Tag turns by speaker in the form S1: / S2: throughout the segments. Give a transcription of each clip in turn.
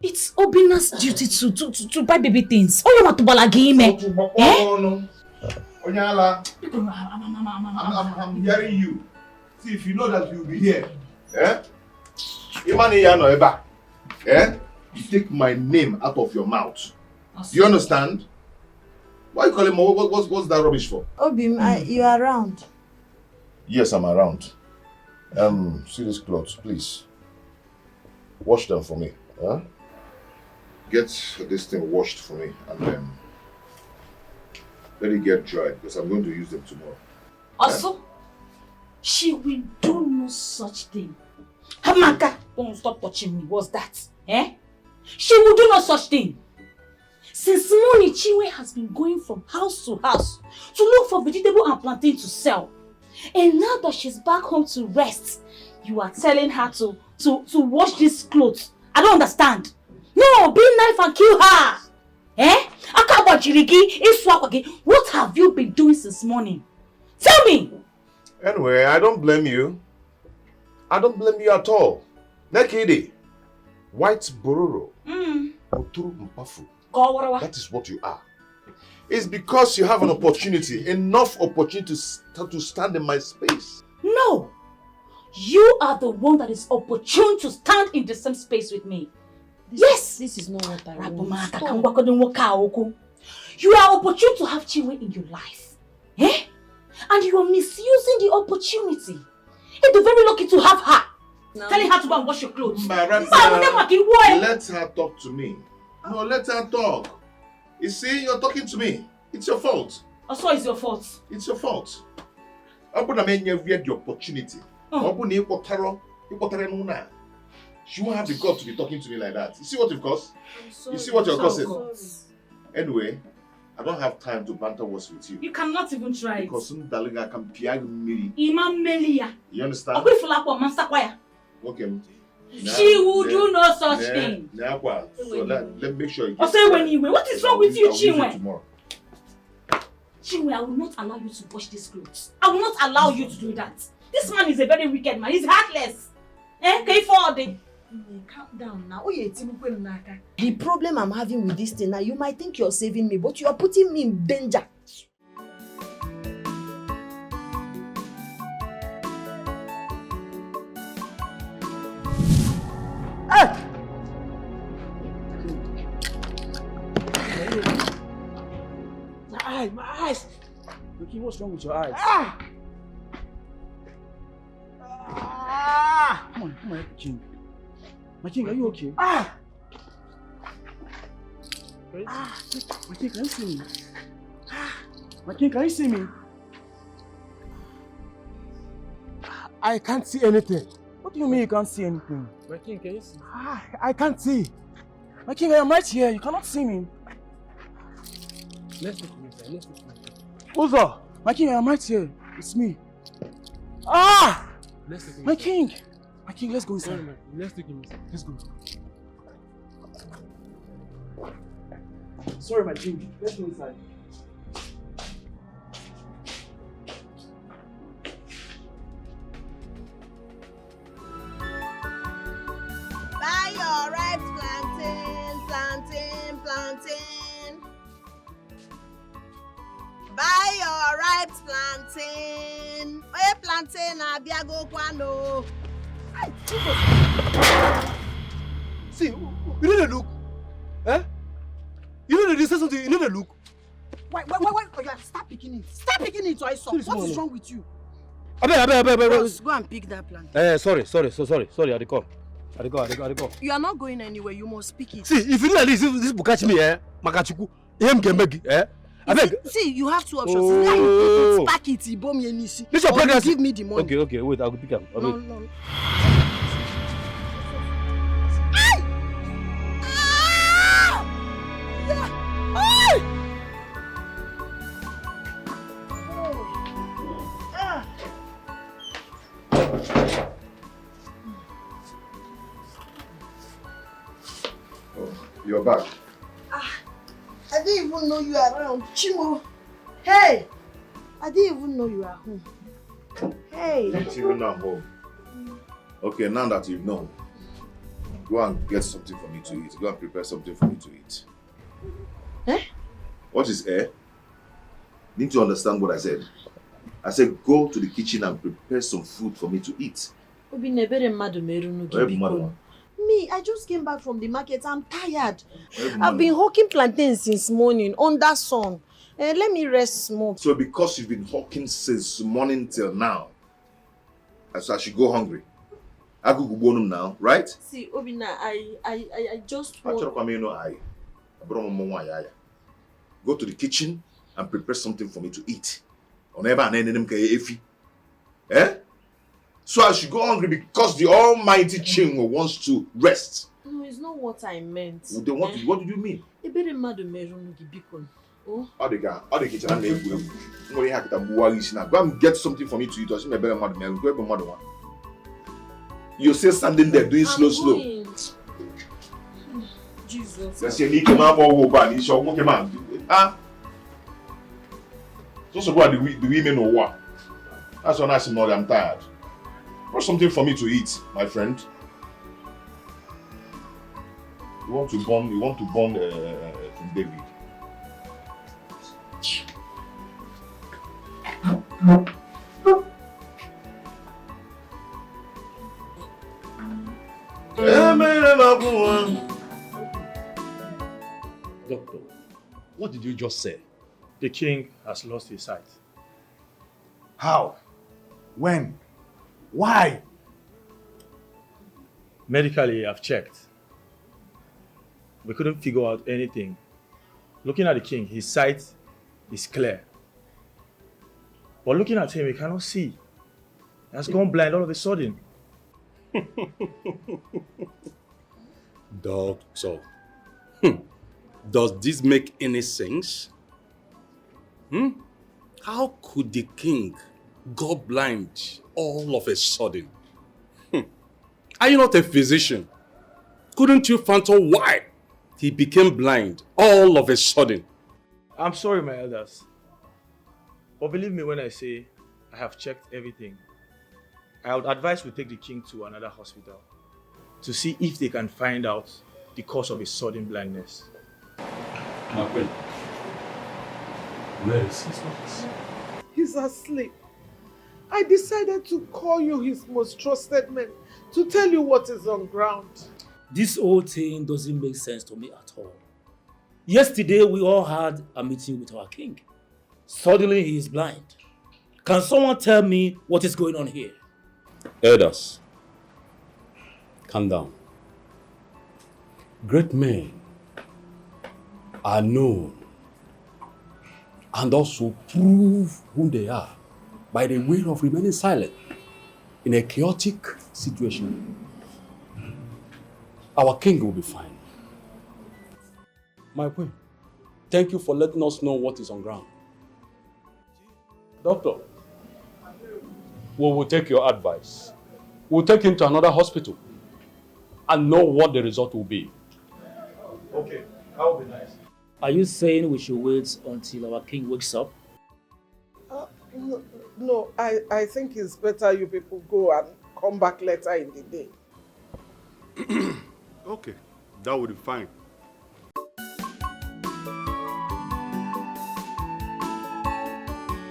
S1: It's Obina's duty to buy baby things. Oh, you want to balagi me?
S2: No. Onyala, I'm hearing you. See, if you know that you'll be here, you take my name out of your mouth. Do you understand? Why you calling me? What's that rubbish for?
S3: Obim, you are around.
S2: Yes, I'm around. See these clothes, please. Wash them for me. Huh? Get this thing washed for me and then let it get dry because I'm going to use them tomorrow.
S1: Also, she will do no such thing. Hamaka, don't stop touching me. What's that? She will do no such thing. Since morning, Chiway has been going from house to house to look for vegetable and plantain to sell. And now that she's back home to rest, you are telling her to wash these clothes. I don't understand. No, be knife and kill her. What have you been doing since morning? Tell me.
S2: Anyway, I don't blame you. I don't blame you at all. Nekede, white bororo, oturu mpafu. That is what you are. It's because you have an opportunity, enough opportunity to stand in my space.
S1: No, you are the one that is opportune to stand in the same space with me. Yes!
S3: This is not what I want.
S1: You are opportune to have Chiway in your life. And you are misusing the opportunity. You're very lucky to have her. No. Telling her to go and wash your clothes.
S2: Let her talk to me. No, let her talk. You see, you're talking to me. It's your fault.
S1: Also, it's your fault.
S2: It's your fault. I'm going to make you the opportunity. She won't have the guts to be talking to me like that. You see what you've caused? You see what you're causing? Anyway, I don't have time to banter words with you.
S1: You cannot even try it.
S2: Because I can piag me. You understand? Okay.
S1: She will do no such thing.
S2: So let make sure you
S1: get what is wrong with you, Chiway? Chiway, I will not allow you to wash these clothes. I will not allow you to do that. This man is a very wicked man. He's heartless.
S3: Calm down now. The problem I'm having with this thing now, you might think you're saving me, but you are putting me in danger.
S4: My eyes! Ricky, what's wrong with your eyes? Come on, King. My king, are you okay? My king, can you see me? My king, can you see me? I can't see anything. What do you mean you can't see anything? My king, can you see? I can't see. My king, I am right here. You cannot see me. Let's look inside. Let's look inside. Uzo! My king, I am right here. It's me. My king! My king, let's go inside. Let's take him inside. Let's go. Sorry, my king. Let's go inside.
S3: Buy your ripe plantain. Buy your ripe plantain. Oye plantain abiago kwano.
S4: See, you know the look. You know the something. You know the look.
S3: Why? Stop picking it. Stop picking it, I saw. What is wrong with you?
S4: I beg.
S3: Go and pick that plant.
S4: Sorry. I go.
S3: You are not going anywhere. You must pick it.
S4: See, if you do like this book catch me, Makachuku,
S3: See, you have two options. Either you pick it, pack it,
S4: this your pregnancy.
S3: Give me the money.
S4: Okay, wait, I'll pick up.
S3: No.
S2: You're back.
S3: I didn't even know you are around. Chimo. Hey! I didn't even know you are home. Hey!
S2: Didn't even know I'm home. Okay, now that you've known, Go and get something for me to eat. Go and prepare something for me to eat.
S3: Eh?
S2: What is eh? Need to understand what I said. I said go to the kitchen and prepare some food for me to eat.
S3: Me, I just came back from the market. I'm tired. I've been hawking plantains since morning under sun. Let me rest small.
S2: So because you've been hawking since morning till now, so I should go hungry. I go go now, right?
S3: See, Obina, I just want...
S2: Go to the kitchen and prepare something for me to eat. Eh? So I should go hungry because the almighty Chiway wants to rest.
S3: No, it's not what I meant.
S2: What did you mean?
S3: Oh.
S2: Go and get something for me to eat. You're still standing there doing slow.
S3: Jesus.
S2: Let's say so what the women know what? That's when I say no, I'm tired. Brought something for me to eat, my friend. You want to burn King David.
S5: Doctor, what did you just say?
S4: The king has lost his sight.
S6: How? When? Why?
S4: Medically, I've checked. We couldn't figure out anything. Looking at the king, his sight is clear. But looking at him, he cannot see. He has gone blind all of a sudden.
S5: Doctor, does this make any sense? How could the king go blind all of a sudden? Are you not a physician? Couldn't you fathom why he became blind all of a sudden?
S4: I'm sorry, my elders. But believe me when I say I have checked everything. I would advise we take the king to another hospital to see if they can find out the cause of his sudden blindness.
S5: My friend, where is his office?
S7: He's asleep. I decided to call you his most trusted man to tell you what is on ground.
S8: This whole thing doesn't make sense to me at all. Yesterday, we all had a meeting with our king. Suddenly, he is blind. Can someone tell me what is going on here?
S5: Elders, calm down. Great men are known and also prove who they are by the way of remaining silent in a chaotic situation. Our king will be fine. My queen, thank you for letting us know what is on ground. Doctor, we will take your advice. We'll take him to another hospital and know what the result will be.
S4: Okay, that would be nice.
S8: Are you saying we should wait until our king wakes up?
S7: No, I think it's better you people go and come back later in the day.
S5: Okay, that would be fine.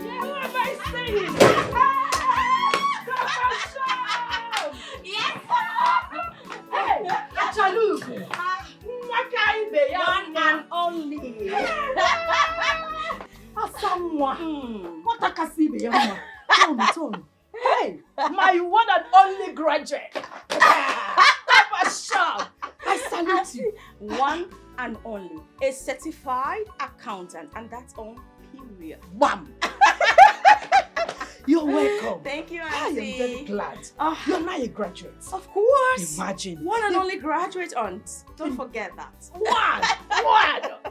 S1: What am I saying? Yes! Hey, Achalu! One and only. Someone. What a casibe, Tell me. Hey, my one and only graduate. Papa Shop. I salute you. One and only. A certified accountant, and that's on period. Bam! You're welcome.
S9: Thank you,
S1: I am
S9: Auntie.
S1: very glad. You're now a graduate.
S9: Of course.
S1: Imagine.
S9: One and only graduate, aunt. Don't forget that.
S1: One.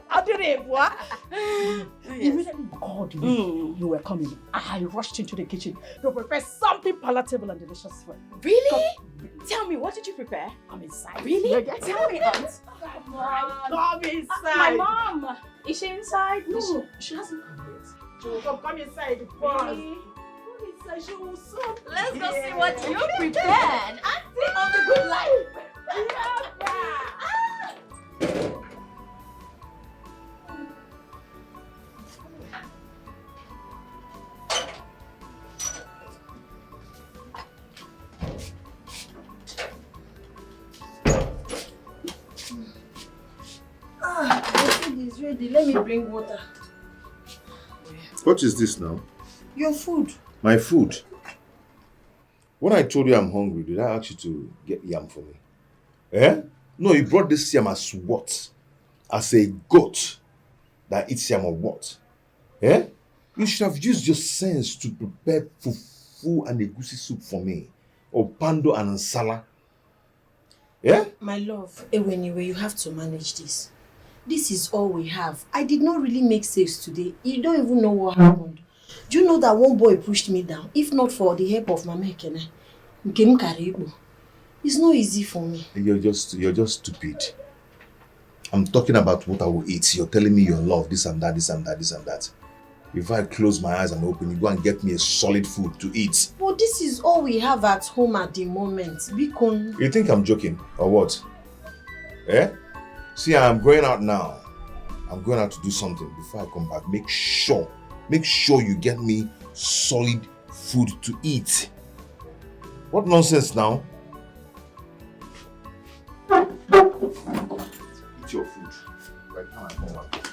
S1: I did it, what?
S9: Yes.
S1: Immediately you called me. You were coming. I rushed into the kitchen to prepare something palatable and delicious for you.
S9: Really? Tell me, what did you prepare?
S1: Come inside.
S9: Really?
S1: Yeah, yeah.
S9: Tell me, aunt.
S1: Come inside.
S9: My mom. Is she inside?
S1: No, she hasn't come yet. She will come inside first.
S9: Really?
S1: Come inside, she will soon.
S9: Let's go see what you prepared. Auntie of the good life.
S3: The food is ready. Let me bring water.
S2: What is this now?
S3: Your food.
S2: My food? When I told you I'm hungry, did I ask you to get yam for me? Eh? No, you brought this yam as what? As a goat that eats yam or what? Eh? You should have used your sense to prepare fufu and egusi soup for me. Or pando and nsala. Yeah?
S3: My love, anyway, you have to manage this. This is all we have. I did not really make saves today. You don't even know what happened. Do you know that one boy pushed me down? If not for the help of Mama Ekene, it's not easy for me.
S2: You're just stupid. I'm talking about what I will eat. You're telling me your love, this and that, this and that, this and that. If I close my eyes and open, you go and get me a solid food to eat.
S3: But this is all we have at home at the moment. Bikon.
S2: You think I'm joking or what? Eh? See, I'm going out now. I'm going out to do something. Before I come back, make sure you get me solid food to eat. What nonsense now? Eat your food. Right now I come back.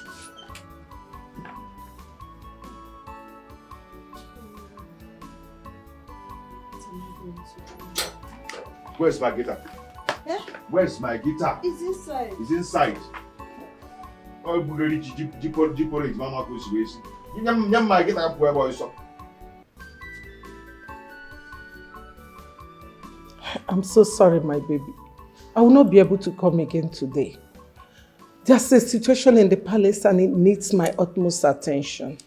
S2: Where's my guitar?
S3: Eh?
S2: Where's my guitar?
S3: It's inside.
S2: It's inside. Oh, Bulleri, Jipori, Mama Kusi. Yam my guitar, boy.
S7: I'm so sorry, my baby. I will not be able to come again today. There's a situation in the palace and it needs my utmost attention.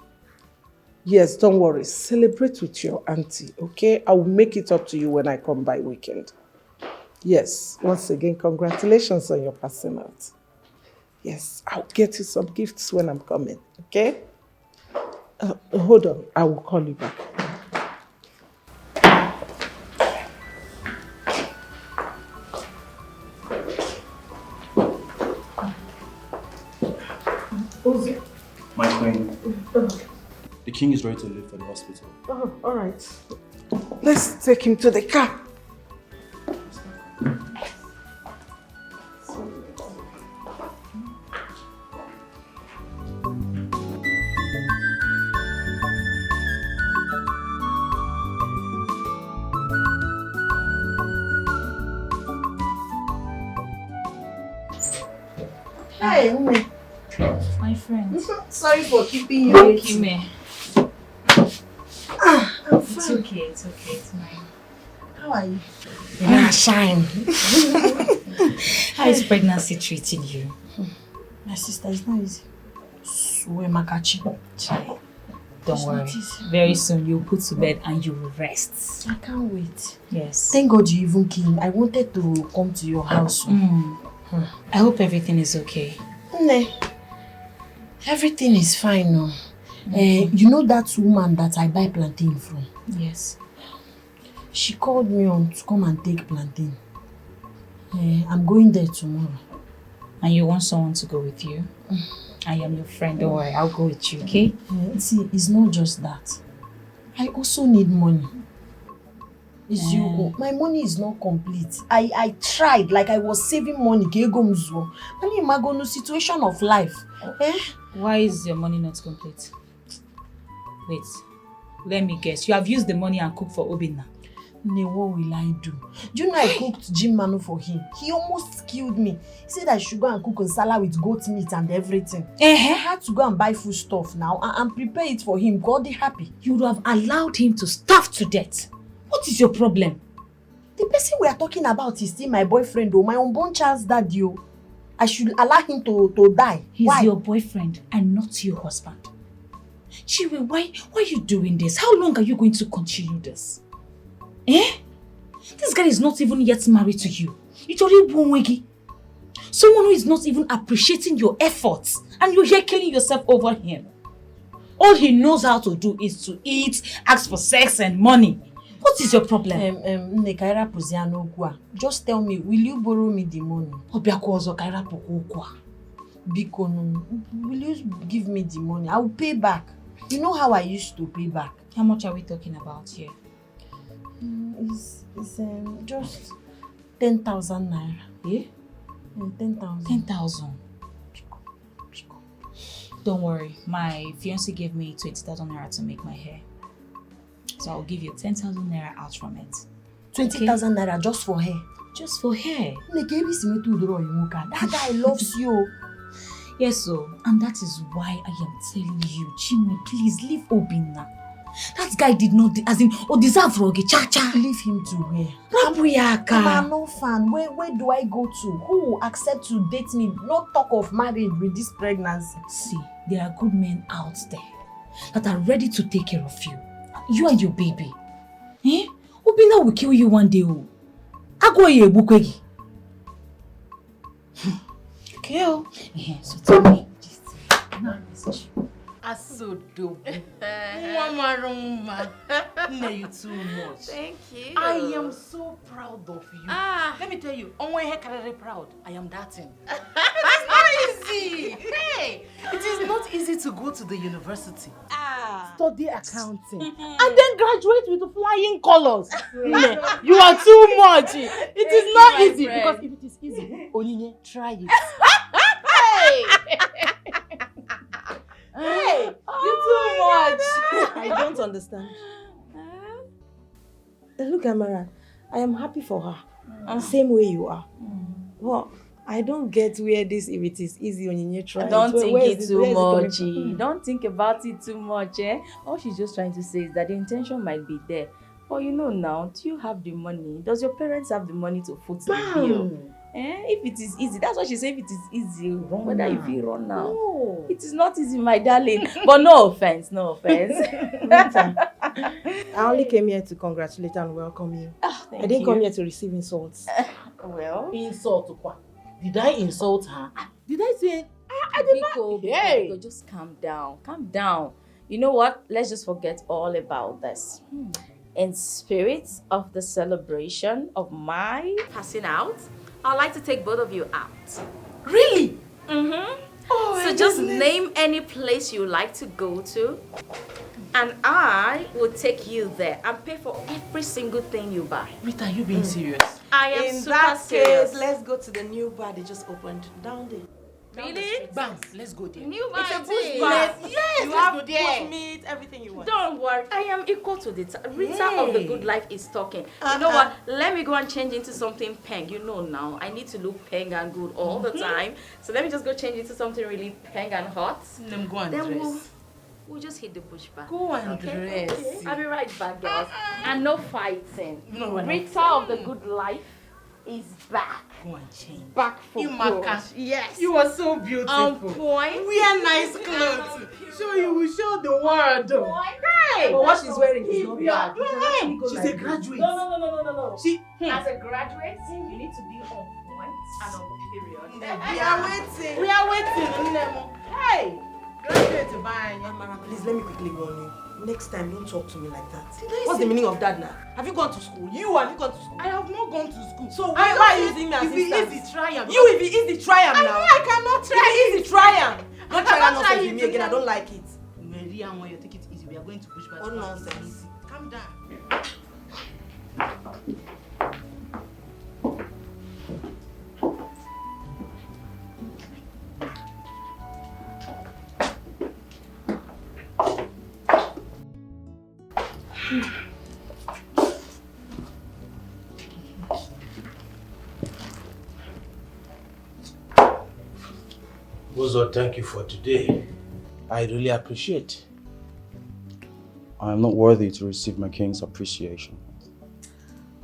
S7: Yes, don't worry. Celebrate with your auntie, okay? I will make it up to you when I come by weekend. Yes, once again, congratulations on your passing out. Yes, I'll get you some gifts when I'm coming, okay? Hold on, I will call you back.
S10: My queen, the king is ready to leave for the hospital.
S7: Oh, all right. Let's take him to the car.
S3: Hey, Ume.
S9: My friend.
S3: Sorry for keeping you waiting.
S9: I'm
S3: I'm
S9: It's
S3: fine.
S9: okay, it's mine.
S3: How are you?
S9: Shine. How is pregnancy treating you?
S3: My sister, it's not easy. Swear, Makachi.
S9: Don't
S3: It's
S9: worry.
S3: not easy.
S9: Very soon you'll put to bed and you will rest.
S3: I can't wait.
S9: Yes.
S3: Thank God you even came. I wanted to come to your house.
S9: I hope everything is okay.
S3: Ne, everything is fine now. You know that woman that I buy plantain from?
S9: Yes.
S3: She called me on to come and take plantain. I'm going there tomorrow.
S9: And you want someone to go with you? I am your friend, don't worry, I'll go with you, okay?
S3: See, it's not just that. I also need money. My money is not complete. I tried, like I was saving money. And situation of life.
S9: Why is your money not complete? Wait, let me guess. You have used the money and cooked for Obina.
S3: Ne, what will I do? Do you know I cooked Jim Manu for him? He almost killed me. He said I should go and cook nsala with goat meat and everything. I had to go and buy food stuff now and prepare it for him. God is happy.
S9: You would have allowed him to starve to death. What is your problem?
S3: The person we are talking about is still my boyfriend, my unborn child's daddy. I should allow him to die.
S9: He's
S3: Why?
S9: your boyfriend and not your husband. Chiway, why are you doing this? How long are you going to continue this? This guy is not even yet married to you. It's already Bunwegi. Someone who is not even appreciating your efforts and you're here killing yourself over him. All he knows how to do is to eat, ask for sex and money. What is your problem?
S3: Nekaira Puziano Gua. Just tell me, will you borrow me the money?
S9: Obiakwozo Kaira Pokokwa.
S3: Bikono, will you give me the money? I will pay back. You know how I used to pay back.
S9: How much are we talking about here?
S3: It's just 10,000 naira.
S9: Yeah?
S3: 10,000.
S9: 10,000. Don't worry, my fiancé gave me 20,000 naira to make my hair. So I'll give you 10,000 naira out from it.
S3: 20,000 naira just for hair?
S9: Just for hair.
S3: That guy loves you.
S9: Yes, so, and that is why I am telling you, Chiway, please leave Obina. That guy did not, deserve Roge, cha-cha.
S3: Leave him to where?
S9: Rabuyaka.
S3: I'm no fan. Where do I go to? Who will accept to date me? Not talk of marriage with this pregnancy.
S9: See, there are good men out there that are ready to take care of you. You and your baby. Eh? Obina will kill you one day. Agwaye bukwegi. Okay. Yeah, so tell me.
S11: Asodo. Mama. No, you too much.
S12: Thank you.
S11: I am so proud of you. Let me tell you, I'm very proud. I am that thing. It's not easy. Hey, it is not easy to go to the university, study accounting, and then graduate with flying colors. You are too much. It is not easy because if it is easy, Onyinye, try it. Hey, you're too much.
S3: I don't understand. Look, Amara, I am happy for her. Same way you are. Well, I don't get where this, if it is easy on your try.
S12: Don't think it too much. Don't think about it too much. All she's just trying to say is that the intention might be there. But you know now, do you have the money? Does your parents have the money to foot the bill? If it is easy, that's what she said. If it is easy, whether if you run now, it is not easy, my darling. But no offense.
S3: I only came here to congratulate and welcome you. I didn't come here to receive insults.
S11: Well, insult what? Did I insult her? Did I say? I did not.
S12: Biko, just calm down. Calm down. You know what? Let's just forget all about this. In spirit of the celebration of my passing out, I'd like to take both of you out.
S11: Really?
S12: So just name any place you like to go to, and I will take you there and pay for every single thing you buy.
S11: Rita, are you being serious?
S12: I am
S3: In
S12: super
S3: that
S12: serious.
S3: case, let's go to the new bar they just opened down there.
S12: Really?
S11: Bam, let's go there.
S12: New
S3: It's a
S12: bar.
S3: bush bar.
S11: Yes,
S3: You
S11: let's
S3: have
S11: go there.
S3: bush meat, everything you want.
S12: Don't worry, I am equal to the Rita of the good life is talking. You know what? Let me go and change into something peng. You know now, I need to look peng and good all the time. So let me just go change into something really peng and hot.
S11: Let me go and
S12: Then
S11: dress.
S12: we'll just hit the bush bar.
S11: Go and dress.
S12: Okay. I'll be right back, girls. And no fighting.
S11: No, we're not
S12: Rita of the good life is back.
S11: Go and change.
S12: Back for
S11: You
S12: good.
S11: Maka.
S12: Yes.
S11: You are so beautiful.
S12: On point.
S11: Wear nice clothes. So you will show the world.
S12: Hey!
S3: But what she's wearing is not bad.
S11: She's a graduate.
S12: No.
S11: She.
S12: As a graduate, you need to be on point and on period.
S11: We are waiting. Hey! Graduate bye.
S3: Amara, please let me quickly warn you. Next time, don't talk to me like that. What's the meaning of that now? Have you gone to school? Have you gone to school?
S11: I have not gone to school.
S3: So why are you using me as
S11: if it
S3: instance?
S11: is the triumph.
S3: You, if it is the triumph
S11: I
S3: now.
S11: know I cannot try.
S3: If it is the triumph. Don't try that
S11: cannot
S3: nonsense
S11: try
S3: with me
S11: it
S3: again. I don't like it.
S11: Maria, when you take it easy, we are going to push back.
S3: What nonsense.
S11: Calm down.
S13: Bozo, thank you for today. I really appreciate.
S10: I am not worthy to receive my king's appreciation.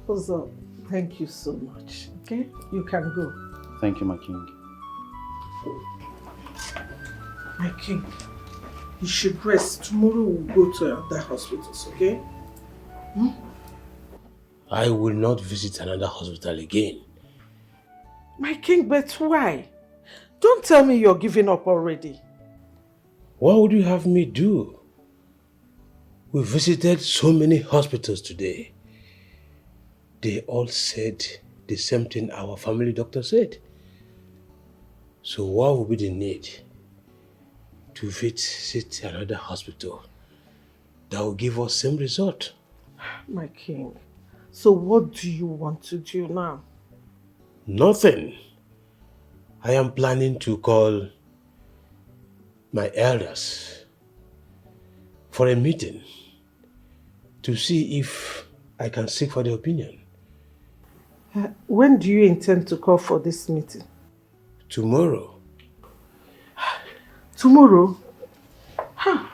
S7: Ozo, thank you so much. Okay? You can go.
S10: Thank you, my king.
S7: My king, you should rest. Tomorrow we'll go to other hospitals, okay?
S13: I will not visit another hospital again.
S7: My king, but why? Don't tell me you're giving up already.
S13: What would you have me do? We visited so many hospitals today. they all said the same thing our family doctor said. So what would be the need to visit another hospital that will give us same result?
S7: My king, so what do you want to do now?
S13: Nothing. I am planning to call my elders for a meeting to see if I can seek for their opinion.
S7: When do you intend to call for this meeting?
S13: Tomorrow.
S7: Tomorrow? Huh.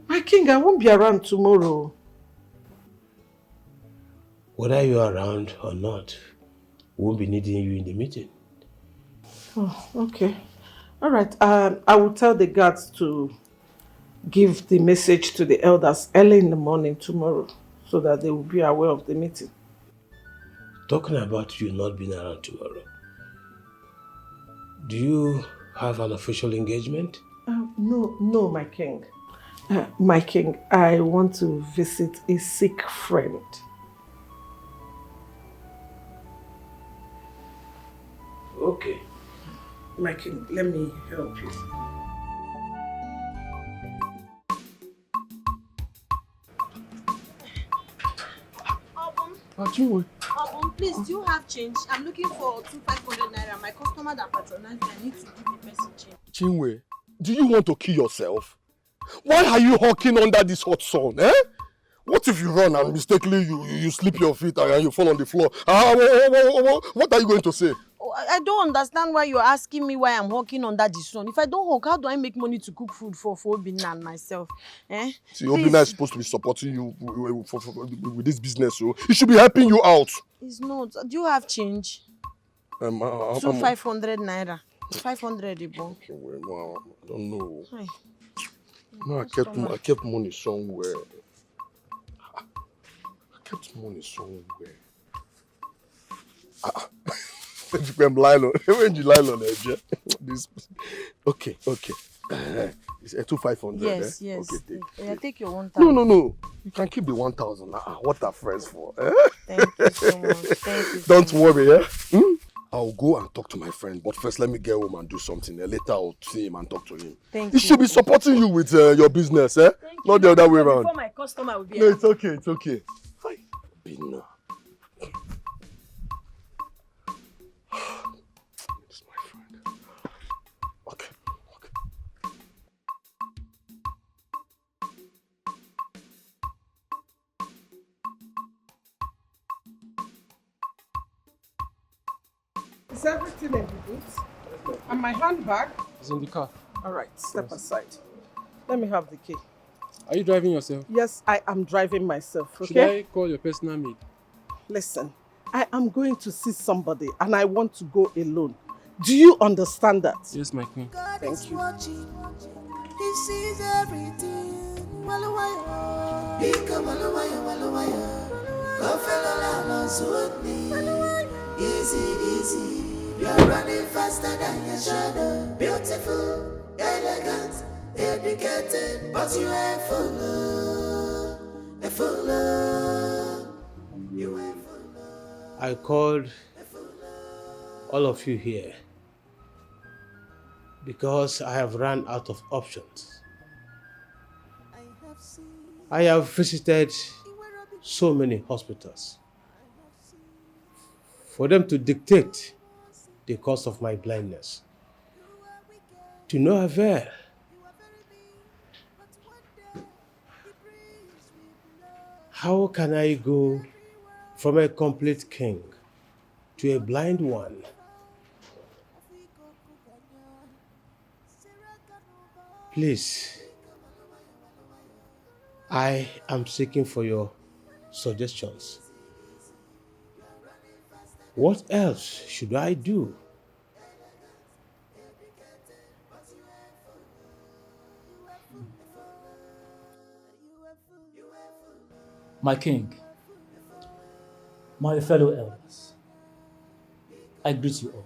S7: My king, I won't be around tomorrow.
S13: Whether you are around or not, we won't be needing you in the meeting.
S7: Oh, okay. All right. I will tell the guards to give the message to the elders early in the morning tomorrow so that they will be aware of the meeting.
S13: Talking about you not being around tomorrow, do you have an official engagement?
S7: No, my king. My king, I want to visit a sick friend.
S13: Okay.
S7: My king, let me help you.
S14: Chiway.
S3: Please, do you have change? I'm looking for 500 naira. My customer that patronized me, I need to give the person change.
S14: Chiway, do you want to kill yourself? Why are you hawking under this hot sun, eh? What if you run and mistakenly you slip your feet and you fall on the floor? What are you going to say?
S3: Oh, I don't understand why you're asking me why I'm hawking under the sun. If I don't hawk, how do I make money to cook food for Obina and myself? Eh?
S14: See, Obina is supposed to be supporting you with this business, so he should be helping you out.
S3: It's not. Do you have change? 500 naira. 500 Ibo.
S14: Well, I don't know.
S3: Hi.
S14: No, I kept money somewhere. I kept money somewhere. When you lie on edge, this. Okay. It's a 2,500.
S3: Yes.
S14: Okay,
S3: take your 1,000.
S14: No. You can keep the 1,000. What are friends for? Eh?
S3: Thank you so much. Thank you.
S14: Don't worry, eh? I'll go and talk to my friend, but first let me get home and do something. Later I'll see him and talk to him.
S3: Thank
S14: he should be supporting you with your business, eh? Not the other way around.
S3: Before my customer will be.
S14: No, it's okay. Hi, Obina. This is my friend. Okay.
S7: Is everything in the boot? And my handbag?
S10: It's in the car.
S7: All right, step aside. Let me have the key.
S10: Are you driving yourself?
S7: Yes, I am driving myself, okay?
S10: Should I call your personal maid?
S7: Listen, I am going to see somebody and I want to go alone. Do you understand that?
S10: Yes, my queen.
S7: Thank you.
S15: He sees everything. Easy. You're running faster than your shadow. Beautiful, elegant, educated, but you ain't full. You ain't full.
S13: I called all of you here because I have run out of options. I have visited so many hospitals for them to dictate the cause of my blindness. To no avail. How can I go from a complete king to a blind one? Please, I am seeking for your suggestions. What else should I do?
S8: My king, my fellow elders, I greet you all.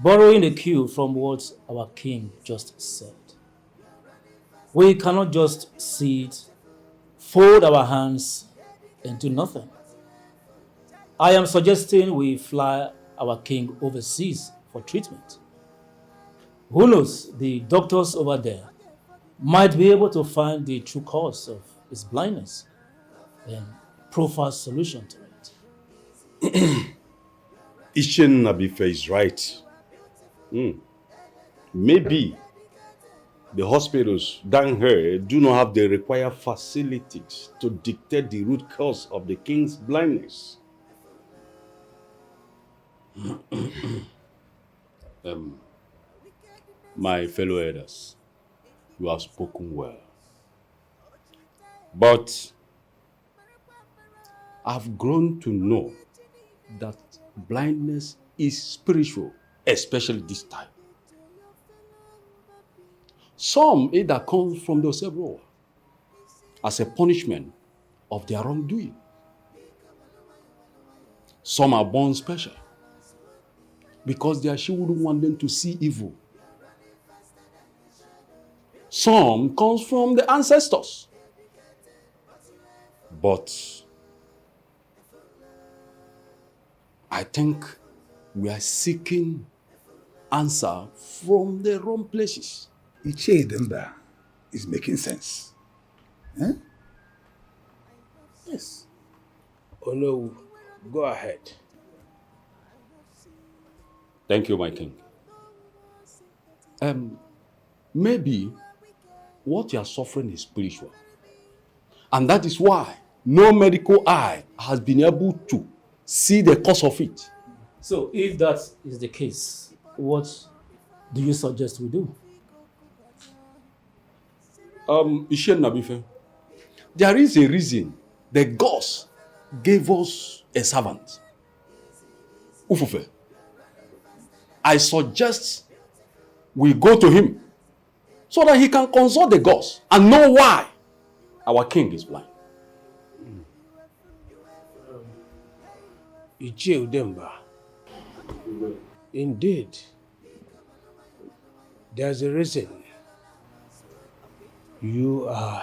S8: Borrowing a cue from what our king just said, we cannot just sit, fold our hands, and do nothing. I am suggesting we fly our king overseas for treatment. Who knows, the doctors over there might be able to find the true cause of his blindness and profile solution to it.
S5: Ishin Nabife is right. Maybe the hospitals down here do not have the required facilities to dictate the root cause of the king's blindness. My fellow elders, you have spoken well. But I've grown to know that blindness is spiritual, especially this time. Some either come from the several as a punishment of their wrongdoing. Some are born special because their she wouldn't want them to see evil. Some comes from the ancestors. But I think we are seeking answer from the wrong places.
S6: Ichedemba is making sense. Eh?
S13: Yes. Oh no, go ahead.
S5: Thank you, my king. Maybe what you are suffering is spiritual. And that is why no medical eye has been able to see the cause of it.
S8: So if that is the case, what do you suggest we do?
S5: Ishen Nabife, there is a reason the gods gave us a servant. Ufufe. I suggest we go to him so that he can consult the gods and know why our king is blind.
S13: Ichedemba. Indeed, there's a reason. You are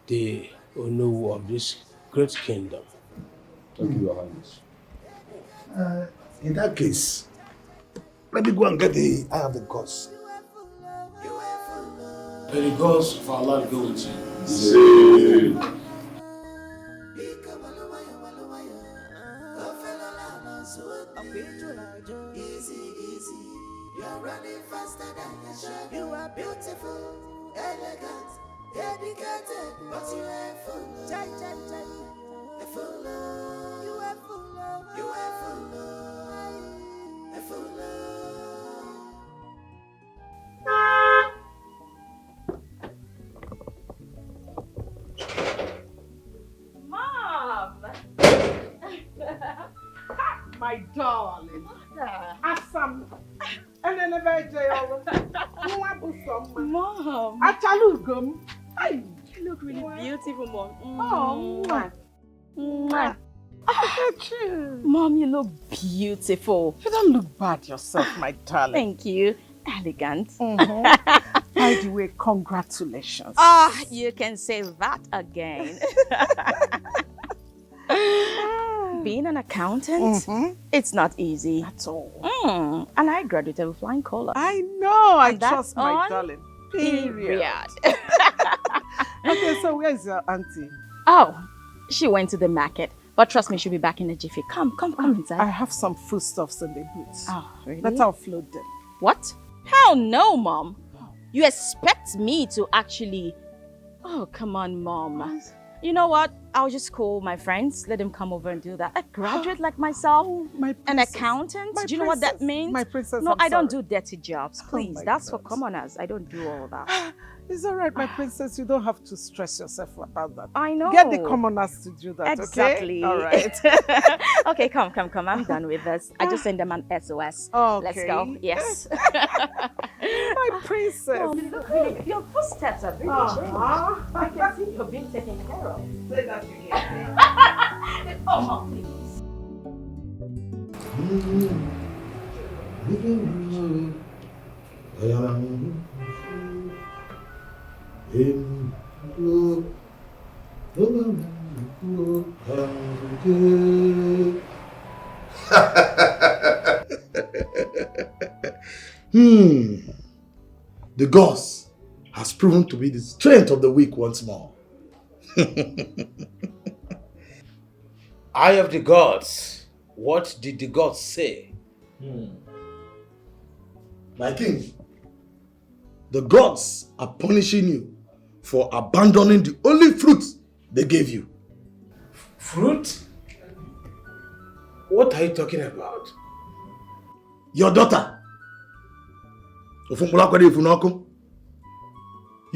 S13: the Onowu of this great kingdom.
S5: Thank you, Your Highness.
S6: In that case, let me go and get the eye of the gods.
S10: May the gods of our land go with you.
S15: Easy, easy. You're running faster than your shadow. You are beautiful, elegant, dedicated, but you are full. A full. You are full. You are full. A full.
S12: Mom!
S7: My darling. Asam. And then
S12: Mom!
S7: Achalugum.
S12: You look really beautiful, Mom.
S7: Oh,
S12: Mwah. Mom, you look beautiful.
S7: You don't look bad yourself, my darling.
S12: Thank you. Elegant.
S7: By the way, congratulations.
S12: You can say that again. Being an accountant, it's not easy.
S7: At all.
S12: And I graduated with flying colors.
S7: I know. I
S12: And that's
S7: trust my
S12: on
S7: darling.
S12: Period.
S7: Okay, so where is your auntie?
S12: Oh, she went to the market. But trust me, she'll be back in a jiffy. Come inside.
S7: I have some foodstuffs in the boots.
S12: Oh, really?
S7: Let's offload them.
S12: What? Hell no, Mom. You expect me to actually... Oh, come on, Mom. You know what? I'll just call my friends, let them come over and do that. A graduate like myself, an accountant. Do you know what that means?
S7: My princess,
S12: no, I don't
S7: sorry.
S12: do dirty jobs. Please, that's for commoners. I don't do all that.
S7: It's all right, my princess. You don't have to stress yourself about that.
S12: I know.
S7: Get the commoners to do that,
S12: Exactly.
S7: okay? All right.
S12: Okay, come. I'm done with this. I just send them an SOS.
S7: Okay.
S12: Let's go. Yes.
S7: My princess.
S12: Oh, your footsteps are really changed. I can see you're being taken care of.
S7: Say that again.
S12: Oh, please.
S6: The gods has proven to be the strength of the weak once more.
S13: Eye of the gods. What did the gods say?
S6: My king, the gods are punishing you for abandoning the only fruit they gave you.
S13: Fruit? What are you talking about?
S6: Your daughter. You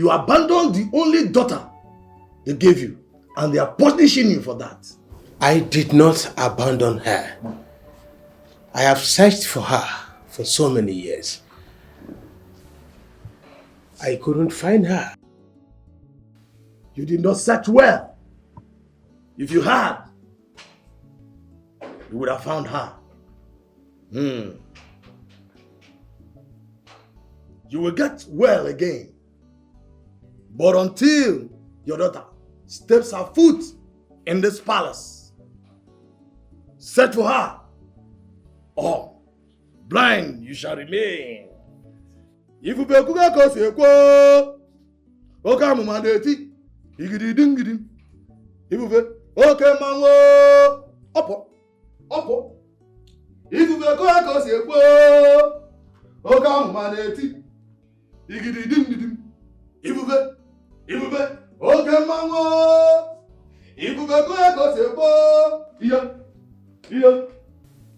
S6: abandoned the only daughter they gave you, and they are punishing you for that.
S13: I did not abandon her. I have searched for her for so many years. I couldn't find her.
S6: You did not search well. If you had, you would have found her. You will get well again. But until your daughter steps her foot in this palace, search for her, or blind you shall remain. If you be kuga kosi ekwo, oka mumandeti, igidi dingidi. If you be okay mango, opo. If you be kuga kosi ekwo, oka mumandeti, igidi dingidi. If you be okay mango, if you be kuga kosi ekwo,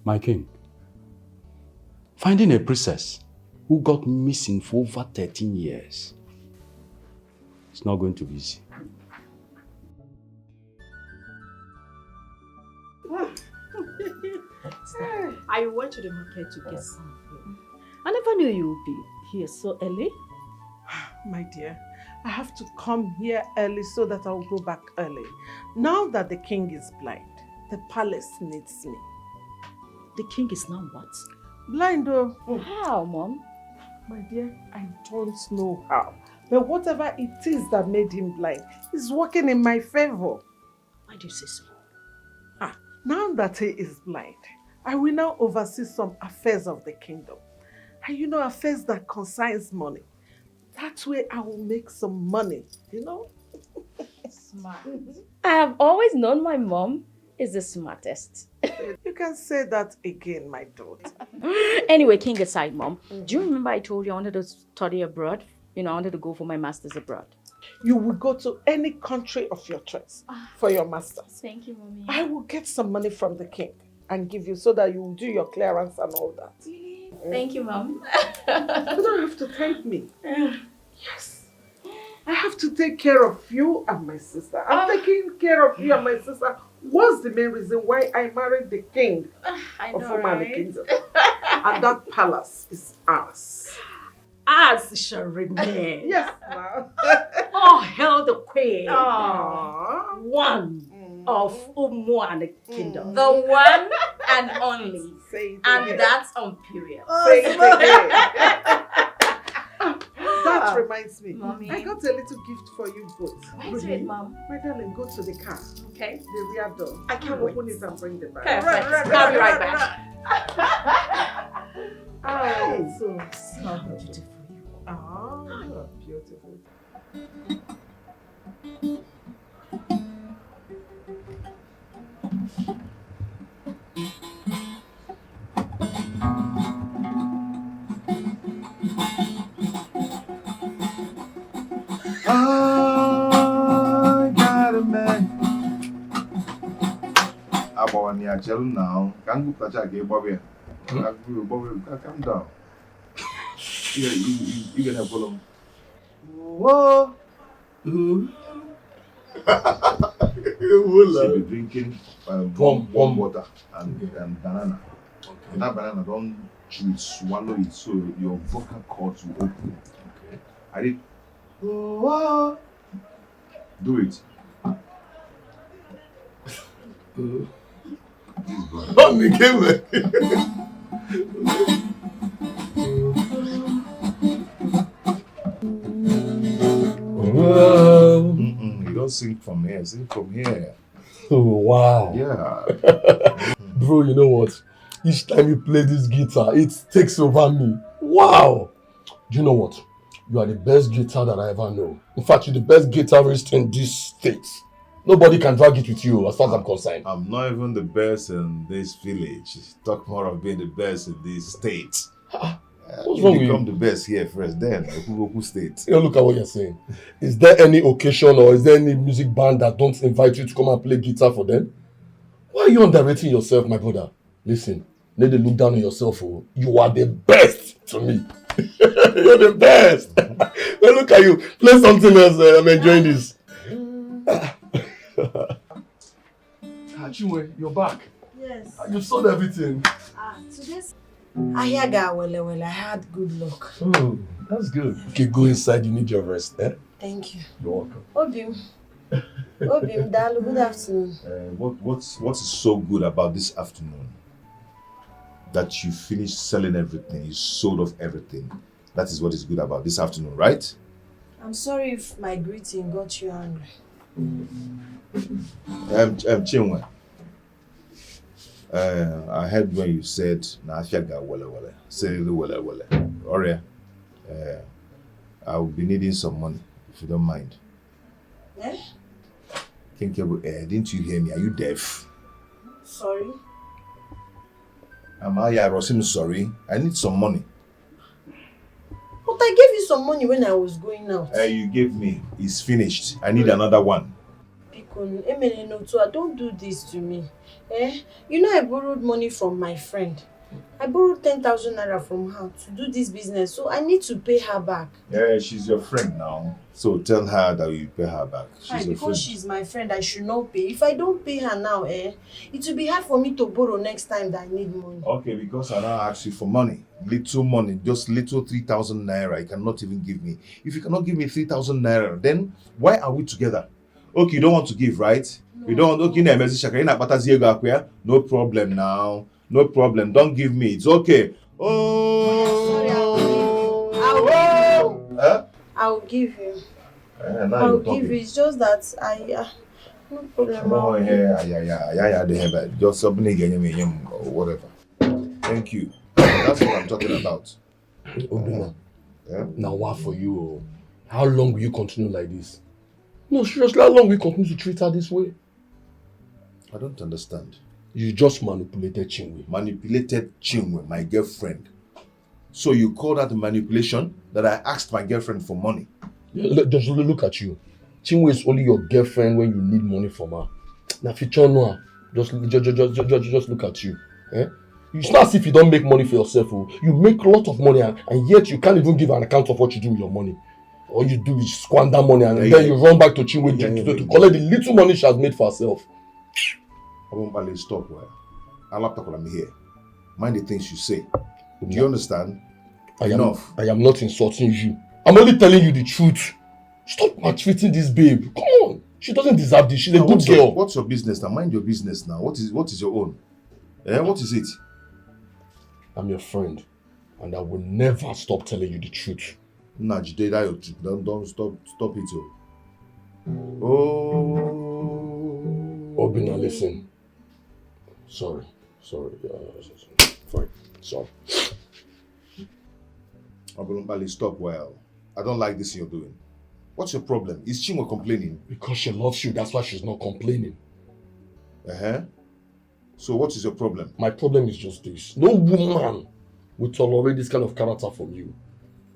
S5: My king, finding a princess who got missing for over 13 years, it's not going to be easy.
S16: I went to the market to get something. I never knew you would be here so early.
S7: My dear, I have to come here early so that I'll go back early. Now that the king is blind, the palace needs me.
S16: The king is now what?
S7: Blind though.
S16: How, Mom?
S7: My dear, I don't know how. But whatever it is that made him blind is working in my favor.
S16: Why do you say so?
S7: Now that he is blind, I will now oversee some affairs of the kingdom. And you know, affairs that concerns money. That way I will make some money, you know?
S12: Smart. I have always known my mom is the smartest.
S7: You can say that again, my daughter.
S12: Anyway, king aside, Mom, do you remember I told you I wanted to study abroad? You know, I wanted to go for my master's abroad.
S7: You will go to any country of your choice for your master's.
S12: Thank you, Mommy.
S7: I will get some money from the king and give you so that you will do your clearance and all that.
S12: Really? Thank you, Mom.
S7: You don't have to thank me. Yes. I have to take care of you and my sister. I'm taking care of you and my sister. What's the main reason why I married the king of Umani Kingdom? And that palace is ours.
S16: Ours shall remain.
S7: Yes, ma'am.
S16: Oh, hail the queen.
S7: Aww.
S16: One of Umani Kingdom.
S12: The one and only.
S7: Say it
S12: and
S7: again.
S12: that's on period.
S7: Say it again. That reminds me.
S12: Mommy.
S7: I got a little gift for you both.
S12: Why is it, Mom?
S7: My darling, go to the car.
S12: Okay.
S7: The rear door.
S16: I can't
S7: open it and bring the bag.
S12: Perfect. I'll be right back.
S7: Oh, so
S16: beautiful.
S7: Ah, beautiful.
S17: I got a man. About me, I tell you now. Can't go touch a gay Bobby. Calm down. You gonna follow me. Whoa. She'll be drinking warm water and banana. And that banana, don't chew it, swallow it, so your vocal cords will open. Okay. I did. Do it.
S14: Oh, me came.
S17: You don't sing from here, sing from here.
S14: Oh, wow.
S17: Yeah.
S14: Bro, you know what? Each time you play this guitar, it takes over me. Wow! Do you know what? You are the best guitar that I ever know. In fact, you're the best guitarist in this state. Nobody can drag it with you as far as I'm concerned.
S17: I'm not even the best in this village. Talk more of being the best in this state.
S14: What's wrong with
S17: become
S14: you?
S17: the best here first, then who state.
S14: You look at what you're saying. Is there any occasion or is there any music band that don't invite you to come and play guitar for them? Why are you underrating yourself, my brother? Listen, let them look down on yourself. Oh. You are the best to me. You're the best. Well, look at you. Play something else. I'm enjoying this. Chiway, you're back.
S3: Yes.
S14: You sold everything.
S3: Today's I hear well, I had good luck.
S14: Oh, that's good. Okay, go inside. You need your rest, eh?
S3: Thank you.
S14: You're welcome.
S3: Obim, Dalu, good afternoon.
S17: What is so good about this afternoon? That you finished selling everything, you sold off everything. That is what is good about this afternoon, right?
S3: I'm sorry if my greeting got you angry.
S17: Chiway. I heard when you said Naija wala. Say wala. Alright. I will be needing some money, if you don't mind.
S3: Eh?
S17: Didn't you hear me? Are you deaf?
S3: Sorry.
S17: I'm sorry. I need some money.
S3: But I gave you some money when I was going out.
S17: You gave me. It's finished. I need another one.
S3: Don't do this to me. You know I borrowed money from my friend. I borrowed 10,000 naira from her to do this business, so I need to pay her back.
S17: Yeah, she's your friend now. So tell her that you pay her back.
S3: Because she's my friend, I should not pay. If I don't pay her now, it will be hard for me to borrow next time that I need money.
S17: Okay, because I now ask you for money. Little money, just little 3,000 naira. You cannot even give me. If you cannot give me 3,000 naira, then why are we together? Okay, you don't want to give, right? No. You don't want okay, no problem now. No problem. Don't give me. It's okay.
S3: Sorry, I'll give you. I'll give you. I'll give you. It's just that no problem.
S17: Oh, yeah. Just something whatever. Thank you. That's what I'm talking about.
S14: Obina. Now what for you? How long will you continue like this? No, seriously, how long will you continue to treat her this way?
S17: I don't understand.
S14: You just manipulated Chiway.
S17: Manipulated Chiway, my girlfriend. So you call that manipulation? That I asked my girlfriend for money?
S14: Just look at you. Chiway is only your girlfriend when you need money from her. Now, future no, just look at you. It's not as if you don't make money for yourself. You make a lot of money and yet you can't even give an account of what you do with your money. All you do is squander money and then you run back to Chiway to collect the little money she has made for herself.
S17: I won't ballet stop where I'll have to call me here. Mind the things you say. Do you understand? Enough.
S14: I am not insulting you. I'm only telling you the truth. Stop maltreating this babe. Come on. She doesn't deserve this. She's a good girl.
S17: What's your business now? Mind your business now. What is your own? What is it?
S14: I'm your friend. And I will never stop telling you the truth.
S17: Don't stop it. Oh.
S14: Obina, listen. Sorry. Fine. Sorry.
S17: Obina, stop well. I don't like this you're doing. What's your problem? Is Chiway complaining?
S14: Because she loves you, that's why she's not complaining.
S17: So what is your problem?
S14: My problem is just this. No woman will tolerate this kind of character from you.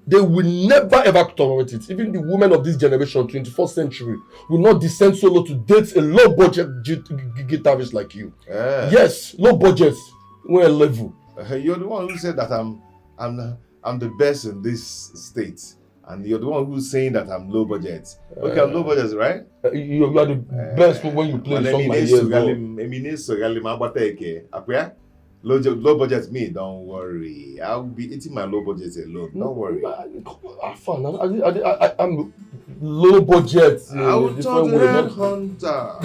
S14: They will never ever tolerate it. Even the women of this generation, 21st century, will not descend so low to date a low budget guitarist like you. Yes, low budget. We're level.
S17: You're the one who said that I'm the best in this state. And you're the one who's saying that I'm low budget. Okay, I'm low budget, right?
S14: You are the best when you play the song my
S17: ears. Low budget me, don't worry. I'll be eating my low budget alone. Don't worry.
S14: I'm low budget.
S17: I will turn to headhunter.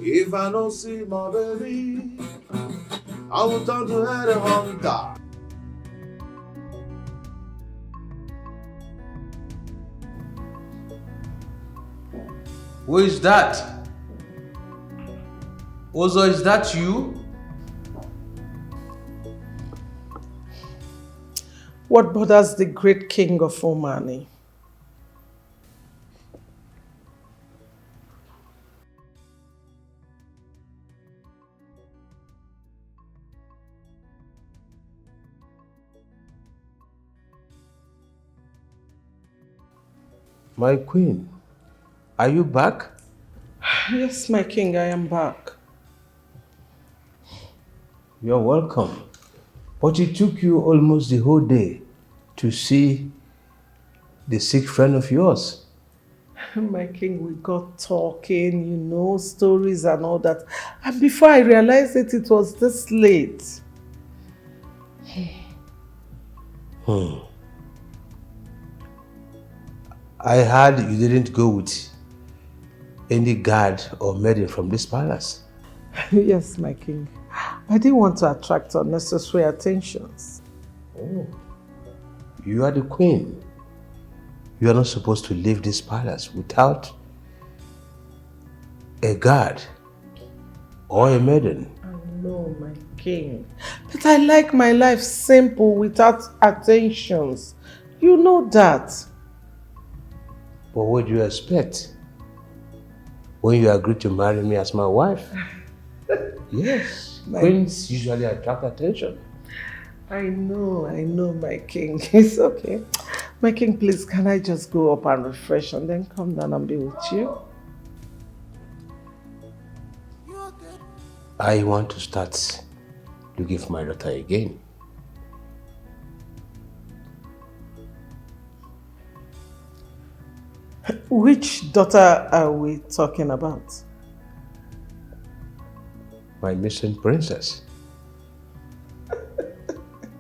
S17: If I don't see my baby, I will turn to headhunter.
S18: Who is that? Ozo, is that you?
S7: What bothers the great king of Omani?
S13: My queen, are you back?
S7: Yes, my king, I am back.
S13: You're welcome. But it took you almost the whole day to see the sick friend of yours.
S7: My king, we got talking, you know, stories and all that. And before I realized it was this late.
S13: I heard you didn't go with any guard or maiden from this palace.
S7: Yes, my king. I didn't want to attract unnecessary attentions.
S13: Oh. You are the queen. You are not supposed to leave this palace without a guard or a maiden.
S7: I know, my king. But I like my life simple without attentions. You know that.
S13: But what do you expect when you agree to marry me as my wife? Yes, queens usually attract attention.
S7: I know, my king. It's okay. My king, please, can I just go up and refresh and then come down and be with you?
S13: I want to start looking for my daughter again.
S7: Which daughter are we talking about?
S13: My missing princess.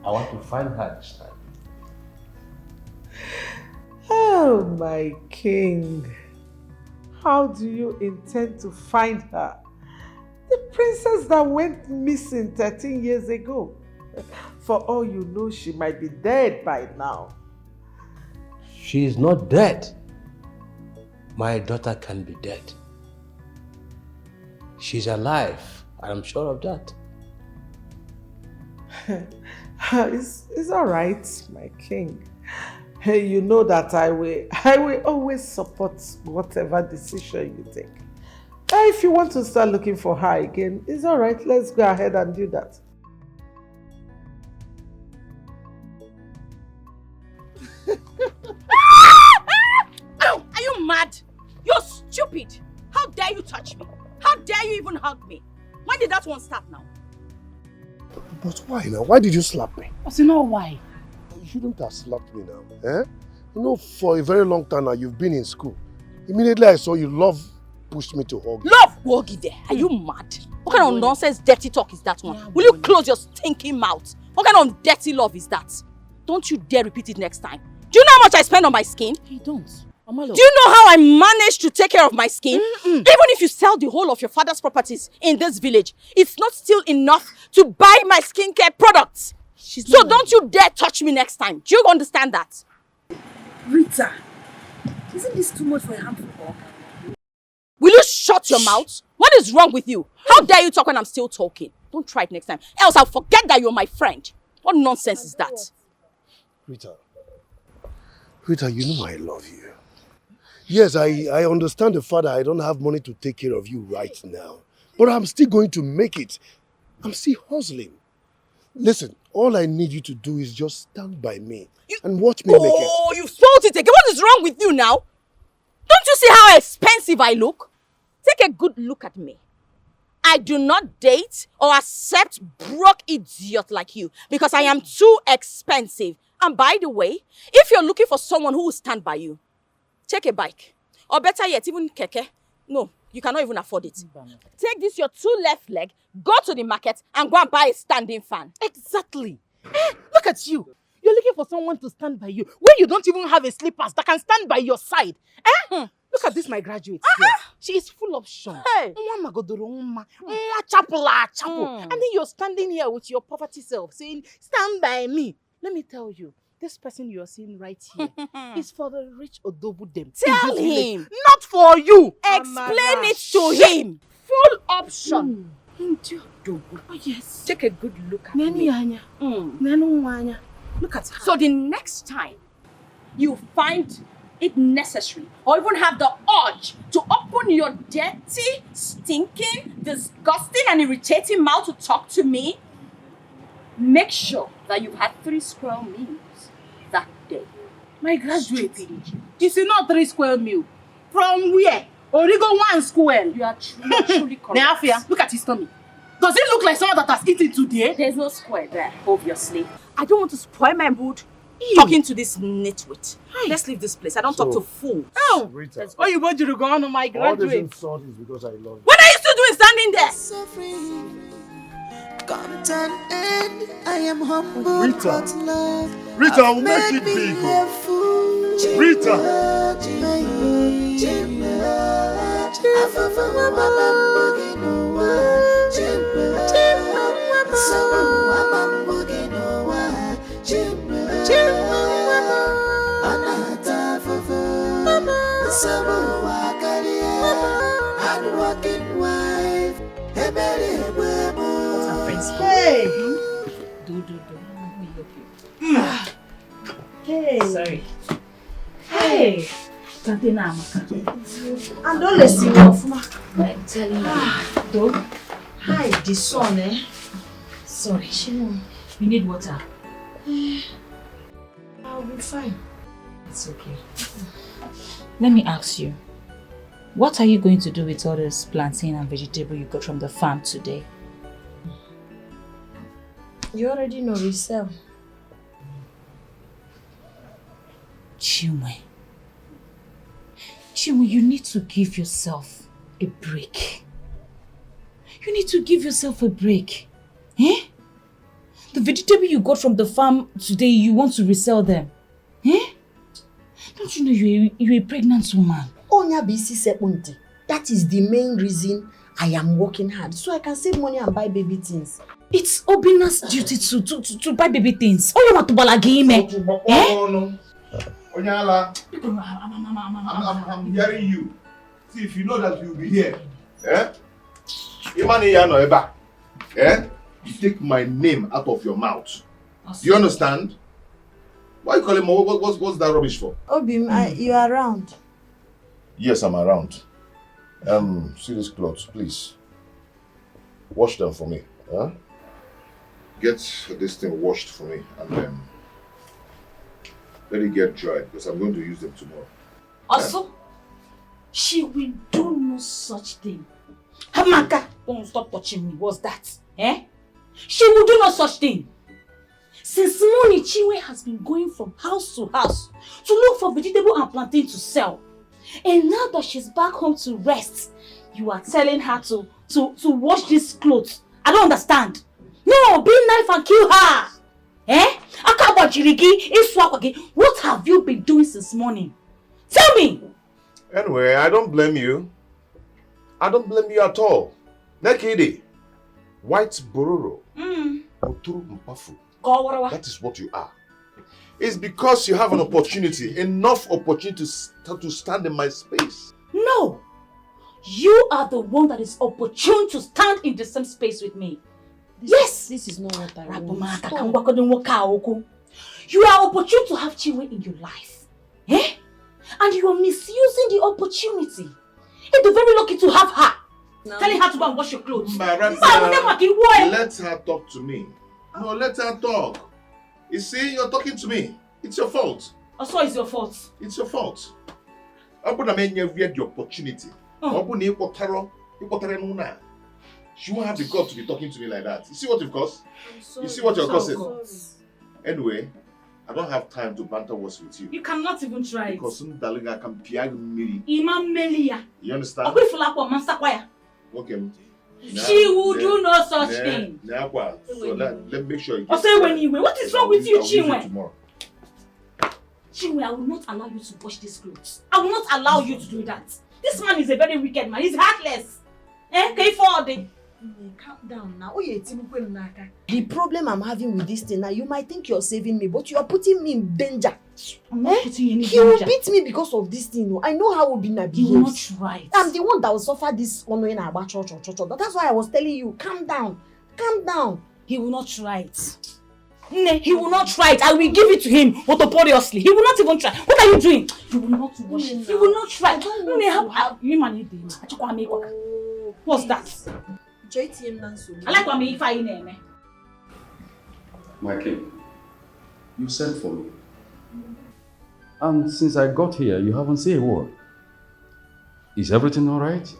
S13: I want to find her this time.
S7: Oh, my king. How do you intend to find her? The princess that went missing 13 years ago. For all you know, she might be dead by now.
S13: She is not dead. My daughter can be dead. She's alive. I'm sure of that.
S7: It's all right, my king. Hey, you know that I will always support whatever decision you take. If you want to start looking for her again, it's all right. Let's go ahead and do that.
S1: Ow! Are you mad? You're stupid. How dare you touch me? How dare you even hug me? When did that one start now?
S14: But why now? Why did you slap me?
S1: You know why?
S14: You shouldn't have slapped me now. Eh? You know, for a very long time now, you've been in school. Immediately I saw you, love pushed me to hug you.
S1: Love? Wogi there. Are you mad? What kind of nonsense dirty talk is that one? Will you close your stinking mouth? What kind of dirty love is that? Don't you dare repeat it next time. Do you know how much I spend on my skin?
S11: You don't.
S1: Do you know how I managed to take care of my skin? Even if you sell the whole of your father's properties in this village, it's not still enough to buy my skincare products. So don't you dare touch me next time. Do you understand that?
S9: Rita, isn't this too much for a harmful talk?
S1: Will you shut your mouth? What is wrong with you? How dare you talk when I'm still talking? Don't try it next time. Else I'll forget that you're my friend. What nonsense is that?
S14: Rita, you know I love you. Yes, I understand the fact that I don't have money to take care of you right now. But I'm still going to make it. I'm still hustling. Listen, all I need you to do is just stand by me and watch me make it.
S1: Oh, you spoiled it again. What is wrong with you now? Don't you see how expensive I look? Take a good look at me. I do not date or accept broke idiot like you because I am too expensive. And by the way, if you're looking for someone who will stand by you, take a bike. Or better yet, even keke. No, you cannot even afford it. Take this your two left leg, go to the market and go and buy a standing fan.
S11: Exactly. Look at you. You're looking for someone to stand by you when you don't even have a slippers that can stand by your side. Look at this, my graduate. She is full of shame.
S1: Hey.
S11: And then you're standing here with your poverty self saying, stand by me. Let me tell you, this person you're seeing right here is for the rich Odobu them.
S1: Tell him.
S11: Not for you.
S1: Explain it to him. Full option.
S11: Oh yes. Take a good look at me. Look at her.
S19: So the next time you find it necessary or even have the urge to open your dirty, stinking, disgusting and irritating mouth to talk to me, make sure that you've had 3 square meals that day.
S11: My graduate, it's not 3 square meal. From where? Origo 1 square.
S19: You are truly correct.
S11: Neafia, look at his tummy. Does it look like someone that has eaten today?
S19: There's no square there, obviously. I don't want to spoil my mood talking to this nitwit. Let's leave this place. I don't talk to fools.
S11: Oh,
S14: Rita.
S11: oh, you want to go on my
S14: All this
S11: graduate.
S14: insult is because I love you.
S11: What are you still doing standing there?
S15: So free. Come to an end. I am humble,
S14: Rita.
S15: but love.
S14: Rita, I will make it big. Rita.
S3: Hey!
S1: Do.
S3: Hey!
S1: Sorry. Hey!
S3: And don't listen off, ma.
S1: I'm telling you.
S3: Don't. Hi, the sun, eh?
S1: Sorry. We need water.
S3: I'll be fine.
S1: It's okay. Let me ask you. What are you going to do with all this plantain and vegetable you got from the farm today?
S3: You already know, resell.
S1: Chiway, you need to give yourself a break. You need to give yourself a break. Eh? The vegetable you got from the farm today, you want to resell them. Eh? Don't you know you're a pregnant woman?
S3: Onya bisi sepunti. That is the main reason I am working hard, so I can save money and buy baby things.
S1: It's Obina's duty to buy baby things. Oh, you want to balagime?
S17: No. Onyala, I'm hearing you. See, if you know that you'll be here, you take my name out of your mouth. Do you understand? Why you call him? What's that rubbish for?
S3: Obim, you are around.
S17: Yes, I'm around. See these clothes, please. Wash them for me. Huh? Get this thing washed for me and then let it get dry because I'm going to use them tomorrow.
S1: Also, she will do no such thing. Hamaka, don't stop touching me. What's that? Eh? She will do no such thing. Since morning, Chiway has been going from house to house to look for vegetable and plantain to sell. And now that she's back home to rest, you are telling her to wash these clothes. I don't understand. No, bring knife and kill her. Eh? What have you been doing since morning? Tell me.
S17: Anyway, I don't blame you. I don't blame you at all. Nekidi, white bororo, oturu mpafu. That is what you are. It's because you have an opportunity, enough opportunity to stand in my space.
S1: No, you are the one that is opportune to stand in the same space with me. Yes!
S3: This is not what I want.
S1: You are opportune to have Chiway in your life. Eh? And you are misusing the opportunity. You're very lucky to have her. No. Telling her to go and wash your clothes.
S17: Let her talk to me. No, let her talk. You see, you're talking to me. It's your fault.
S1: Also, it's your fault.
S17: It's your fault. I'm going to make you the opportunity. She won't have the guts to be talking to me like that. You see what you've caused? You see what you're causing? Anyway, I don't have time to banter words with you.
S1: You cannot even try it.
S17: Because Daliga can piag me.
S1: Imam Melia.
S17: You understand? Okay.
S1: She will do no such thing.
S17: So let me make sure you
S1: get what is wrong with you, Chiway? Chiway, I will not allow you to wash these clothes. I will not allow you to do that. This man is a very wicked man. He's heartless.
S3: Calm down now. The problem I'm having with this thing now, you might think you're saving me, but you are putting me in danger.
S1: I'm not putting you in danger.
S3: He will beat me because of this thing. I know how Obina behaves.
S1: He will not try it.
S3: I'm the one that will suffer this one when I church. That's why I was telling you, calm down. Calm down.
S1: He will not try it. He will not try it. I will give it to him autoporiously. He will not even try. What are you doing? You will not wash it. You will not try. What's that? I like what me if I name.
S20: My king, you sent for me. And since I got here, you haven't said a word. Is everything all right?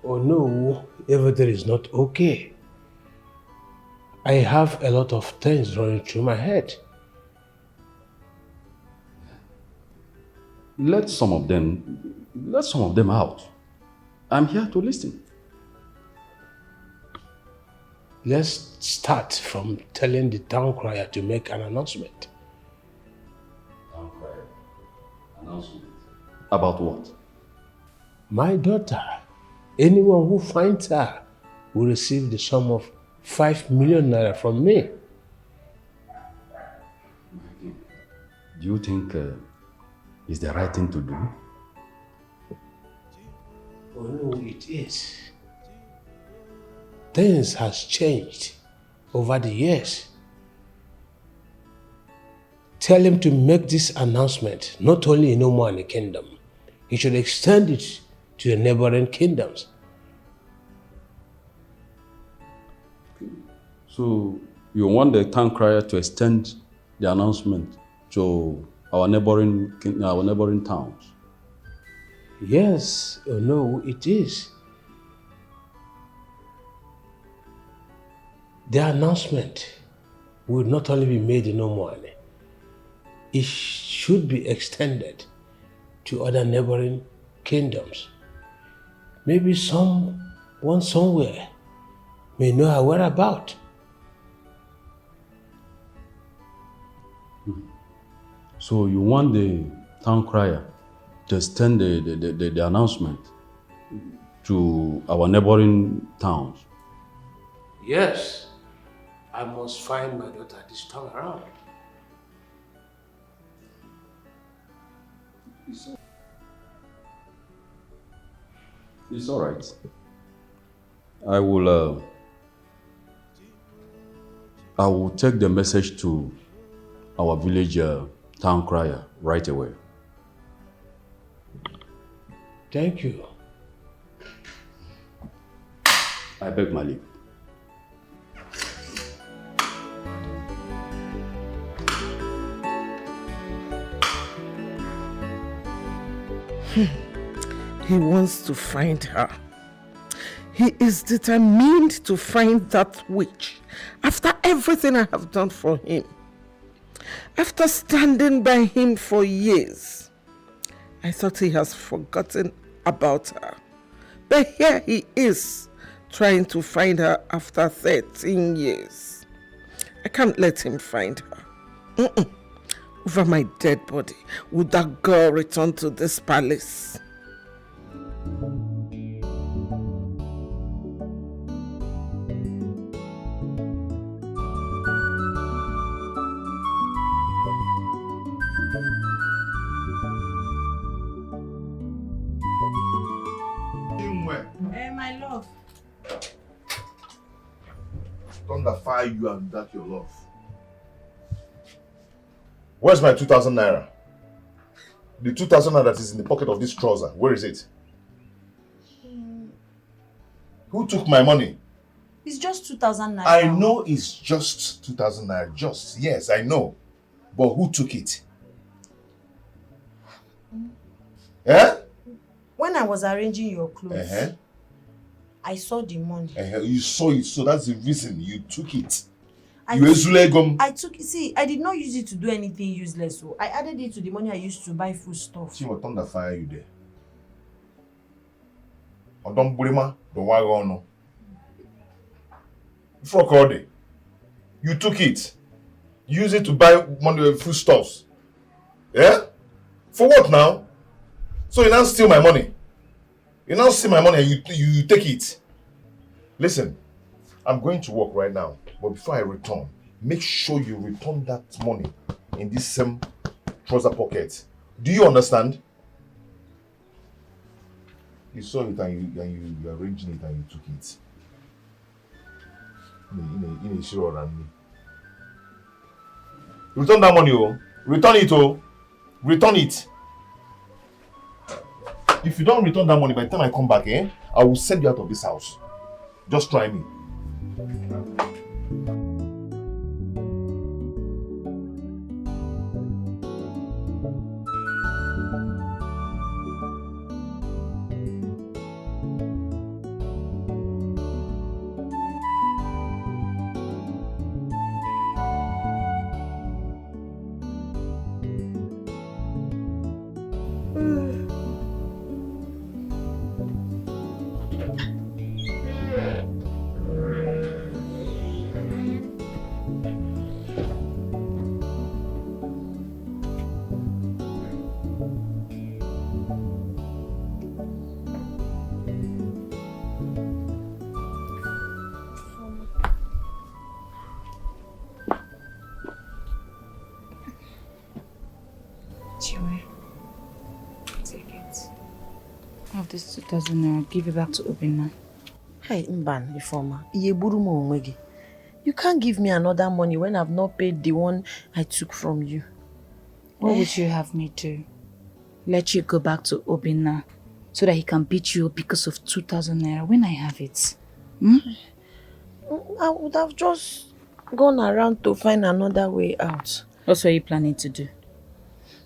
S13: Oh no, everything is not okay. I have a lot of things running through my head.
S20: Let some of them out. I'm here to listen.
S13: Let's start from telling the town crier to make an announcement.
S20: Town crier? Announcement? About what?
S13: My daughter, anyone who finds her will receive the sum of 5 million naira from me.
S20: Do you think it's the right thing to do?
S13: Oh no, it is. Things has changed over the years. Tell him to make this announcement not only in Omani Kingdom, he should extend it to the neighboring kingdoms.
S20: So you want the town crier to extend the announcement to our neighboring towns?
S13: Yes, oh no, it is. The announcement will not only be made in Omani, it should be extended to other neighboring kingdoms. Maybe someone somewhere may know her whereabouts.
S20: So you want the town crier to extend the announcement to our neighboring towns?
S13: Yes. I must find my daughter this time around.
S20: It's all right. I will take the message to our village town crier right away.
S13: Thank you.
S20: I beg my leave.
S7: He wants to find her. He is determined to find that witch after everything I have done for him. After standing by him for years, I thought he has forgotten about her. But here he is, trying to find her after 13 years. I can't let him find her. Over my dead body, would that girl return to this palace?
S3: My love.
S17: Thunder fire you and that your love. Where's my 2,000 naira? The 2,000 naira that is in the pocket of this trouser, where is it? Who took my money?
S3: It's just 2,000 naira.
S17: I know it's just 2,000 naira. Just, yes, I know. But who took it? Eh?
S3: When I was arranging your clothes, I saw the money.
S17: You saw it, so that's the reason you took it.
S3: I took it. See, I did not use it to do anything useless. So I added it to the money I used to buy food stuff.
S17: See what thunder fire you there? Odom Burima, the wagon. Frog all day. You took it. Use it to buy money food stuffs. Yeah? For what now? So you now steal my money. You now steal my money and you take it. Listen, I'm going to work right now. But before I return, make sure you return that money in this same trouser pocket. Do you understand? You saw it and you arranging it and you took it. In a sure and me. Return that money, oh. Return it, oh. Return it. If you don't return that money by the time I come back, I will send you out of this house. Just try me.
S12: Chiway, take it. Of this 2,000 naira, give it back to Obina.
S3: Hey, Mban, Ifoma, you can't give me another money when I've not paid the one I took from you.
S12: What would you have me do? Let you go back to Obina so that he can beat you up because of 2,000 naira when I have it? Hmm?
S3: I would have just gone around to find another way out.
S12: What are you planning to do?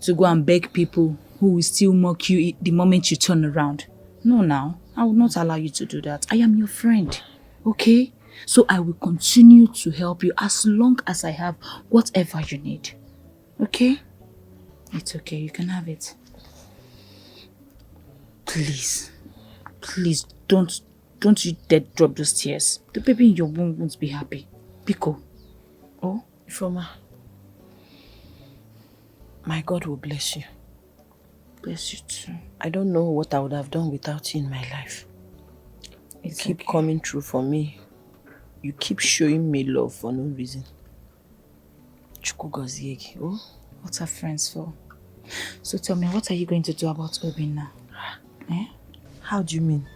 S12: To go and beg people who will still mock you the moment you turn around? No, now. I will not allow you to do that. I am your friend. Okay? So I will continue to help you as long as I have whatever you need. Okay? It's okay. You can have it. Please. Please, don't you dare drop those tears. The baby in your womb won't be happy. Pico.
S3: Oh, Ifoma. My God will bless you.
S12: Bless you too.
S3: I don't know what I would have done without you in my life. You keep coming through for me. You keep showing me love for no reason.
S12: Oh, what are friends for? So tell me, what are you going to do about Obina? Eh?
S3: How do you mean?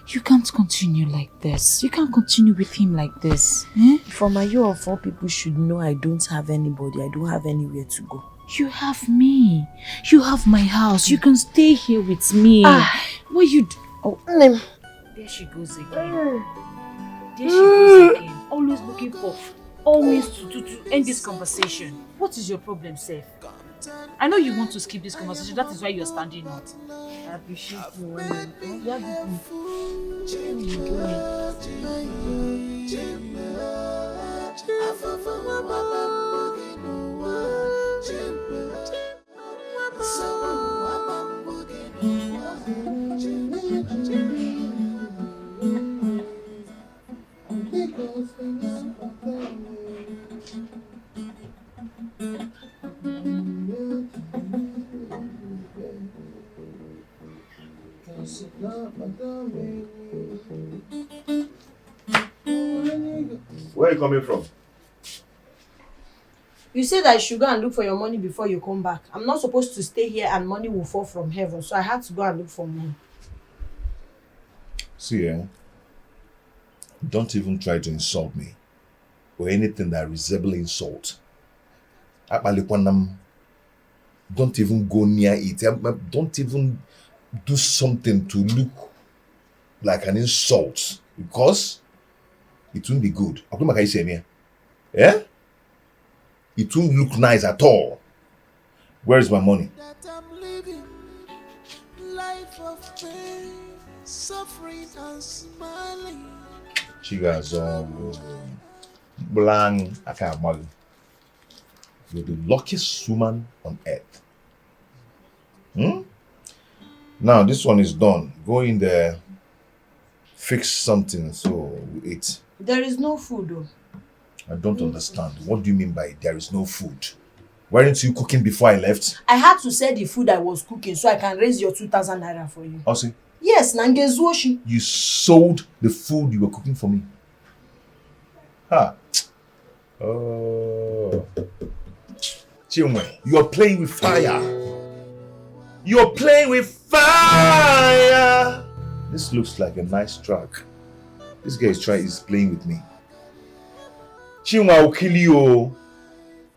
S12: You can't continue like this. You can't continue with him like this. Eh?
S3: From you of all people should know I don't have anybody. I don't have anywhere to go.
S12: You have me. You have my house. You can stay here with me. What you do?
S3: Oh,
S12: there she goes again. There she goes again. Always looking for always to end this conversation. What is your problem, Seth? I know you want to skip this conversation. That is why you're standing out. I appreciate you.
S17: Where are you coming from?
S3: You said I should go and look for your money before you come back. I'm not supposed to stay here and money will fall from heaven, so I had to go and look for money.
S17: See, don't even try to insult me or anything that resembles insult. Don't even go near it. Don't even do something to look like an insult because it won't be good. Yeah? It won't look nice at all. Where is my money?
S15: Life of pain, suffering and smiling.
S17: Chiga's on blank. You're the luckiest woman on earth. Now this one is done. Go in there, fix something so we eat.
S3: There is no food though.
S17: I don't understand. What do you mean by there is no food? Weren't you cooking before I left?
S3: I had to sell the food I was cooking so I can raise your 2,000 naira for you.
S17: I'll see.
S3: Yes, Nangezuoshi.
S17: You sold the food you were cooking for me. Ha. Oh. Chiway, you're playing with fire. You're playing with fire. This looks like a nice track. This guy is playing with me. Chiway will kill you.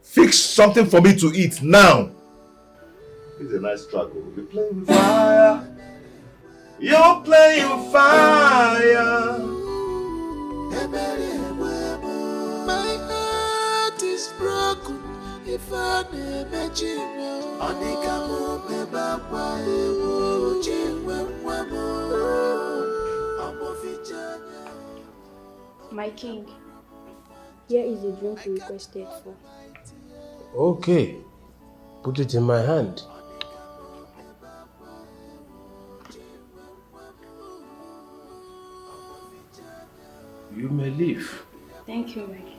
S17: Fix something for me to eat now. It's a nice track. You're playing with fire. You're playing with fire.
S15: My heart is broken. If I never
S21: My king, here is the drink you requested for.
S13: Okay, put it in my hand. You may leave.
S21: Thank you, my king.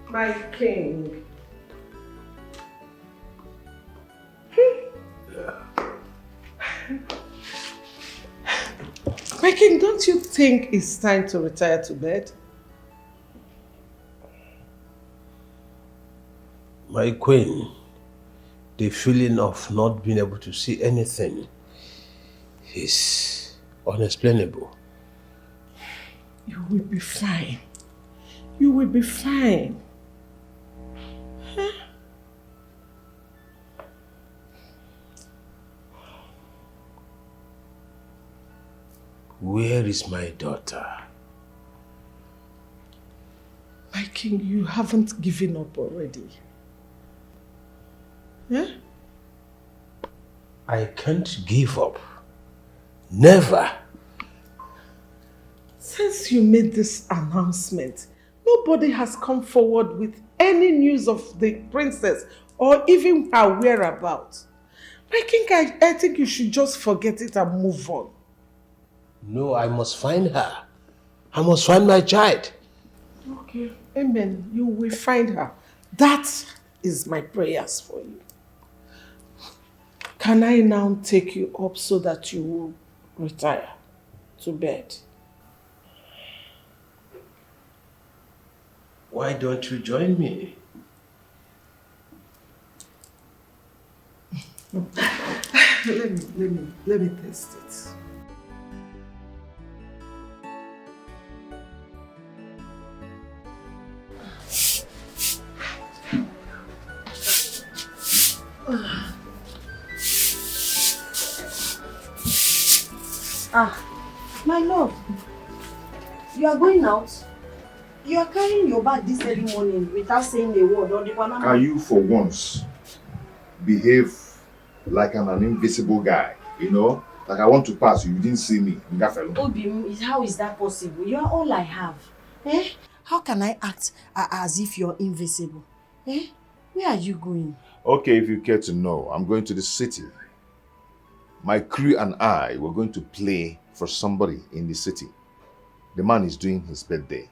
S7: My king. My king, don't you think it's time to retire to bed?
S13: My queen, the feeling of not being able to see anything is unexplainable.
S7: You will be fine. You will be fine. Huh?
S13: Where is my daughter?
S7: My king, you haven't given up already. Huh?
S13: I can't give up. Never.
S7: Since you made this announcement, nobody has come forward with any news of the princess or even her whereabouts. My king, I think you should just forget it and move on.
S13: No, I must find her. I must find my child.
S7: Okay, amen. You will find her. That is my prayers for you. Can I now take you up so that you will retire to bed?
S13: Why don't you join me?
S7: Let me test it.
S3: My love, you are going out? You are carrying your bag this early morning without saying a word or the banana.
S17: Can you for once behave like I'm an invisible guy? You know? Like I want to pass you, you didn't see me.
S3: Obi, how is that possible? You are all I have. Eh? How can I act as if you're invisible? Eh? Where are you going?
S17: Okay, if you care to know, I'm going to the city. My crew and I were going to play for somebody in the city. The man is doing his birthday,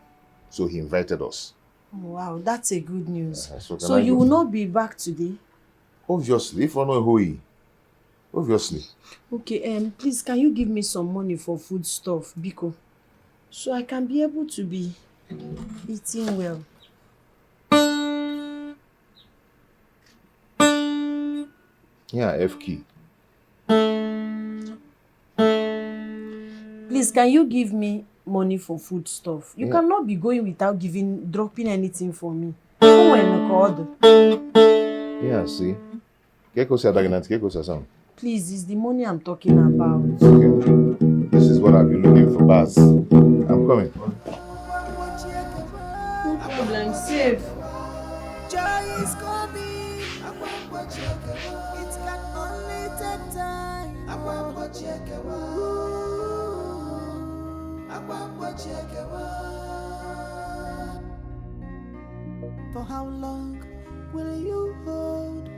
S17: so he invited us.
S3: Oh, wow, that's a good news.
S17: So
S3: you will not be back today?
S17: Obviously, if I know who he. Obviously.
S3: Okay, please, can you give me some money for food stuff, Biko? So I can be able to be eating well.
S17: Yeah, F key.
S3: Please, can you give me money for food stuff? You
S17: Yeah.
S3: cannot be going without dropping anything for me.
S17: Yeah, see.
S3: Please, it's the money I'm talking about.
S17: Okay. This is what I've been looking for, Baz. I'm coming.
S3: No problem, safe.
S15: Joy is coming. It can only take time. For how long will you hold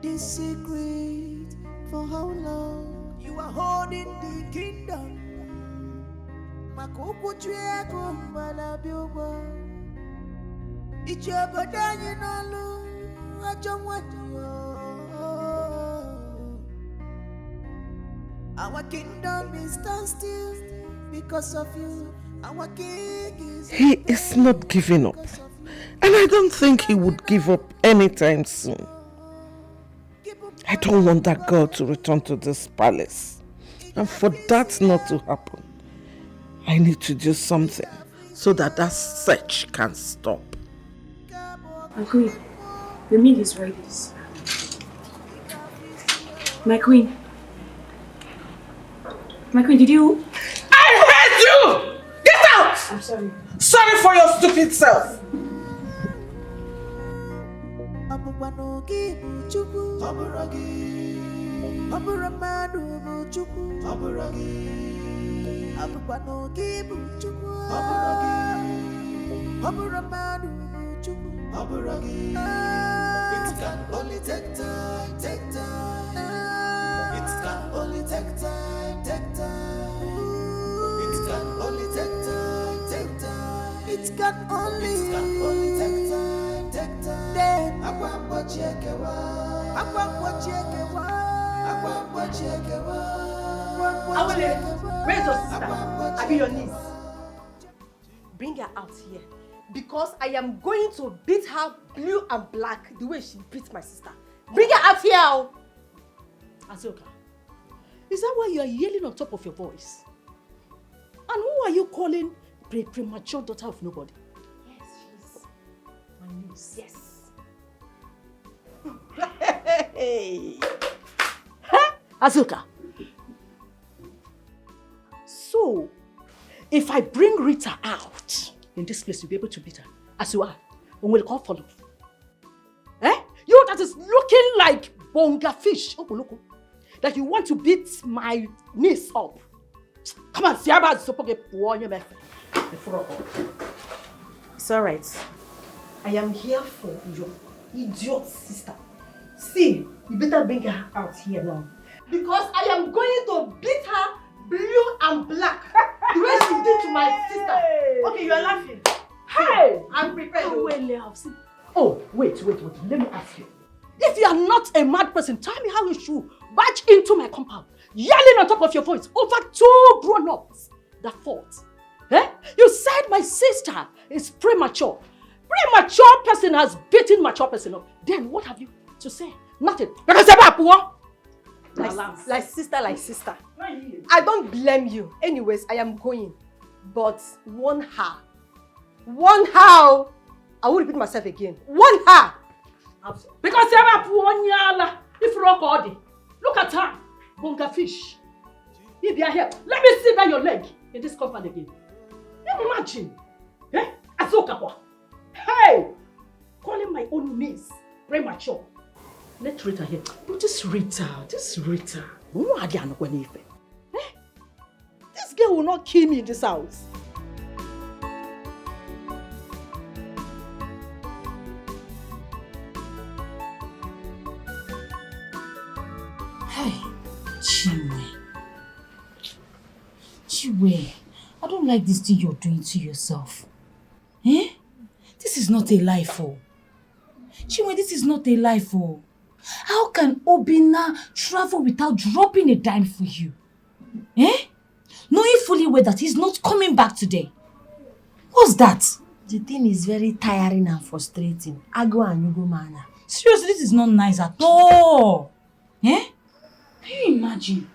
S15: this secret? For how long you are holding the kingdom? Makuku chweko mbala biuba. Ichoko danyi nalu achomwatiyo. Our kingdom is stand still because of you. Our king is.
S7: He is not giving up. I And I don't think he would give up anytime soon. I don't want that girl to return to this palace. And for that not to happen, I need to do something so that search can stop.
S21: My queen, the meal is ready. My queen, did you...
S7: I heard you! Get out!
S21: I'm sorry.
S7: Sorry for your stupid self.
S15: It can only take time, take time. It can only take time, take time. It can only take time, take time. It can only take time, take time. Then
S11: Where's your sister? I be your niece. Bring her out here. Because I am going to beat her blue and black the way she beat my sister. Bring her out here! Azoka, is that why you are yelling on top of your voice? And who are you calling premature daughter of nobody?
S21: Yes, she's
S11: my niece.
S21: Yes.
S11: Hey! Azoka. So, if I bring Rita out in this place, you'll be able to beat her. As you are, and we'll call for love. Eh? You that is looking like bonga fish. That you want to beat my niece up. Come on, see about the It's alright. I am here for your idiot sister. See, you better bring her out here now. Because I am going to beat her blue and black. The way she did to my sister. Okay, you are laughing. Hey! I'm prepared. Oh, wait. Let me ask you. If you are not a mad person, tell me how you should barge into my compound, yelling on top of your voice over two grown-ups that fought. Eh? You said my sister is premature. Premature person has beaten mature person up. Then what have you to say? Nothing. Like sister. I don't blame you. Anyways, I am going. But warn her. Warn her. I won't repeat myself again. Warn her. Because if look at her. Bonga fish. If you are here, let me see by your leg in this compound again. Imagine. Eh? Azoka. Hey! Calling my own niece premature. Let Rita here. Oh, this Rita. This girl will not kill me in this house.
S1: Hey, Chiway, I don't like this thing you're doing to yourself. Eh? This is not a life, oh. Chiway, this is not a life, oh. How can Obina travel without dropping a dime for you? Eh? Knowing fully well that he's not coming back today. What's that?
S3: The thing is very tiring and frustrating. Ago and you go manner.
S1: Seriously, this is not nice at all. Eh? Can you imagine?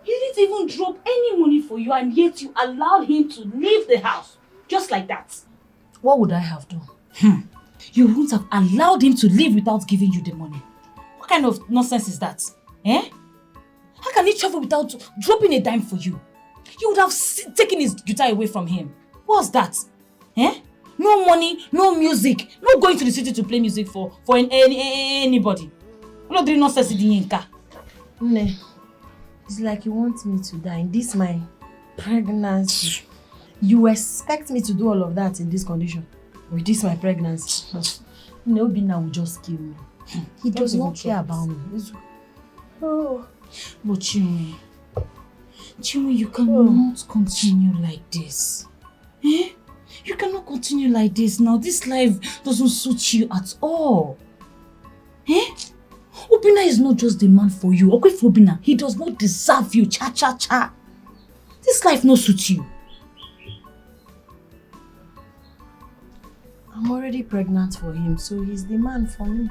S1: He didn't even drop any money for you and yet you allowed him to leave the house. Just like that.
S3: What would I have done?
S1: You wouldn't have allowed him to leave without giving you the money. What kind of nonsense is that? Eh? How can he travel without dropping a dime for you? You would have taken his guitar away from him. What's that? Eh? No money, no music, no going to the city to play music for anybody. No doing nonsense in the Yinka.
S3: Ne, it's like you want me to die in this my pregnancy. You expect me to do all of that in this condition? With this my pregnancy? No, Obina will just kill me. He does not care about me.
S1: Oh. But Chiway, you cannot continue like this. Eh? You cannot continue like this now. This life doesn't suit you at all. Eh? Obina is not just the man for you. Okay, for Obina, he does not deserve you. Cha. This life no suits you.
S3: I I'm already pregnant for him, so he's the man for me.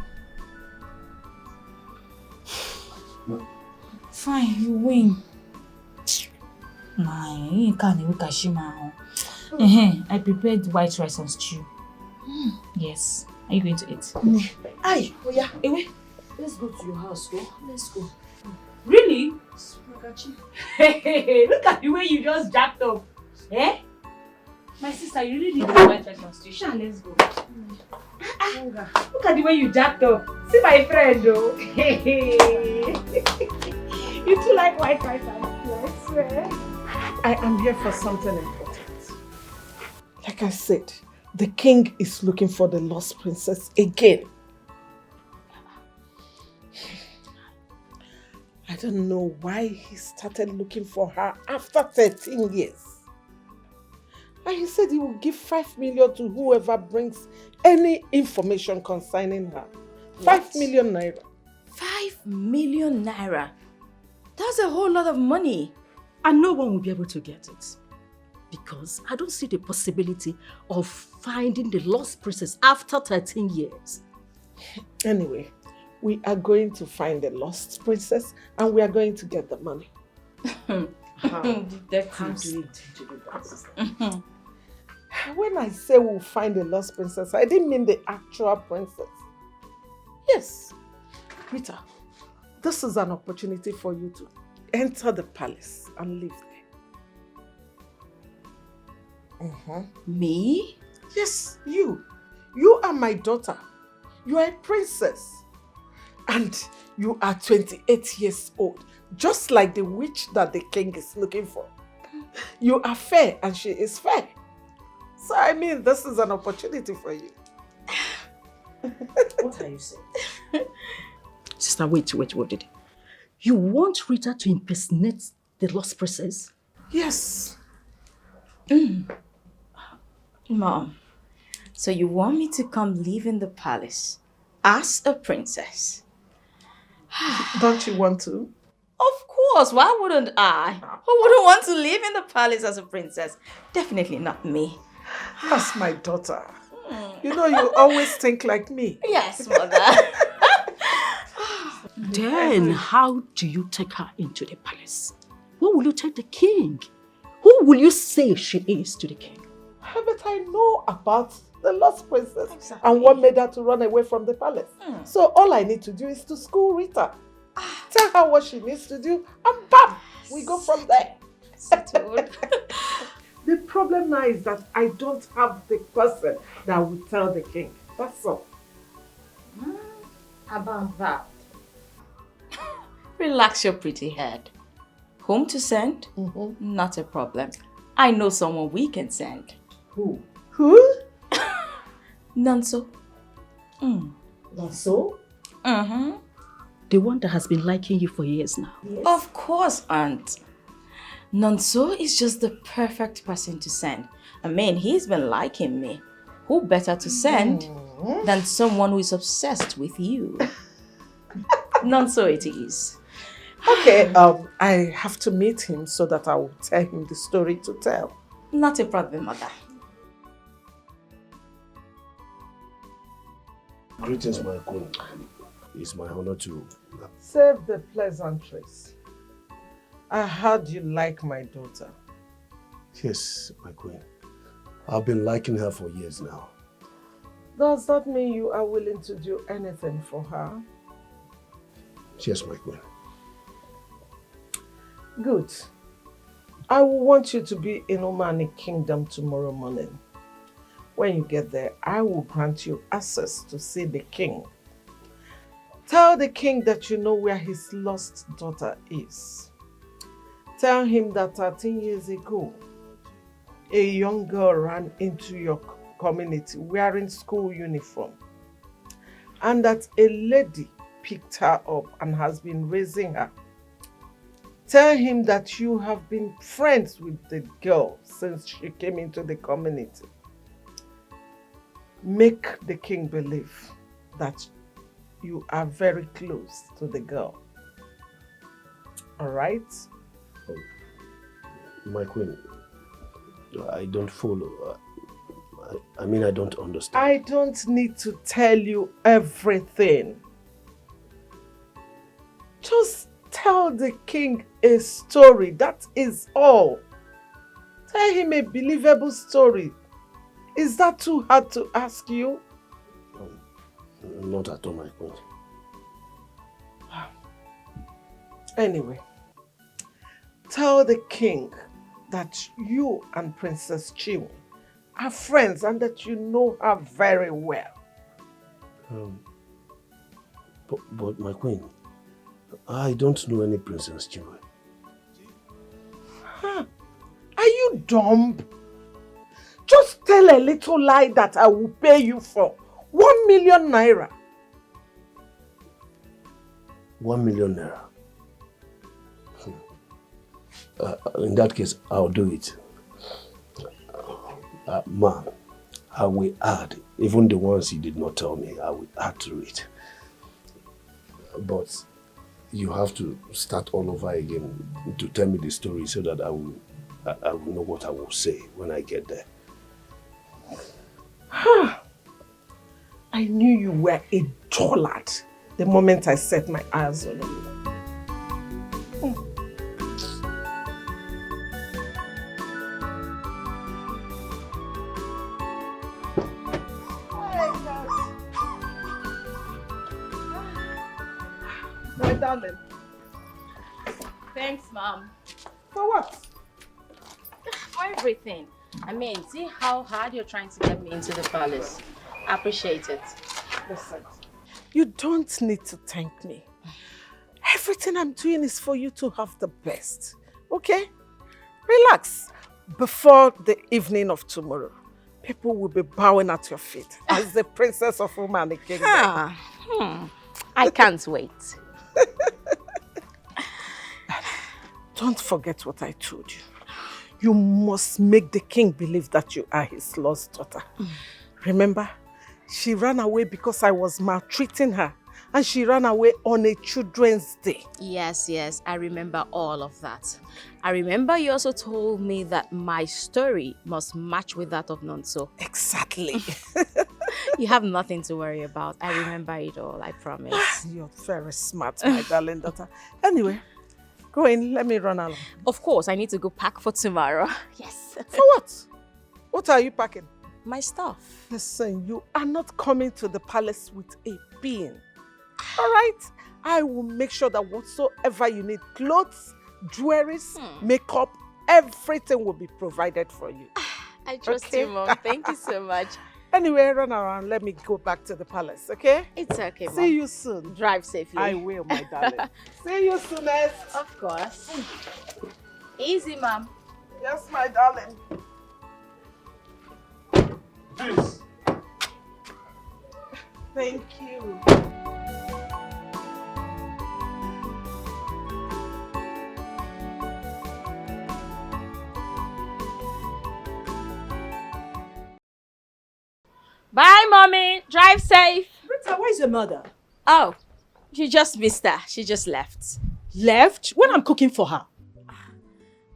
S9: Fine, you win. Nah, you can't even Kashima. I prepared white rice and stew. Yes. Are you going to eat?
S3: Aye, oh yeah, away. Let's go to your house, go. Let's go.
S1: Really? Hey, look at the way you just jacked up. Eh? My sister, you really need the white rice and stew. Sha, let's go. Look at the way you jacked up. See my friend, though. You too like white rice and stew, I swear.
S7: I am here for something important. Like I said, the king is looking for the lost princess again. I don't know why he started looking for her after 13 years. And he said he will give 5 million to whoever brings any information concerning her. 5 million naira.
S19: 5 million naira? That's a whole lot of money.
S16: And no one will be able to get it. Because I don't see the possibility of finding the lost princess after 13 years.
S7: Anyway, we are going to find the lost princess and we are going to get the money. How do you intend to do that, sister? When I say we'll find the lost princess, I didn't mean the actual princess. Yes, Rita, this is an opportunity for you to enter the palace and live there.
S19: Me?
S7: Yes, you. You are my daughter. You are a princess. And you are 28 years old, just like the witch that the king is looking for. You are fair and she is fair. So I mean, this is an opportunity for you.
S16: What are you saying? Sister, wait. You want Rita to impersonate the lost princess?
S7: Yes.
S19: Mom, so you want me to come live in the palace as a princess?
S7: Don't you want to?
S19: Of course, why wouldn't I? Who wouldn't want to live in the palace as a princess? Definitely not me.
S7: That's my daughter. You know, you always think like me.
S19: Yes, mother.
S16: Then how do you take her into the palace? What will you tell the king? Who will you say she is to the king?
S7: But I know about the lost princess and what made her to run away from the palace. So all I need to do is to school Rita. Tell her what she needs to do and bam, we go from there. The problem now is that I don't have the person that will tell the king. That's all.
S19: About that. Relax your pretty head. Whom to send? Not a problem. I know someone we can send.
S16: Who?
S19: Nonso.
S16: Nonso?
S19: Mm-hmm.
S16: The one that has been liking you for years now.
S19: Yes. Of course, Aunt. Nonso is just the perfect person to send. I mean, he's been liking me. Who better to send than someone who is obsessed with you? Nonso it is.
S7: Okay, I have to meet him so that I will tell him the story to tell.
S19: Not a problem, mother.
S13: Greetings, my queen. It's my honor to...
S7: Save the pleasantries. I heard you like my daughter.
S13: Yes, my queen. I've been liking her for years now.
S7: Does that mean you are willing to do anything for her?
S13: Yes, my queen.
S7: Good. I will want you to be in Omani Kingdom tomorrow morning. When you get there, I will grant you access to see the king. Tell the king that you know where his lost daughter is. Tell him that 13 years ago, a young girl ran into your community wearing school uniform, and that a lady picked her up and has been raising her. Tell him that you have been friends with the girl since she came into the community. Make the king believe that you are very close to the girl. All right?
S13: My queen, I don't follow. I mean, I don't understand.
S7: I don't need to tell you everything. Just tell the king a story, that is all. Tell him a believable story. Is that too hard to ask you?
S13: Not at all, my queen.
S7: Anyway, tell the king that you and Princess Chiway are friends and that you know her very well.
S13: But my queen, I don't know any Princess Chiway.
S7: Huh. Are you dumb? Just tell a little lie that I will pay you for 1 million naira.
S13: 1 million naira. In that case, I'll do it. Ma, I will add, even the ones you did not tell me, I will add to it. But you have to start all over again to tell me the story so that I will know what I will say when I get there.
S7: I knew you were a dullard the moment I set my eyes on you. My darling.
S19: Thanks, Mom.
S7: For what?
S19: For everything. I mean, see how hard you're trying to get me into the palace. I appreciate it.
S7: Listen, you don't need to thank me. Everything I'm doing is for you to have the best. Okay? Relax. Before the evening of tomorrow, people will be bowing at your feet as the princess of Roma and the kingdom.
S19: I can't wait.
S7: Don't forget what I told you. You must make the king believe that you are his lost daughter. Remember, she ran away because I was maltreating her, and she ran away on a Children's Day.
S19: Yes, I remember all of that. I remember you also told me that my story must match with that of Nonso.
S7: Exactly.
S19: You have nothing to worry about. I remember it all, I promise.
S7: You're very smart, my darling daughter. Anyway, go in, let me run along.
S19: Of course, I need to go pack for tomorrow. Yes.
S7: For what? What are you packing?
S19: My stuff.
S7: Listen, you are not coming to the palace with a being. All right? I will make sure that whatsoever you need, clothes, jewelries, makeup, everything will be provided for you.
S19: I trust you, Mom. Thank you so much.
S7: Anyway, run around. Let me go back to the palace, okay?
S19: It's okay, Mom.
S7: See you soon.
S19: Drive safely.
S7: I will, my darling. See you soonest.
S19: Of course. Easy, Mom.
S7: Yes, my darling.
S14: Please.
S7: Thank you.
S19: Bye, Mommy. Drive safe.
S3: Rita, where's your mother?
S19: Oh, she just missed her. She just left.
S3: Left? When I'm cooking for her?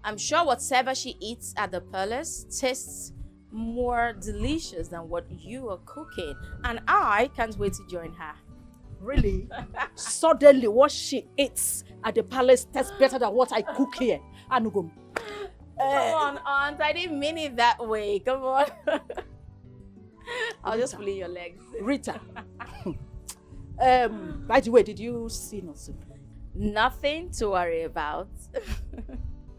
S19: I'm sure whatever she eats at the palace tastes more delicious than what you are cooking. And I can't wait to join her.
S3: Really? Suddenly, what she eats at the palace tastes better than what I cook here. Anugum.
S19: Come on, Aunt. I didn't mean it that way. Come on. I'll just pull in your legs.
S3: Rita. By the way, did you see Nonso?
S19: Nothing to worry about.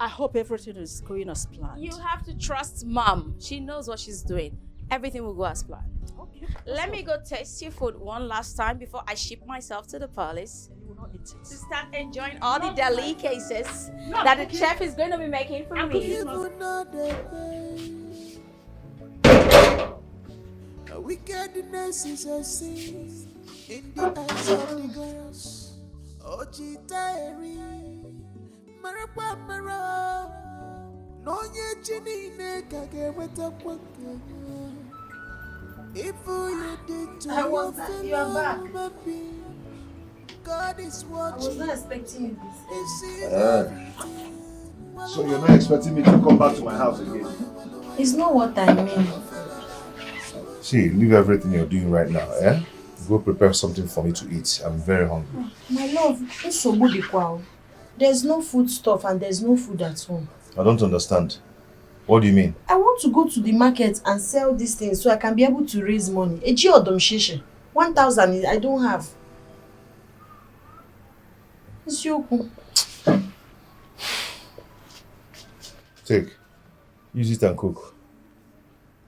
S3: I hope everything is going as planned.
S19: You have to trust Mom. She knows what she's doing. Everything will go as planned.
S3: Okay.
S19: Let me go taste your food one last time before I ship myself to the palace.
S3: You will not eat it.
S19: To start enjoying all the delicacies that the chef is going to be making for me.
S15: Wickedness is a sin in the eyes of the girls. Oji Tairi, Marapa Mara, no ye chini neka geweta kwake. If you did to your fellow baby, God is watching. I was not expecting you
S17: So you're not expecting me to come back to my house again?
S9: It's not what I mean.
S17: See, leave everything you're doing right now, eh? Go prepare something for me to eat. I'm very hungry.
S3: My love, there's no food stuff and there's no food at home.
S17: I don't understand. What do you mean?
S3: I want to go to the market and sell these things so I can be able to raise money. 1,000 I don't have. It's yoku.
S17: Take. Use it and cook.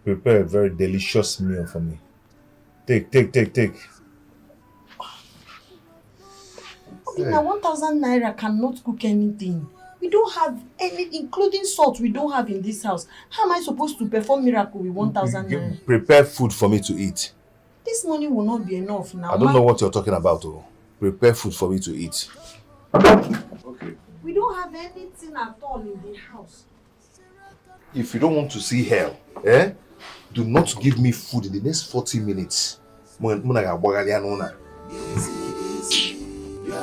S17: Prepare a very delicious meal for me. Take.
S3: Now 1,000 naira cannot cook anything. We don't have any, including salt, we don't have in this house. How am I supposed to perform miracle with 1,000 naira?
S17: Prepare food for me to eat.
S3: This money will not be enough now.
S17: I don't know what you're talking about. Oh. Prepare food for me to eat.
S3: Okay. We don't have anything at all in the house.
S17: If you don't want to see hell, do not give me food in the next 40 minutes.
S15: You're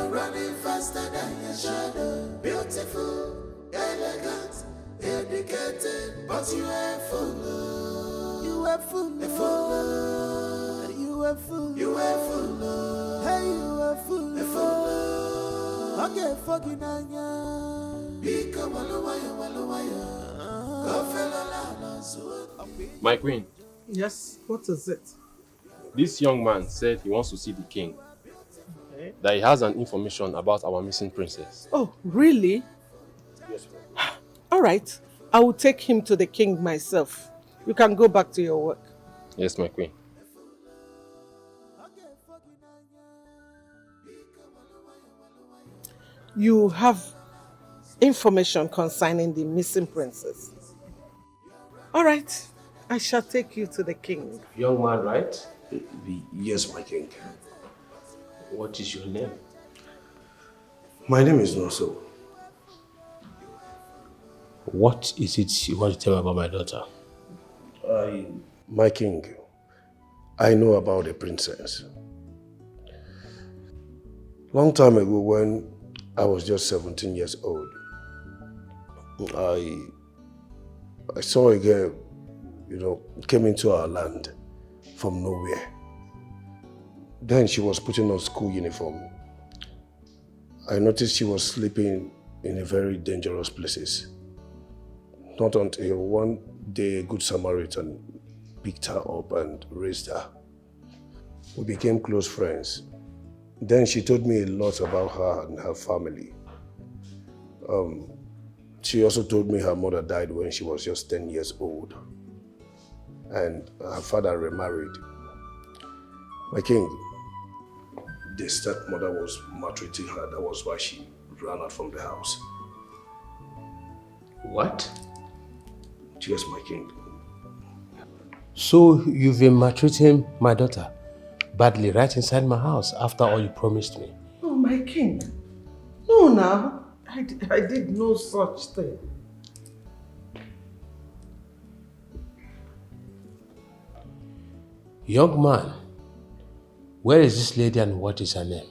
S15: running faster than your shadow. Beautiful, elegant, educated, but you are full. You are full. You are full. You are full. Hey, you are full. Okay, fucking anya. Become walawaya.
S4: My queen.
S7: Yes, what is it?
S4: This young man said he wants to see the king. Okay. That he has an information about our missing princess.
S7: Oh, really?
S4: Yes,
S7: all right. I will take him to the king myself. You can go back to your work.
S4: Yes, my queen.
S7: You have information concerning the missing princess. All right. I shall take you to the king.
S13: Young man, right? Yes, my king. What is your name? My name is Noso. What is it you want to tell me about my daughter? My king, I know about the princess. Long time ago, when I was just 17 years old, I saw a girl, came into our land from nowhere. Then she was putting on school uniform. I noticed she was sleeping in a very dangerous places. Not until one day a good Samaritan picked her up and raised her. We became close friends. Then she told me a lot about her and her family. She also told me her mother died when she was just 10 years old. And her father remarried. My king, the stepmother was maltreating her. That was why she ran out from the house. What? Yes, my king.
S22: So you've been maltreating my daughter badly right inside my house after all you promised me?
S7: Oh, my king. No, now. I did no such thing.
S22: Young man, where is this lady and what is her name?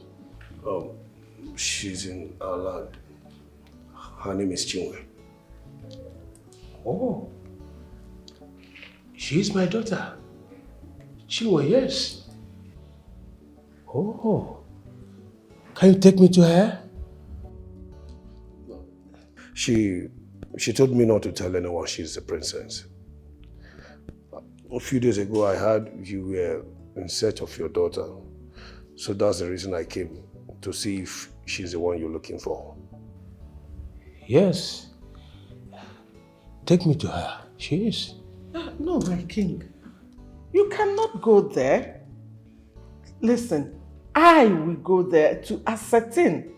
S13: She's in our land. Her name is Chiway.
S22: Oh, she's my daughter. Chiway, yes. Oh, can you take me to her?
S13: She told me not to tell anyone she's the princess. A few days ago, I heard you were in search of your daughter. So that's the reason I came, to see if she's the one you're looking for.
S22: Yes. Take me to her. She is.
S7: No, my king. You cannot go there. Listen, I will go there to ascertain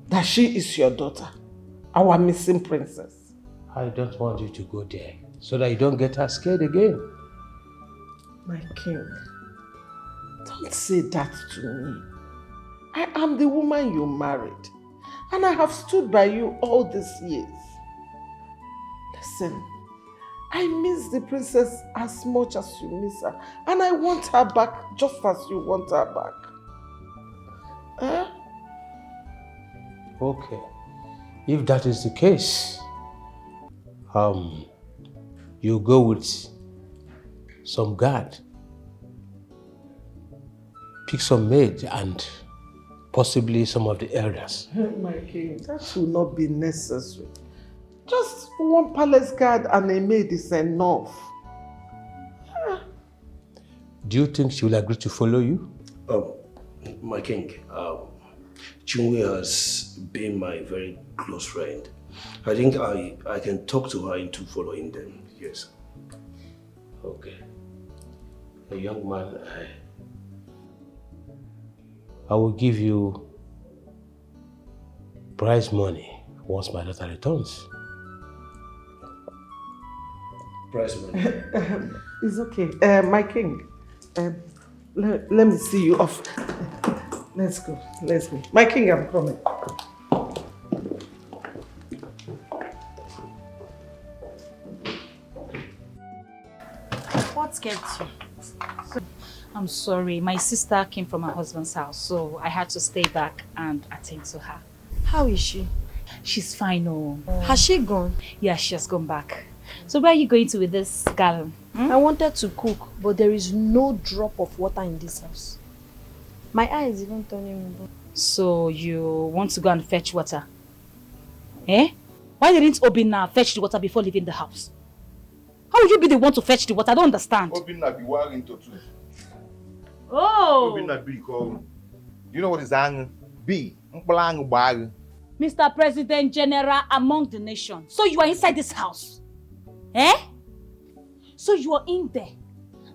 S7: that she is your daughter, our missing princess.
S22: I don't want you to go there so that you don't get her scared again.
S7: My king, don't say that to me. I am the woman you married, and I have stood by you all these years. Listen, I miss the princess as much as you miss her, and I want her back just as you want her back. Huh?
S22: Okay. If that is the case, you go with some guard pick some maid and possibly some of the elders.
S7: My king, that will not be necessary. Just one palace guard and a maid is enough.
S22: Do you think she will agree to follow you?
S2: My king, Chiway has been my very close friend. I think I can talk to her into following them, yes.
S22: Okay. A young man, I will give you prize money once my daughter returns.
S2: Prize money?
S7: It's okay. My king, let me see you off. Let's go. My king, I'm coming.
S1: What kept you? I'm sorry, my sister came from her husband's house, so I had to stay back and attend to her.
S3: How is she?
S1: She's fine, oh.
S3: Has she gone?
S1: Yeah, she has gone back. So where are you going to with this gallon?
S3: I wanted to cook, but there is no drop of water in this house. My eye is even turning blue.
S1: So you want to go and fetch water? Eh? Why didn't Obina fetch the water before leaving the house? How would you be the one to fetch the water? I don't understand.
S17: Obina be wiring to two.
S1: Oh!
S17: Obina be called. You know what is ang? B. Mr.
S1: Mr. President General among the nation. So you are inside this house? Eh? So you are in there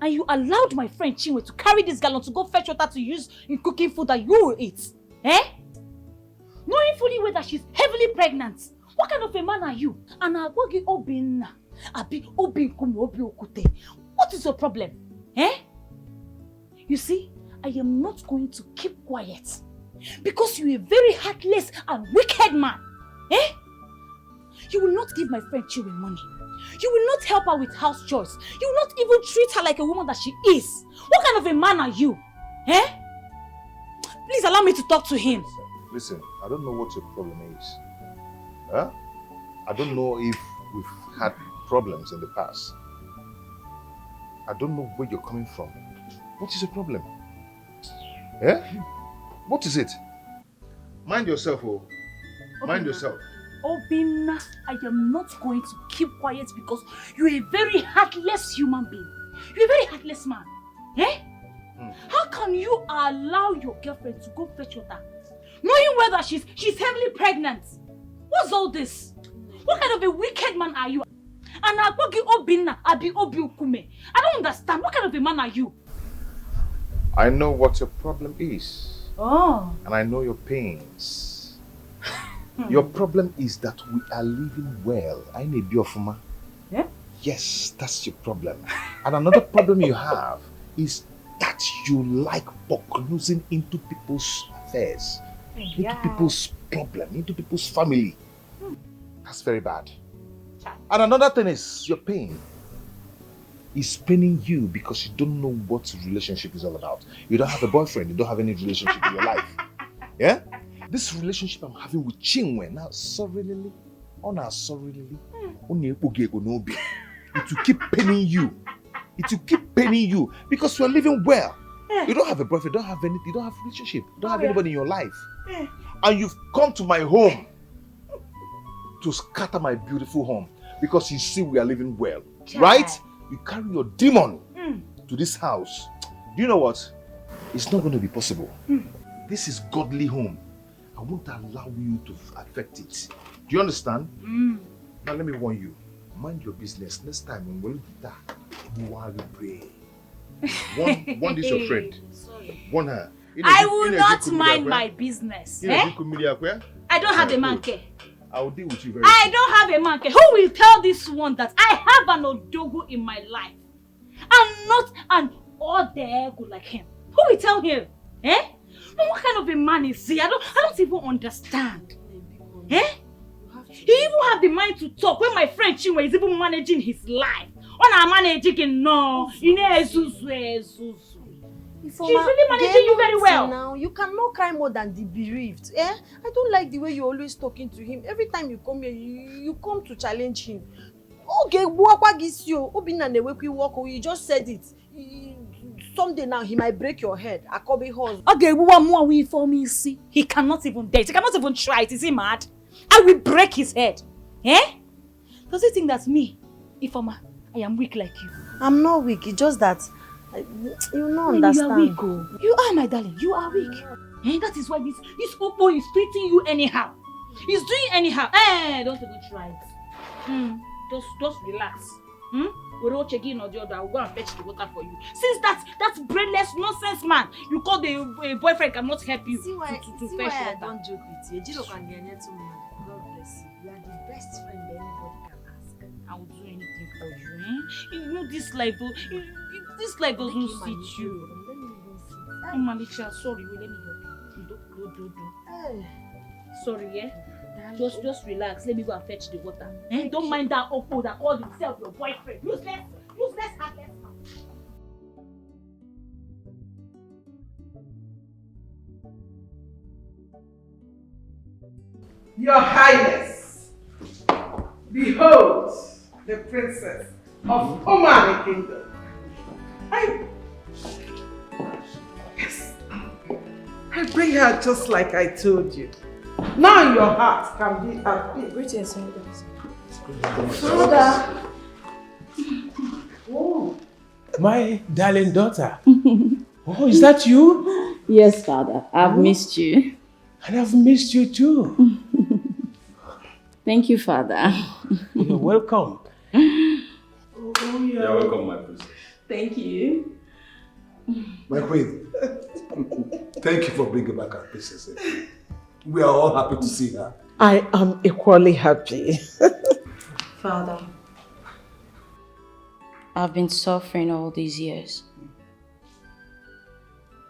S1: and you allowed my friend Chiway to carry this gallon to go fetch water to use in cooking food that you will eat? Eh? Knowing fully well that she's heavily pregnant. What kind of a man are you? And Agwagi Obina. What is your problem? Eh? You see, I am not going to keep quiet. Because you are a very heartless and wicked man. Eh? You will not give my friend Chiway money. You will not help her with house chores. You will not even treat her like a woman that she is. What kind of a man are you? Eh? Please allow me to talk to him.
S17: Listen, I don't know what your problem is. Huh? I don't know if we've had problems in the past. I don't know where you're coming from. What is your problem? Eh? What is it? Mind yourself, oh. Mind yourself.
S1: Obina, I am not going to keep quiet because you're a very heartless human being. You're a very heartless man. Eh? How can you allow your girlfriend to go fetch water, knowing whether she's heavily pregnant? What's all this? What kind of a wicked man are you? And Agwagi Obina Abi Obi Ukume. I don't understand. What kind of a man are you?
S17: I know what your problem is.
S1: Oh.
S17: And I know your pains. Your problem is that we are living well. I need your former.
S1: Yeah?
S17: Yes, that's your problem. And another problem you have is that you like losing into people's affairs, into people's problem, into people's family. That's very bad. And another thing is your pain. Is paining you because you don't know what relationship is all about. You don't have a boyfriend, you don't have any relationship in your life. Yeah? This relationship I'm having with Chiway now, sorrily, it will keep paining you. It will keep paining you because you are living well. You don't have a boyfriend, you don't have anything, you don't have a relationship, you don't have anybody in your life. And you've come to my home to scatter my beautiful home because you see we are living well. Right? You carry your demon to this house. Do you know what? It's not going to be possible. This is godly home. I won't allow you to affect it. Do you understand? Now let me warn you. Mind your business. Next time when we'll get that, you will pray. One is your friend. One her.
S1: I will not mind my business. Eh? I don't have a monkey.
S17: I will deal with you very
S1: I don't have a monkey. Who will tell this one that I have an odogu in my life? I'm not an odegu like him. Who will tell him? Eh? What kind of a man is he? I don't even understand. Eh? He even have the mind to talk when my friend Chiway is even managing his life. When I'm managing, no. You know, she's really managing you very well.
S3: Now. You cannot cry more than the bereaved. Eh? I don't like the way you're always talking to him. Every time you come here, you come to challenge him. Okay, Obina, you just said it. someday now he might break your head. Akobi horse.
S1: Okay, more we for me see. He cannot even date. He cannot even try it. Is he mad? I will break his head. Eh? Does he think that's me? Ifoma, I am weak like you.
S3: I'm not weak. It's just that you don't understand.
S1: You are weak, oh. You are, my darling. You are weak. And that is why this Opo is treating you anyhow. He's doing anyhow. Don't even try it. Just relax. We're all checking on the other. I'll go and fetch the water for you. Since that's brainless nonsense man, you call the boyfriend cannot help you to fetch water.
S3: I don't joke with you. Ejiro can get too much. God bless you. You are the best friend anybody can ask.
S1: I will do anything for you. You know this life though. This life doesn't suit you. Oh Malicha, sorry. Let me help you. Do. Sorry, yeah. Just relax. Let me go and fetch the water. Don't mind that Oppo that called himself your boyfriend. Useless, heartless man.
S7: Your Highness, behold the princess of Omani Kingdom. I bring her just like I told you. Now your heart can be at peace.
S12: Greetings, elders.
S7: Father.
S22: Oh, my darling daughter. Oh, is that you?
S12: Yes, Father. I've missed you.
S22: And I've missed you too.
S12: Thank you, Father.
S22: You're welcome.
S20: You're welcome, my princess.
S12: Thank you.
S6: My queen, thank you for bringing back our princess. We are all happy to see her.
S7: I am equally happy.
S12: Father, I've been suffering all these years.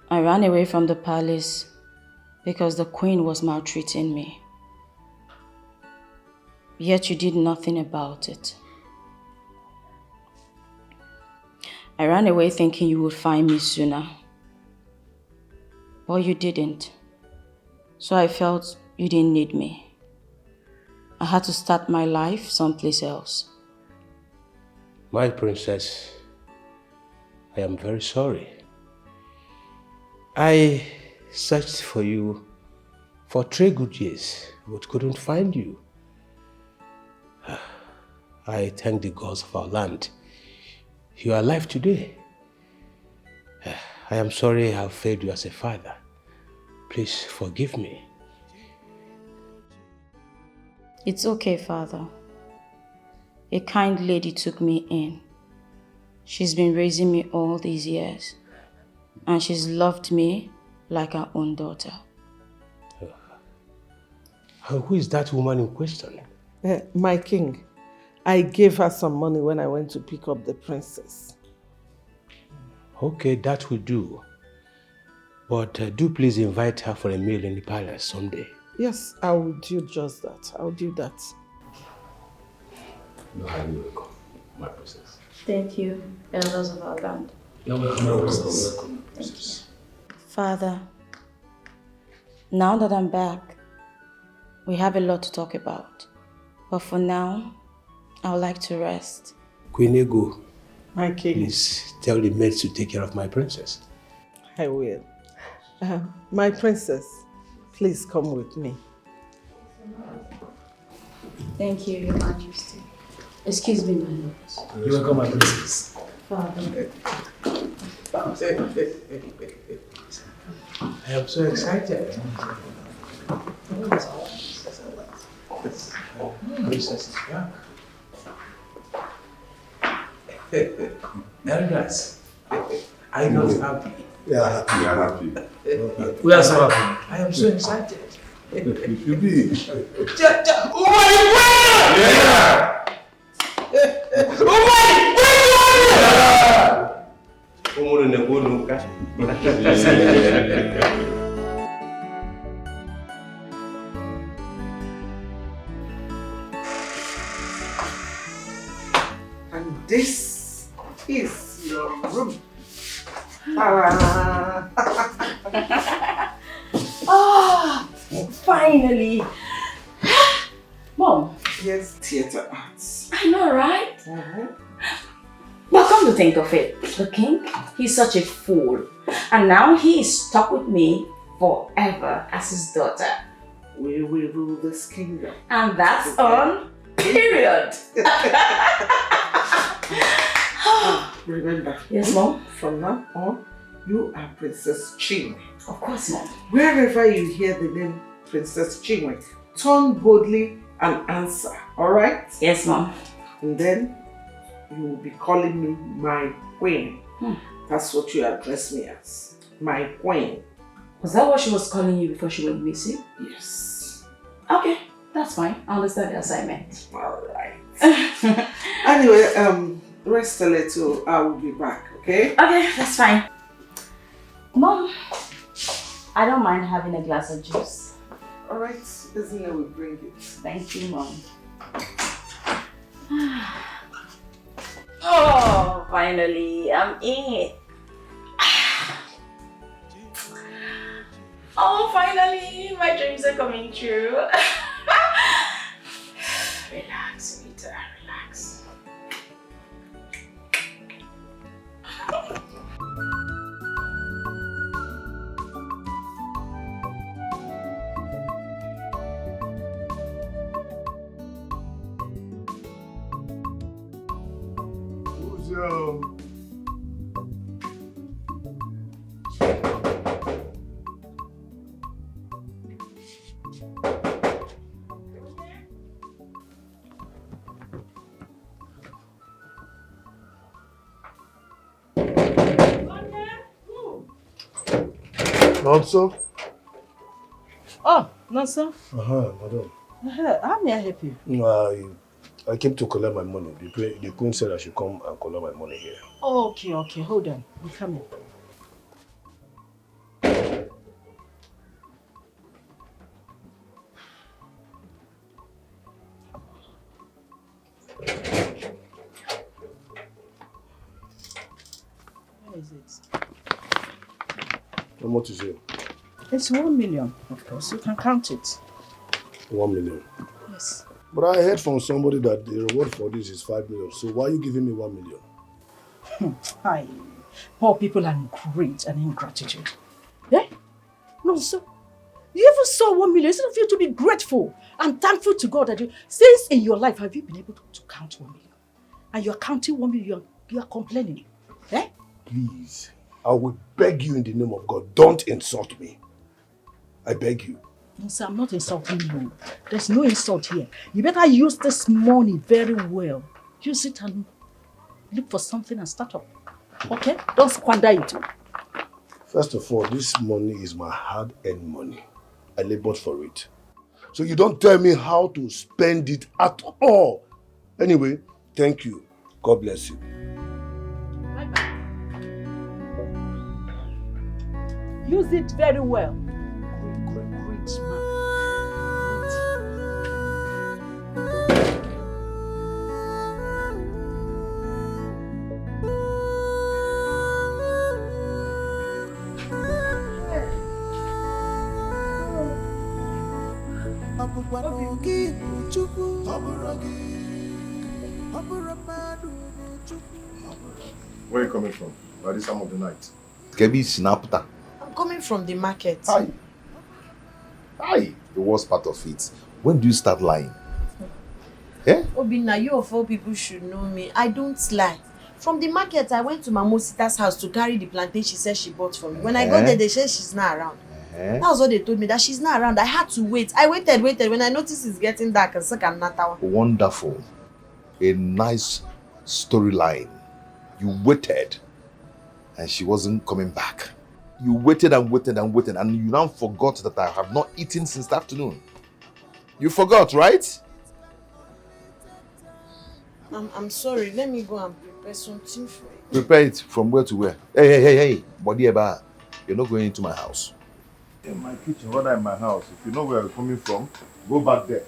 S12: I ran away from the palace because the queen was maltreating me. Yet you did nothing about it. I ran away thinking you would find me sooner. But you didn't. So I felt you didn't need me. I had to start my life someplace else.
S22: My princess, I am very sorry. I searched for you for 3 good years, but couldn't find you. I thank the gods of our land. You are alive today. I am sorry I have failed you as a father. Please forgive me.
S12: It's okay, Father. A kind lady took me in. She's been raising me all these years. And she's loved me like her own daughter.
S22: Who is that woman in question?
S7: My king, I gave her some money when I went to pick up the princess.
S22: Okay, that will do. But do please invite her for a meal in the palace someday.
S7: Yes, I will do just that. I'll do that.
S20: You're highly welcome, my princess.
S12: Thank you, elders of our land.
S20: You're welcome, my princess.
S12: Father, now that I'm back, we have a lot to talk about. But for now, I would like to rest.
S22: Queen Ego,
S7: my king,
S22: please tell the maids to take care of my princess.
S7: I will. My princess, please come with me.
S12: Thank you, Your Majesty. Excuse me, my lord.
S6: You're welcome, my princess.
S12: Father.
S22: I am so excited. Princess is back. Elders, are you not happy?
S6: Yeah,
S20: we are happy.
S6: We are so happy.
S22: I am so excited.
S20: You should be.
S22: Oh my God! Yeah! Oh my God!
S7: And this is your room.
S19: Oh, finally. Mom.
S7: Yes, theater arts.
S19: I know, right? But come to think of it, the king
S12: He's such a fool. And now he is stuck with me forever as his daughter.
S7: We will rule this kingdom.
S12: And that's on period.
S7: Remember.
S12: Yes, Mom?
S7: From now on, you are Princess Chiway.
S12: Of course, Mom.
S7: Wherever you hear the name Princess Chiway, turn boldly and answer, alright?
S12: Yes, Mom.
S7: And then you will be calling me my queen. That's what you address me as. My queen.
S12: Was that what she was calling you before she went missing?
S7: Yes.
S12: Okay, that's fine. I understand the assignment.
S7: Alright. Anyway, rest a little. I will be back, okay?
S12: Okay, that's fine. Mom, I don't mind having a glass of juice.
S7: Alright, Isn't will bring it.
S12: Thank you, Mom. Oh, finally, I'm in. Oh, finally, my dreams are coming true. Relax, Rita, relax.
S6: Nonso?
S7: Oh, Nonso?
S6: Madam.
S7: How may I help you?
S6: I came to collect my money. The queen said I should come and collect my money here.
S7: Oh, okay, hold on. I'm coming. Where is it?
S6: How much is it?
S7: It's 1 million, of course. You can count it.
S6: 1 million.
S7: Yes.
S6: But I heard from somebody that the reward for this is 5 million. So why are you giving me 1 million?
S7: Hi. Poor people are great and ingratitude. Eh? No, sir. You even saw 1 million. Instead of you to be grateful and thankful to God that you, since in your life, have you been able to count 1 million? And you're counting 1 million, you are complaining. Eh?
S6: Please, I will beg you in the name of God, don't insult me. I beg you.
S7: No, sir, I'm not insulting you. There's no insult here. You better use this money very well. Use it and look for something and start up. Okay? Don't squander it.
S6: First of all, this money is my hard-earned money. I labored for it. So you don't tell me how to spend it at all. Anyway, thank you. God bless you.
S7: Bye-bye. Use it very well. Great man.
S17: Where are you coming from? By this time of the night? Kebi Snapta.
S3: I'm coming from the market.
S17: Hi. The worst part of it. When do you start lying? Eh?
S3: Obina, you of all people should know me. I don't lie. From the market, I went to Mamosita's house to carry the plantain she said she bought for me. When I got there, they said she's not around. That was what they told me, that she's not around. I had to wait. I waited. When I noticed it's getting dark, and second natawa.
S17: Wonderful. A nice storyline. You waited and she wasn't coming back. You waited and waited and waited and you now forgot that I have not eaten since the afternoon. You forgot, right?
S3: I'm sorry. Let me go and prepare something for you.
S17: Prepare it from where to where? Hey. Body eba. You're not going into my house. In my kitchen, rather in my house. If you know where I'm coming from, go back there.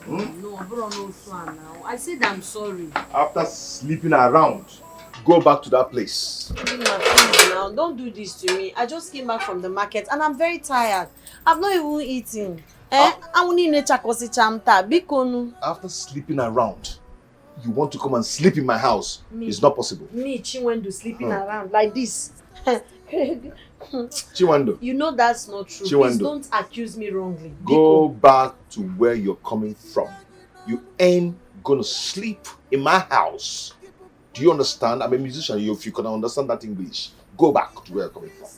S3: No, bro, no fun now. I said I'm sorry.
S17: After sleeping around, go back to that place.
S3: Please now, don't do this to me. I just came back from the market and I'm very tired. I've not even eaten. After sleeping around,
S17: you want to come and sleep in my house. It's not possible.
S3: Me, Chiwendo, sleeping around like this.
S17: Chiwendo.
S3: You know that's not true.
S17: Chiwendo.
S3: Please don't accuse me wrongly.
S17: Go back to where you're coming from. You ain't gonna sleep in my house. Do you understand? I'm a musician. If you can understand that English, go back to where you're coming from.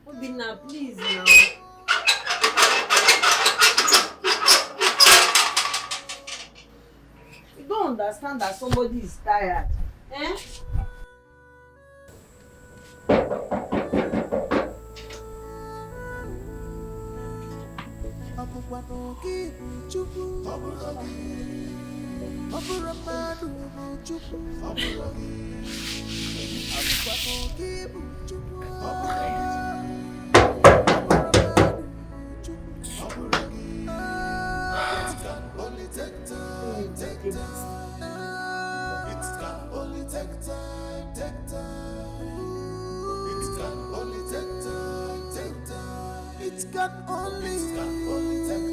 S3: Obina, please now. You don't understand that somebody is tired. Eh?
S15: It can only take time. Then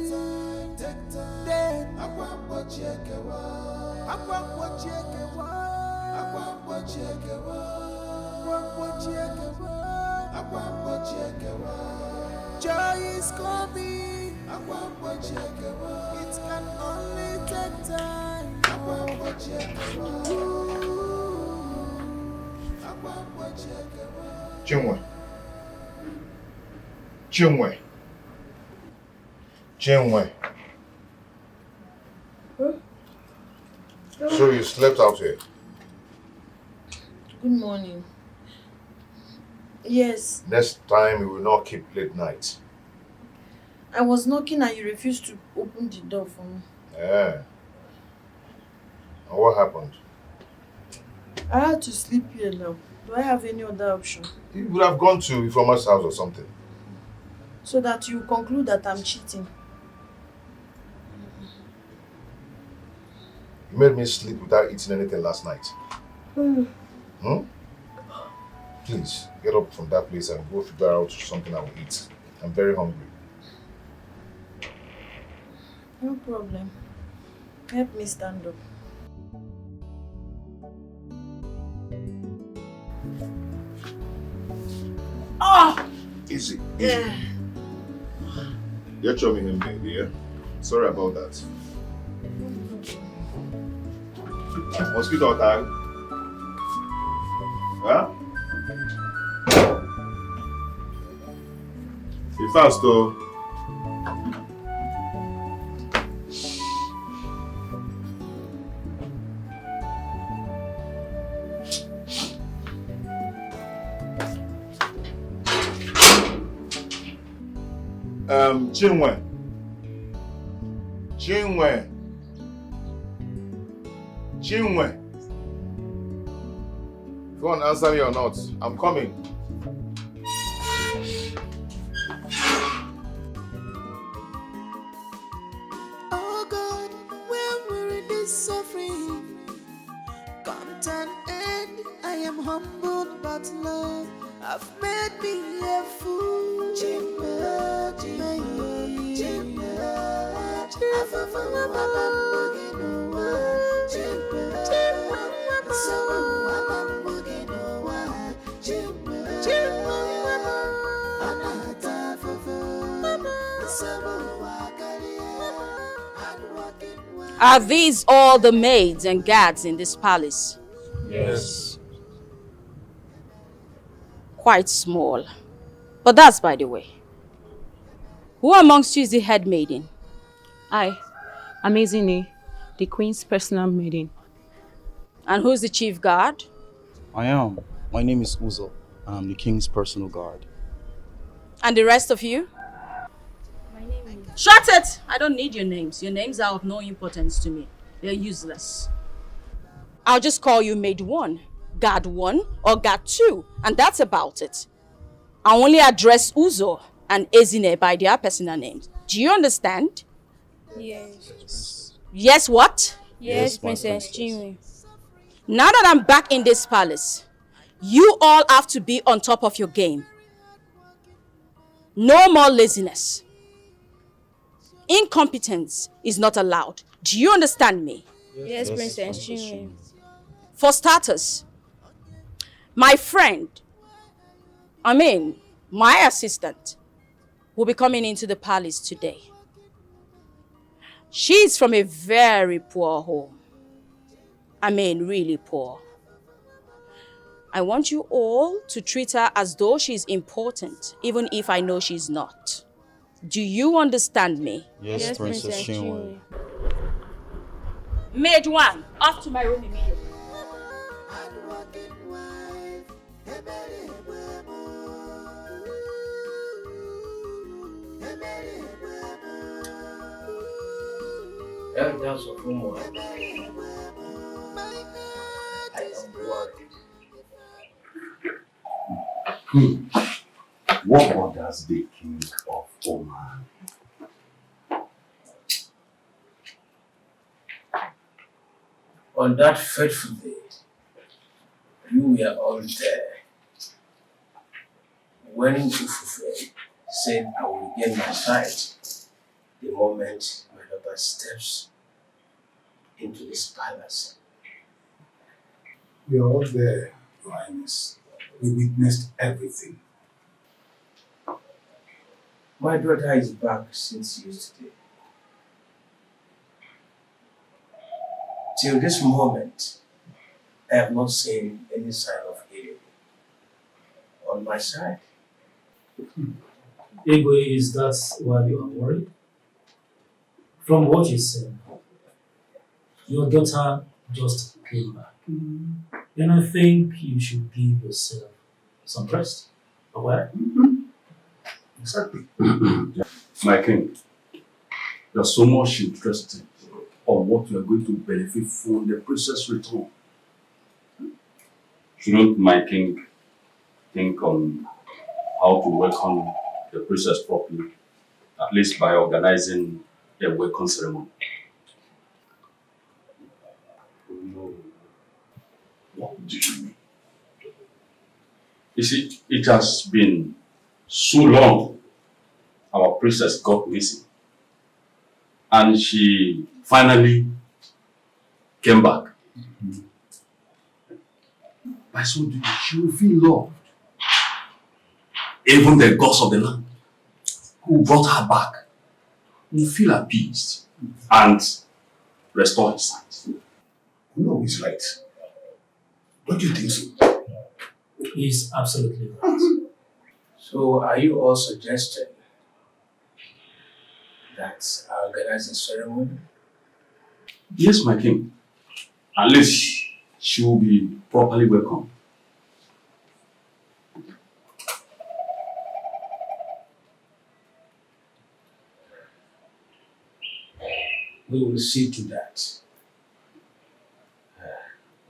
S15: joy is coming. It can only take time.
S17: Chiway. Chiway. Chiway.
S3: Huh?
S17: So you slept out here?
S3: Good morning. Yes,
S17: Next time you will not keep late nights.
S3: I was knocking and you refused to open the door for me.
S17: Yeah. And what happened?
S3: I had to sleep here now. Do I have any other option?
S17: You would have gone to Informer's house or something.
S3: So that you conclude that I'm cheating.
S17: You made me sleep without eating anything last night. Hmm? Please, get up from that place and go figure out something I will eat. I'm very hungry.
S3: No problem. Help me stand up.
S17: Ah! Easy. Yeah. You're chuming him, baby, yeah? Sorry about that. Mosquito attack. Huh? Be fast, though. Chiway. Chiway. Chiway. If you want to answer me or not, I'm coming.
S15: Oh God, when we're in this suffering, come to an end. I am humbled, but love have made me a fool.
S19: Are these all the maids and guards in this palace?
S4: Yes.
S19: Quite small. But that's by the way. Who amongst you is the head maiden?
S8: I, Amazini, the queen's personal maiden.
S19: And who's the chief guard?
S10: I am. My name is Uzo, and I'm the king's personal guard.
S19: And the rest of you? Shut it! I don't need your names. Your names are of no importance to me. They're useless. I'll just call you Maid 1, Guard 1, or Guard 2, and that's about it. I only address Uzo and Ezine by their personal names. Do you understand?
S21: Yes.
S19: Yes, what?
S21: Yes, Princess Chiway.
S19: Now that I'm back in this palace, you all have to be on top of your game. No more laziness. Incompetence is not allowed. Do you understand me?
S21: Yes, Princess Chiway.
S19: For starters, my my assistant, will be coming into the palace today. She's from a very poor home. Really poor. I want you all to treat her as though she's important, even if I know she's not. Do you understand me?
S10: Yes, Princess Chiway.
S19: Maid 1, off to my room immediately.
S2: That's a full I am worried.
S5: What bothers the king of Oman?
S2: On that fateful day, you were all there. When Ufufe said, I will regain my sight the moment my daughter steps into this palace.
S5: We are all there, Your Highness. We witnessed everything.
S2: My daughter is back since yesterday. Till this moment, I have not seen any sign of healing on my side.
S18: Igwe, is that why you are worried? From what you said, your daughter just came back. Then I think you should give yourself some rest. Alright?
S5: Exactly.
S20: My king, there's so much interest on what we are going to benefit from the princess return. Shouldn't my king think on how to welcome the princess properly, at least by organizing a welcome ceremony?
S5: What do you mean?
S20: You see, it has been so long our princess got missing. And she finally came back. By so doing, she will feel loved. Even the gods of the land who brought her back will feel appeased and restore his sight.
S5: No, he's right. Don't you think so?
S18: He's absolutely right.
S2: So are you all suggesting that I organize a ceremony?
S20: Yes, my king. At least she will be properly welcome.
S2: We will see to that.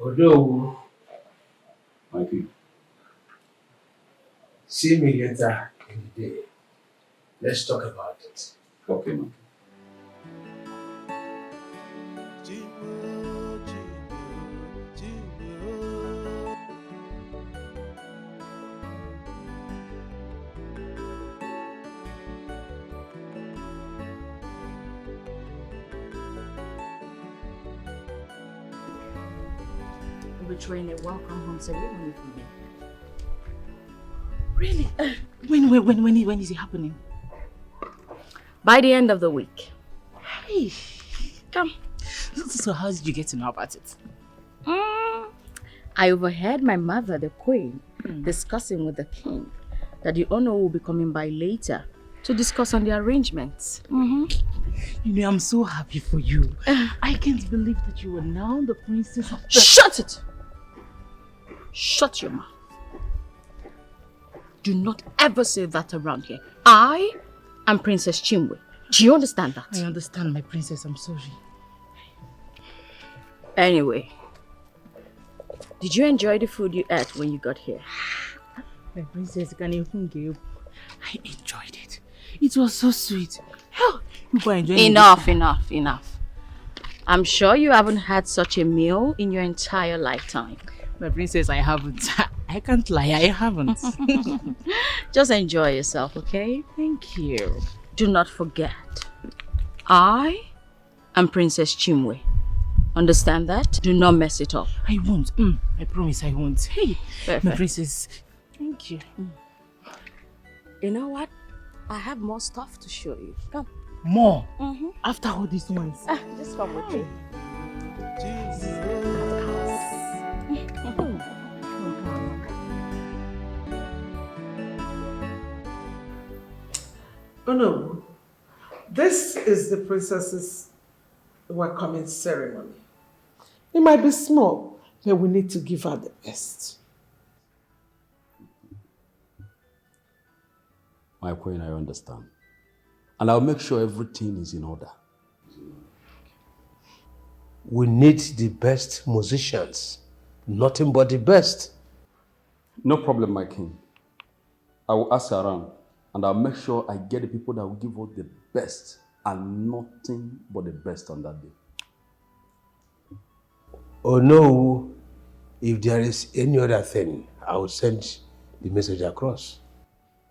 S2: Although,
S20: my king,
S2: see me later in the day. Let's talk about it.
S20: Okay, man.
S12: Betraying a welcome home ceremony for me.
S11: Really? When is it happening?
S12: By the end of the week.
S11: Hey, come. So how did you get to know about it?
S12: I overheard my mother, the queen, discussing with the king that the owner will be coming by later to discuss on the arrangements.
S11: You know, I'm so happy for you. I can't believe that you are now the princess of the...
S12: Shut it! Shut your mouth. Do not ever say that around here. I am Princess Chiway. Do you understand that?
S11: I understand, my princess. I'm sorry.
S12: Anyway, did you enjoy the food you ate when you got here?
S11: My princess, I enjoyed it. It was so sweet. Hell, you were enjoying
S12: Enough. I'm sure you haven't had such a meal in your entire lifetime.
S11: My princess, I haven't. I can't lie, I haven't.
S12: Just enjoy yourself, okay?
S11: Thank you.
S12: Do not forget, I am Princess Chiway. Understand that? Do not mess it up.
S11: I won't. I promise I won't. Hey,
S12: Perfect.
S11: my princess. Thank you.
S12: You know what? I have more stuff to show you. Come.
S11: More? After all these ones?
S12: Just come with me.
S7: Oh no, this is the princess's welcoming ceremony. It might be small, but we need to give her the best.
S20: My queen, I understand. And I'll make sure everything is in order.
S2: We need the best musicians. Nothing but the best.
S20: No problem, my king. I will ask around and I'll make sure I get the people that will give us the best and nothing but the best on that day.
S2: Oh no, if there is any other thing, I will send the message across.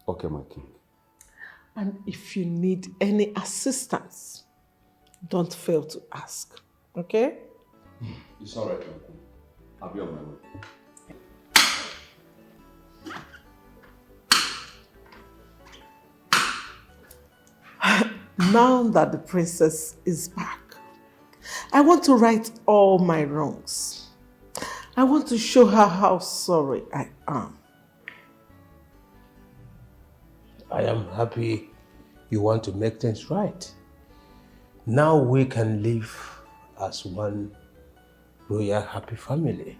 S20: Okay, my king.
S7: And if you need any assistance, don't fail to ask, okay?
S20: It's all right, my queen. I'll be on my way.
S7: Now that the princess is back, I want to right all my wrongs. I want to show her how sorry I am.
S2: I am happy you want to make things right. Now we can live as one royal happy family.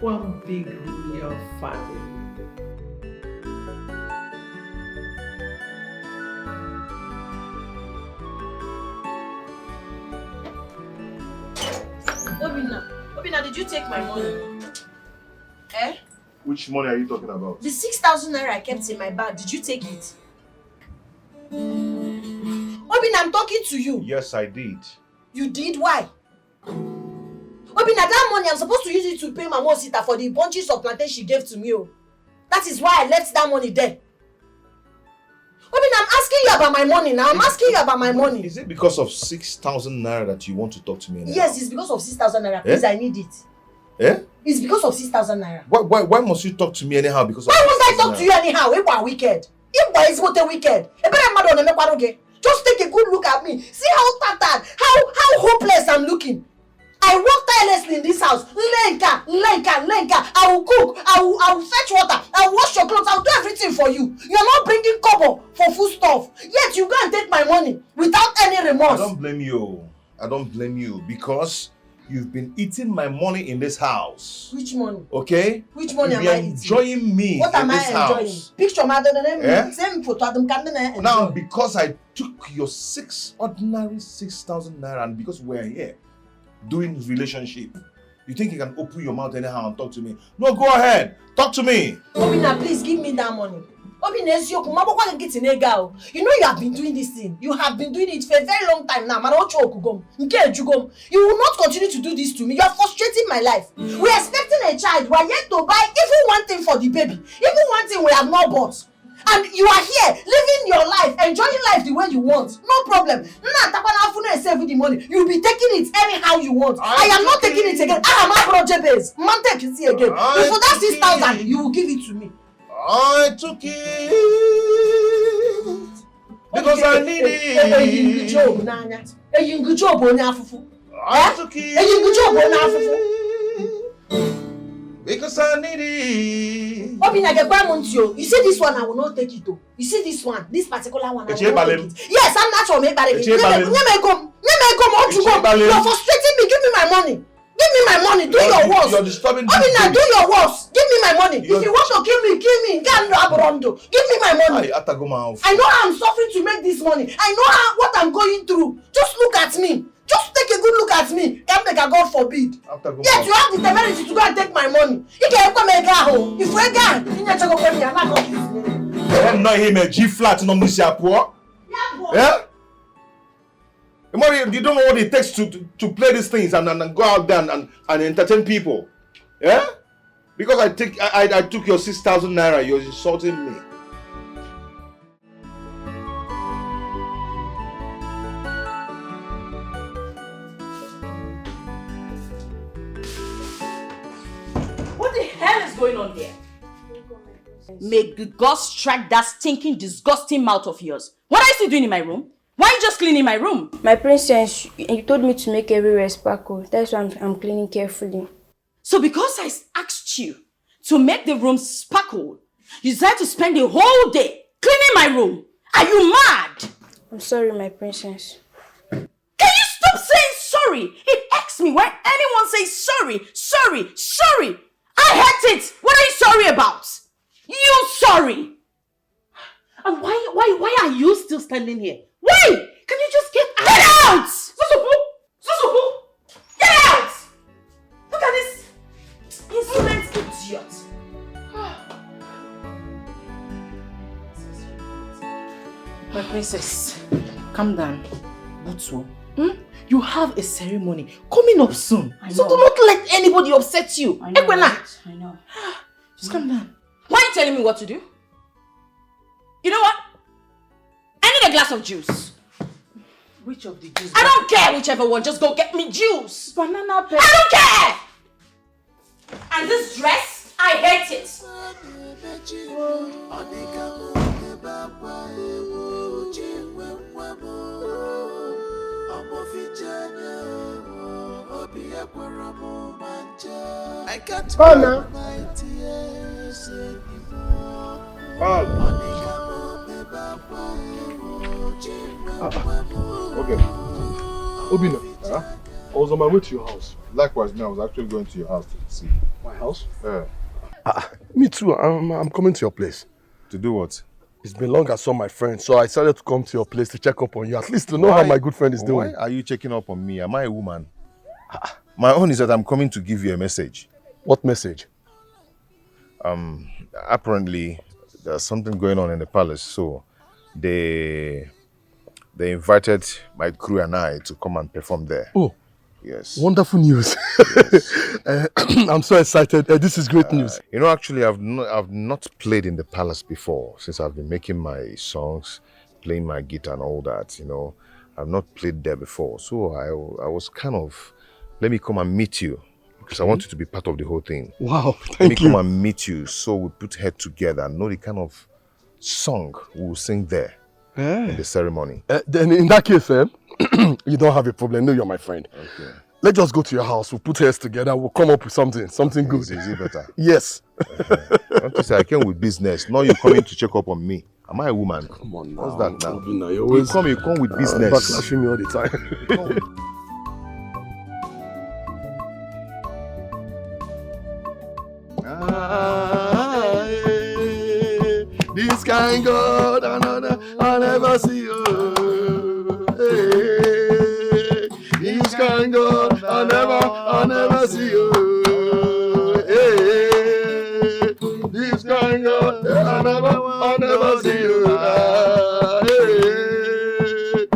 S7: One big royal family.
S3: Obina, did you take my money? Eh?
S17: Which money are you talking about?
S3: The 6,000 naira I kept in my bag, did you take it? Obina, I'm talking to you.
S17: Yes, I did.
S3: You did? Why? Obina, that money, I'm supposed to use it to pay my mom sister for the bunches of plantain she gave to me. Oh. That is why I left that money there. Obina, I'm asking you about my money now. I'm asking you about my money.
S17: Is it because of 6,000 naira that you want to talk to me anyhow?
S3: Yes, it's because of 6,000 naira. Please, I need it.
S17: Eh?
S3: It's because of 6,000 naira.
S17: Why must you talk to me anyhow because of
S3: Why must I
S17: 6,000
S3: talk to you anyhow? You are wicked. You are is what a wicked. Just take a good look at me. See how tattered, how hopeless I'm looking. I work tirelessly in this house. Lenka. I will cook. I will fetch water. I will wash your clothes. I will do everything for you. You are not bringing kobo for food stuff. Yet you go and take my money without any remorse.
S17: I don't blame you. I don't blame you because you've been eating my money in this house.
S3: Which money?
S17: Okay?
S3: Which money am I eating?
S17: Enjoying me
S3: what
S17: in
S3: am
S17: this
S3: I enjoying?
S17: house.
S3: Picture my
S17: Eh?
S3: same photo.
S17: Now, because I took your ordinary 6,000 naira and because we're here doing relationship, you think you can open your mouth anyhow and talk to me? No, go ahead. Talk to me.
S3: Obina, please give me that money. Obina, you know you have been doing this thing. You have been doing it for a very long time now. You will not continue to do this to me. You are frustrating my life. We are expecting a child. We are yet to buy even one thing for the baby. Even one thing we have not bought. And you are here, living your life, enjoying life the way you want. No problem. Save the money. You'll be taking it anyhow you want. I am not taking it again. I am a project base. Man, take it again. Before that 6,000, you will give it to me.
S17: I took it because I need it. I took it because I need it.
S3: You see this one, I will not take it. You see this one, this particular one, I will not take it. Yes, I'm not sure. You're frustrating me. Give me my money. Give me my money. Do your worst.
S17: You're disturbing me.
S3: Obina, do your worst. Give me my money. If you want to kill me. Give me my money. I know how I'm suffering to make this money. I know what I'm going through. Just look at me. Just take a good look at me. Can't make a God forbid. Yes, you have the temerity to go and take my money. If we
S17: I'm not him a G flat no musiapo. Yeah? You don't know what it takes to play these things and go out there and entertain people. Yeah? Because I took your 6,000 naira, you're insulting me.
S19: What the hell is going on here? May the gods strike that stinking, disgusting mouth of yours. What are you still doing in my room? Why are you just cleaning my room?
S21: My princess, you told me to make everywhere sparkle. That's why I'm cleaning carefully.
S19: So because I asked you to make the room sparkle, you decided to spend the whole day cleaning my room? Are you mad?
S21: I'm sorry, my princess.
S19: Can you stop saying sorry? It irks me when anyone says sorry, sorry, sorry. I hate it. What are you sorry about? You sorry.
S11: And why are you still standing here? Why? Can you just get out?
S19: Get out! Susupu! Susupu! Get out! Look at this insolent idiot.
S11: My princess, calm down. Butsu, you have a ceremony coming up soon. So do not let anybody upset you.
S19: I know. Right? I know.
S11: Just calm down.
S19: Why are you telling me what to do? You know what? I need a glass of juice.
S11: Which of the juice?
S19: I don't care whichever one. Just go get me juice.
S11: Banana pepper.
S19: I don't care! And this dress, I hate it.
S15: I can't
S6: Anna.
S5: Okay. Obina, I was on my way to your house. Likewise, me, I was actually going to your house to see.
S6: My house?
S5: Yeah.
S6: Me too. I'm coming to your place.
S5: To do what?
S6: It's been long I saw my friend, so I decided to come to your place to check up on you, at least to know how my good friend is doing.
S5: Why are you checking up on me? Am I a woman? My own is that I'm coming to give you a message.
S6: What message?
S5: Apparently, there's something going on in the palace, so they invited my crew and I to come and perform there.
S6: Oh.
S5: Yes.
S6: Wonderful news. I'm so excited. This is great news.
S5: You know, actually, I've not played in the palace before since I've been making my songs, playing my guitar and all that, you know. I've not played there before. So I was kind of, let me come and meet you because I want you to be part of the whole thing.
S6: Wow, thank you.
S5: Let me come and meet you so we put head together and know the kind of song we will sing there in the ceremony.
S6: Then in that case, you don't have a problem. No, you're my friend.
S5: Okay.
S6: Let's just go to your house. We'll put heads together. We'll come up with something good.
S5: Is it better?
S6: Yes.
S5: Don't you say I came with business. Now you're coming to check up on me. Am I a woman?
S6: Come on now.
S5: What's that now?
S6: Obina, you
S5: come with business.
S6: Backlashing me all the time. This kind God, I never see you. Hey, this kind God, I never see you. Hey, this kind God, I never see you. Hey,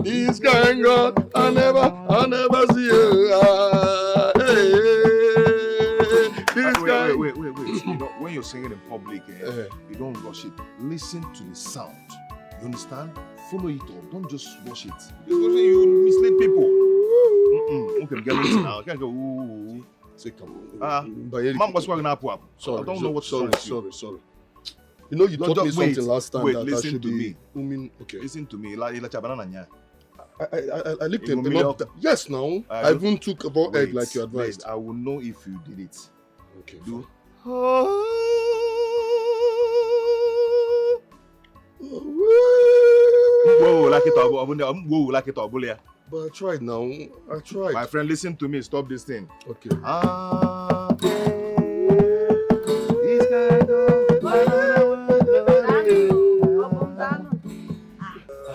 S6: this kind God, I never see you.
S5: Wait. You know, when you're singing in public, you don't rush it. Listen to the sound. You understand? Follow it up. Don't just rush it. You mislead people. Okay, get it now. Can't go. Ooh.
S6: Say come on.
S5: Mom was working up.
S6: Sorry.
S5: I don't know what's
S6: sorry.
S5: Sorry.
S6: You know, you taught me something last time.
S5: Wait, listen to me.
S6: Okay.
S5: Listen to me. I
S6: licked him up. Yes, now. I even took about egg like you advised.
S5: I will know if you did it.
S6: Okay.
S5: Do.
S6: But I tried now. I tried.
S5: My friend, listen to me. Stop this thing.
S6: Okay.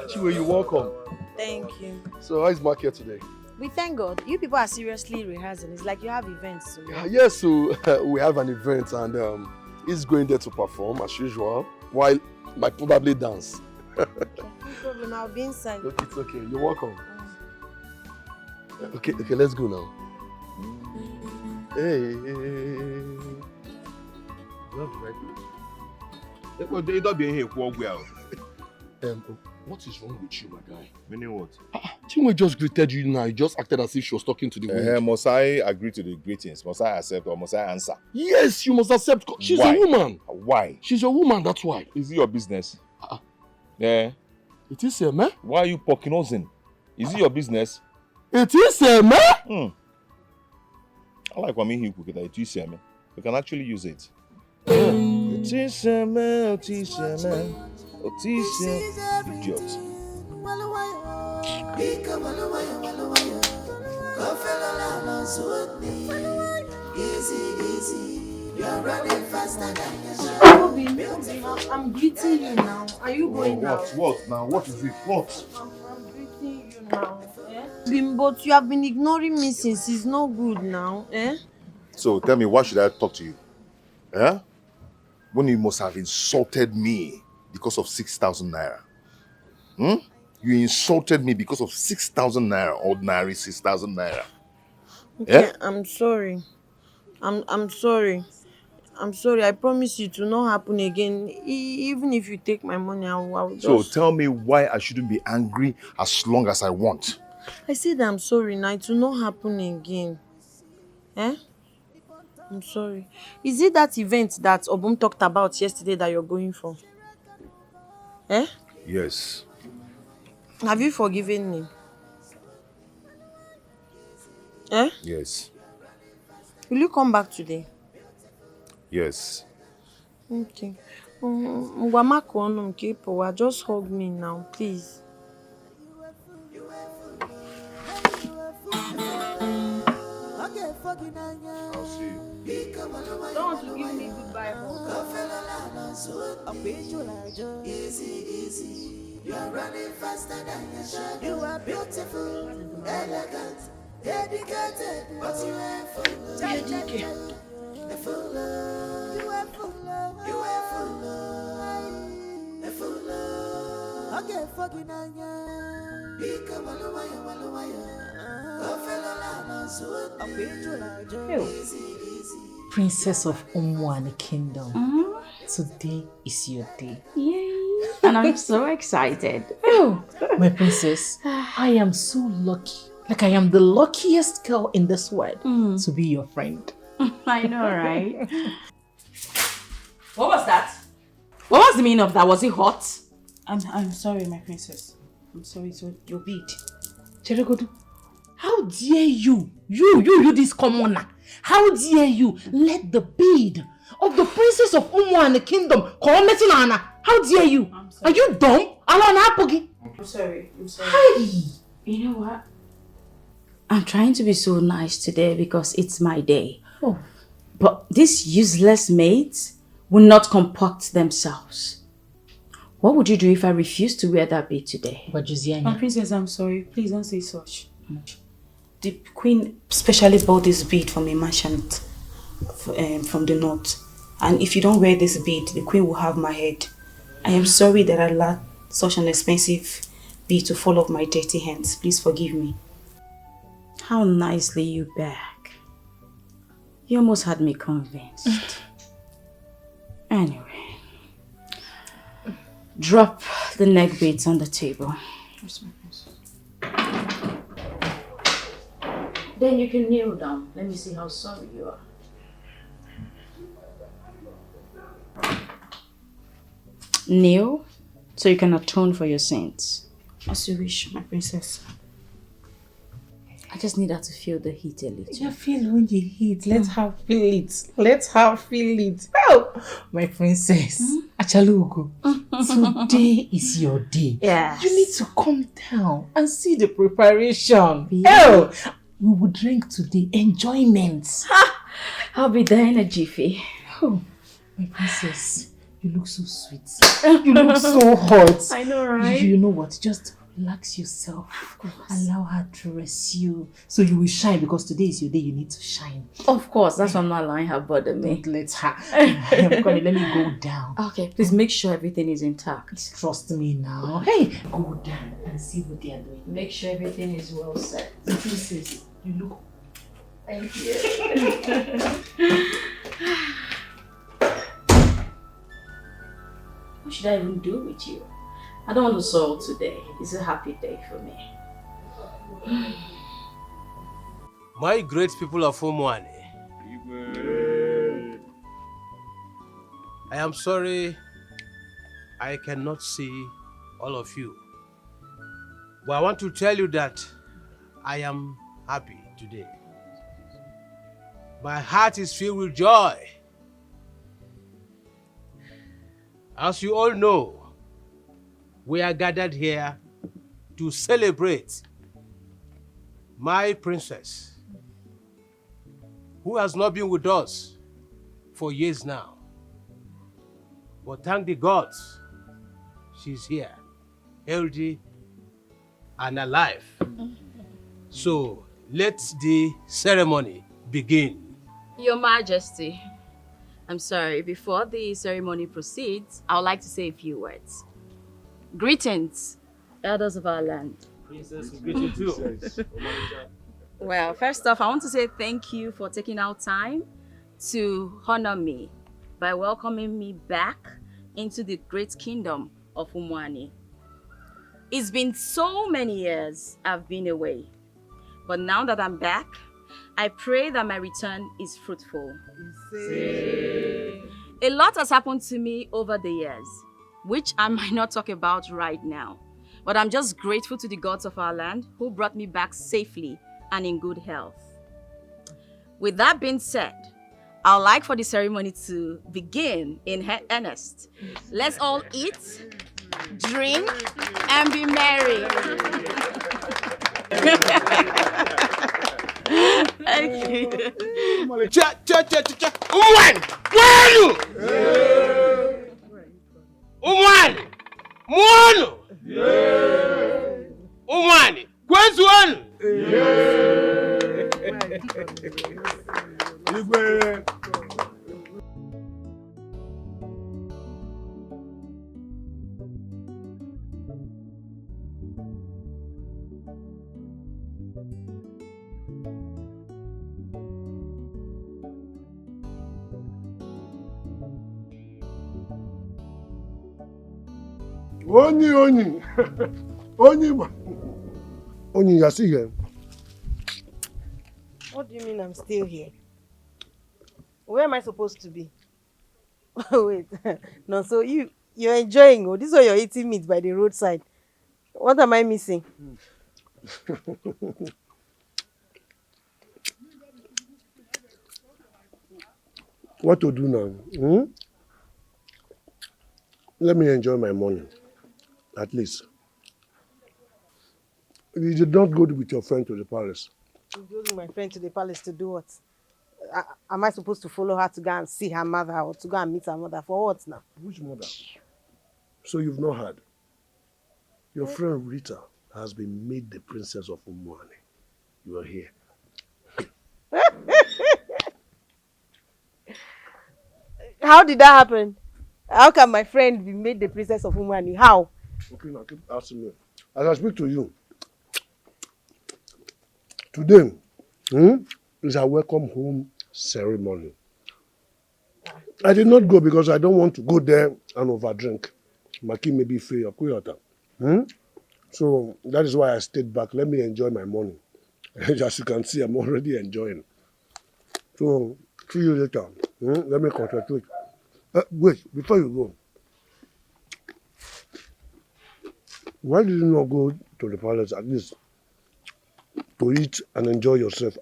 S6: Chiway, you're welcome.
S3: Thank you.
S6: So, how is market today?
S3: We thank God. You people are seriously rehearsing. It's like you have events. So
S6: Yes, so we have an event and he's going there to perform as usual, while I probably dance.
S3: no problem. I'll be inside.
S6: Look, it's okay. You're welcome. Okay, let's go now.
S17: Hey. Love right. Don't be here for
S14: what is wrong with you, my guy?
S17: Meaning what?
S14: Chiway just greeted you now. You just acted as if she was talking to the wind.
S17: Must I agree to the greetings? Must I accept or must I answer?
S14: Yes, you must accept. She's
S17: Why?
S14: a woman.
S17: Why?
S14: She's a woman, that's why.
S17: Is it your business? Yeah.
S14: It is a man.
S17: Why are you poking us in? Is it your business?
S14: It is a man.
S17: I like when you cook it. It is a man. We can actually use it. It is a man. It is a man. It is a idiot.
S15: Easy. You're running faster than your
S3: I'm greeting you now. Are you going now?
S17: What now? What is it? What?
S3: I'm greeting you now. But you have been ignoring me since it's not good now.
S17: So tell me, why should I talk to you? When you must have insulted me because of 6,000 naira. You insulted me because of 6,000 naira, ordinary 6,000 naira.
S3: Okay, I'm sorry. I'm sorry. I'm sorry. I promise you to not happen again. Even if you take my money, I will just...
S17: So tell me why I shouldn't be angry as long as I want.
S3: I said I'm sorry now. It will not happen again. I'm sorry. Is it that event that Obum talked about yesterday that you're going for?
S17: Yes.
S3: Have you forgiven me?
S17: Yes.
S3: Will you come back today?
S17: Yes.
S3: Okay. Just hug me now, please.
S17: I'll see you.
S3: Don't want to give me goodbye.
S15: Easy. You're running faster than your shot. You are beautiful, elegant, dedicated, but you ain't full. You full of. You ain't full of. You full of. Okay, fucking anya. Become a lawyer.
S1: Princess of Umwani Kingdom. Today is your day.
S12: Yay! And I'm so excited.
S1: Oh, my princess, I am so lucky. Like I am the luckiest girl in this world to be your friend.
S12: I know, right? What was that? What was the meaning of that? Was it hot?
S1: I'm sorry, my princess. I'm sorry, so your bead. Cheregodu, how dare you, this commoner, how dare you let the bead of the princess of Umu and the kingdom call Metinana? How dare you? Are you dumb?
S12: I'm sorry.
S1: Hey.
S12: You know what? I'm trying to be so nice today because it's my day.
S1: Oh.
S12: But these useless maids will not concoct themselves. What would you do if I refused to wear that bead today?
S1: But Josiane.
S8: My princess, I'm sorry. Please don't say such. The queen specially bought this bead from a merchant from the north. And if you don't wear this bead, the queen will have my head. I am sorry that I allowed such an expensive bead to fall off my dirty hands. Please forgive me.
S12: How nicely you beg. You almost had me convinced. Anyway. Drop the neck beads on the table. Then you can kneel down. Let me see how sorry you are. Kneel so you can atone for your sins.
S8: As you wish, my princess.
S12: I just need her to feel the heat a little.
S1: You feel when you heat. Let her feel it. Let her feel it. Oh, my princess. Achalugo. Today is your day.
S12: Yes.
S1: You need to calm down and see the preparation.
S12: Yeah.
S1: Oh, we will drink today. Enjoyment.
S12: I'll be there in a jiffy.
S1: Oh, my princess. You look so sweet. You look so hot.
S12: I know, right?
S1: You know what? Just relax yourself. Allow her to dress you so you will shine, because today is your day. You need to shine.
S12: Of course, that's why I'm not allowing her bother me.
S1: Don't let her. I'm coming. Let me go down.
S12: Okay, please make sure everything is intact.
S1: Trust me now. Hey, go down and see what they are doing.
S12: Make sure everything is well set.
S1: Princess, you look.
S12: Thank you. What should I even do with you? I don't want to sorrow today. It's a happy day for me.
S2: My great people of Umwani, I am sorry I cannot see all of you. But I want to tell you that I am happy today. My heart is filled with joy. As you all know, we are gathered here to celebrate my princess, who has not been with us for years now. But thank the gods, she's here, healthy and alive. So let the ceremony begin.
S9: Your Majesty, I'm sorry, before the ceremony proceeds, I would like to say a few words. Greetings, elders of our land.
S2: Princess, we greet you too.
S9: Well, first off, I want to say thank you for taking out time to honor me by welcoming me back into the great kingdom of Umwani. It's been so many years I've been away, but now that I'm back, I pray that my return is fruitful. A lot has happened to me over the years, which I might not talk about right now, but I'm just grateful to the gods of our land who brought me back safely and in good health. With that being said, I'd like for the ceremony to begin in earnest. Let's all eat, drink, and be merry. Thank you.
S2: Umwani! Muono! Umwani! Kwezu wanu!
S6: Oni, you're still here.
S3: What do you mean I'm still here? Where am I supposed to be? Wait, no, so you're enjoying, oh, this is why you're eating meat by the roadside. What am I missing?
S6: What to do now? Let me enjoy my morning, at least. You did not go with your friend to the palace.
S3: You go with my friend to the palace to do what? Am I supposed to follow her to go and see her mother or to go and meet her mother? For what now?
S6: Which mother? So you've not heard? Your friend Rita has been made the princess of Umwani. You are here.
S3: How did that happen? How can my friend be made the princess of Umwani? How?
S6: Okay, now keep asking me. As I speak to you, today is a welcome home ceremony. I did not go because I don't want to go there and overdrink. Maki may be free of Kuyota. So that is why I stayed back. Let me enjoy my morning. As you can see, I'm already enjoying. So see you later. Let me concentrate. Wait, before you go. Why did you not go to the palace at least to eat and enjoy yourself?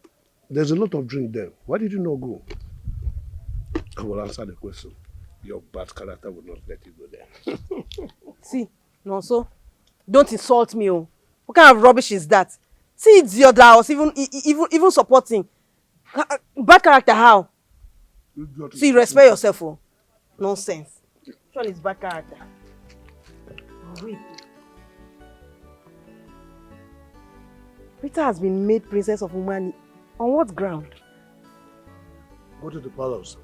S6: There's a lot of drink there. Why did you not go? I will answer the question. Your bad character will not let you go there.
S3: See, no, so don't insult me. Oh. What kind of rubbish is that? See, it's your house, even supporting. Bad character, how? See, respect yourself. Oh. Nonsense. Which one is bad character? Wait. Rita has been made princess of Umwani. On what ground?
S6: Go to the palace.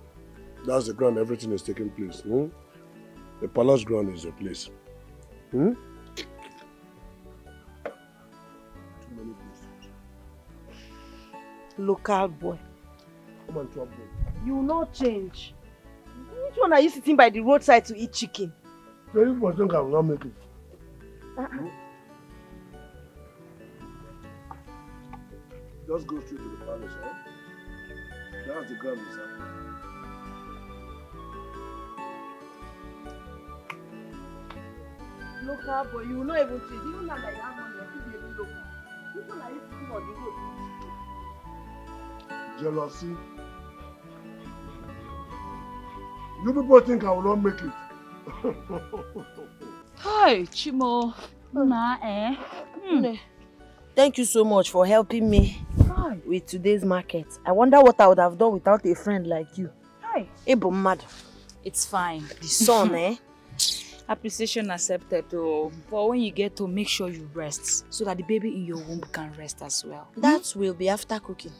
S6: That's the ground everything is taking place. The palace ground is the place. Too many questions.
S3: Local boy.
S6: Come on, trouble.
S3: You will not change. Which one are you sitting by the roadside to eat chicken?
S6: So if you think I will not make it. Just go straight to the palace, huh? That's the grand sir.
S3: Local boy, you will not even change. Even now that you have money, you will be even local. Which one are you sitting on the road?
S6: Jealousy. You people think I will not make it.
S1: Hi, Chimo.
S3: Thank you so much for helping me with today's market. I wonder what I would have done without a friend like you.
S1: Hi.
S3: Ebo mad.
S1: It's fine.
S3: The sun, eh?
S1: Appreciation accepted, oh. But when you get to, make sure you rest so that the baby in your womb can rest as well.
S3: That will be after cooking.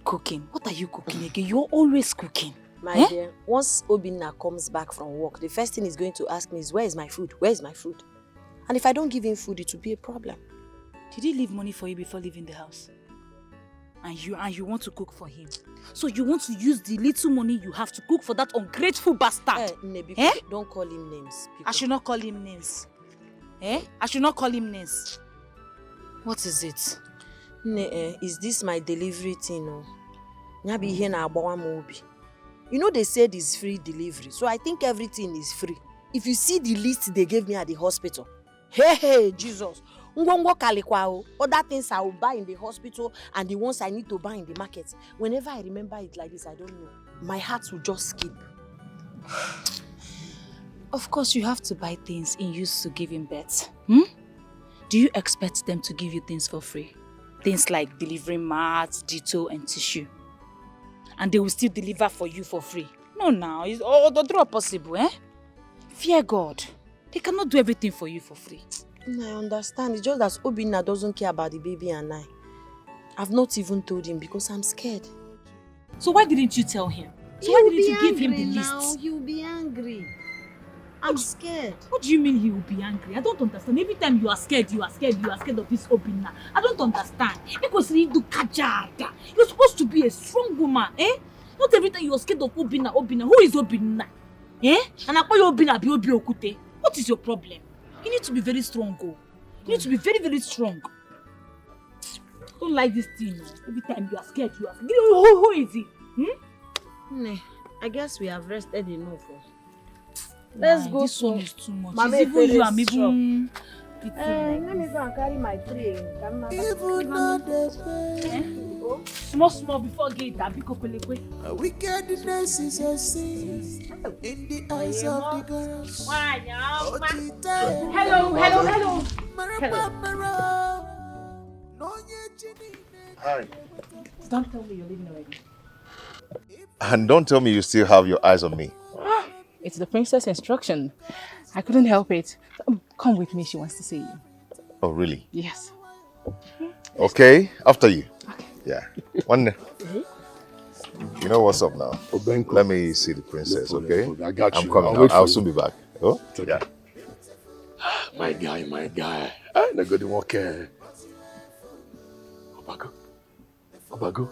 S1: Cooking? What are you cooking again? You're always cooking.
S3: My dear, once Obina comes back from work, the first thing he's going to ask me is, where is my food? Where is my food? And if I don't give him food, it will be a problem.
S1: Did he leave money for you before leaving the house? And you want to cook for him? So you want to use the little money you have to cook for that ungrateful bastard?
S3: Don't call him names.
S1: I should not call him names. I should not call him names. What is it?
S3: Is this my delivery thing? You know they said it's free delivery, so I think everything is free. If you see the list they gave me at the hospital, hey, Jesus. Other things I will buy in the hospital and the ones I need to buy in the market. Whenever I remember it like this, I don't know. My heart will just skip.
S1: Of course, you have to buy things in use to give him birth. Do you expect them to give you things for free? Things like delivering mats, Ditto, and tissue. And they will still deliver for you for free. No, now, it's all the draw possible, Fear God. They cannot do everything for you for free.
S3: I understand. It's just that Obina doesn't care about the baby and I. I've not even told him because I'm scared.
S1: So why didn't you tell him? So why didn't you give him the list?
S3: He'll be angry. I'm scared.
S1: What do you mean he will be angry? I don't understand. Every time you are scared of this Obina. I don't understand. Because you do kajada. You're supposed to be a strong woman, Not every time you are scared of Obina. Who is Obina? And I call you Obina be Okute. What is your problem? You need to be very strong, You need to be very, very strong. Don't like this thing, Every time you are scared, Who is he?
S3: I guess we have rested enough. Let's go.
S1: This one is too much.
S3: Mama,
S1: it's even you, I'm even...
S3: let me go and carry my tray.
S1: Small before gate,
S15: wickedness is a sin in the eyes of the girls.
S1: Hello.
S5: Hi.
S1: Don't tell me you're leaving already.
S5: And don't tell me you still have your eyes on me.
S11: It's the princess instruction. I couldn't help it. Come with me, she wants to see you.
S5: Oh, really?
S11: Yes.
S5: Okay, after you. Okay. Yeah. One. You know what's up now? Let me see the princess, okay?
S6: I got you.
S5: I'm coming. I'll soon be back. Oh? Yeah.
S6: My guy. I'm not going to walk. Obago.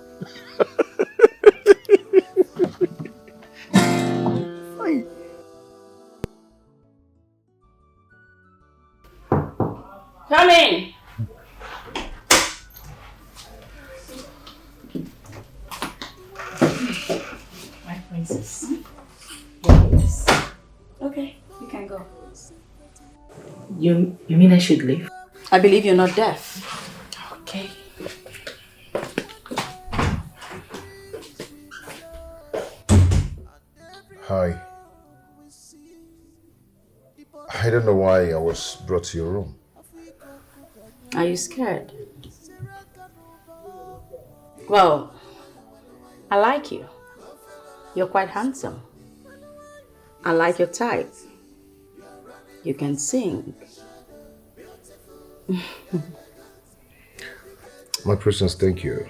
S19: Come in.
S1: My princess.
S19: Okay, you can go.
S1: You mean I should leave?
S19: I believe you're not deaf.
S1: Okay.
S5: Hi. I don't know why I was brought to your room.
S19: Are you scared? Well, I like you. You're quite handsome. I like your type. You can sing.
S5: My princess, thank you.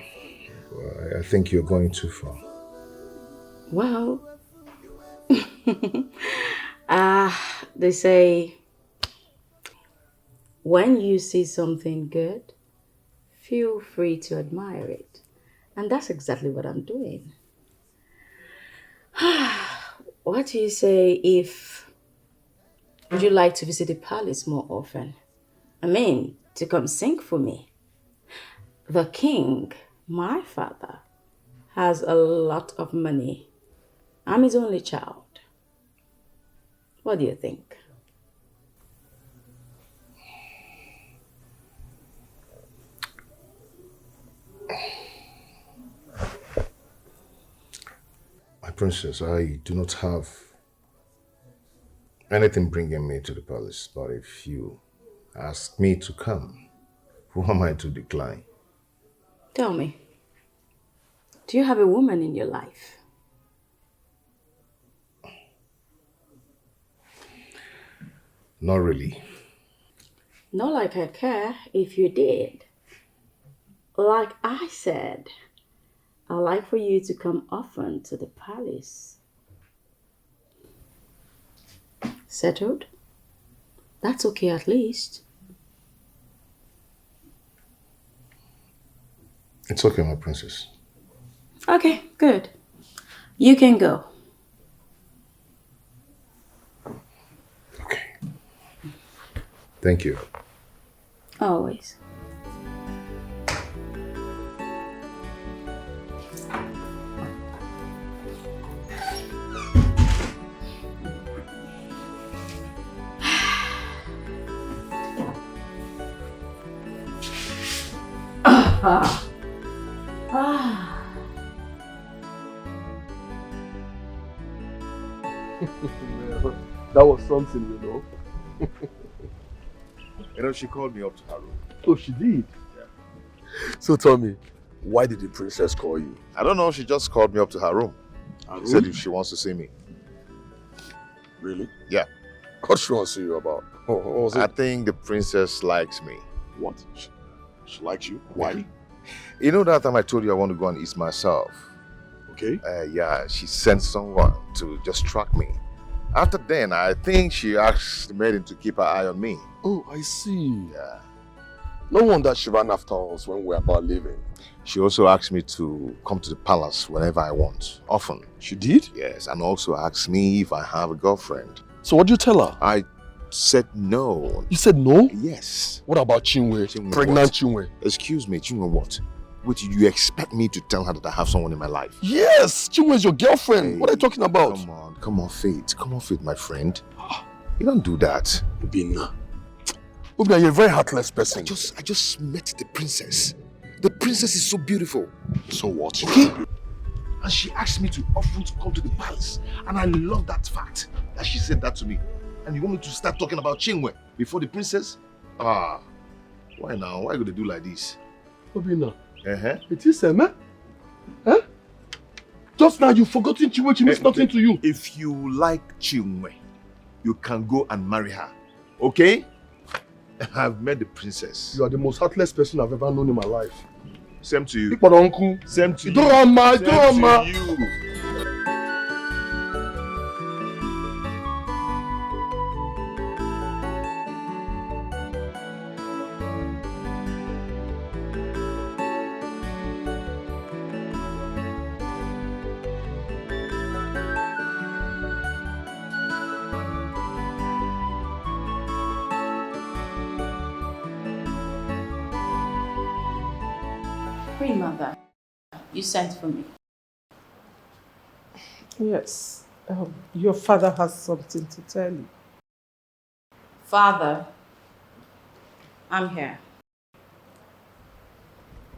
S5: I think you're going too far.
S19: Well, they say, when you see something good, feel free to admire it.
S12: And that's exactly what I'm doing. What do you say if... Would you like to visit the palace more often? I mean, to come sing for me. The king, my father, has a lot of money. I'm his only child. What do you think?
S5: My princess, I do not have anything bringing me to the palace, but if you ask me to come, who am I to decline?
S12: Tell me, do you have a woman in your life?
S5: Not really.
S12: Not like I care if you did. Like I said, I'd like for you to come often to the palace. Settled? That's okay at least.
S5: It's okay, my princess.
S12: Okay, good. You can go.
S5: Thank you.
S12: Always.
S14: That was something, you know.
S17: You know, she called me up to her room.
S14: Oh, she did?
S17: Yeah.
S14: So tell me, why did the princess call you?
S17: I don't know, she just called me up to her room. Said if she wants to see me.
S14: Really?
S17: Yeah.
S14: What she wants to see you about? What was it?
S17: I think the princess likes me.
S14: What? She likes you? Why?
S17: You know that time I told you I want to go and eat myself?
S14: Okay.
S17: Yeah, she sent someone to just track me. After then, I think she asked the maiden to keep her eye on me.
S14: Oh, I see.
S17: Yeah.
S14: No wonder she ran after us when we were about leaving.
S17: She also asked me to come to the palace whenever I want, often.
S14: She did?
S17: Yes, and also asked me if I have a girlfriend.
S14: So what did you tell her?
S17: I said no.
S14: You said no?
S17: Yes.
S14: What about Chiway? Pregnant
S17: what?
S14: Chiway?
S17: Excuse me, Chiway what? Wait, you expect me to tell her that I have someone in my life?
S14: Yes! Chiway's your girlfriend.
S17: Hey,
S14: what are you talking about?
S17: Come on, Faith. Come on, Faith, my friend. You don't do that.
S14: Obina, you're a very heartless person.
S17: I just met the princess. The princess is so beautiful.
S14: So what?
S17: Okay? And she asked me to often to come to the palace. And I love that fact that she said that to me. And you want me to start talking about Chiway before the princess? Why now? Why would they do like this?
S14: Obina,
S17: it
S14: is a man. Huh? Just now you've forgotten Chiway. She means nothing to you.
S17: If you like Chiway, you can go and marry her. Okay? I've met the princess.
S14: You are the most heartless person I've ever known in my life.
S17: Same to you.
S14: Uncle.
S17: Same to you.
S14: Same
S17: to you.
S8: Queen Mother, you sent for me.
S7: Yes. Your father has something to tell you.
S8: Father, I'm here.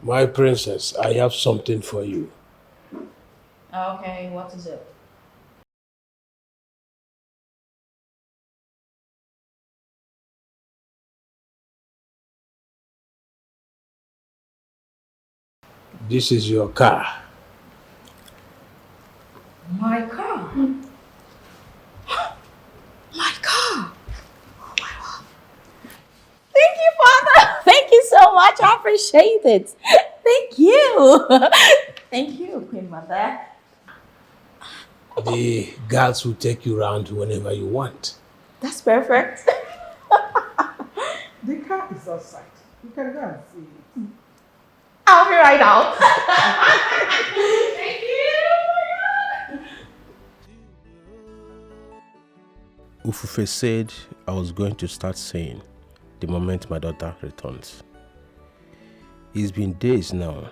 S2: My princess, I have something for you.
S8: Okay, what is it?
S2: This is your car.
S8: My car? My car? Oh my God. Thank you, Father. Thank you so much. I appreciate it. Thank you. Thank you, Queen Mother.
S2: The girls will take you around whenever you want.
S8: That's perfect.
S7: The car is outside. You can go and see it.
S11: I'll be right out. Thank you.
S2: Ufufe said I was going to start saying the moment my daughter returns. It's been days now,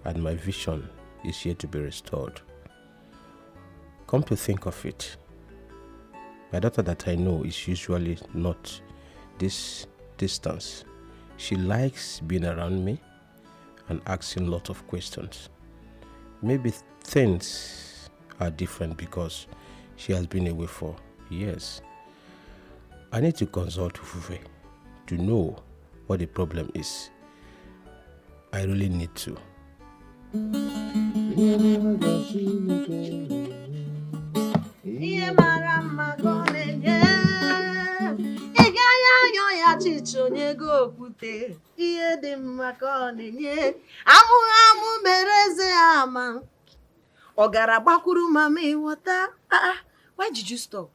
S2: and my vision is yet to be restored. Come to think of it, my daughter that I know is usually not this distance. She likes being around me and asking lots of questions. Maybe things are different because she has been away for years. I need to consult Ufufe to know what the problem is. I really need to.
S3: Ihe mara mma ka ọ na-enye, ị gaghị anyọ ya chichi onye go okwute. Ihe dị mma ka ọ na-enye, amụghị amụ mere eze ama. Ọ gara gbakwuru mama ịghọta. Why did you stop?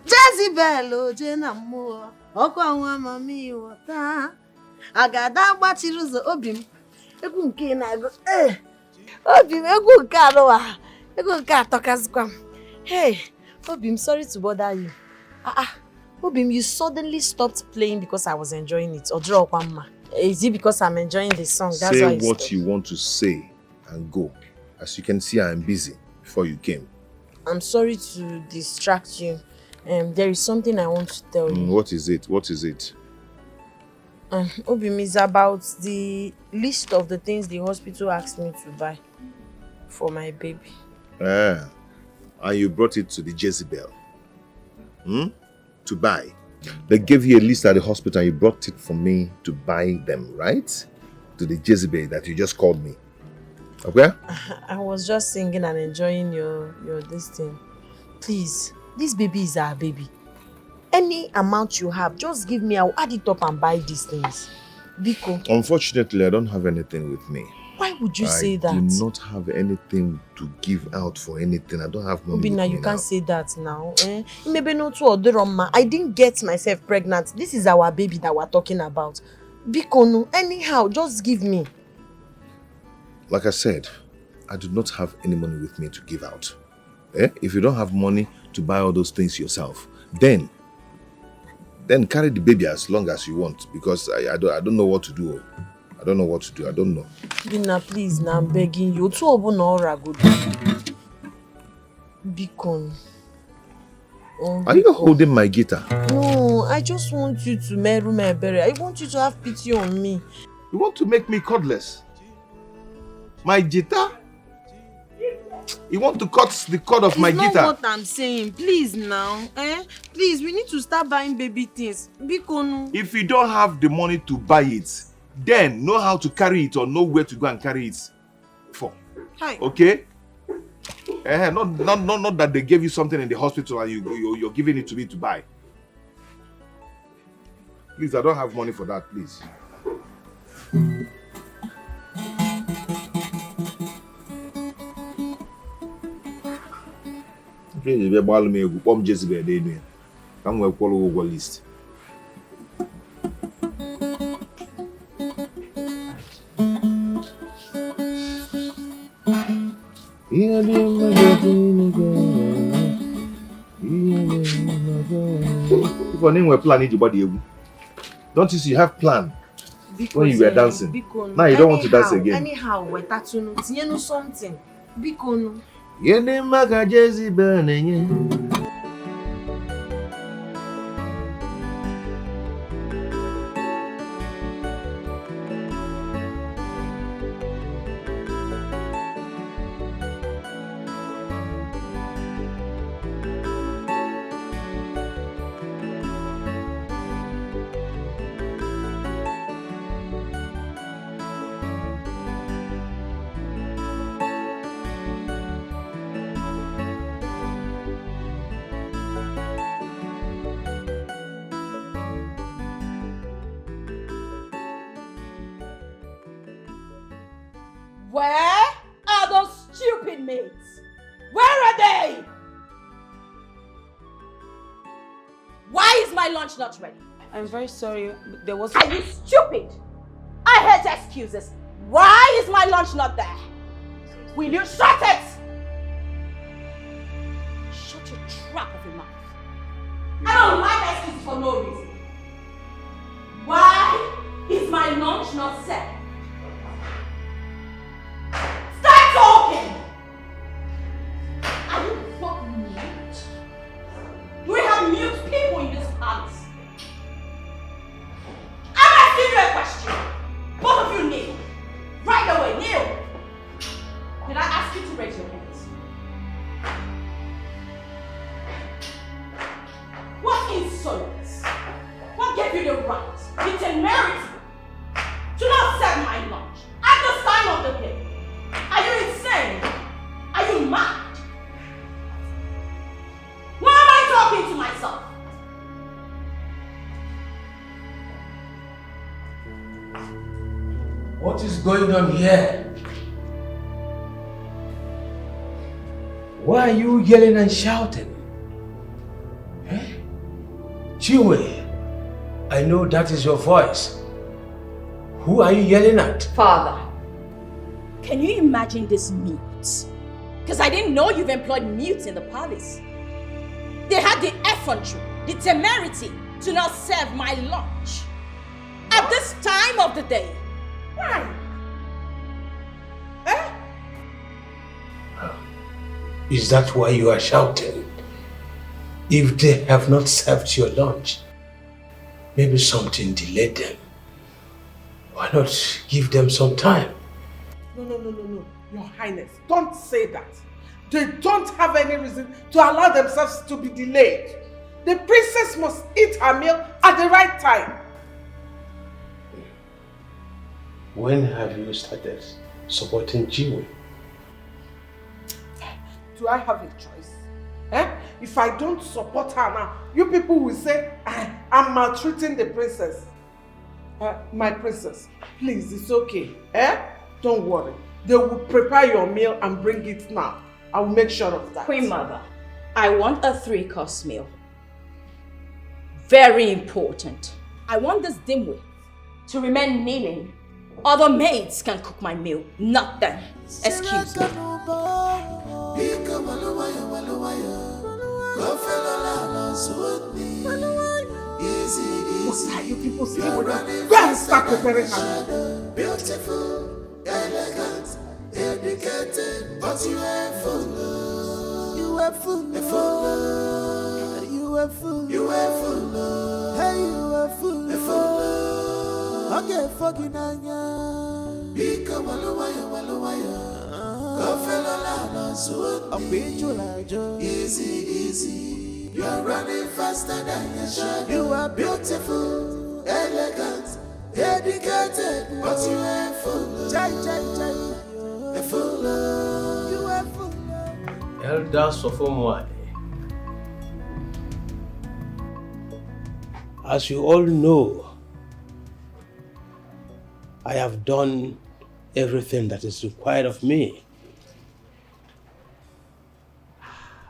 S3: Jezebel oje na mmụọ, ọkụ ọnwa mama ịghọta. Agada gbachiri ụzọ obi m, egwu nke na-agụ. Obi m egwu nke arụwa, egwu nke atọkazikwa m. Hey, Obim, sorry to bother you. Obim, you suddenly stopped playing because I was enjoying it. Or draw Kwamma. Is it because I'm enjoying the song? That's
S5: say
S3: why
S5: what you want to say and go. As you can see, I am busy before you came.
S3: I'm sorry to distract you. There is something I want to tell you.
S5: What is it? What is it?
S3: Obim, is about the list of the things the hospital asked me to buy for my baby.
S5: And you brought it to the Jezebel. To buy. They gave you a list at the hospital and you brought it for me to buy them, right? To the Jezebel that you just called me. Okay?
S3: I was just singing and enjoying your this thing. Please, this baby is our baby. Any amount you have, just give me. I'll add it up and buy these things. Biko.
S5: Unfortunately, I don't have anything with me.
S3: Why would you say that?
S5: I do not have anything to give out for anything. I don't have money.
S3: Obina, you can't say that now. Maybe not to Odoroma. I didn't get myself pregnant. This is our baby that we're talking about. Biko, anyhow, just give me.
S5: Like I said, I do not have any money with me to give out. If you don't have money to buy all those things yourself, then carry the baby as long as you want, because I don't know what to do. I don't know what to do. I don't know.
S3: Bina, please, now I'm begging you. Bikon.
S5: Are you holding my guitar?
S3: No, I just want you to meru mebere. I want you to have pity on me.
S5: You want to make me cordless? My guitar? You want to cut the cord of my guitar?
S3: It's not what I'm saying. Please now. Please, we need to start buying baby things. Bikon.
S5: If you don't have the money to buy it, then know how to carry it or know where to go and carry it for.
S3: Hi.
S5: Okay? Not that they gave you something in the hospital and you're giving it to me to buy. Please, I don't have money for that, please. Please, if you me, you come Jezebel, they do. I'm going to call over list. If your name were planning your body, don't you see you have plan when you were dancing? Now you don't want to dance again.
S3: Anyhow, we're tattooing something. Bikono.
S5: Your name is Jezebel.
S1: Where are those stupid maids? Where are they? Why is my lunch not ready?
S8: I'm very sorry. There was...
S1: Are you stupid? I hate excuses.
S19: Why is my lunch not there? Will you shut it? Shut your trap of a mouth. I don't like excuses for no reason. Why is my lunch not set? Start talking! Are you both mute? Do we have mute people in this palace? I'm asking you a question. Both of you kneel. Right away, kneel. Did I ask you to raise your hands? What insolence? What gave you the right, the temerity, to not serve my lunch at this time of the day? Are you insane? Are you mad? Why am I talking to myself?
S22: What is going on here? Why are you yelling and shouting? Chiway, I know that is your voice. Who are you yelling at?
S19: Father, can you imagine this mute? Because I didn't know you've employed mutes in the palace. They had the effrontery, the temerity to not serve my lunch at this time of the day. Why?
S22: Is that why you are shouting? If they have not served your lunch, maybe something delayed them. Why not give them some time?
S7: No. Your Highness, don't say that. They don't have any reason to allow themselves to be delayed. The princess must eat her meal at the right time.
S22: When have you started supporting Chiway?
S7: Do I have a choice? If I don't support her now, you people will say I'm maltreating the princess. My princess, please, it's okay. Don't worry. They will prepare your meal and bring it now. I will make sure of that.
S19: Queen Mother, I want a 3-course meal. Very important. I want this dimwit to remain kneeling. Other maids can cook my meal, not them. Excuse me.
S7: What are you people saying? Go and start preparing her.
S15: Beautiful, elegant, educated, but you are full. You are full. You are full. You are full. Hey, you are full. Okay, fucking anya. Bika waluwaya. Kofelo la suit. Easy. You are running faster than you should. You are beautiful, elegant, dedicated, but you are full. You are full.
S22: Elder Sofomwale, as you all know, I have done everything that is required of me.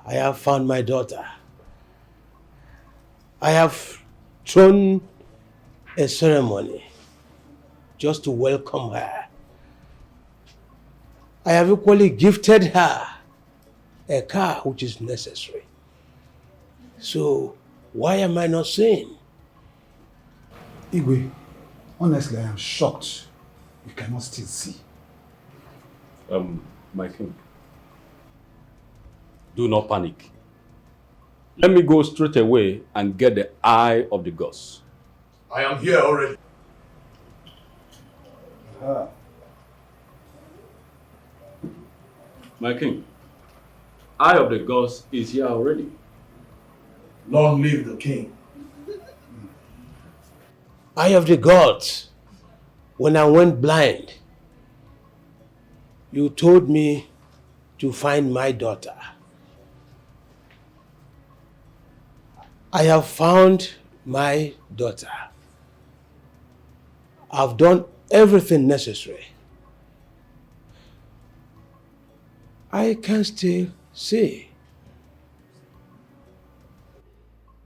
S22: I have found my daughter. I have thrown a ceremony just to welcome her. I have equally gifted her a car which is necessary. So why am I not saying?
S13: Igwe, honestly, I am shocked. You cannot still see.
S4: My king, do not panic. Let me go straight away and get the eye of the gods.
S6: I am here already.
S4: My king, eye of the gods is here already.
S6: Long live the king.
S22: Eye of the gods, when I went blind, you told me to find my daughter. I have found my daughter. I've done everything necessary. I can still see.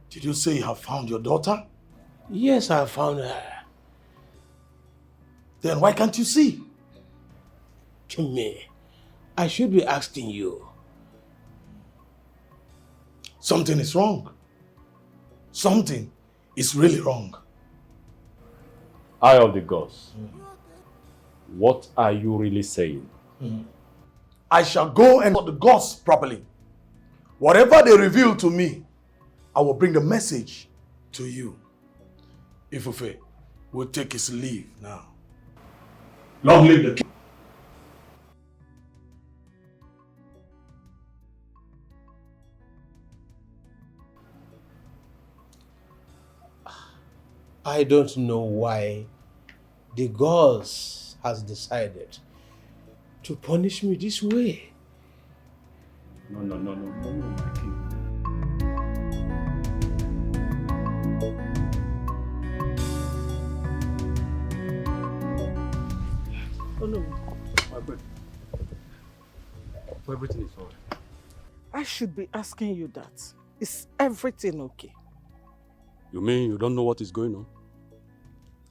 S6: Did you say you have found your daughter?
S22: Yes, I found her.
S6: Then why can't you see?
S22: asking me. I should be asking you.
S6: Something is wrong. Something is really wrong.
S20: Eye of the gods. What are you really saying?
S6: I shall go and tell the gods properly. Whatever they reveal to me, I will bring the message to you. Ifufe will take his leave now. Long live the king.
S22: I don't know why the gods has decided to punish me this way.
S20: No, my king.
S22: Oh no.
S20: Everything is alright.
S7: I should be asking you that. Is everything okay?
S20: You mean you don't know what is going on?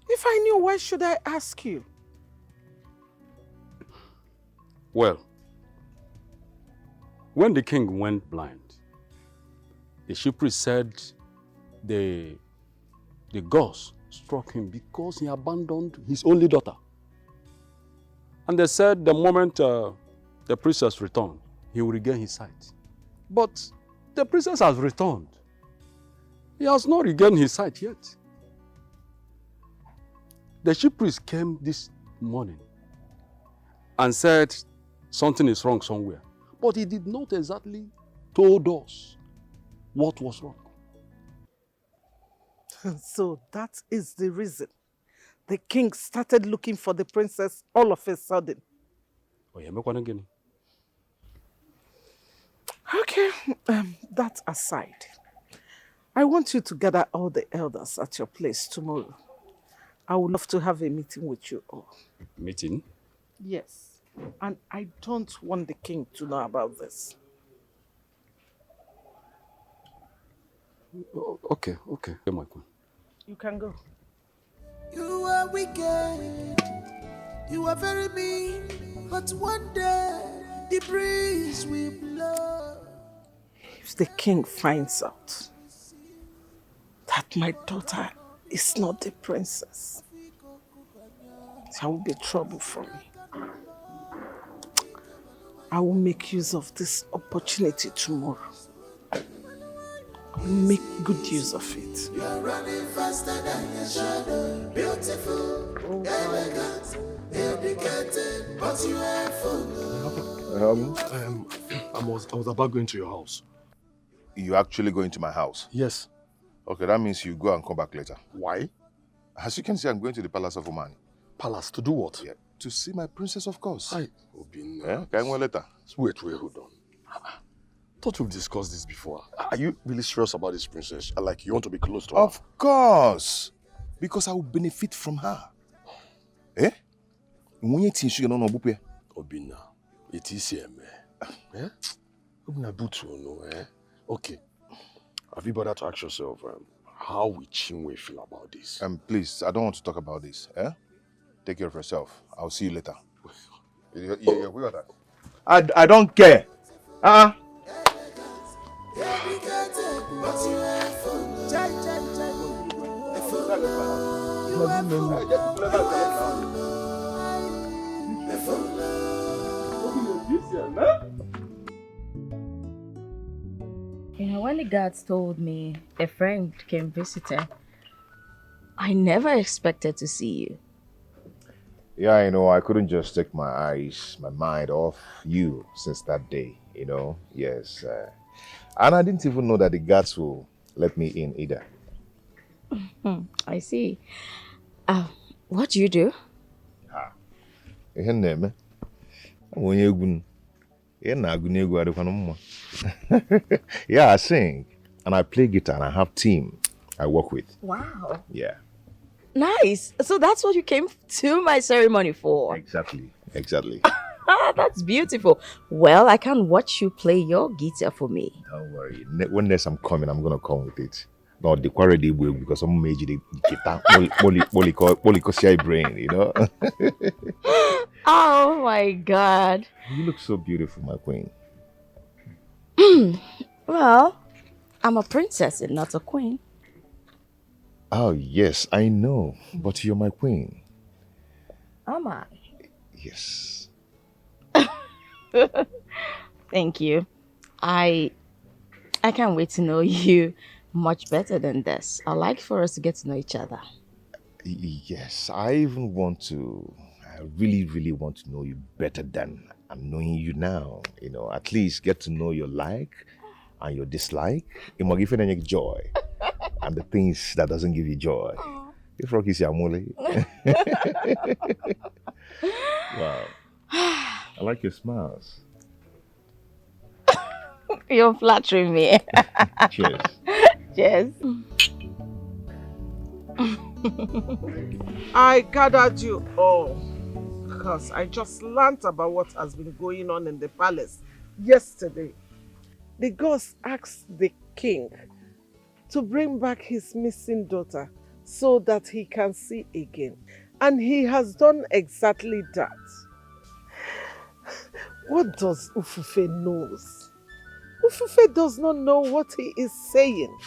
S7: If I knew, why should I ask you?
S20: Well, when the king went blind, the chief priest said the gods struck him because he abandoned his only daughter. And they said the moment the princess returned, he will regain his sight. But the princess has returned. He has not regained his sight yet. The chief priest came this morning and said something is wrong somewhere. But he did not exactly told us what was wrong.
S7: So that is the reason the king started looking for the princess all of a sudden. Okay, that aside, I want you to gather all the elders at your place tomorrow. I would love to have a meeting with you all.
S20: Meeting?
S7: Yes, and I don't want the king to know about this.
S20: Okay, my queen.
S7: You can go.
S15: You are wicked, you are very mean, but one day the breeze will blow.
S7: If the king finds out that my daughter is not the princess, there will be trouble for me. I will make use of this opportunity tomorrow. I will make good use of it.
S15: You are running faster than your shadow, beautiful, elegant, educated, but you are full.
S14: I was about going to your house.
S5: You actually going to my house?
S14: Yes.
S5: Okay, that means you go and come back later.
S14: Why?
S5: As you can see, I'm going to the palace of Omani.
S14: Palace, to do what?
S5: Yeah, to see my princess, of course.
S14: Obina.
S5: Yeah, can go later.
S14: Wait, hold on. Thought we've discussed this before. Are you really serious about this princess? Like you want to be close to her?
S5: Of course. Because I will benefit from her. Eh?
S14: Obina, it is here, man. Eh? Obina, Butu, no, eh? Okay. Have you bothered to ask yourself how will Chiway feel about this?
S5: Please, I don't want to talk about this. Eh? Take care of yourself. I'll see you later. Yeah, we got that. I don't care.
S12: You know, when the guards told me a friend came visiting, I never expected to see you.
S5: Yeah, I couldn't just take my mind off you since that day, Yes. And I didn't even know that the guards will let me in either.
S12: I see. What do you do?
S5: Yeah, I sing. And I play guitar and I have team I work with.
S12: Wow.
S5: Yeah.
S12: Nice. So that's what you came to my ceremony for?
S5: Exactly.
S12: That's beautiful. Well, I can watch you play your guitar for me.
S5: Don't worry. When next I'm coming, I'm going to come with it. No, the quarry will because I'm major the guitar. Molly brain,
S19: Oh my God.
S5: You look so beautiful, my queen.
S19: Well, I'm a princess and not a queen.
S5: Oh, yes, I know. But you're my queen.
S19: Am I?
S5: Yes.
S19: Thank you. I can't wait to know you much better than this. I'd like for us to get to know each other.
S5: Yes, I even want to. I really, really want to know you better than I'm knowing you now. You know, at least get to know your like and your dislike. It might give you joy. And the things that doesn't give you joy. If Rocky is Yamule. Wow. I like your smiles.
S19: You're flattering me.
S5: Cheers.
S19: Cheers.
S7: I gathered you all because I just learnt about what has been going on in the palace yesterday. The gods asked the king to bring back his missing daughter so that he can see again. And he has done exactly that. What does Ufufe knows? Ufufe does not know what he is saying.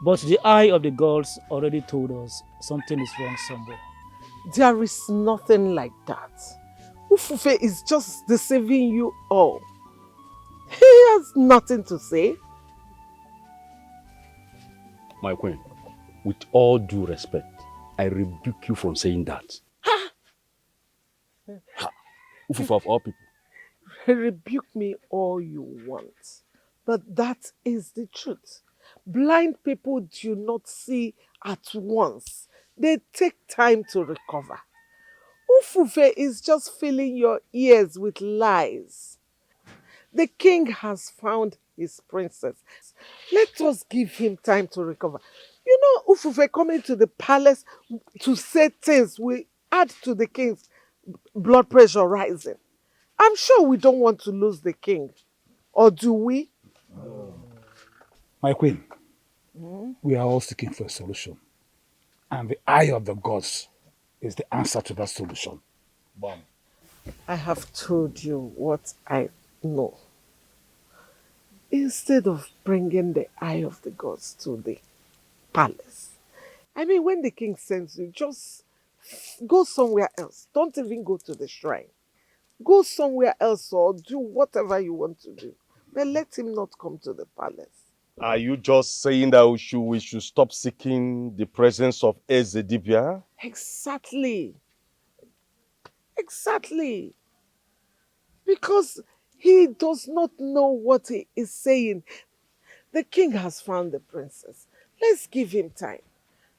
S18: But the eye of the gods already told us something is wrong somewhere.
S7: There is nothing like that. Ufufe is just deceiving you all. He has nothing to say.
S20: My queen, with all due respect, I rebuke you from saying that. Ha! Ufufa of all people.
S7: Rebuke me all you want, but that is the truth. Blind people do not see at once. They take time to recover. Ufufe is just filling your ears with lies. The king has found his princess. Let us give him time to recover. You know, Ufufe coming to the palace to say things will add to the king's blood pressure rising. I'm sure we don't want to lose the king. Or do we?
S13: My queen, we are all seeking for a solution. And the eye of the gods is the answer to that solution. Bam.
S7: I have told you what I know. Instead of bringing the eye of the gods to the palace, I mean, when the king sends you, just go somewhere else. Don't even go to the shrine. Go somewhere else or do whatever you want to do. But let him not come to the palace.
S14: Are you just saying that we should stop seeking the presence of Ezedibia?
S7: Exactly. Exactly. Because he does not know what he is saying. The king has found the princess. Let's give him time.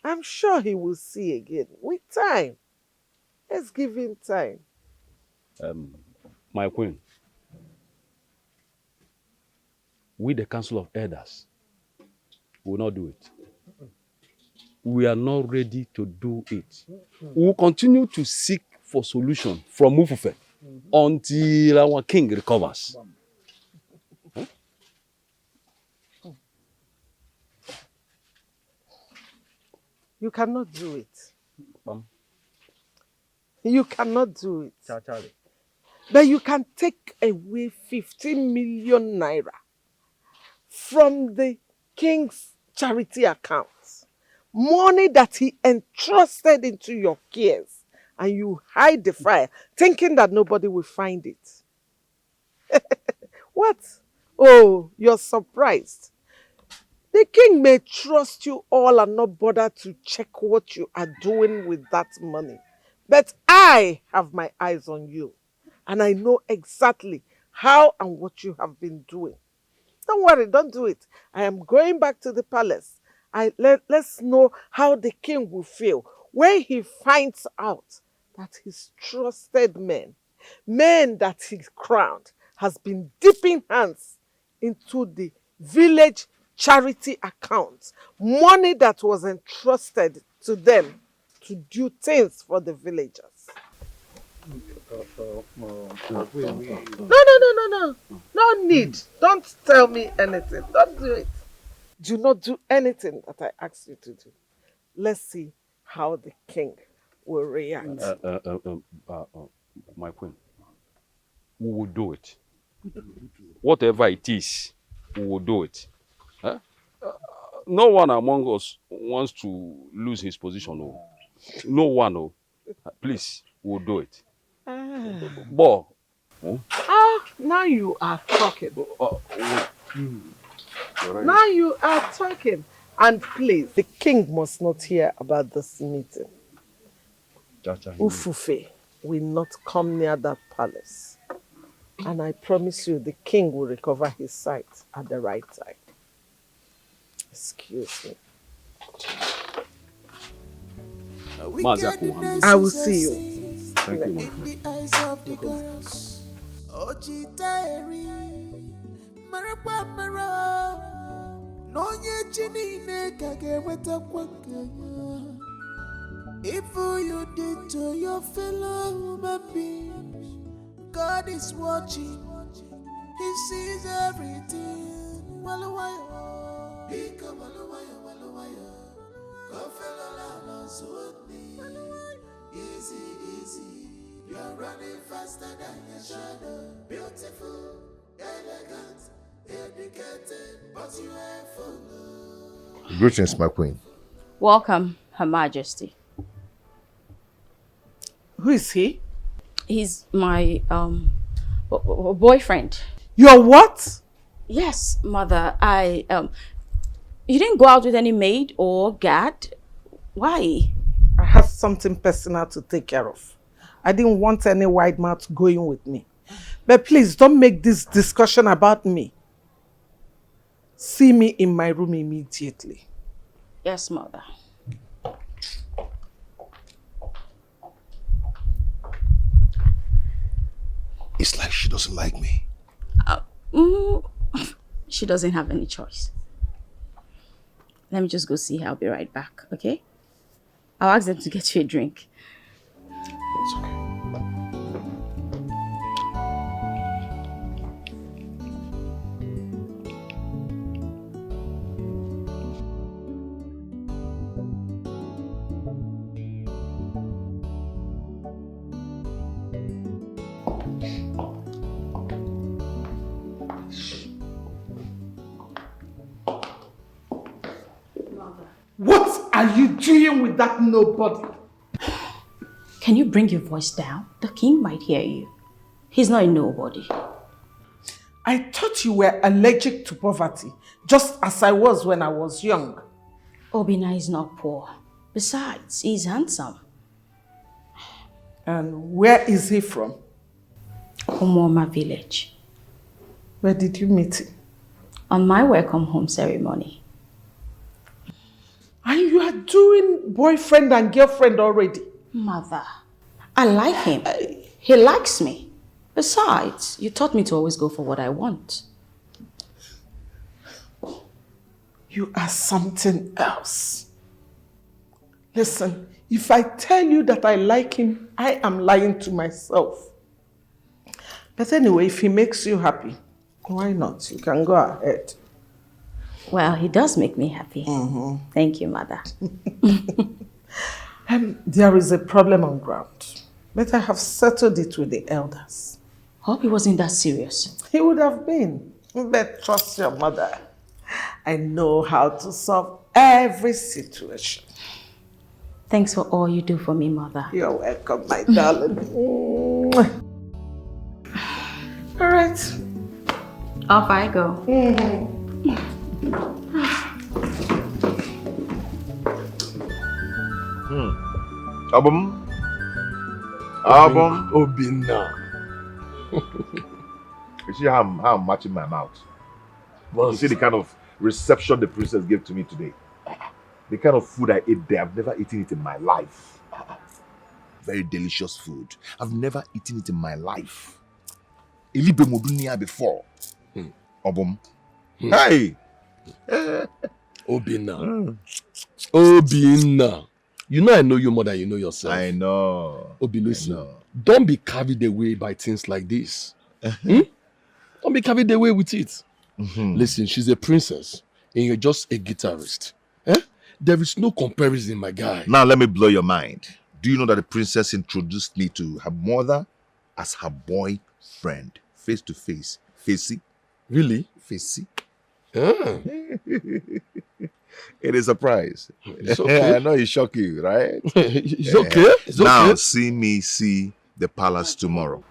S7: I'm sure he will see again with time. Let's give him time.
S20: My queen, we the Council of Elders will not do it. We are not ready to do it. We will continue to seek for solution from Ufufe until our king recovers. Huh?
S7: You cannot do it. You cannot do it.
S14: Charlie.
S7: But you can take away 15 million naira from the king's charity account. Money that he entrusted into your cares. And you hide the fire, thinking that nobody will find it. What? Oh, you're surprised. The king may trust you all and not bother to check what you are doing with that money. But I have my eyes on you. And I know exactly how and what you have been doing. Don't worry, don't do it. I am going back to the palace. Let's know how the king will feel when he finds out that his trusted men that he crowned, has been dipping hands into the village charity accounts. Money that was entrusted to them to do things for the villagers. No. No need. Don't tell me anything. Don't do it. Do not do anything that I ask you to do. Let's see how the king will react.
S20: my queen, we will do it. Whatever it is, we will do it. Huh? No one among us wants to lose his position. Oh. No one. Oh. Please, we'll do it. But,
S7: now you are talking.
S20: Right.
S7: Now you are talking. And please, the king must not hear about this meeting. Ufufe will not come near that palace. And I promise you, the king will recover his sight at the right time. Excuse me. I will see you.
S20: Thank you, my friend.
S15: If you did to your fellow human beings, God is watching. He sees everything. Easy, easy. You're running faster than your shadow. Beautiful, elegant, educated, but you ain't full.
S5: Greetings, my queen.
S9: Welcome, Her Majesty.
S7: Who is he?
S9: He's my boyfriend.
S7: Your what?
S9: Yes, mother. You didn't go out with any maid or guard? Why?
S7: I have something personal to take care of. I didn't want any white mouth going with me. But please don't make this discussion about me. See me in my room immediately.
S9: Yes, mother.
S5: It's like she doesn't like me.
S9: She doesn't have any choice. Let me just go see her. I'll be right back, okay? I'll ask them to get you a drink.
S5: It's okay.
S7: What are you doing with that nobody?
S9: Can you bring your voice down? The king might hear you. He's not a nobody.
S7: I thought you were allergic to poverty, just as I was when I was young.
S9: Obina is not poor. Besides, he's handsome.
S7: And where is he from?
S9: Umoma village.
S7: Where did you meet him?
S9: On my welcome home ceremony.
S7: And you are doing boyfriend and girlfriend already?
S9: Mother, I like him. He likes me. Besides, you taught me to always go for what I want.
S7: You are something else. Listen, if I tell you that I like him, I am lying to myself. But anyway, if he makes you happy, why not? You can go ahead.
S9: Well, he does make me happy. Thank you, mother.
S7: There is a problem on ground, but I have settled it with the elders.
S9: Hope he wasn't that serious.
S7: He would have been, but trust your mother. I know how to solve every situation.
S9: Thanks for all you do for me, mother.
S7: You're welcome, my darling. All right.
S9: Off I go.
S5: Album.
S14: Obina.
S5: You see how I'm matching my mouth? You see the kind of reception the princess gave to me today? The kind of food I ate there, I've never eaten it in my life. Very delicious food. I've never eaten it in my life. Elibe modunia before. Obum. Hey!
S14: Obina. Obina. You know I know you more than you know yourself.
S5: I know.
S14: Obi, listen. Don't be carried away by things like this. Don't be carried away with it. Listen, she's a princess and you're just a guitarist. There is no comparison, my guy.
S5: Now let me blow your mind. Do you know that the princess introduced me to her mother
S17: as her boyfriend, face to face. Facey.
S14: Really?
S17: Facey.
S14: Ah.
S17: It is a surprise.
S14: It's okay.
S17: I know it shock you, right?
S14: It's okay. It's
S17: now,
S14: okay.
S17: see me see the palace tomorrow.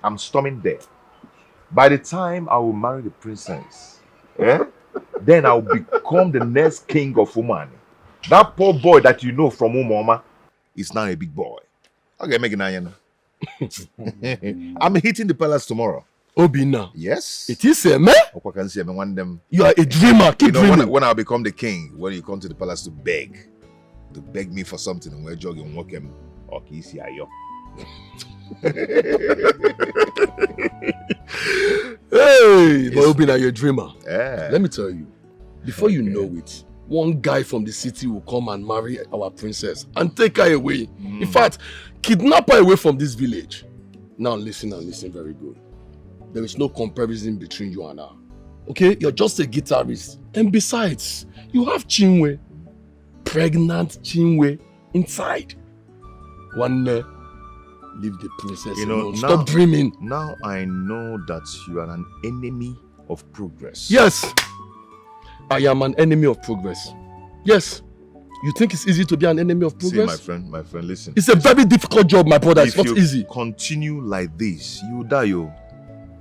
S17: I'm storming there. By the time I will marry the princess, then I will become the next king of Umani. That poor boy that you know from Umoma is now a big boy. Okay, make it now. I'm hitting the palace tomorrow.
S14: Obina.
S17: Yes.
S14: It is a man.
S17: You
S14: are a dreamer. Keep dreaming.
S17: When I become the king, when you come to the palace to beg me for something, and we're jogging, walking, or kisi ayo.
S14: Hey, but Obina, you're a dreamer.
S17: Yeah.
S14: Let me tell you, before you know it, one guy from the city will come and marry our princess and take her away. In fact, kidnap her away from this village. Now listen and listen very good. There is no comparison between you and her. Okay? You're just a guitarist. And besides, you have Chiway. Pregnant Chiway inside. One day, leave the princess alone.
S17: Now,
S14: stop dreaming.
S17: Now I know that you are an enemy of progress.
S14: Yes. I am an enemy of progress. Yes. You think it's easy to be an enemy of progress?
S17: See, my friend, listen.
S14: It's a very difficult job, my brother. It's not easy.
S17: If you continue like this, you will die, yo.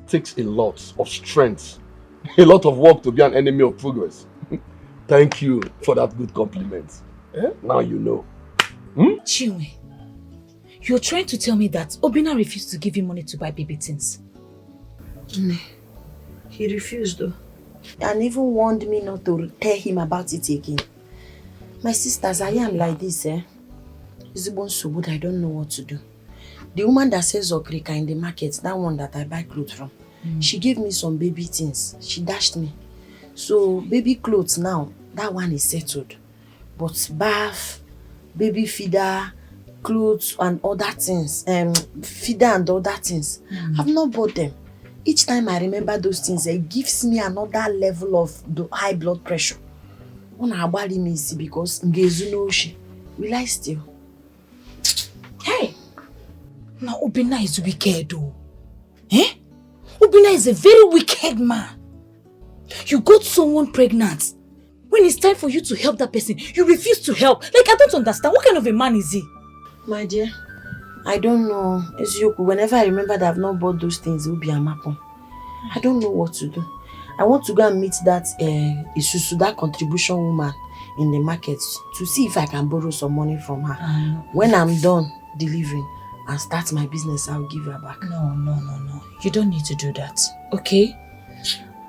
S14: Takes a lot of strength, a lot of work to be an enemy of progress. Thank you for that good compliment. Now you know.
S1: Chiway, you're trying to tell me that Obina refused to give you money to buy baby things?
S3: He refused though. And even warned me not to tell him about it again. My sisters, I am like this, It's born so good, I don't know what to do. The woman that sells okrika in the market, that one that I buy clothes from, she gave me some baby things. She dashed me. So baby clothes now, that one is settled. But bath, baby feeder, clothes and other things, feeder and other things, I've not bought them. Each time I remember those things, it gives me another level of the high blood pressure. Because will I still?
S1: Hey! Now Obina is wicked though. Obina is a very wicked man. You got someone pregnant. When it's time for you to help that person, you refuse to help. Like, I don't understand. What kind of a man is he?
S3: My dear, I don't know. Whenever I remember that I've not bought those things, it will be a map. I don't know what to do. I want to go and meet that Isusu, that contribution woman in the market to see if I can borrow some money from her. When I'm done delivering and start my business, I'll give her back.
S1: No. You don't need to do that, okay?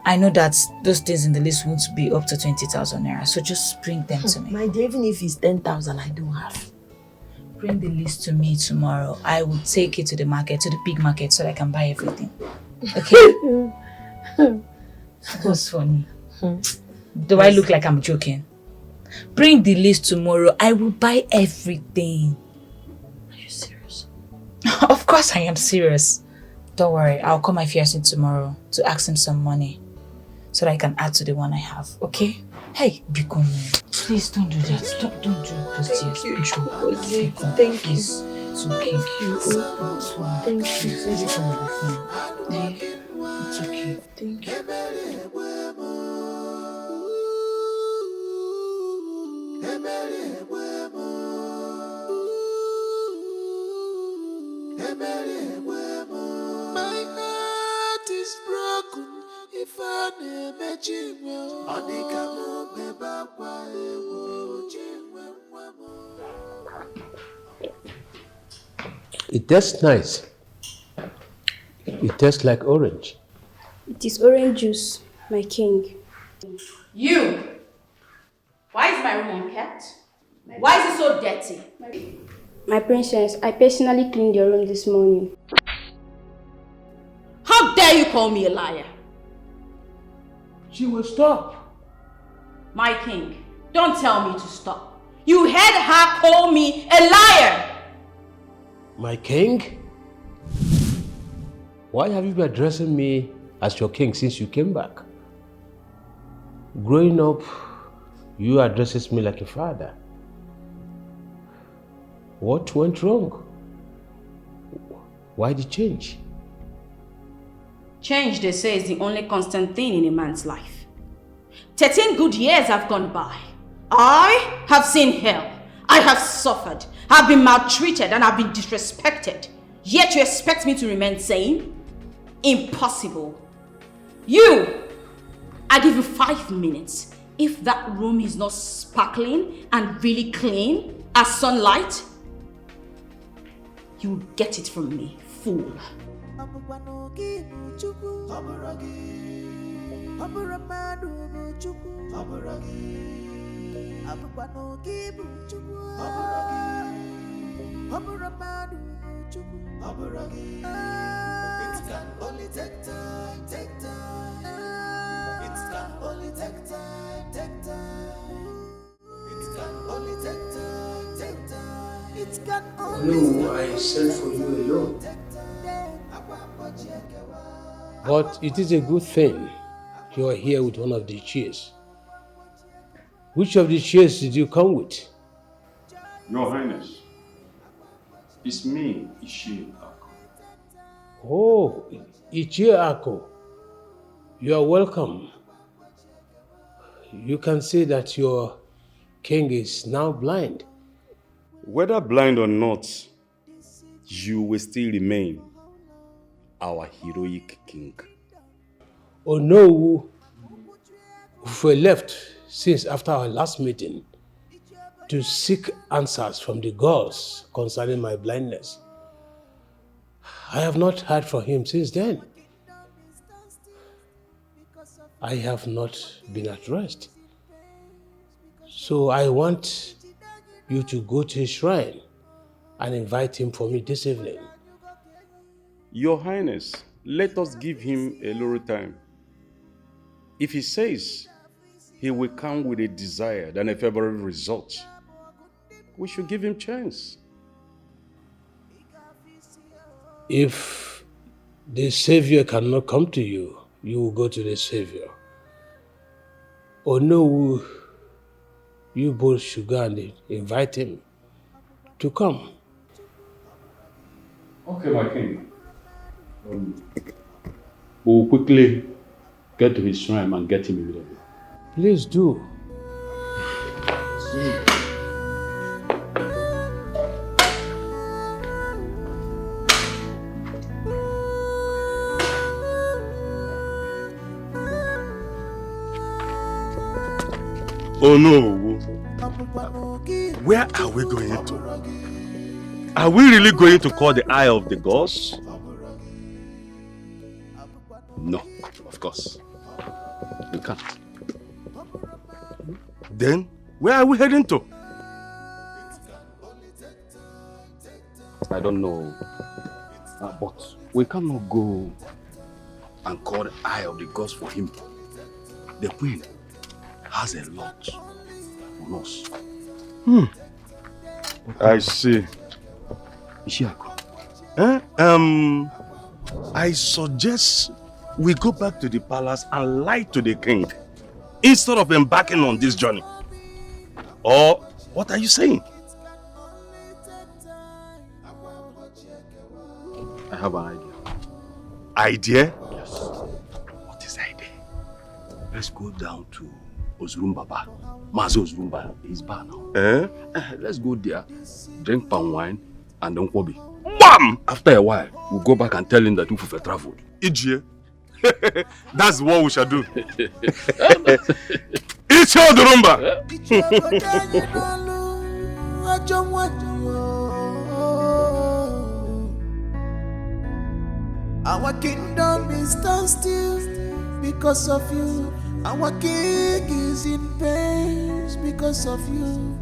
S1: I know that those things in the list won't be up to 20,000 naira, so just bring them to me.
S3: My dear, even if it's 10,000, I don't have.
S1: Bring the list to me tomorrow. I will take it to the market, to the big market, so that I can buy everything. Okay? What's funny? Do I look like I'm joking? Bring the list tomorrow. I will buy everything.
S3: Are you serious?
S1: Of course I am serious. Don't worry, I'll call my fiancé tomorrow to ask him some money so that I can add to the one I have, okay? Hey, Biko, please don't do that. Don't do those tears.
S3: Thank you.
S1: It's okay.
S3: Thank you.
S1: It's okay. It's okay.
S3: Thank you.
S15: My heart is broken if I never
S2: It tastes nice. It tastes like orange.
S21: It is orange juice, my king.
S19: You! Why is my room unkept? Why is it so dirty?
S21: My princess, I personally cleaned your room this morning.
S19: How dare you call me a liar?
S22: She will stop.
S19: My king, don't tell me to stop. You heard her call me a liar!
S2: My king? Why have you been addressing me as your king since you came back? Growing up, you addresses me like a father. What went wrong? Why the change?
S9: Change, they say, is the only constant thing in a man's life. 13 good years have gone by. I have seen hell. I have suffered. I've been maltreated and I've been disrespected. Yet you expect me to remain sane? Impossible. I give you 5 minutes. If that room is not sparkling and really clean as sunlight, you will get it from me, fool.
S15: It can only take time. It can only take time. It can only take time. It can only
S22: No, I sent for you alone. But it is a good thing you are here with one of the chairs. Which of the chairs did you come with?
S20: Your Highness, it's me, Ishi.
S22: Oh, Ichie Ako. You are welcome. You can say that your king is now blind.
S20: Whether blind or not, you will still remain our heroic king.
S22: Oh no, we left since after our last meeting to seek answers from the gods concerning my blindness. I have not heard from him since then. I have not been at rest. So I want you to go to his shrine and invite him for me this evening.
S20: Your Highness, let us give him a little time. If he says he will come with a desired and a favorable result, we should give him chance.
S22: If the Savior cannot come to you, you will go to the Savior. Or no, you both should go and invite him to come.
S20: Okay, my king. We'll quickly get to his shrine and get him immediately.
S22: Please do.
S20: Oh no! Where are we going to? Are we really going to call the eye of the gods? No, of course. You can't. Then, where are we heading to? I don't know. But we cannot go and call the eye of the gods for him. The queen has a lot on us. I see. I suggest we go back to the palace and lie to the king instead of embarking on this journey. Or what are you saying? I have an idea. Idea? Yes. What is the idea? Let's go down to Ozrumbaba. Mazi Ozrumba is bar now. Let's go there, drink palm wine, and then Kobe. Bam! After a while, we'll go back and tell him that we've traveled. Ijie. That's what we shall do. It's your Ozrumba!
S15: Our kingdom is stand still because of you. Our king is in pain because of you.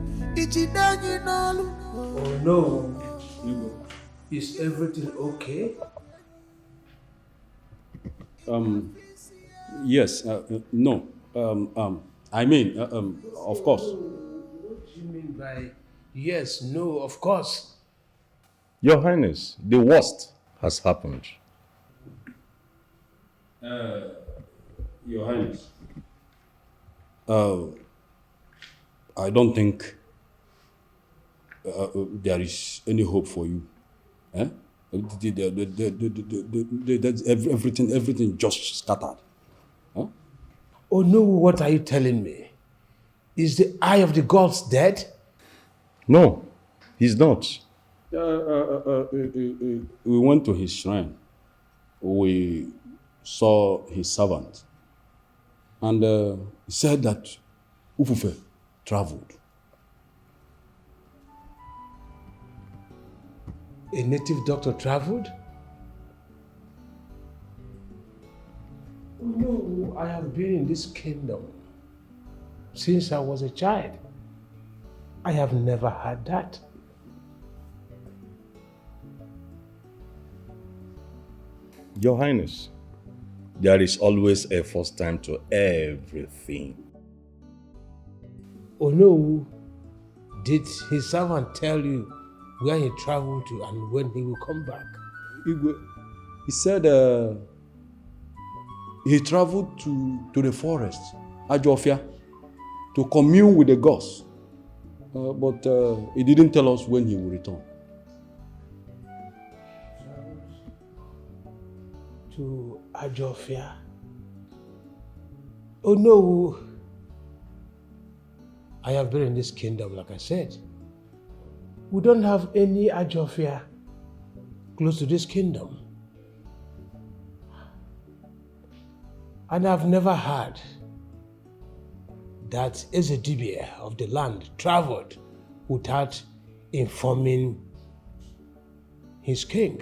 S22: Oh no. Is everything okay?
S20: Yes, no. I mean, of course.
S22: What do you mean by yes, no, of course?
S20: Your Highness, the worst has happened. Your Highness, I don't think there is any hope for you. Everything just scattered. Huh?
S22: Oh no, what are you telling me? Is the eye of the gods dead?
S14: No, he's not.
S20: We went to his shrine. We saw his servant. And he said that Ufufe traveled.
S22: A native doctor traveled? No, I have been in this kingdom since I was a child. I have never had that.
S14: Your Highness, there is always a first time to everything.
S22: Oh no, did his servant tell you where he traveled to and when he will come back?
S20: He said he traveled to the forest, Ajofia, to commune with the gods. But he didn't tell us when he will return.
S22: To Ajofia? Oh no, I have been in this kingdom, like I said. We don't have any Ajofia close to this kingdom. And I've never heard that Ezedibia of the land traveled without informing his king.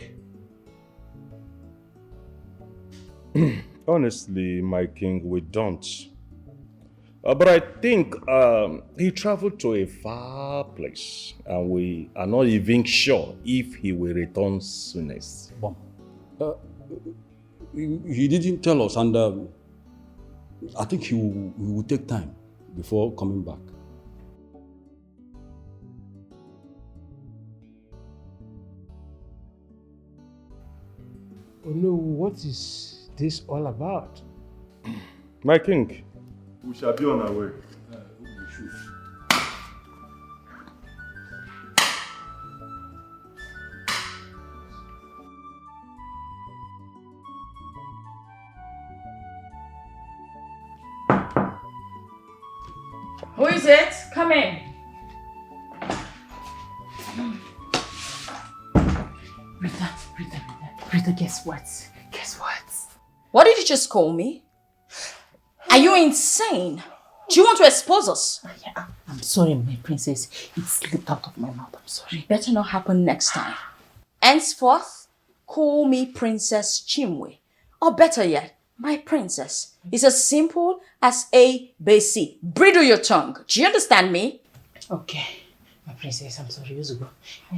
S14: Honestly, my king, we don't. But I think he traveled to a far place, and we are not even sure if he will return soonest.
S20: He didn't tell us, and I think he will take time before coming back.
S22: Oh no, what is this all about?
S14: My king,
S10: we shall be on our way.
S20: We should.
S19: Who is it? Come in.
S11: Rita, guess what? Guess what?
S19: What did you just call me? Are you insane? Do you want to expose us?
S11: Yeah, I'm sorry, my princess. It slipped out of my mouth. I'm sorry.
S19: Better not happen next time. Henceforth, call me Princess Chiway. Or better yet, my princess. It's as simple as A, B, C. Bridle your tongue. Do you understand me?
S11: Okay. My princess, I'm sorry. You go.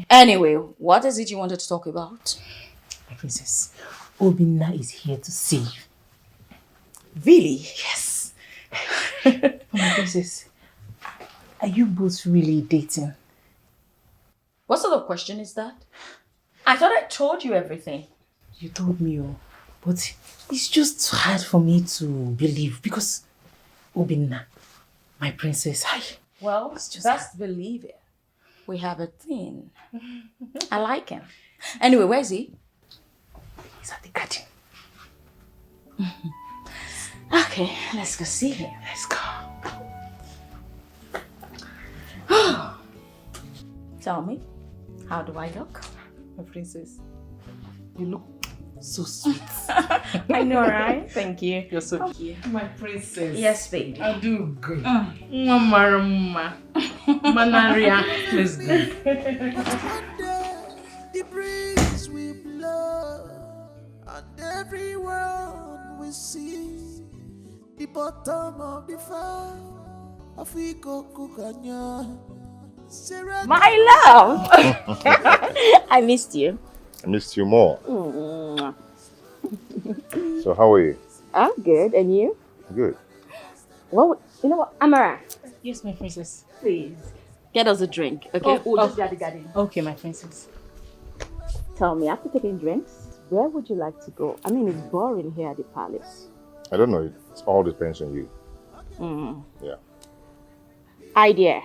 S19: Anyway, what is it you wanted to talk about?
S11: My princess, Obina is here to see you.
S19: Really?
S11: Yes. My princess, are you both really dating?
S19: What sort of question is that? I thought I told you everything.
S11: You told me, but it's just hard for me to believe because Obina, my princess,
S19: well, best believe it. We have a thing. I like him. Anyway, where is he?
S11: He's at the garden.
S19: Okay, let's go see him.
S11: Let's go.
S19: Tell me, how do I look?
S11: My princess, you look so sweet.
S19: I know, right? Thank you.
S11: You're so cute. My princess.
S19: Yes, baby.
S11: I do good. Mama. Manaria. Let's go.
S15: The breeze will blow, and everyone will see the bottom of the fire. Afriko Kukanya.
S19: My love! I missed you.
S5: I missed you more. So how are you?
S19: I'm good, and you?
S5: Good.
S19: Well, you know what, Amara?
S11: Yes, my princess.
S19: Please, get us a drink, okay? We'll just be at the garden.
S11: Okay, my princess.
S19: Tell me, after taking drinks, where would you like to go? I mean, it's boring here at the palace.
S5: I don't know. It all depends on you. Yeah.
S19: Idea.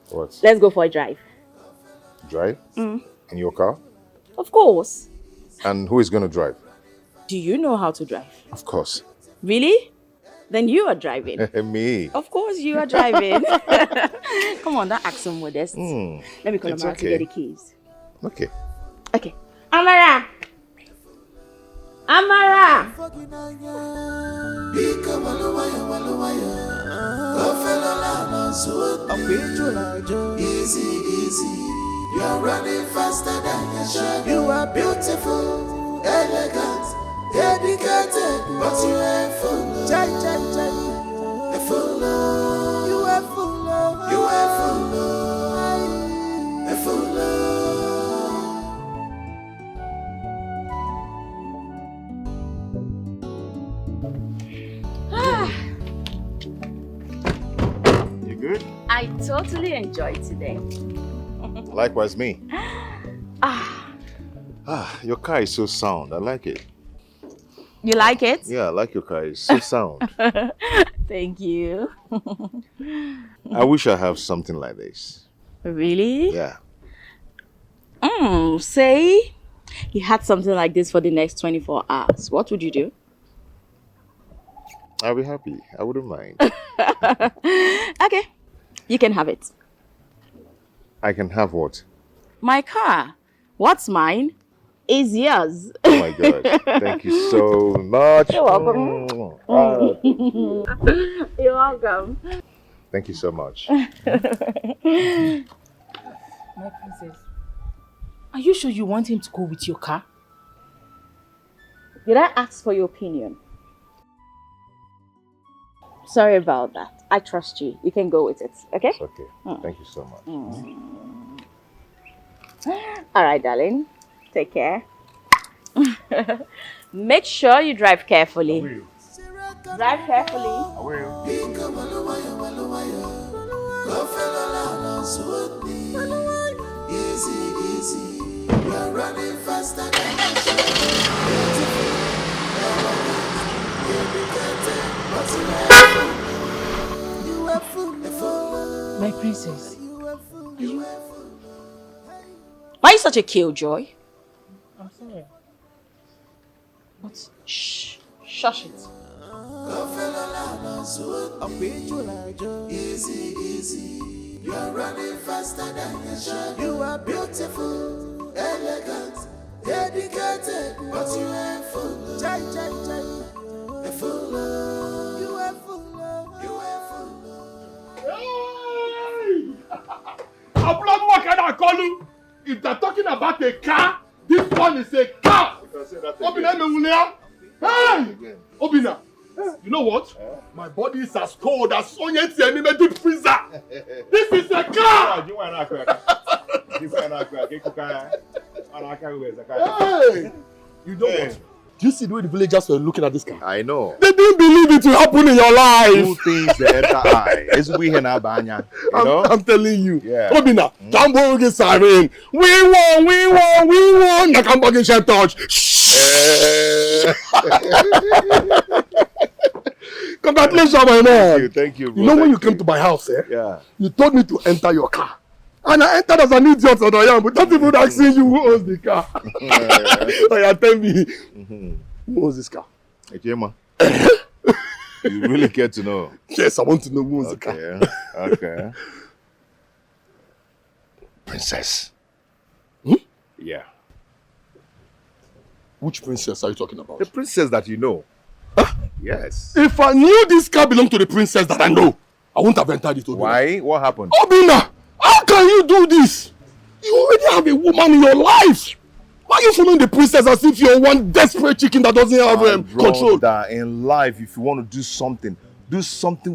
S5: What?
S19: Let's go for a drive.
S5: Drive? In your car?
S19: Of course.
S5: And who is going to drive?
S9: Do you know how to drive?
S5: Of course.
S9: Really? Then you are driving.
S5: Me.
S9: Of course you are driving. Come on, don't act so modest. Let me call Amara to get the keys.
S5: Okay.
S9: Okay. Amara! Amara!
S15: Easy, easy. You're running faster than your shot. You are beautiful, elegant, dedicated, but you ain't full. A fool. You are full. You are full. A fool.
S5: You good?
S9: I totally enjoyed today.
S5: Likewise me. Your car is so sound. I like it.
S9: You like it?
S5: Yeah, I like your car. It's so sound.
S9: Thank you.
S5: I wish I have something like this.
S9: Really?
S5: Yeah.
S9: Say you had something like this for the next 24 hours. What would you do?
S5: I'll be happy. I wouldn't mind.
S9: Okay. You can have it.
S5: I can have what?
S9: My car. What's mine is yours.
S5: Oh my God. Thank you so much.
S9: You're welcome. You're welcome.
S5: Thank you so much.
S11: My princess, are you sure you want him to go with your car?
S9: Did I ask for your opinion? Sorry about that. I trust you. You can go with it, okay?
S5: It's okay. Thank you so much.
S9: All right, darling. Take care. Make sure you drive carefully. Drive carefully.
S5: I will.
S15: Easy, easy. You're running faster than
S11: My princess,
S9: why are you such a killjoy?
S11: I'm sorry.
S9: But shh, shush it.
S15: Easy, easy. You're running faster than your shot. You are beautiful, elegant, dedicated, but you ain't full. A fool. You are full. You are full.
S14: What can I call you? If they're talking about a car, this one is a car. Obina, hey! Obina, you know what? My body is as cold as Onyeti Anime deep freezer. This is a car! Hey! You know what? Do you see the way the villagers were looking at this car?
S5: I know.
S14: They didn't believe it will happen in your life.
S5: Two things they enter eye. I'm
S14: telling you.
S5: Yeah.
S14: Obina, Jambo get siren. We won. Nakambo get touch. Congratulations, my man.
S5: Thank you, bro.
S14: You know when you came to my house,
S5: Yeah.
S14: You told me to enter your car. And I entered as an idiot on I am, but not even asking you who owns the car. Oh, yeah, tell me. Who owns this car?
S5: Ejema. You really care to know?
S14: Yes, I want to know who owns the car.
S5: Okay.
S14: Princess.
S5: Yeah.
S14: Which princess are you talking about?
S5: The princess that you know. Yes.
S14: If I knew this car belonged to the princess that I know, I wouldn't have entered it. Obina.
S5: Why? What happened?
S14: Obina! How can you do this? You already have a woman in your life. Why are you following the princess as if you're one desperate chicken that doesn't have control?
S5: In life, if you want to do something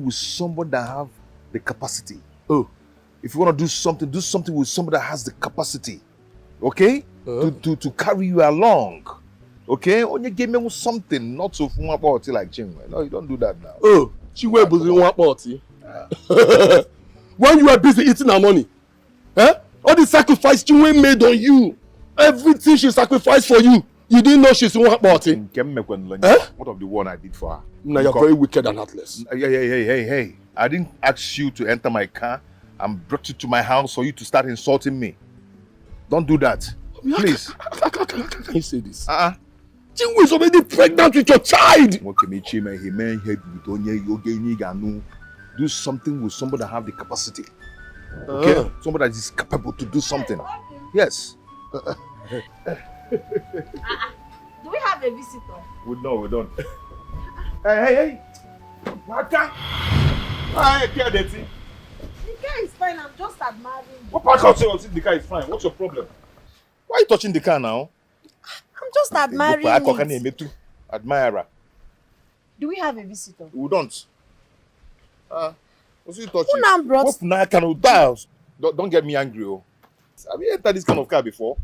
S5: with somebody that have the capacity.
S14: Oh.
S5: If you want to do something with somebody that has the capacity. Okay? To carry you along. Okay? Only give me something, not so fun about it like Chiway. No, you don't do that now.
S14: Oh, Chiway was in one party. When you were busy eating her money, all the sacrifice Chiway made on you, everything she sacrificed for you, you didn't know she's in one party.
S5: What of the one I did for her?
S14: Now you're very wicked and heartless.
S5: Hey. I didn't ask you to enter my car and brought you to my house for you to start insulting me. Don't do that.
S17: Please.
S14: How can you say this? Chiway is already pregnant with your child.
S17: Do something with somebody that have the capacity. Okay? Somebody that is capable to do something. Yes.
S19: Do we have a visitor?
S17: No, we don't. Hey. Waka. Hey, care dirty.
S3: The car is fine, I'm just admiring you.
S17: What part of you the car is fine? What's your problem? Why are you touching the car now?
S3: I'm just admiring it.
S17: Admirer.
S3: Do we have a visitor?
S17: We don't. What's you touching?
S3: Who now brought?
S17: Don't get me angry. Oh. Have you entered this kind of car before?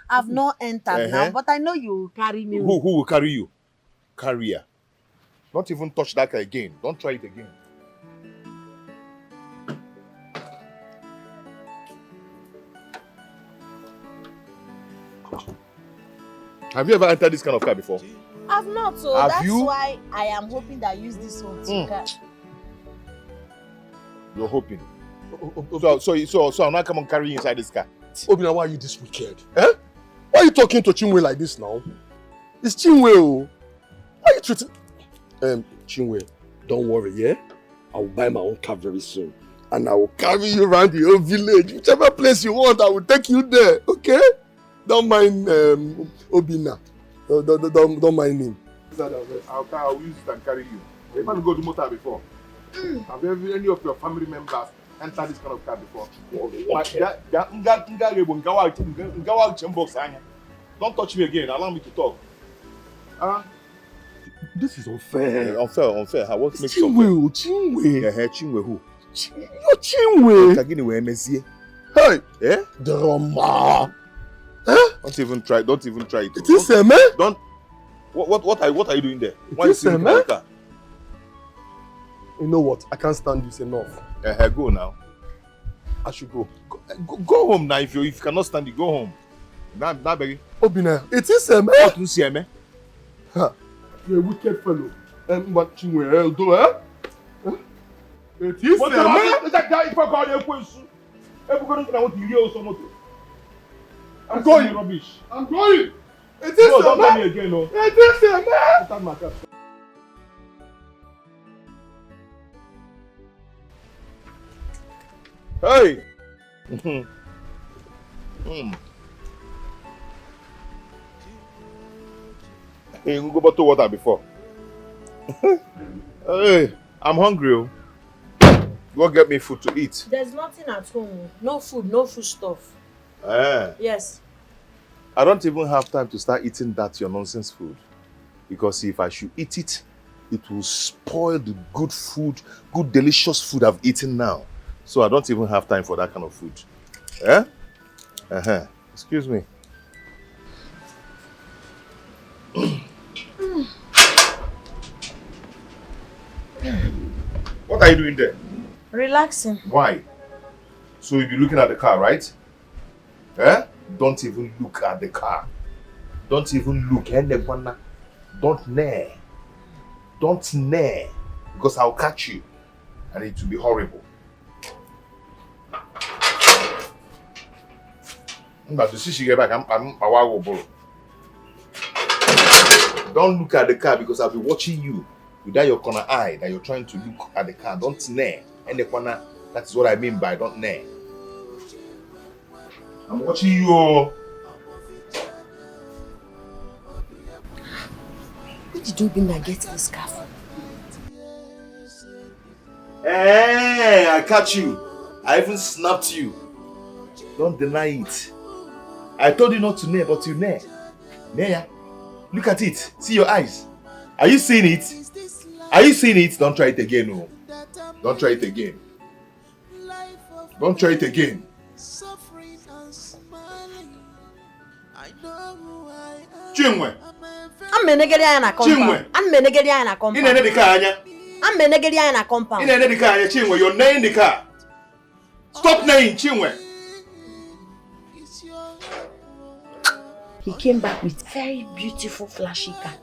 S3: I've not entered now, but I know you will carry me.
S17: Who will carry you? Carrier. Don't even touch that car again. Don't try it again. Have you ever entered this kind of car before?
S3: I've not, so that's why I am hoping that I use this one to car.
S17: You're hoping. So I'm not come and carry you inside this car.
S14: Obina, why are you this wicked? Eh? Why are you talking to Chiway like this now? It's Chiway. Why are you treating... Chiway, don't worry, yeah? I will buy my own car very soon. And I will carry you around the whole village. Whichever place you want, I will take you there, okay? Don't mind Obina. Don't mind him.
S17: I'll use it and carry you. You haven't go to motor before. Have any of your family members entered this kind of car before? Don't touch me again. Allow me to talk.
S14: This is unfair.
S17: Unfair. What makes it
S14: unfair?
S17: Chiway. Chiway who?
S14: You're Chiway. Hey.
S17: Eh?
S14: Drama.
S17: Don't even try it.
S14: It is man.
S17: Don't. What are you doing there? Why are you sitting in the car?
S14: You know what? I can't stand this enough.
S17: Go now.
S14: I should go.
S17: Go home now. If you cannot stand it, go home. Now, baby.
S14: Obina, it is a man.
S17: What you see, man?
S14: You're a wicked fellow. But Chiway, do eh? It is a man.
S17: That guy, if I call you a question, everybody know what you hear or something.
S14: I'm going.
S17: Rubbish.
S14: I'm going. It is a
S17: don't
S14: man.
S17: tell me again, no.
S14: It is a man.
S17: Start my car. Hey. Hey, you go bottle water before. Hey, I'm hungry. Go get me food to eat.
S3: There's nothing at home. No food stuff. Yes.
S17: I don't even have time to start eating that your nonsense food. Because if I should eat it, it will spoil the good food, good delicious food I've eaten now. So I don't even have time for that kind of food. Excuse me. What are you doing there?
S3: Relaxing.
S17: Why? So you'll be looking at the car, right? Don't even look at the car. Don't even look. Don't near. Don't near. Because I'll catch you. And it will be horrible. But to see she get back, I'm don't look at the car because I'll be watching you without your corner eye that you're trying to look at the car. Don't near. And the corner, that's what I mean by don't near. I'm watching you.
S3: Where did Obina get this car from?
S17: Hey, I catch you. I even snapped you. Don't deny it. I told you not to near, but you near. Near. Look at it. See your eyes. Are you seeing it? Are you seeing it? Don't try it again, no. Don't try it again. Don't try it again. Chiway.
S3: I'm menegeri na compound. I'm menegeri na compound.
S17: In the car, Anya.
S3: I'm menegeri na compound.
S17: In the car, Chiway. You're nailing the car. Stop nailing, Chiway.
S3: He came back with very beautiful flashy car.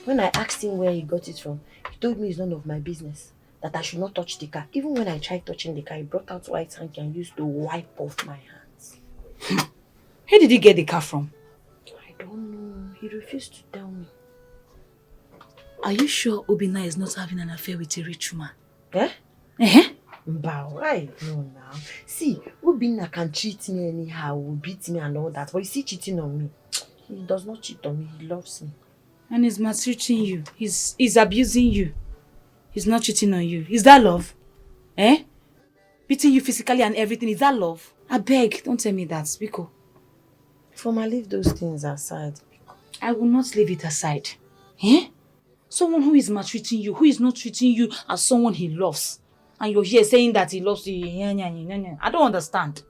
S3: When I asked him where he got it from, he told me it's none of my business. That I should not touch the car. Even when I tried touching the car, he brought out white hanky and used to wipe off my hands.
S1: Where did he get the car from?
S3: I don't know. He refused to tell me.
S1: Are you sure Obina is not having an affair with a rich woman?
S3: Eh? But why? No, now. See, Obina can treat me anyhow, will beat me and all that. But is he cheating on me? He does not cheat on me. He loves me.
S1: And he's maltreating you. He's abusing you. He's not cheating on you. Is that love? Eh? Beating you physically and everything. Is that love? I beg, don't tell me that. Biko.
S3: Foma, leave those things aside.
S1: I will not leave it aside. Eh? Someone who is maltreating you, who is not treating you as someone he loves. And you're here saying that he loves you. I don't understand.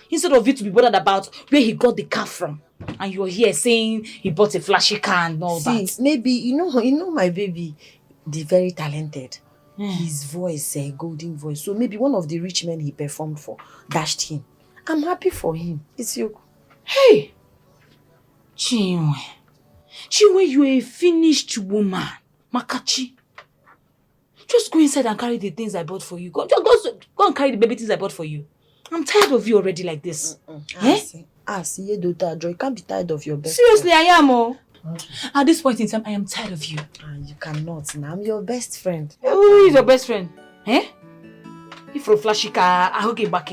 S1: Instead of you to be bothered about where he got the car from. And you're here saying he bought a flashy car and all that.
S3: See, maybe, you know my baby, the very talented. His voice, a golden voice. So maybe one of the rich men he performed for dashed him. I'm happy for him. It's you.
S1: Hey! Chiway. Chiway, you're a finished woman. Makachi. Just go inside and carry the things I bought for you. Go and carry the baby things I bought for you. I'm tired of you already like this.
S3: See, daughter Joy, you can't be tired of your best
S1: Seriously,
S3: friend.
S1: I am. Oh. At this point in time, I am tired of you.
S3: You cannot. Now I'm your best friend.
S1: Who is your best friend? Eh? If you're a flashy car, I hook it back.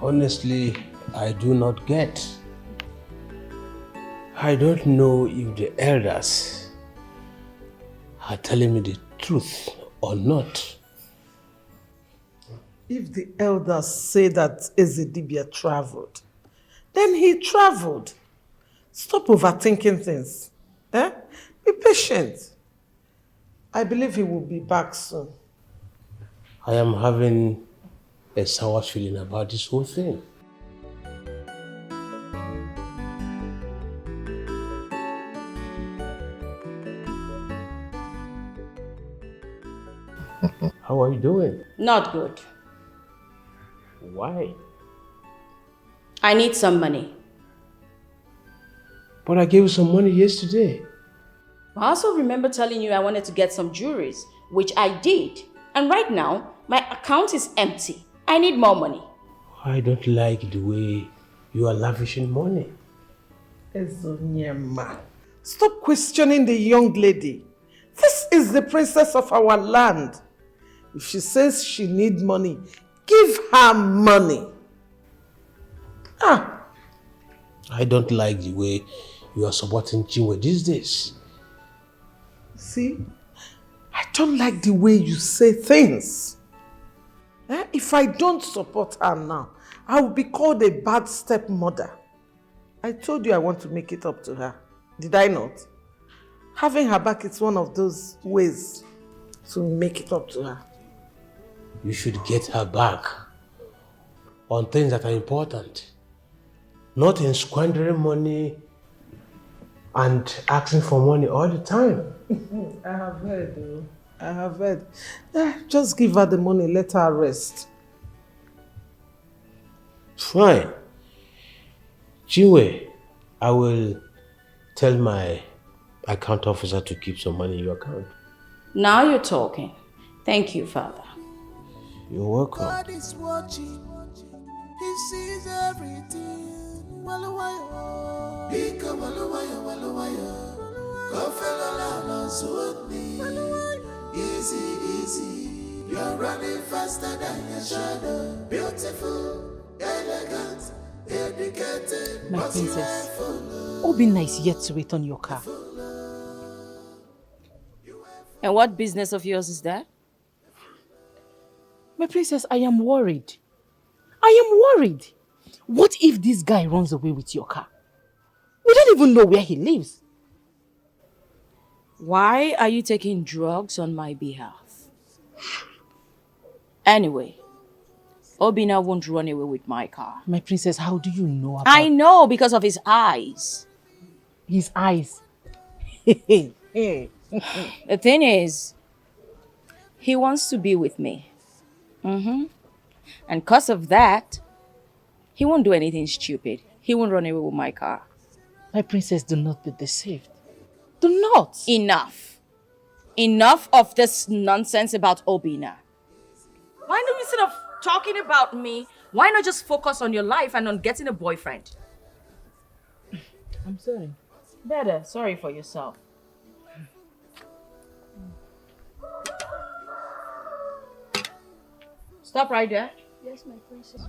S2: Honestly, I do not get. I don't know if the elders are telling me the truth or not.
S7: If the elders say that Ezedibia traveled, then he traveled. Stop overthinking things. Eh? Be patient. I believe he will be back soon.
S2: I am having a sour feeling about this whole thing. How are you doing?
S9: Not good.
S2: Why?
S9: I need some money.
S2: But I gave you some money yesterday.
S9: I also remember telling you I wanted to get some jewelries, which I did. And right now, my account is empty. I need more money.
S2: I don't like the way you are lavishing money.
S7: Ezonyema. Stop questioning the young lady. This is the princess of our land. If she says she needs money, give her money.
S2: I don't like the way you are supporting Chiway these days.
S7: See, I don't like the way you say things. If I don't support her now, I will be called a bad stepmother. I told you I want to make it up to her. Did I not? Having her back is one of those ways to make it up to her.
S2: You should get her back on things that are important. Not in squandering money and asking for money all the time.
S7: I have heard, though. I have heard. Just give her the money, let her rest.
S2: Fine. Chiway, I will tell my account officer to keep some money in your account.
S9: Now you're talking. Thank you, Father.
S2: You're welcome.
S15: God is watching. He sees everything. Bika walawaya. Kofela zuni. Easy, easy. You're running faster than your shadow. Beautiful, elegant, educated.
S1: My princess, Obina is yet to return your car.
S9: And what business of yours is that?
S1: My princess, I am worried. I am worried. What if this guy runs away with your car? We don't even know where he lives.
S9: Why are you taking drugs on my behalf? Anyway, Obina won't run away with my car.
S1: My princess, how do you know about...
S9: I know because of his eyes.
S1: His eyes?
S9: The thing is, he wants to be with me. And because of that, he won't do anything stupid. He won't run away with my car.
S1: My princess, do not be deceived.
S19: not. Enough. Enough of this nonsense about Obina. Why not, instead of talking about me, why not just focus on your life and on getting a boyfriend?
S12: I'm sorry.
S19: Better. Sorry for yourself. Stop right there.
S21: Yes, my princess.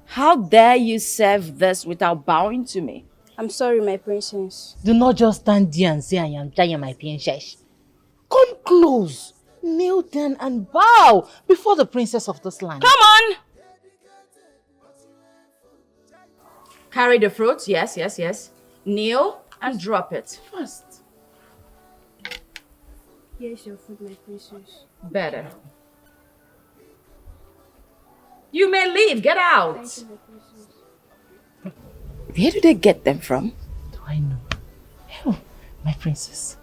S19: How dare you serve this without bowing to me?
S21: I'm sorry, my princess.
S11: Do not just stand there and say I am tired, my princess. Come close, kneel down and bow before the princess of this land.
S19: Come on! Carry the fruit, yes, yes, yes. Kneel and drop it.
S11: First.
S21: Here's your food, my princess.
S19: Better. You may leave, get out.
S21: Thank you, my princess.
S19: Where do they get them from?
S11: Do I know? Oh, my princess,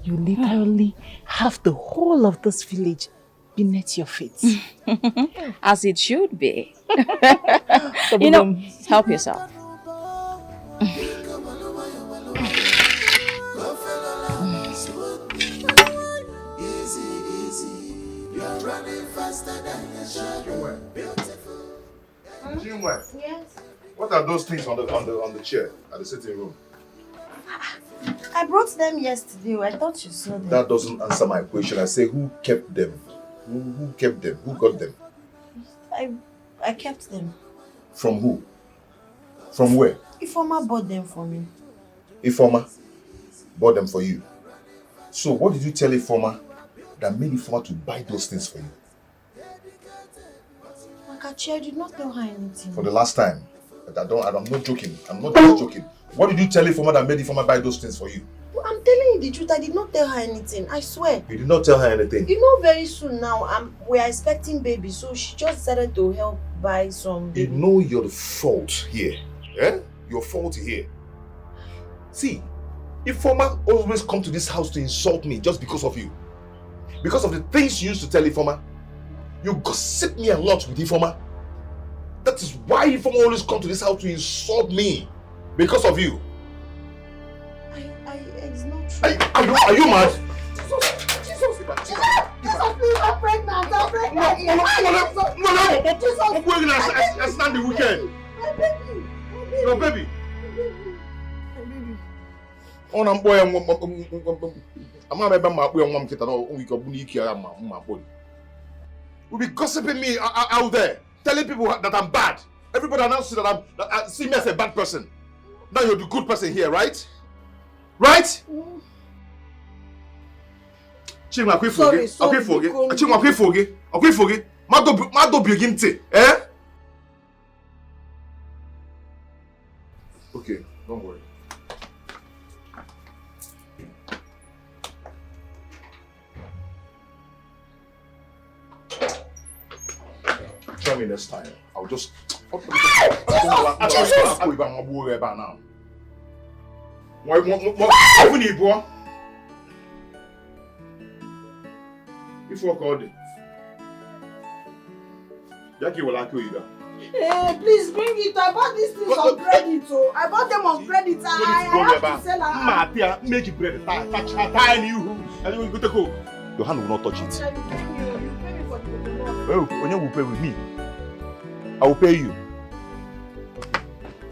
S11: you literally have the whole of this village beneath your feet.
S19: As it should be. Help yourself.
S17: Chiway,
S21: Yes?
S17: what are those things on the chair at the sitting room?
S3: I brought them yesterday. I thought you saw them.
S17: That doesn't answer my question. I say, who kept them? Who kept them? Who got them?
S3: I kept them.
S17: From who? From where?
S3: Ifoma bought them for me.
S17: Ifoma bought them for you. So what did you tell Ifoma that made Ifoma to buy those things for you?
S3: Makachi, I did not tell her anything.
S17: For the last time. I'm not joking. I'm not just joking. What did you tell Ifoma that made Ifoma buy those things for you?
S3: I'm telling you the truth. I did not tell her anything. I swear.
S17: You did not tell her anything?
S3: You know, very soon now, we are expecting baby, so she just decided to help buy some baby.
S17: You know you're the fault here. Eh? You're faulty here. See, Ifoma always come to this house to insult me just because of you. Because of the things you used to tell Ifoma. You gossip me a lot with Ifoma. That is why Ifoma always come to this house to insult me. Because of you.
S3: It's not true.
S17: Are you mad?
S3: Jesus, please, I'm pregnant. I'm pregnant.
S17: It's not the weekend.
S3: My baby.
S17: Your baby.
S3: My baby.
S17: Oh, I'm boy. Will be gossiping me out there, telling people that I'm bad. Everybody announces that I see me as a bad person. Now you're the good person here, right? Right? Chima, quit forget. Okay, forget. Chima, quit forget. Okay, forget. Mado begin to. Eh? Okay, don't worry. Try me next time. I'll just. If you call it, Jackie will like you.
S3: Hey, please bring it. I bought these things on credit. So I bought them on credit. I have to sell them.
S17: Make it bread. Tie you. And you go to go. Your hand will not touch it.
S3: You pay me for the coconut.
S17: Oh, when you will pay with me, I will pay you.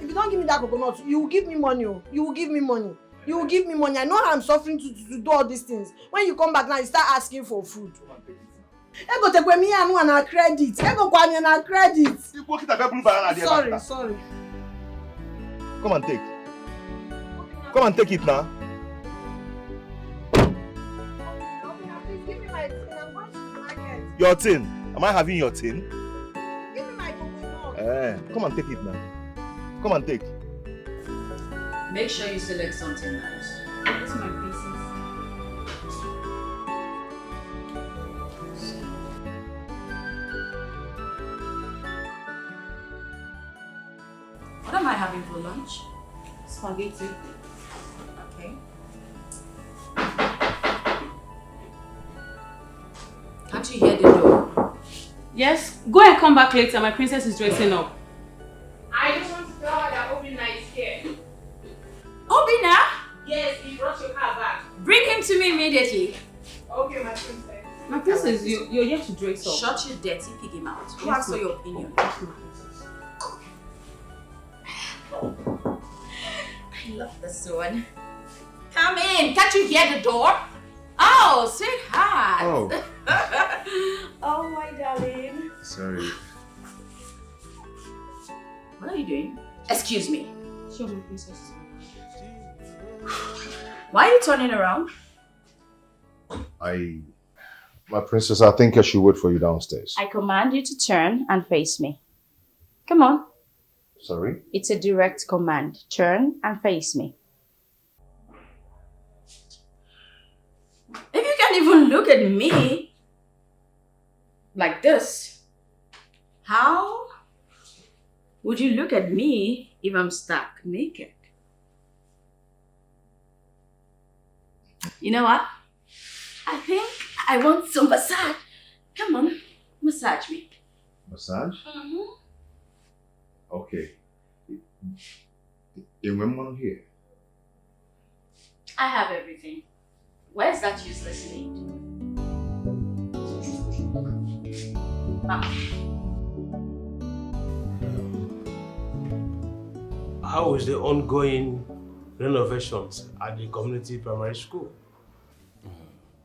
S3: If you don't give me that coconut, you will give me money. You will give me money. You will give me money. I know how I'm suffering to do all these things. When you come back now, you start asking for food. Ego take me and na credit. Ego kwani na credit. Sorry.
S17: Come and take. Come and take it now.
S3: Please give me my tin. I'm going to the market.
S17: Your tin. Am I having your tin?
S3: Give me my coconut.
S17: Come and take it now. Come and take.
S9: Make sure you select something nice.
S21: Yes, my princess.
S9: What am I having for lunch?
S21: Spaghetti.
S9: Okay. Can't you hear the door?
S8: Yes, go and come back later. My princess is dressing up.
S21: I just want to tell her that Obina is here.
S9: Obina?
S21: Yes, he brought your car back.
S9: him to me immediately.
S8: Okay, my princess. My princess, you're yet to dress up.
S9: Shut your dirty piggy mouth. Who
S8: Yes,
S9: asked for
S8: ma'am.
S9: your opinion? I love this one. Come in. Can't you hear the door? Oh, sweetheart.
S17: Oh.
S9: Oh, my darling.
S17: Sorry.
S9: What are you doing? Excuse me.
S8: Sure, my princess.
S9: Why are you turning around?
S5: My princess, I think I should wait for you downstairs.
S9: I command you to turn and face me. Come on.
S5: Sorry?
S9: It's a direct command. Turn and face me. If you can't even look at me like this, how would you look at me if I'm stark naked? You know what? I think I want some massage. Come on, massage me.
S5: Massage?
S9: Mm-hmm.
S5: Okay. Remember here?
S9: I have everything. Where's that useless maid?
S22: How is the ongoing renovations at the community primary school?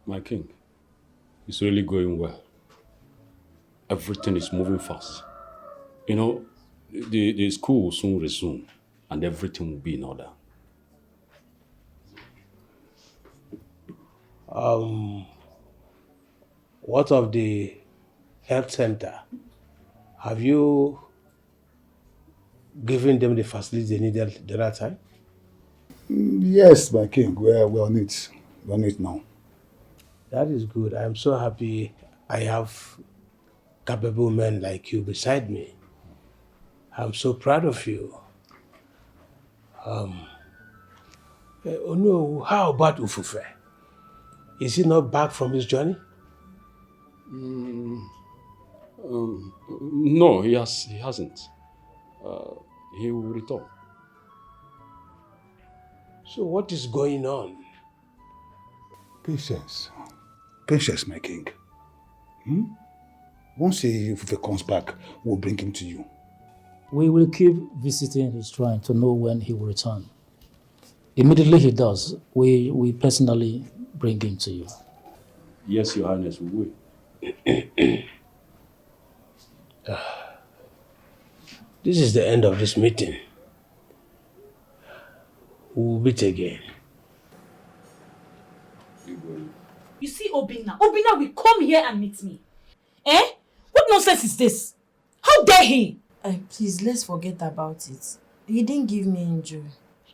S20: My king, it's really going well. Everything is moving fast. You know, the school will soon resume and everything will be in order.
S22: What of the health center? Have you given them the facilities they needed the right time?
S13: Yes, my king, we're on it. We're on it now.
S22: That is good. I am so happy I have capable men like you beside me. I'm so proud of you. Oh no, how about Ufufe? Is he not back from his journey?
S20: No, he hasn't. He will return.
S22: So what is going on?
S13: Patience. Patience, my king. Once Ufufe comes back, we'll bring him to you.
S18: We will keep visiting his shrine to know when he will return. Immediately he does, we personally bring him to you.
S20: Yes, Your Highness, we will.
S22: This is the end of this meeting. We'll meet again.
S1: You see Obina? Obina will come here and meet me. Eh? What nonsense is this? How dare he?
S3: Please, let's forget about it. He didn't give me injury.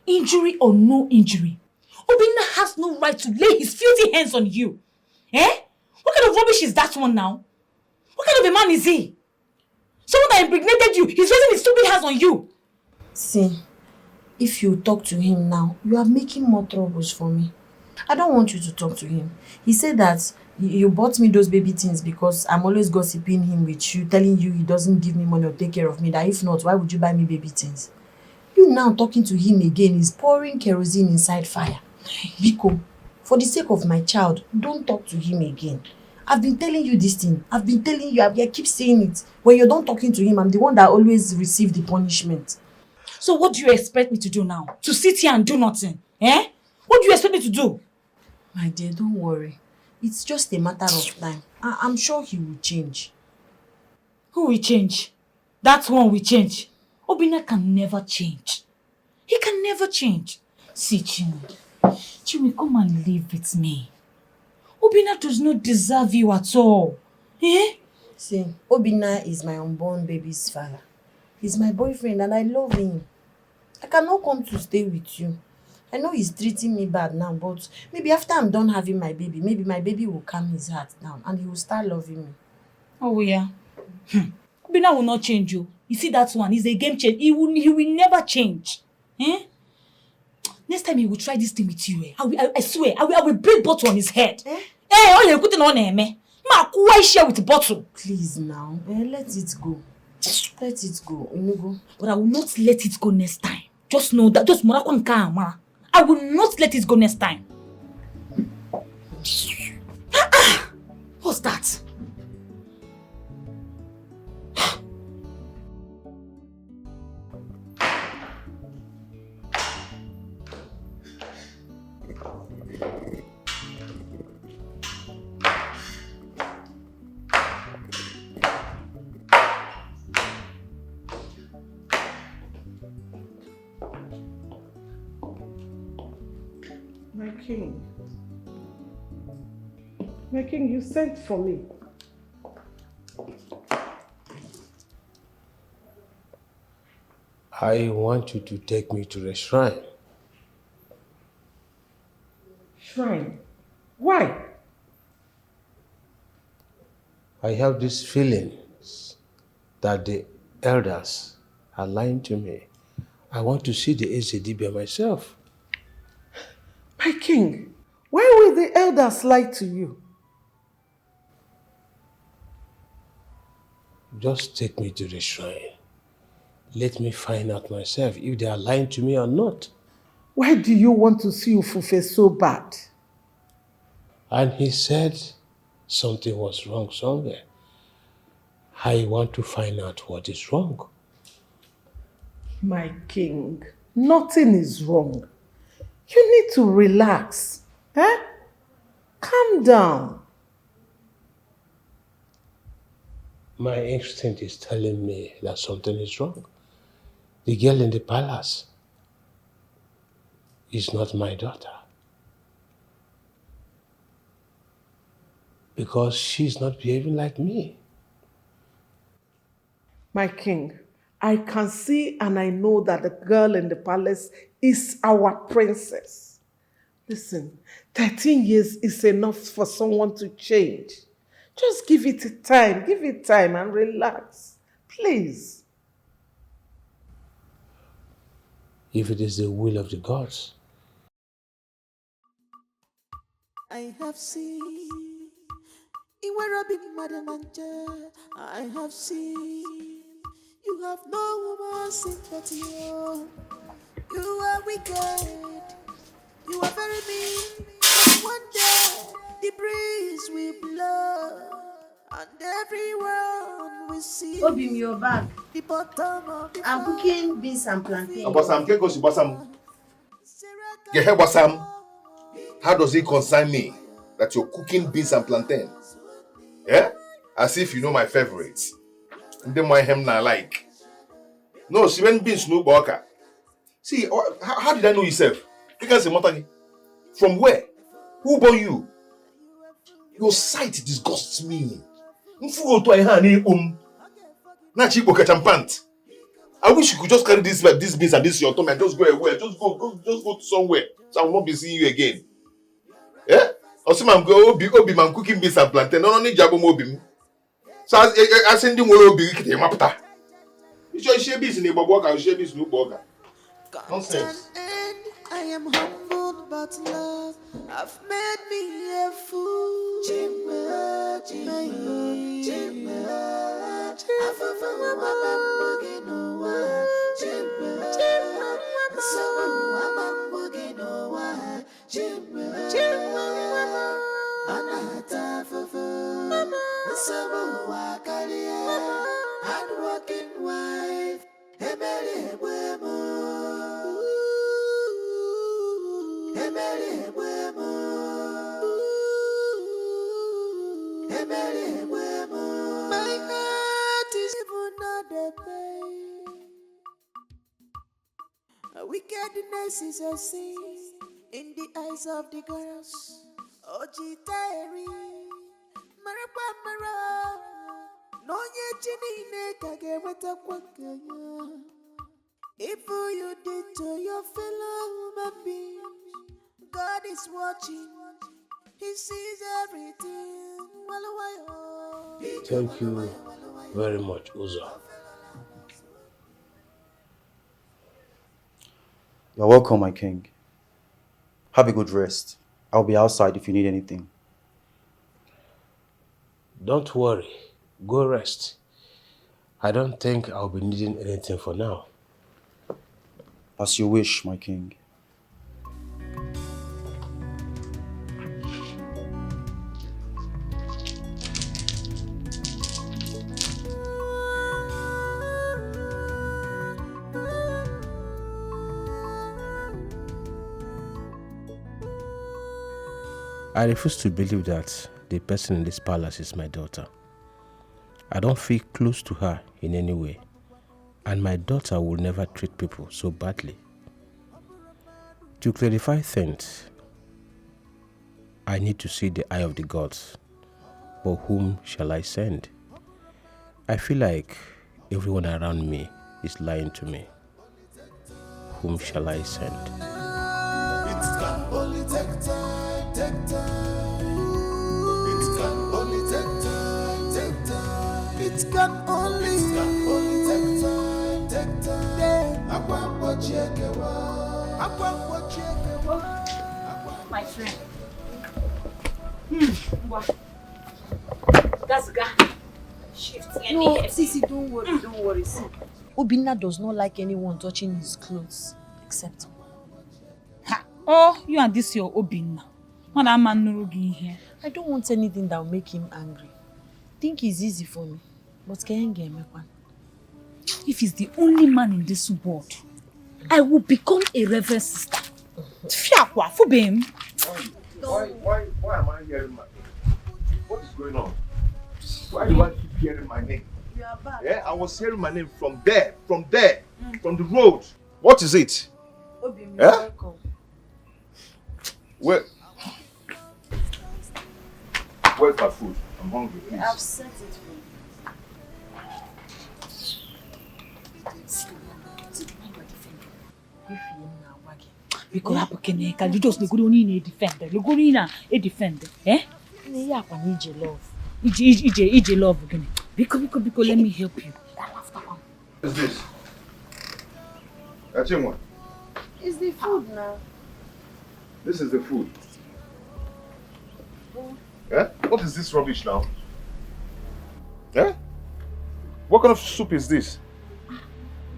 S1: Injury or no injury, Obina has no right to lay his filthy hands on you. Eh? What kind of rubbish is that one now? What kind of a man is he? Someone that impregnated you, he's raising his stupid hands on you.
S3: See, if you talk to him now, you are making more troubles for me. I don't want you to talk to him. He said that you bought me those baby things because I'm always gossiping him with you, telling you he doesn't give me money or take care of me, that if not, why would you buy me baby things? You now talking to him again is pouring kerosene inside fire. Biko, for the sake of my child, don't talk to him again. I've been telling you this thing. I've been telling you, I keep saying it. When you're done talking to him, I'm the one that always receive the punishment.
S1: So what do you expect me to do now? To sit here and do nothing? Eh? What do you expect me to do?
S3: My dear, don't worry. It's just a matter of time. I'm sure he will change.
S1: Who will change? That one will change. Obina can never change. He can never change. See, Chiway, come and live with me. Obina does not deserve you at all. Eh?
S3: See, Obina is my unborn baby's father. He's my boyfriend and I love him. I cannot come to stay with you. I know he's treating me bad now, but maybe after I'm done having my baby, maybe my baby will calm his heart down and he will start loving me.
S1: Oh, yeah. Obina will not change you. You see that one? He's a game changer. He will never change. Eh? Next time he will try this thing with you. I swear, I will break bottle on his head. All you're putting on him. Why share with the bottle?
S3: Please now. Let it go. Let it go. Inugo.
S1: But I will not let it go next time. Just know that. Just I will not let it go next time. What's that?
S7: My king, you sent for me.
S2: I want you to take me to the shrine.
S7: Shrine? Why?
S2: I have these feelings that the elders are lying to me. I want to see the Diva myself.
S7: My king, why will the elders lie to you?
S2: Just take me to the shrine. Let me find out myself if they are lying to me or not.
S7: Why do you want to see Ufufe so bad?
S2: And he said something was wrong somewhere. I want to find out what is wrong.
S7: My king, nothing is wrong. You need to relax. Calm down.
S2: My instinct is telling me that something is wrong. The girl in the palace is not my daughter. Because she's not behaving like me.
S7: My king, I can see and I know that the girl in the palace is our princess. Listen, 13 years is enough for someone to change. Just give it time and relax. Please.
S2: If it is the will of the gods.
S15: I have seen I have seen you have no woman's sympathy. You are wicked. You are very mean. One day the breeze will blow and everyone will see.
S3: Obim, you're back.
S15: The bottom of the
S3: I'm cooking beans and plantain.
S17: Abasam, Basam. How does it concern me that you're cooking beans and plantain? Yeah? As if you know my favorites. And then my hem na like. No, she went beans no burger. See, how did I know yourself? From where? Who bought you? Your sight disgusts me. I wish you could just carry this beans and this your tummy and just go away. Just go to somewhere. So I will not be seeing you again. Yeah? I'm cooking beans and plantain. No need jabo mobim. So I send him will be mapta. You share beans in the burger, you share beans in the burger. Nonsense.
S15: I am humbled, but love have made me a fool. Chimba, chimba, chimba. Hardworking wife, my heart is even not pain. Wickedness is a sin in the eyes of the girls. Ojitari, Marapamara, no yet kagewata kwakaya. If you did to your fellow human beings, God is watching. He sees everything.
S2: Thank you very much, Uzo.
S4: You're welcome, my king. Have a good rest. I'll be outside if you need anything.
S2: Don't worry. Go rest. I don't think I'll be needing anything for now.
S4: As you wish, my king.
S2: I refuse to believe that the person in this palace is my daughter. I don't feel close to her in any way, and my daughter will never treat people so badly. To clarify things, I need to see the eye of the gods. But whom shall I send? I feel like everyone around me is lying to me. Whom shall I send?
S15: It can only take time, take time. It can only take time, take time. It can only take time, take time.
S1: My friend. That's guy. Shift.
S3: No, Sisi, don't worry, See, Obina does not like anyone touching his clothes except him.
S1: Ha! Oh, you and this your Obina. What a man here.
S3: I don't want anything that will make him angry. Think it's easy for me, but can't get me one.
S1: If he's the only man in this world, I will become a reverend sister. Fiakwa, Fubim.
S17: Why am I hearing my name? What is going on? Why do I keep hearing my name?
S3: You are back.
S17: Yeah, I was hearing my name from there, from the road. What is it?
S3: Obina, welcome.
S17: Where's my food? I'm hungry, please.
S3: I've set it for you.
S1: Because I can you just look in a defender. Look in a defender. Eh?
S3: Yeah, I need your love.
S1: EJ love again. Because let me help you.
S17: What is this? That's one.
S3: It's the food now.
S17: This is the food. Yeah? What is this rubbish now? Yeah? What kind of soup is this?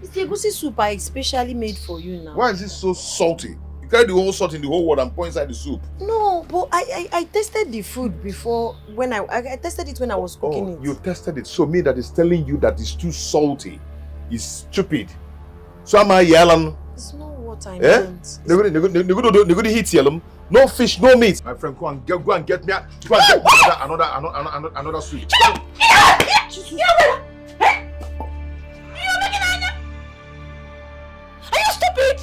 S3: It's the egusi soup I especially made for you now.
S17: Why is this so salty? You carry the whole salt in the whole world and pour inside the soup.
S3: No, but I tasted the food before when I tasted it when I was cooking it.
S17: You tested it, so me that is telling you that it's too salty is stupid. So am I yelling?
S3: It's not what I
S17: Eh?
S3: meant.
S17: They're going to hit yellow. No fish, no meat. My friend, go and get me another soup.
S1: Are you stupid?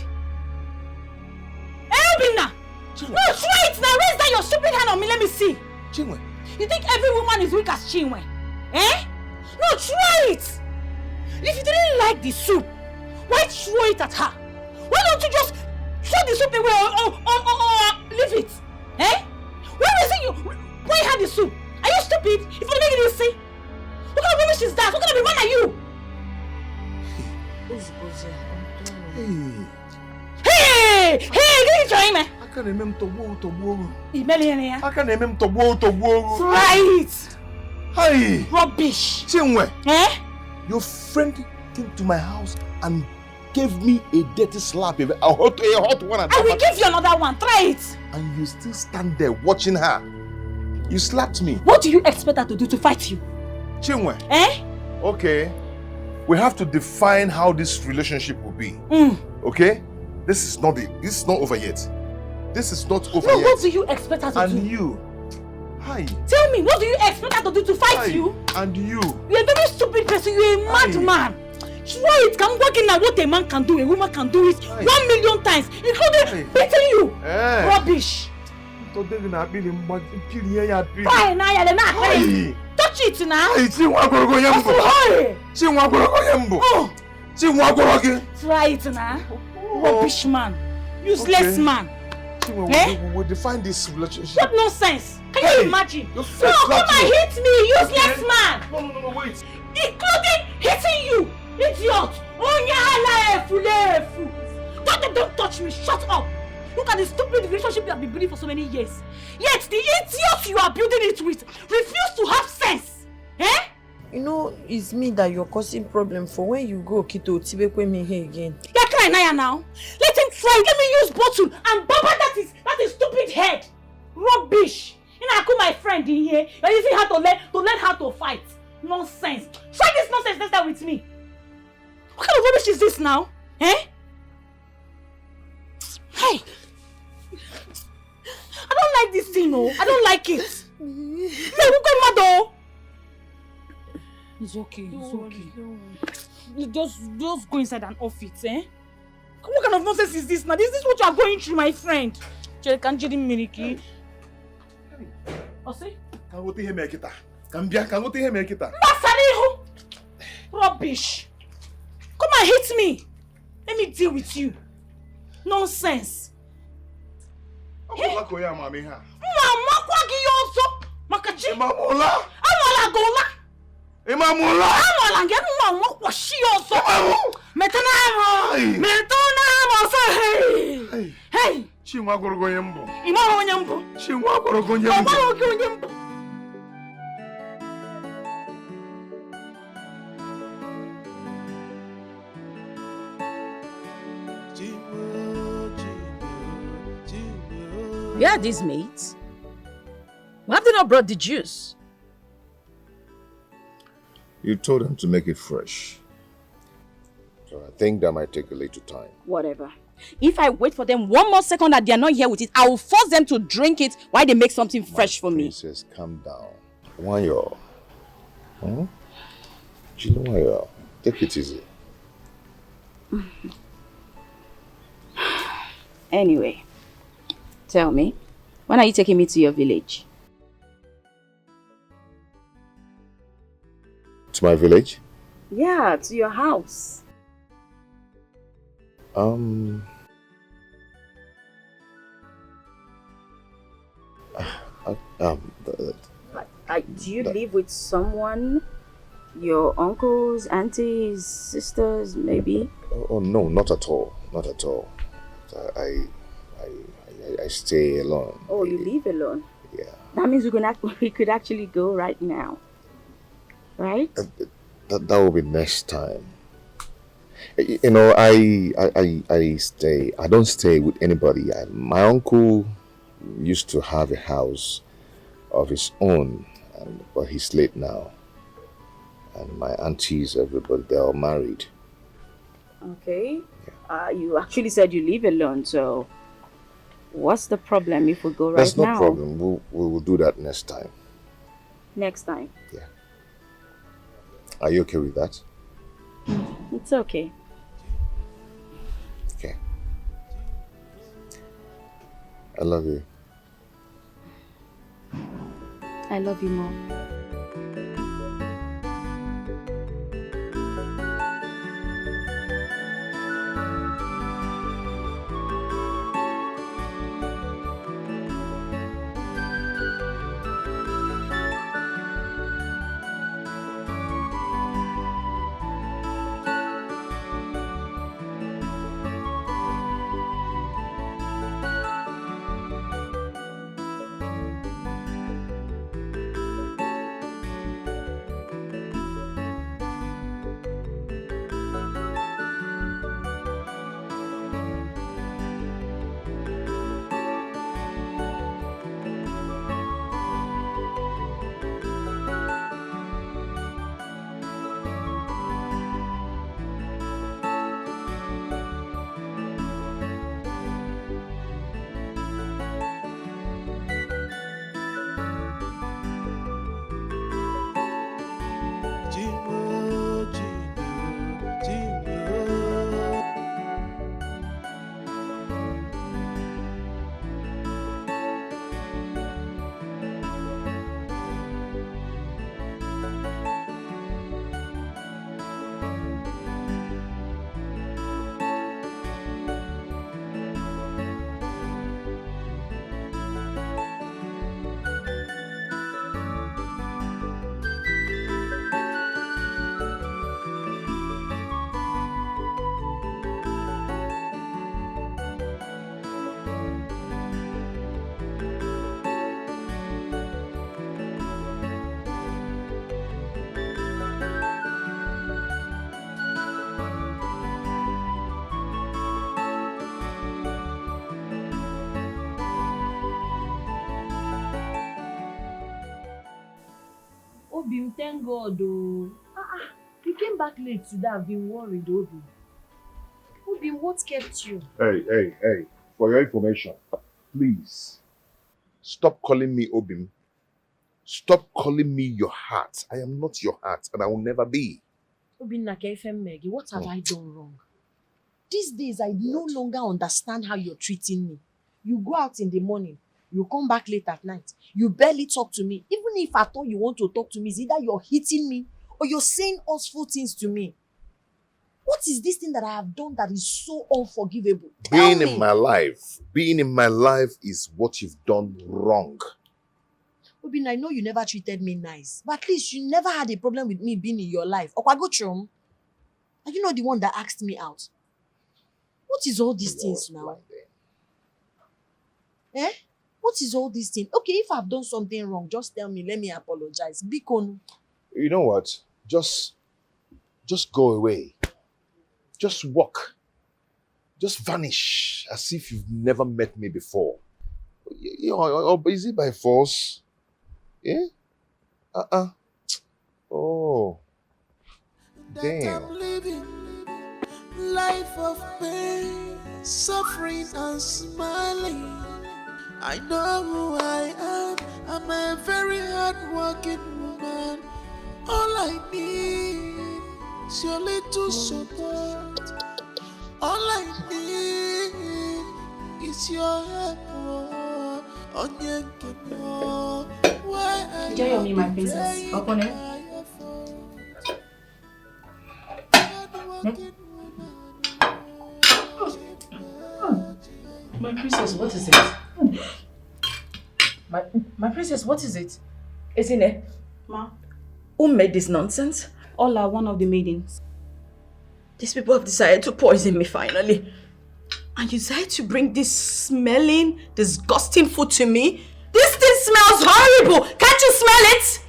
S1: Obina! No, try it now. Raise down your stupid hand on me. Let me see.
S17: Chiway.
S1: You think every woman is weak as Chiway? Eh? No, try it. If you didn't like the soup, why throw it at her? Why don't you just throw the soup away or leave it? Eh? Why wasn't you pouring her the soup? Are you stupid? If you make it easy. What kind of rubbish is that? What kind of a man are you? Hey! Get it, Joime!
S17: I can't remember to
S1: go. Try it!
S17: Hey!
S1: Rubbish!
S17: Chiway!
S1: Eh?
S17: Your friend came to my house and gave me a dirty slap, a hot one.
S1: I will give you another one. Try it!
S17: And you still stand there watching her. You slapped me.
S1: What do you expect her to do to fight you?
S17: Chiway.
S1: Eh?
S17: Okay. We have to define how this relationship will be. Okay? This is not over yet. This is not over yet.
S1: No, what do you expect her to do?
S17: And you. Hi.
S1: Tell me, what do you expect her to do to fight you?
S17: And you.
S1: You're a very stupid person. You're a madman. Try it. Can work in what a man can do, a woman can do it 1,000,000 times, including beating you. Rubbish. Fine, touch it now. Try it now. Rubbish man. Useless man.
S17: We'll define this relationship.
S1: What nonsense? Can you imagine? No, come and hit me, useless man.
S17: No, wait.
S1: Including hitting you, idiot. Don't touch me. Shut up. Look at the stupid relationship you have been building for so many years. Yet the idiot you are building it with refuse to have sense. Eh?
S3: You know, it's me that you're causing problem for when you go Kito Tibekwe me here again.
S1: You're crying Naya now. Let him try. Let me use bottle and baba that is stupid head. Rubbish. You know, I call my friend in here. You're using her to learn how to fight. Nonsense. Try this nonsense next time with me. What kind of rubbish is this now? Eh? Hey. I don't like this thing, no. I don't like it. No, it's okay, it's okay. Just go inside and off it, eh? What kind of nonsense is this now? Is this what you are going through, my friend? Can't you Miliki? Ose?
S17: Can go to him make it. Can go to him make it.
S1: Rubbish. Come and hit me. Let me deal with you. Nonsense.
S17: Mama koya mami ha.
S1: Mama kwagi yoso. Makachi.
S17: Mamola.
S1: Amala gola.
S17: Mamola.
S1: Amala nge mama kwashi yoso. Metana mo. Metana mo so hey. Hey.
S17: Chinwa gorogo yembo.
S1: Ima onyembo.
S17: Chinwa gorogo yembo.
S1: Oma onyembo.
S9: Where are these mates? Why have they not brought the juice?
S5: You told them to make it fresh. So I think that might take a little time.
S19: Whatever. If I wait for them one more second that they are not here with it, I will force them to drink it while they make something fresh for me.
S5: Princess, calm down. Why you? Huh? Why you? Take it easy.
S19: Anyway, tell me, when are you taking me to your village?
S5: To my village?
S19: Yeah, to your house.
S5: Do
S19: you live with someone? Your uncles, aunties, sisters, maybe?
S5: Oh no, not at all. Not at all. I stay alone.
S19: Oh, you live alone?
S5: Yeah.
S19: That means we could actually go right now. Right?
S5: That will be next time. You know, I stay. I don't stay with anybody. My uncle used to have a house of his own, but he's late now. And my aunties, everybody, they're all married.
S19: Okay. Yeah. You actually said you live alone, so what's the problem if we go right now?
S5: That's no problem. We will do that next time.
S19: Next time?
S5: Yeah. Are you okay with that?
S19: It's okay.
S5: Okay. I love you.
S19: I love you more.
S3: Obi, thank God, oh. You came back late today. I've been worried, Obi. Obi, what kept you?
S17: Hey. For your information, please,
S5: Stop calling me Obim. Stop calling me your heart. I am not your heart, and I will never be.
S3: Obina, what have I done wrong? These days, I no longer understand how you're treating me. You go out in the morning, you come back late at night. You barely talk to me. Even if at all you want to talk to me, it's either you're hitting me or you're saying awful things to me. What is this thing that I have done that is so unforgivable?
S5: Being in my life is what you've done wrong.
S3: Obina, I know you never treated me nice, but at least you never had a problem with me being in your life. Okwagochum, are you not the one that asked me out? What is all these things now? Eh? What is all these things? Okay, if I've done something wrong, just tell me, let me apologize. Bikon.
S5: You know what? Just go away. Just walk. Just vanish as if you've never met me before. You know, is it by force? Yeah? Oh. Damn.
S15: I'm living life of pain, suffering and smiling. I know who I am. I'm a very hard-working woman. All I need is your little support. All I need is your help.
S8: Enjoy me, my princess. Open it.
S11: My princess, what is it? My princess, what is it?
S9: Isn't it?
S8: Ma.
S9: Who made this nonsense?
S8: Ola, one of the maidens.
S9: These people have decided to poison me finally. And you decided to bring this smelling, disgusting food to me? This thing smells horrible! Can't you smell it?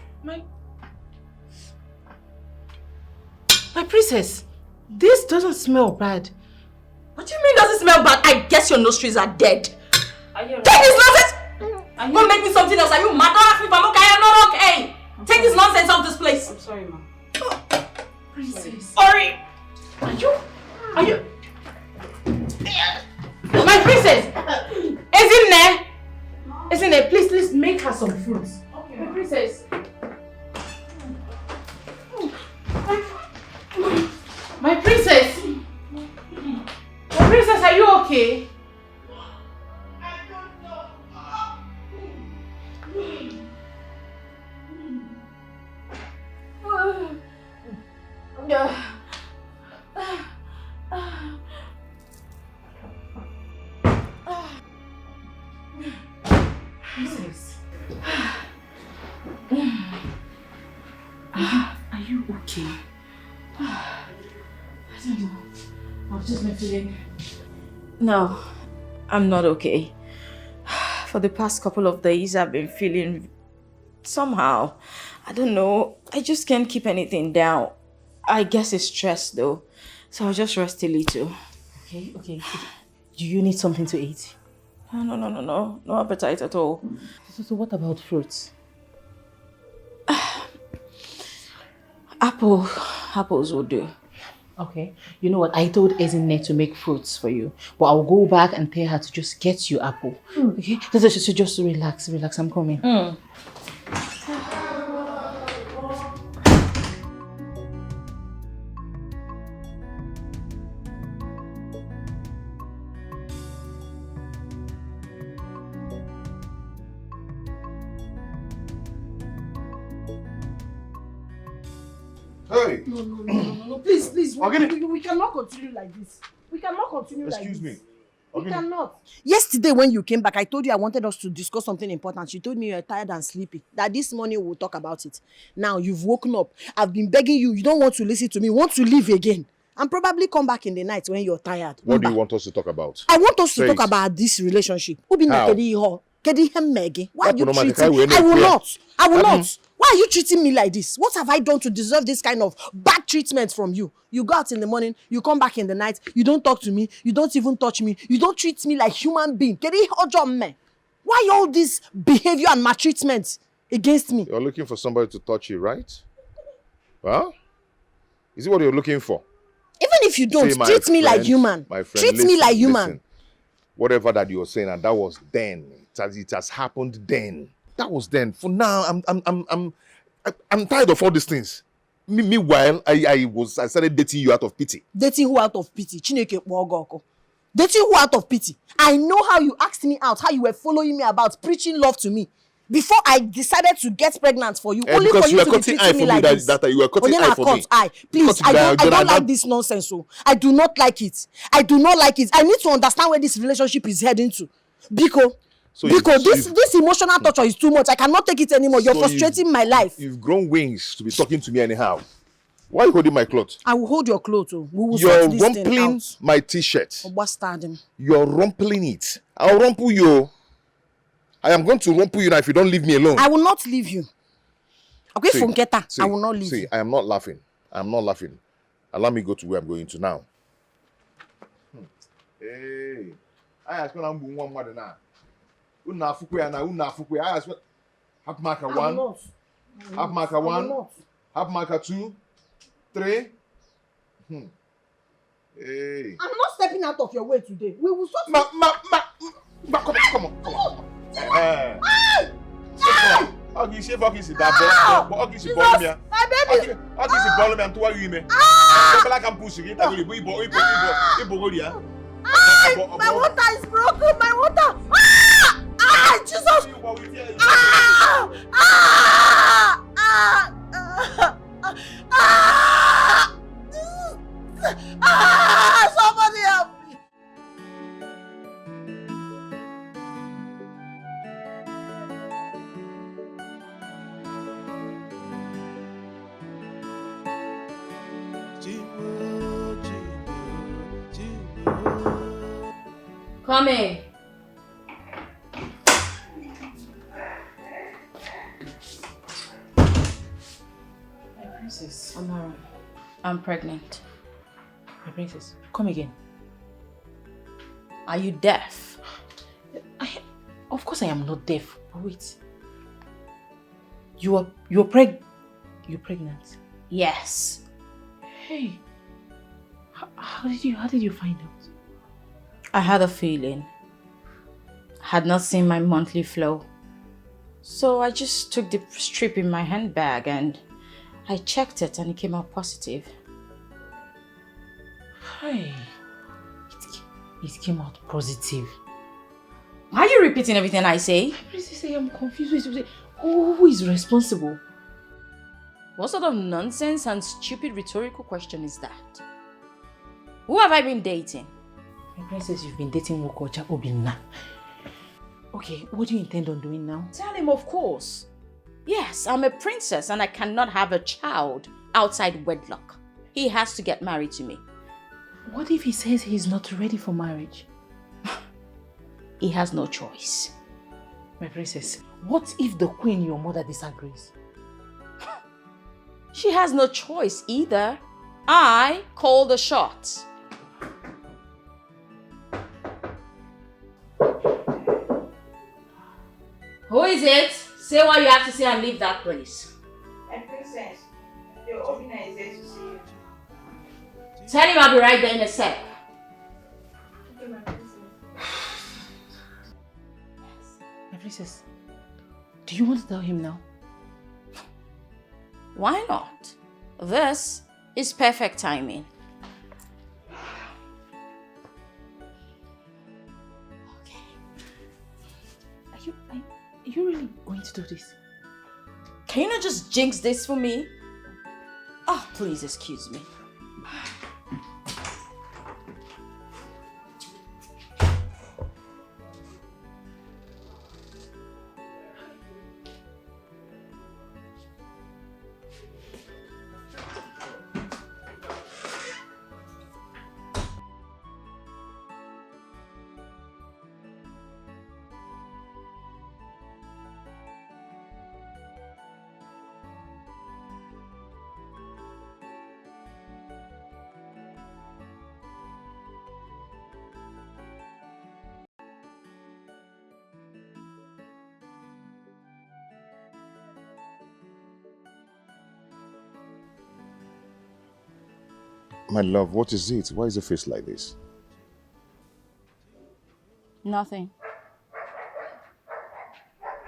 S11: My princess, this doesn't smell bad.
S9: What do you mean doesn't smell bad? I guess your nostrils are dead.
S8: Take
S9: this nonsense! Go make me something else. Are you mad? Don't ask me if I'm okay. I'm not okay. Take this nonsense out of this place.
S8: I'm sorry, ma.
S11: Princess.
S9: Sorry.
S11: Are you? My princess! Isn't there? Isn't there? Please make her some fruits. Okay. My princess. My princess! My princess, are you okay? Princess. Are you okay? I don't know. I've just been feeling...
S9: No, I'm not okay. For the past couple of days, I've been feeling somehow. I don't know. I just can't keep anything down. I guess it's stress though. So I'll just rest a little.
S11: Okay. Do you need something to eat?
S9: No. No appetite at all.
S11: So what about fruits?
S9: Apples will do.
S11: Okay. You know what? I told Ezinne to make fruits for you. But I'll go back and tell her to just get you apple. Okay? So just relax. I'm coming.
S17: Hey!
S3: No. Please. We cannot continue like this.
S17: Excuse me.
S3: We cannot. Yesterday when you came back, I told you I wanted us to discuss something important. You told me you're tired and sleepy. That this morning we'll talk about it. Now you've woken up. I've been begging you. You don't want to listen to me. You want to leave again. And probably come back in the night when you're tired.
S5: What do you want us to talk about?
S3: I want us to talk about this relationship. Why are you treating? I will not. Why are you treating me like this? What have I done to deserve this kind of bad treatment from you? You go out in the morning, you come back in the night, you don't talk to me, you don't even touch me, you don't treat me like human being. Why all this behavior and maltreatment against me?
S5: You're looking for somebody to touch you, right? Huh? Is it what you're looking for?
S3: Even if you don't, treat me like human.
S5: My friend,
S3: Treat me like human.
S5: Listen. Whatever that you were saying, and that was then. it has happened then. That was then. For now, I'm tired of all these things. Meanwhile, I started dating you out of pity.
S3: Dating who out of pity? Chineke Wogoko. Dating who out of pity? I know how you asked me out, how you were following me about, preaching love to me. Before I decided to get pregnant for you, only for you to be treating me like this.
S5: You were cutting eye for me.
S3: Please, I don't like this nonsense. So I do not like it. I do not like it. I need to understand where this relationship is heading to. Because this emotional torture is too much. I cannot take it anymore. You're frustrating my life.
S5: You've grown wings to be talking to me anyhow. Why are you holding my cloth?
S3: I will hold your clothes. We will
S5: You're
S3: sort this thing
S5: rumpling
S3: out.
S5: my t-shirt.
S3: Bastard.
S5: You're rumpling it. I'll rumple you. I am going to rumple you now if you don't leave me alone.
S3: I will not leave you. Okay, Funketa, I will not leave you.
S5: I am not laughing. I'm not laughing. Allow me go to where I'm going to now. Hey. I ask when I'm one more than that. I ask what half marker 1. Half marker 1. Half marker 2. 3. Hey.
S3: I'm not stepping out of your way today. We will sort
S5: Come on. Okay, she fucking sit down. Okay, she ball me.
S3: My baby.
S5: Okay, she ball me. I'm too worried, me. I can push it. My
S3: water is broken. My water. Jesus. Somebody help me.
S9: Come in.
S1: My princess.
S9: Amara, I'm pregnant.
S1: My princess, come again.
S9: Are you deaf?
S1: Of course I am not deaf. But wait. You're pregnant?
S9: Yes.
S1: Hey. How did you find out?
S9: I had a feeling. I had not seen my monthly flow. So I just took the strip in my handbag and I checked it and it came out positive.
S1: Hey. It came out positive.
S9: Why are you repeating everything I say?
S1: Princess, I am confused. Who is responsible?
S9: What sort of nonsense and stupid rhetorical question is that? Who have I been dating?
S1: My princess, you've been dating Wokocha Obina. Okay, what do you intend on doing now?
S9: Tell him, of course. Yes, I'm a princess and I cannot have a child outside wedlock. He has to get married to me.
S1: What if he says he's not ready for marriage?
S9: He has no choice.
S1: My princess, what if the queen, your mother, disagrees?
S9: She has no choice either. I call the shots. Who is it? Say what you have to say and leave that place.
S1: My princess, your Obina is there to see you.
S9: Tell him I'll be right there in a sec.
S1: Okay, my princess. My princess, do you want to tell him now?
S9: Why not? This is perfect timing.
S1: Are you really going to do this?
S9: Can you not just jinx this for me? Oh, please excuse me.
S5: My love, what is it? Why is your face like this?
S9: Nothing.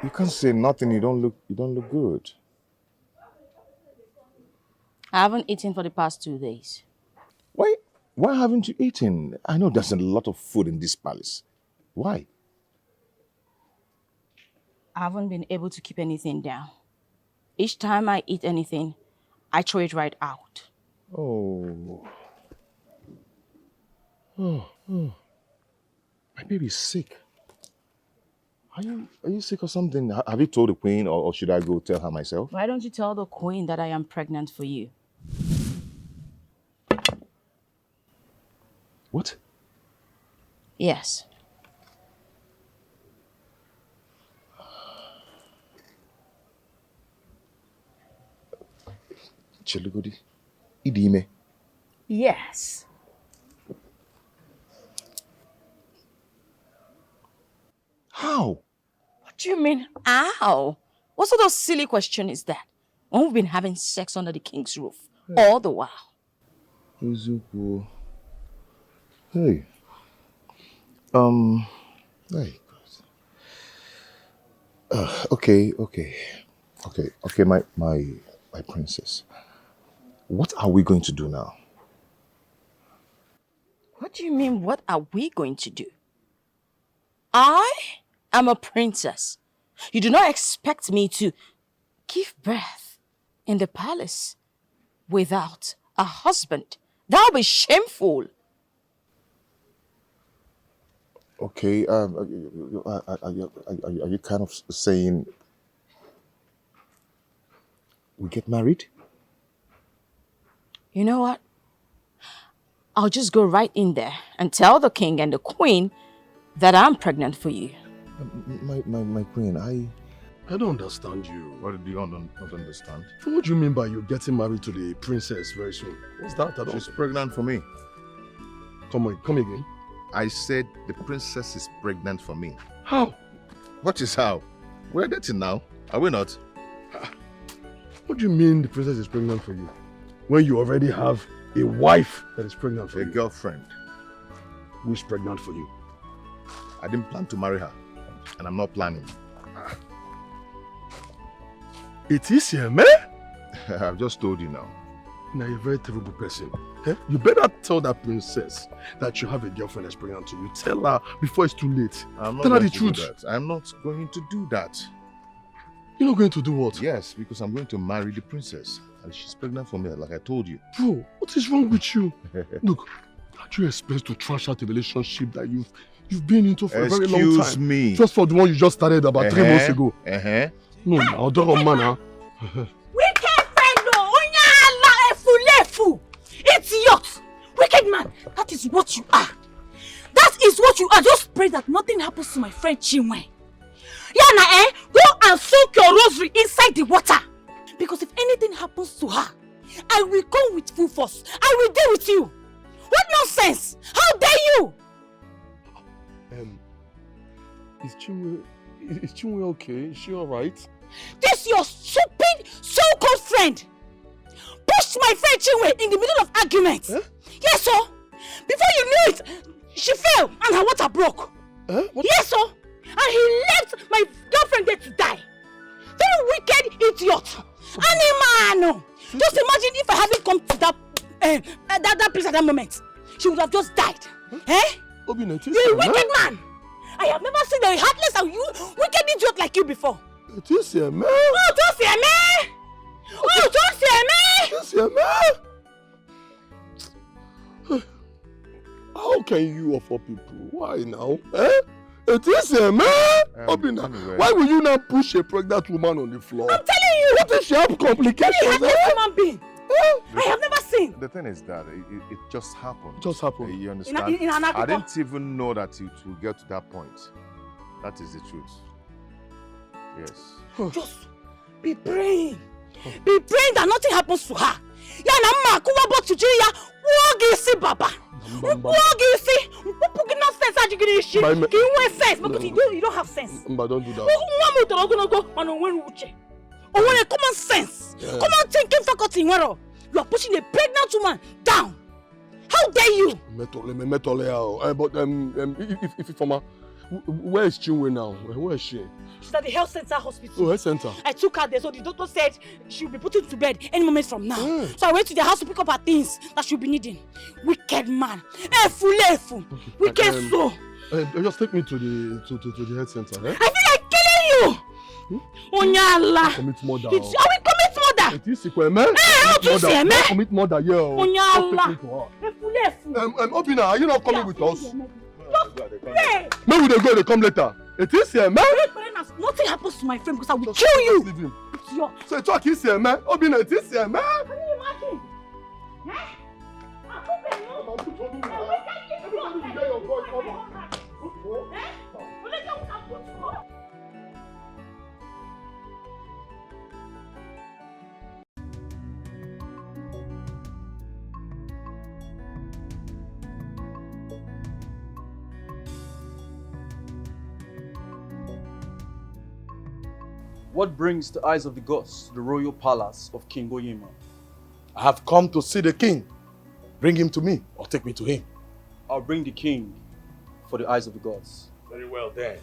S5: You can't say nothing. You don't look good.
S9: I haven't eaten for the past 2 days.
S5: Why haven't you eaten? I know there's a lot of food in this palace. Why?
S9: I haven't been able to keep anything down. Each time I eat anything, I throw it right out.
S5: Oh. My baby's sick. Are you sick or something? Have you told the queen, or should I go tell her myself?
S9: Why don't you tell the queen that I am pregnant for you?
S5: What?
S9: Yes.
S5: Chilugodi, idime.
S9: Yes.
S5: How?
S9: What do you mean, how? What sort of silly question is that? When we've been having sex under the king's roof all the while.
S5: Uzuku. Hey. Hey. Okay, my princess. What are we going to do now?
S9: What do you mean, what are we going to do? I am a princess. You do not expect me to give birth in the palace without a husband. That would be shameful.
S5: Okay, are you kind of saying we get married?
S9: You know what? I'll just go right in there and tell the king and the queen that I'm pregnant for you.
S5: My queen, I
S14: don't understand you.
S5: What do you not understand?
S14: What do you mean by you getting married to the princess very soon? What's that?
S5: She's pregnant for me.
S14: Come again.
S5: I said the princess is pregnant for me.
S14: How?
S5: What is how? We're dating now, are we not?
S14: What do you mean the princess is pregnant for you? When you already have a wife that is pregnant for you?
S5: A girlfriend.
S14: Who is pregnant for you?
S5: I didn't plan to marry her, and I'm not planning.
S14: It is here, man?
S5: I've just told you now.
S14: Now you're a very terrible person. Eh? You better tell that princess that you have a girlfriend that's pregnant to you. Tell her before it's too late. Tell her the truth.
S5: I'm not going to do that.
S14: You're not going to do what?
S5: Yes, because I'm going to marry the princess. And she's pregnant for me, like I told you.
S14: Bro, what is wrong with you? Look, how do you expect to trash out a relationship that you've been into for a very long time?
S5: Excuse me.
S14: Just for the one you just started about 3 months ago. No, now, don't man.
S1: Wicked fellow! Efu! Idiot! Wicked man! That is what you are. That is what you are. Just pray that nothing happens to my friend Chiway. Yana, go and soak your rosary inside the water. Because if anything happens to her, I will come with full force. I will deal with you. What nonsense! How dare you!
S14: Is Chiway okay? Is she alright?
S1: This your stupid so-called friend pushed my friend Chiway in the middle of argument. Huh? Yes, sir. Before you knew it, she fell and her water broke. Yes, sir. And he left my girlfriend there to die. Very wicked idiot. Animal. Just imagine if I hadn't come to that place at that moment. She would have just died.
S14: Obina,
S1: you wicked man. I have never seen a heartless and you wicked idiot like you before.
S14: It is here, man.
S1: Oh, don't say me. Oh, don't say me.
S14: It is here, man. How can you offer people? Why now? It is here, man. Obina,
S5: anyway.
S14: Why will you now push a pregnant woman on the floor?
S1: I'm telling you.
S14: What if she have complications?
S1: What a human being. I have never seen.
S5: The thing is that it just happened.
S14: Just happened.
S5: You understand?
S1: In an
S5: I didn't even know that it will get to that point. That is the truth. Yes.
S1: Just be praying. Be praying that nothing happens to her. Yana kuwa botujiya wogi si baba. Wogi si pupuki nonsense ajigirishi. You want sense because you don't have sense.
S14: But don't do that.
S1: Oh, common sense. Common thinking faculty. You are pushing a pregnant woman down. How dare you?
S14: But if Where is Chiway now? Where is she?
S1: She's at the health center hospital.
S14: Oh, health center.
S1: I took her there, so the doctor said she'll be put to bed any moment from now. So I went to the house to pick up her things that she'll be needing. Wicked man. Efu. Wicked soul.
S14: Just take me to the health center. Eh?
S1: I feel like killing you. Onyala.
S14: Commit murder.
S1: I will commit murder.
S14: It is sequel, man. Commit murder, yeah.
S1: Onyala.
S14: Efu. Obina, are you not coming with us?
S1: Maybe
S14: they come later. It is here, man.
S1: Nothing happens to my friend because I will kill you.
S14: Leave him. So talk is here, man. Obina, it is here, man.
S1: Can you imagine?
S6: What brings the eyes of the gods to the royal palace of King Oyema?
S14: I have come to see the king. Bring him to me or take me to him.
S6: I'll bring the king for the eyes of the gods.
S14: Very well then.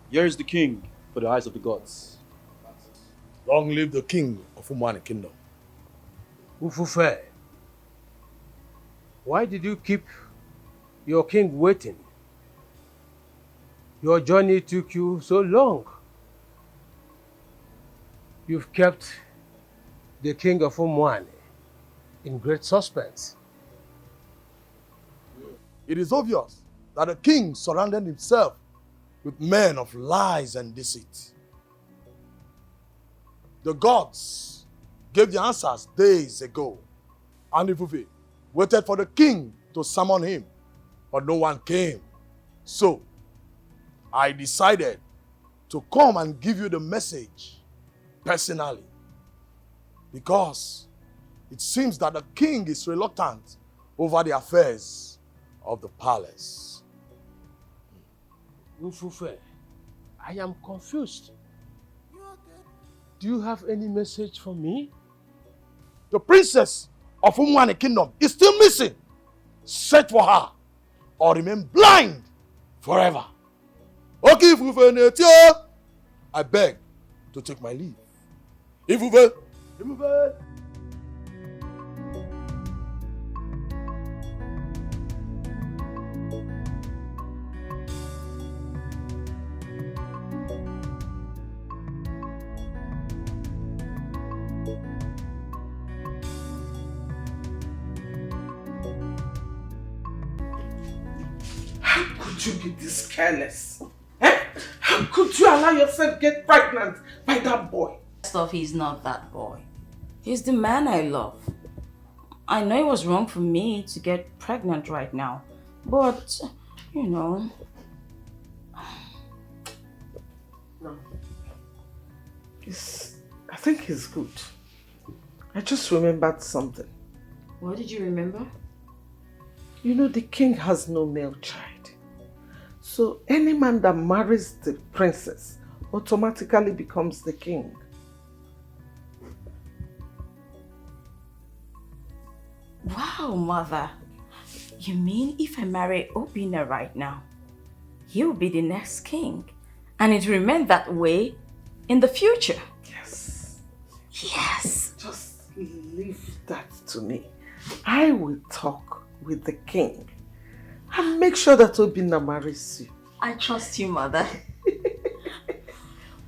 S6: Here is the king for the eyes of the gods.
S14: Long live the king of Umani Kingdom.
S22: Ufufe, why did you keep your king waiting? Your journey took you so long. You've kept the king of Umwani in great suspense.
S14: It is obvious that the king surrounded himself with men of lies and deceit. The gods gave the answers days ago. And Ifufe waited for the king to summon him, but no one came. So, I decided to come and give you the message personally. Because it seems that the king is reluctant over the affairs of the palace.
S22: Ufufe, I am confused. Do you have any message for me?
S14: The princess of Umwani Kingdom is still missing. Search for her or remain blind forever. Okay, Ifufe, I beg to take my leave. Ifufe.
S7: You be this careless? Eh? How could you allow yourself get pregnant by that boy?
S12: First off, he's not that boy. He's the man I love. I know it was wrong for me to get pregnant right now, but, you know.
S7: No. I think he's good. I just remembered something.
S12: What did you remember?
S7: You know, the king has no male child. So any man that marries the princess automatically becomes the king.
S12: Wow, mother. You mean if I marry Obina right now, he'll be the next king? And it will remain that way in the future?
S7: Yes.
S12: Yes.
S7: Just leave that to me. I will talk with the king and make sure that Obina marries you.
S12: I trust you, mother.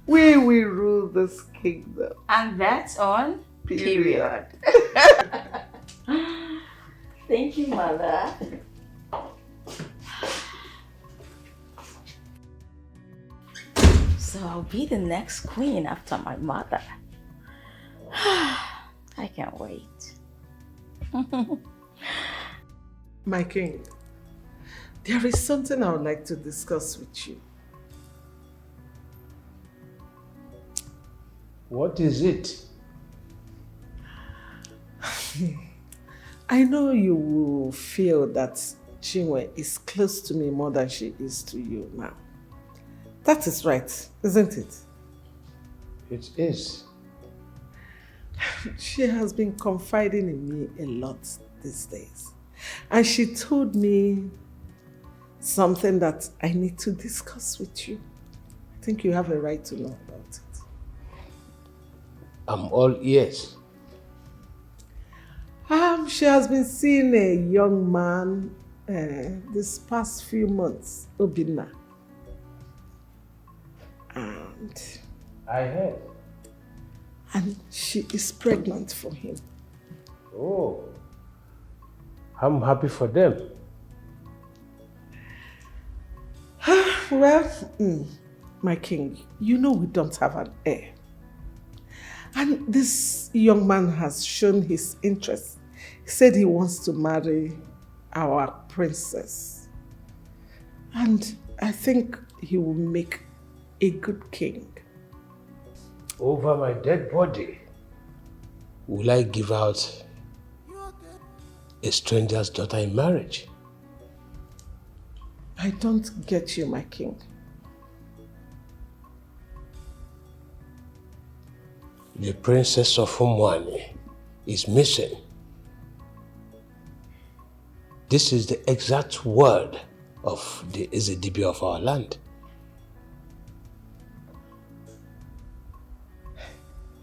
S7: We will rule this kingdom.
S12: And that's on period. Thank you, mother. So I'll be the next queen after my mother. I can't wait.
S7: My king, there is something I would like to discuss with you.
S22: What is it?
S7: I know you will feel that Chiway is close to me more than she is to you now. That is right, isn't it?
S22: It is.
S7: She has been confiding in me a lot these days. And she told me something that I need to discuss with you. I think you have a right to know about it.
S22: I'm all ears.
S7: She has been seeing a young man this past few months, Obina. And
S22: I heard.
S7: And she is pregnant for him.
S22: Oh, I'm happy for them.
S7: Well, my king, you know we don't have an heir. And this young man has shown his interest. He said he wants to marry our princess. And I think he will make a good king.
S22: Over my dead body, will I give out a stranger's daughter in marriage?
S7: I don't get you, my king.
S22: The princess of Umwani is missing. This is the exact word of the Ezedibi of our land.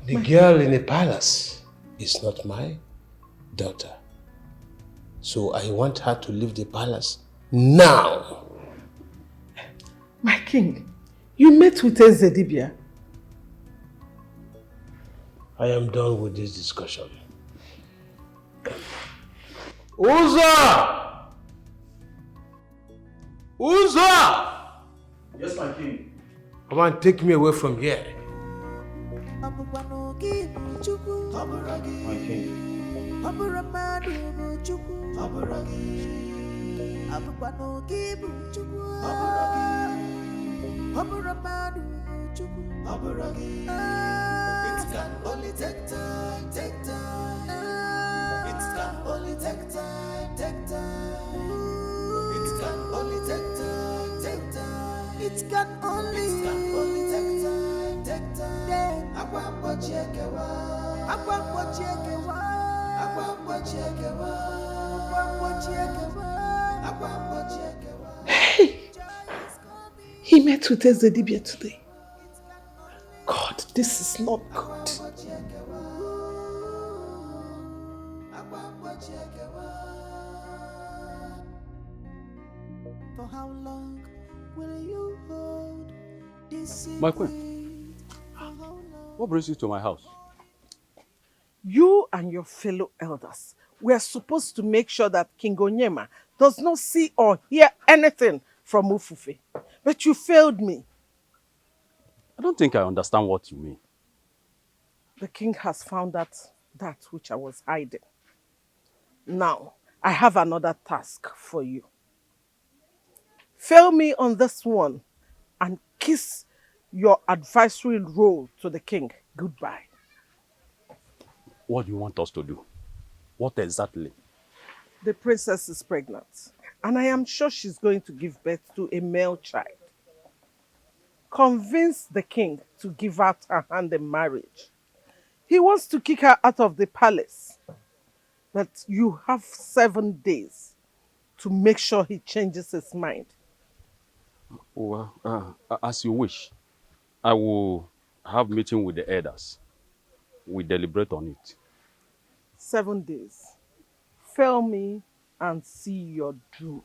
S22: The girl in the palace is not my daughter. So I want her to leave the palace now.
S7: My king, you met with Ezedibia.
S22: I am done with this discussion. Uza! Uza!
S6: Yes, my king.
S22: Come on, take me away from here.
S6: My king.
S15: It can only take time, take time. It can only take time, take time. It can only take time, take time. It can only take time, take time. Akwambo chekewa, akwambo chekewa, akwambo chekewa, akwambo chekewa, akwambo chekewa.
S7: Hey! He met with Ezedibia today. God, this is not good.
S15: For how long will you hold this?
S20: My queen, what brings you to my house?
S7: You and your fellow elders were supposed to make sure that King Onyema does not see or hear anything from Ufufe. But you failed me.
S20: I don't think I understand what you mean.
S7: The king has found out that which I was hiding. Now, I have another task for you. Fail me on this one and kiss your advisory role to the king goodbye.
S20: What do you want us to do? What exactly?
S7: The princess is pregnant, and I am sure she's going to give birth to a male child. Convince the king to give out her hand in marriage. He wants to kick her out of the palace, but you have 7 days to make sure he changes his mind.
S20: Well, as you wish. I will have meeting with the elders. We deliberate on it.
S7: 7 days. Fail me and see your doom.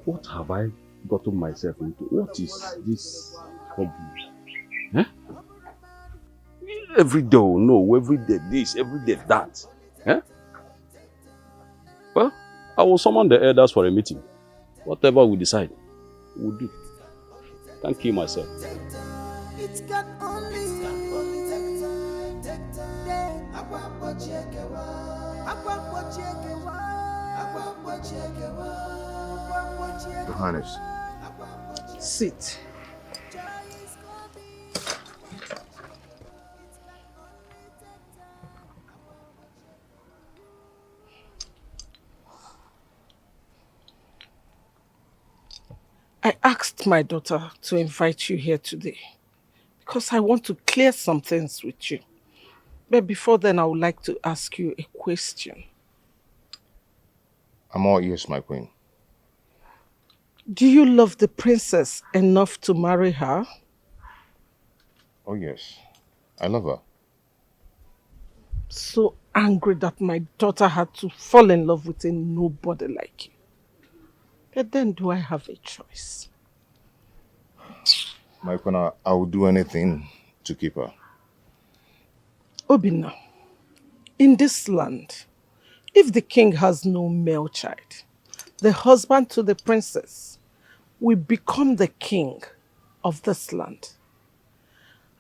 S20: What have I gotten myself into? What is this company? Eh? Every day, no, every day this, every day that. Eh? Well, I will summon the elders for a meeting. Whatever we decide, we'll do. Can't kill myself.
S15: It can only take time, take time. Akwambo chekewa, akwambo chekewa, akwambo chekewa, akwambo chekewa.
S5: Your Highness.
S7: Sit. I asked my daughter to invite you here today because I want to clear some things with you. But before then, I would like to ask you a question.
S5: I'm all ears, my queen.
S7: Do you love the princess enough to marry her?
S5: Oh, yes. I love her.
S7: So angry that my daughter had to fall in love with a nobody like you. But then do I have a choice?
S5: My queen, I will do anything to keep her.
S7: Obina, in this land, if the king has no male child, the husband to the princess will become the king of this land.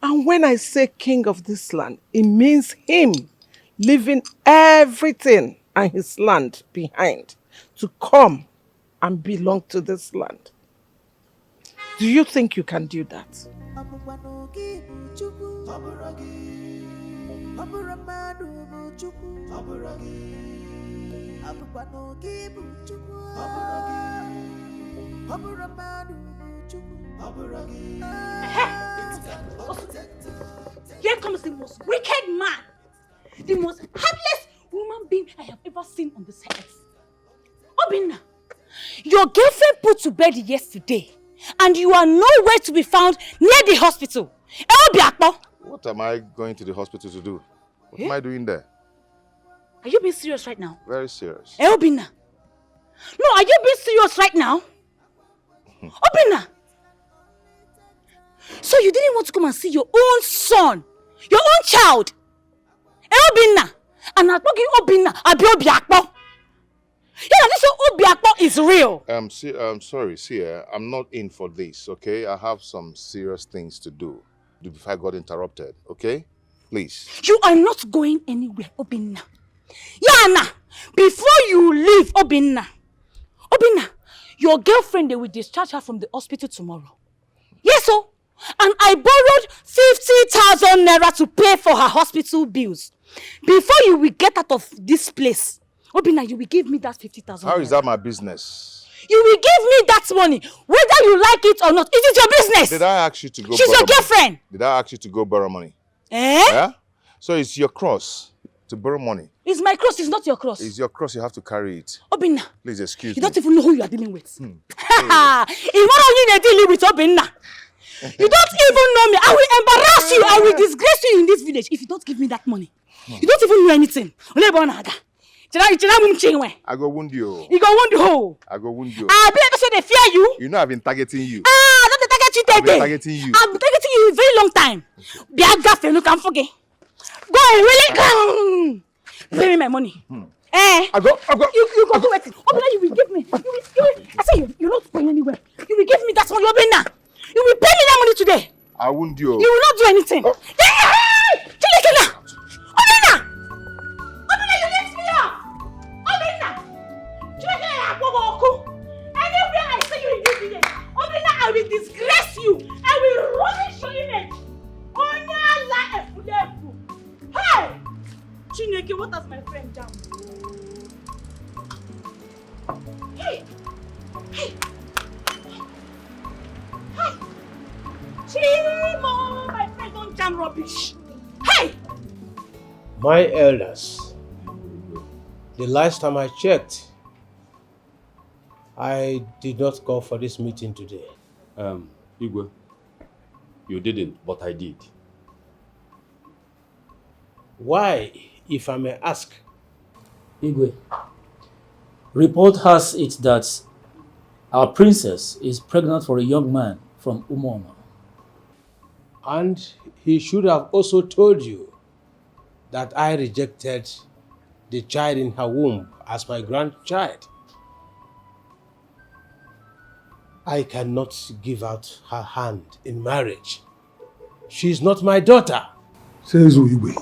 S7: And when I say king of this land, it means him leaving everything and his land behind to come and belong to this land. Do you think you can do that?
S1: Here comes the most wicked man, the most heartless human being I have ever seen on this earth. Obina, your girlfriend put to bed yesterday, and you are nowhere to be found near the hospital.
S5: What am I going to the hospital to do? What am I doing there?
S1: Are you being serious right now?
S5: Very serious.
S1: Obina. No, are you being serious right now? Obina. So you didn't want to come and see your own son, your own child. Obina. And I'm talking Obina, Obiakpo. Yeah, this Obiakpo is real.
S5: Sorry, see, I'm not in for this, okay? I have some serious things to do before I got interrupted, okay? Please.
S1: You are not going anywhere, Obina. Yana, before you leave, Obina, your girlfriend, they will discharge her from the hospital tomorrow. Yes, so. And I borrowed 50,000 naira to pay for her hospital bills. Before you will get out of this place, Obina, you will give me that 50,000 naira.
S5: How is that my business?
S1: You will give me that money, whether you like it or not. It is your business.
S5: Did I ask you to go
S1: She's your girlfriend.
S5: Money? Did I ask you to go borrow money?
S1: Eh?
S5: Yeah? So it's your cross to borrow money.
S1: It's my cross, it's not your cross.
S5: It's your cross, you have to carry it.
S1: Obina.
S5: Please excuse
S1: me. You don't even know who you are dealing with. It's one of you you're dealing with, Obina. You don't even know me. I will embarrass you. I will disgrace you in this village if you don't give me that money. You don't even know anything. I
S5: go wound you.
S1: You go wound who?
S5: I go wound you.
S1: I believe so they fear you.
S5: You know I've been targeting you.
S1: Don't they target you
S5: I've been targeting you.
S1: I've been targeting you a very long time. Biagafe, no can forget. Go really come. Pay me my money.
S5: I go.
S1: You go do it. Obina, you will give me. I say you're not going anywhere. You will give me that money, Obina. You will pay me that money today.
S5: I won't do.
S1: You will not do anything. Oh. Obina! Obina, you lift me up! Obina! Anywhere I see you in this village, Obina, I will disgrace you. I will rubbish your image. Hey! Chineke, what has my friend done? Hey! Hey! Hey! Chimo! My friend don't jam rubbish. Hey!
S22: My elders, the last time I checked, I did not go for this meeting today.
S20: Igwe, you didn't, but I did.
S22: Why, if I may ask?
S18: Igwe, report has it that our princess is pregnant for a young man from Umoma.
S22: And he should have also told you that I rejected the child in her womb as my grandchild. I cannot give out her hand in marriage. She is not my daughter.
S13: Says Igwe.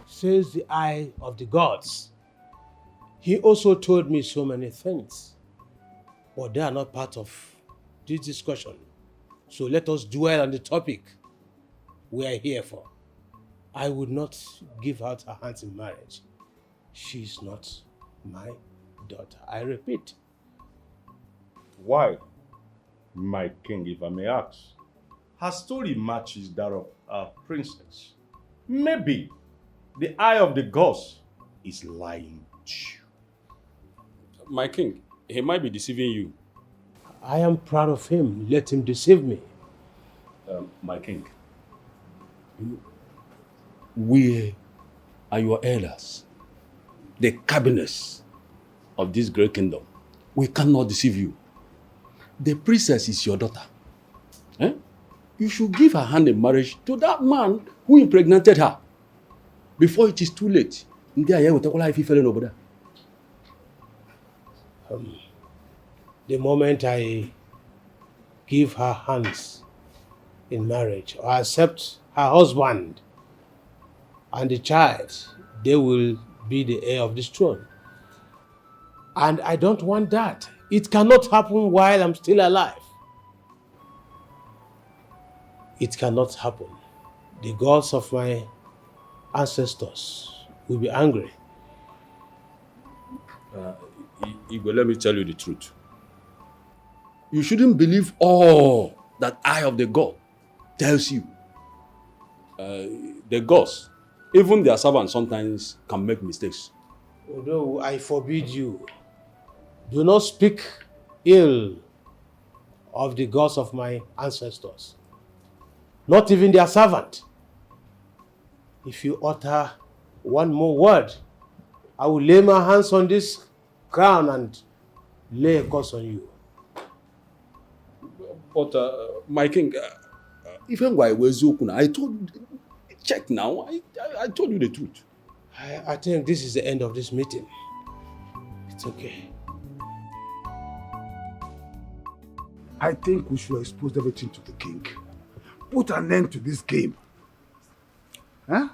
S22: Says the eye of the gods. He also told me so many things. but they are not part of this discussion. So let us dwell on the topic we are here for. I would not give out her hands in marriage. She is not my daughter. I repeat.
S10: Why, my king, if I may ask? Her story matches that of our princess. Maybe the eye of the gods is lying to you.
S20: My king, he might be deceiving you.
S22: I am proud of him. Let him deceive me.
S20: My king, we are your elders, the cabinets of this great kingdom. We cannot deceive you. The princess is your daughter. You should give her hand in marriage to that man who impregnated her before it is too late. The
S22: moment I give her hands in marriage or accept her husband and the child, they will be the heir of this throne. And I don't want that. It cannot happen while I'm still alive. It cannot happen. The gods of my ancestors will be angry.
S20: Igwe, let me tell you the truth. You shouldn't believe all that eye of the god tells you. The gods, even their servants sometimes can make mistakes.
S22: Although I forbid you, do not speak ill of the gods of my ancestors. Not even their servant. If you utter one more word, I will lay my hands on this crown and lay a curse on you.
S20: But my king, even while I told, check now, I told you the truth.
S22: I think this is the end of this meeting. It's okay.
S13: I think we should expose everything to the king. Put an end to this game. Huh?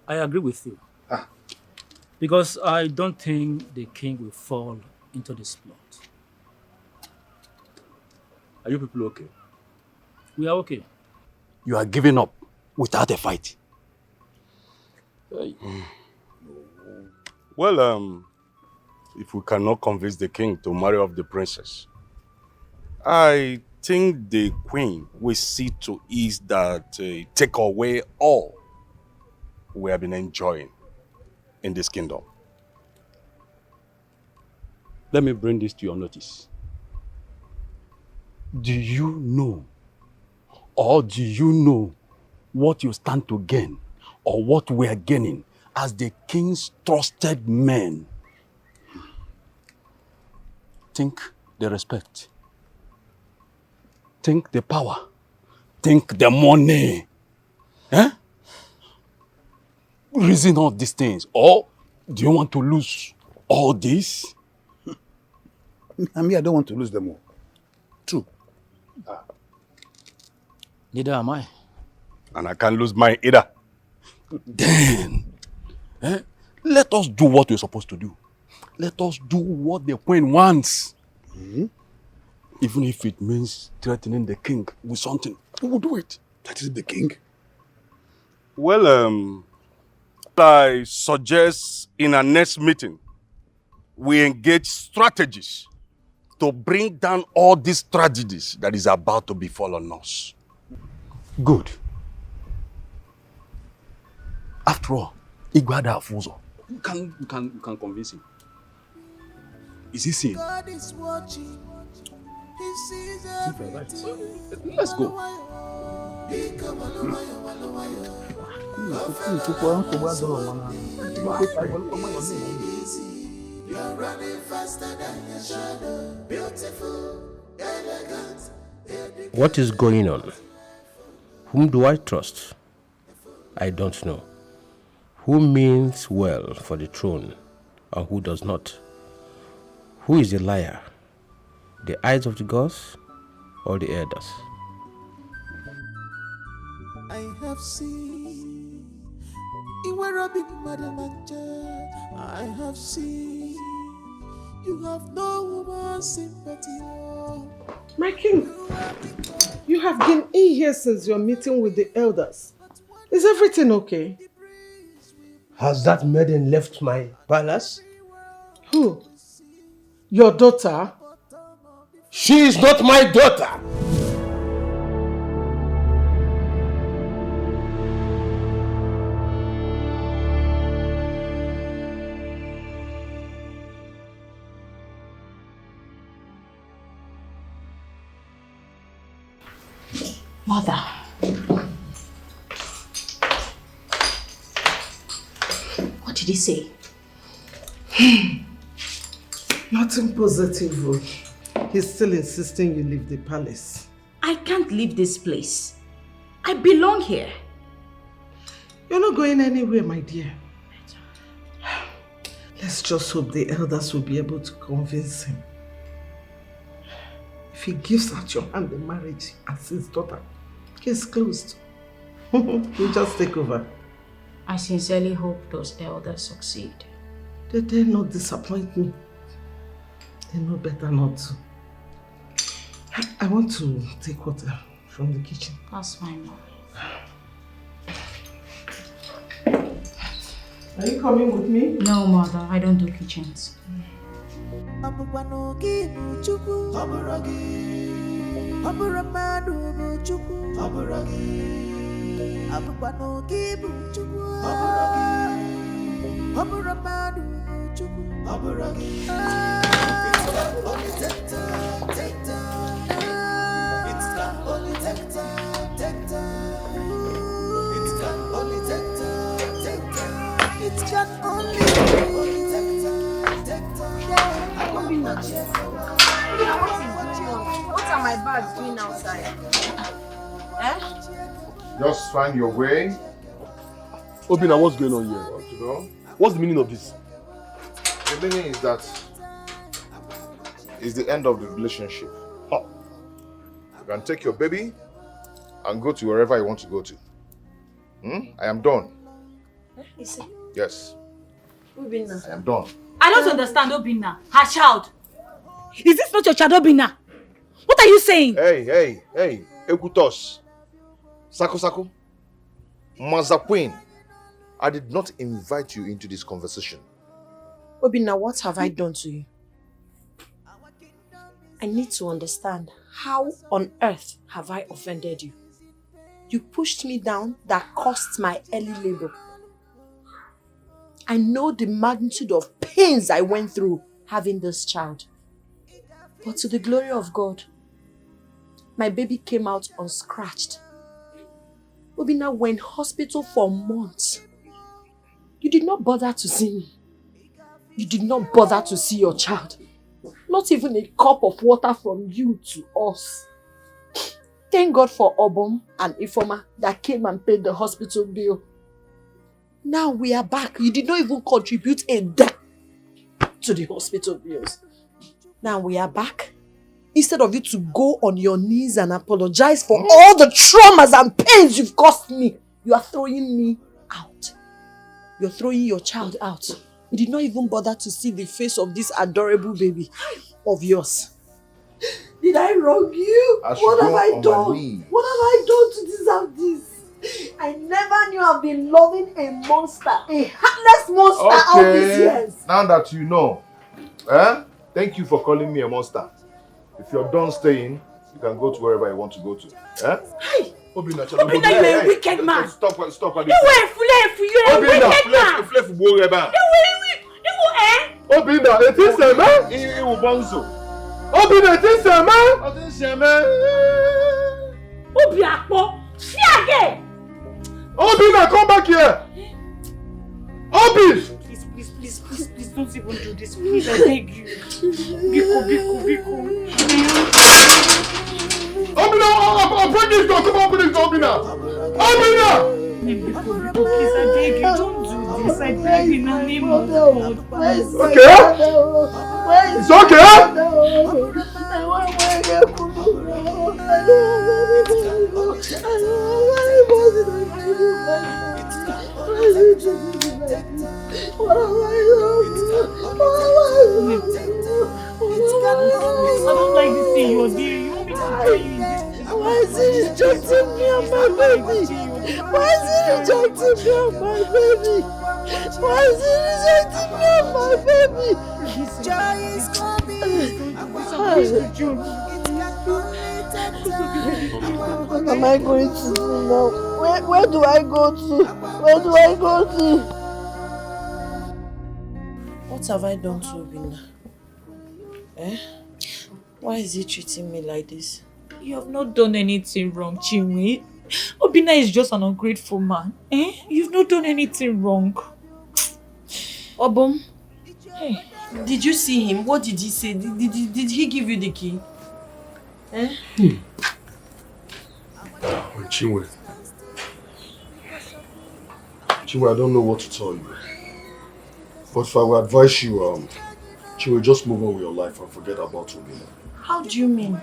S18: I agree with you. Because I don't think the king will fall into this plot.
S20: Are you people okay?
S18: We are okay.
S20: You are giving up without a fight. Well, if we cannot convince the king to marry off the princess, I think the queen will see to it that take away all we have been enjoying in this kingdom. Let me bring this to your notice. Do you know, or do you know what you stand to gain, or what we are gaining as the king's trusted men? Think the respect. Think the power. Think the money. Reason all these things. Or do you want to lose all this?
S13: I mean, I don't want to lose them all. True.
S18: Neither am I.
S20: And I can't lose mine either. Then, let us do what we're supposed to do. Let us do what the queen wants. Even if it means threatening the king with something, we will do it.
S13: That is the king.
S20: Well, I suggest in our next meeting, we engage strategies to bring down all these tragedies that is about to befall on us. Good. After all, Igwada Afuzo. You can convince him. Is he seeing?
S15: God is watching. He sees everything.
S20: Let's go.
S15: You're running faster than your shadow. Beautiful, elegant.
S2: What is going on? Whom do I trust? I don't know. Who means well for the throne and who does not? Who is the liar? The eyes of the gods or the elders?
S15: I have seen I have seen you have no woman
S7: My king, you have been in here since your meeting with the elders. Is everything okay?
S22: Has that maiden left my palace?
S7: Who? Your daughter?
S22: She is not my daughter!
S1: Mother. What did he say?
S7: Nothing positive. He's still insisting you leave the palace.
S1: I can't leave this place. I belong here.
S7: You're not going anywhere, my dear. Let's just hope the elders will be able to convince him. If he gives out your hand in marriage as his daughter, case closed. You just take over.
S1: I sincerely hope those elders succeed.
S7: They dare not disappoint me. They know better not to. I want to take water from the kitchen.
S1: That's fine, Mom.
S7: Are you coming with me?
S1: No, Mother. I don't do kitchens.
S3: What are my bags doing outside?
S5: Just find your way.
S14: Obina, what's going on here?
S5: Want to go?
S14: What's the meaning of this?
S5: The meaning is that it's the end of the relationship. You can take your baby and go to wherever you want to go to. I am done. Yes.
S3: Obina.
S5: I am done.
S1: I don't understand Obina. Her child. Is this not your child, Obina? What are you saying?
S5: Hey. Ekutos. Sako. Maza Queen. I did not invite you into this conversation.
S3: Obina, what have I done to you? I need to understand, how on earth have I offended you? You pushed me down that cost my early labor. I know the magnitude of pains I went through having this child. But to the glory of God, my baby came out unscratched. Obina, we're in hospital for months. You did not bother to see me. You did not bother to see your child. Not even a cup of water from you to us. Thank God for Obom and Ifoma that came and paid the hospital bill. Now we are back. You did not even contribute a dime to the hospital bills. Now we are back. Instead of you to go on your knees and apologize for all the traumas and pains you've caused me, you are throwing me out. You're throwing your child out. You did not even bother to see the face of this adorable baby of yours. Did I wrong you? What have I done? What have I done to deserve this? I never knew I've been loving a monster, a heartless monster all these years.
S5: Now that you know, thank you for calling me a monster. If you're done staying, you can go to wherever you want to go to.
S1: Hey!
S5: Obina,
S1: Obina, you're a wicked man.
S5: Stop.
S1: You're a wicked man.
S14: Obina, it is a man. Obina, it is a man.
S1: Obiakpo, Fiage!
S14: Obina, come back here. Obi!
S1: Please, don't even do this. Please, I beg you. Biko.
S14: Obina, I'll break this door. Come on, open this door, Obina. Obina!
S1: Biko, please, I beg you. Don't do this. I beg you in the name of God.
S14: Okay? It's okay?
S15: What have I done?
S1: don't like this thing you're doing. You want me to tell you this?
S7: Why is he rejecting me and my baby? Why is he rejecting me and my baby? Why is he rejecting me and my baby?
S15: Joy is coming.
S7: What am I going to do now? Where do I go to? Where do I go to? What have I done to Obina? Why is he treating me like this?
S1: You have not done anything wrong, Chiway. Obina is just an ungrateful man. You've not done anything wrong.
S3: Obum, did you see him? What did he say? Did he give you the key?
S14: Chiway, I don't know what to tell you. But if I would advise you, Chiway, just move on with your life and forget about Obina.
S3: How do you mean?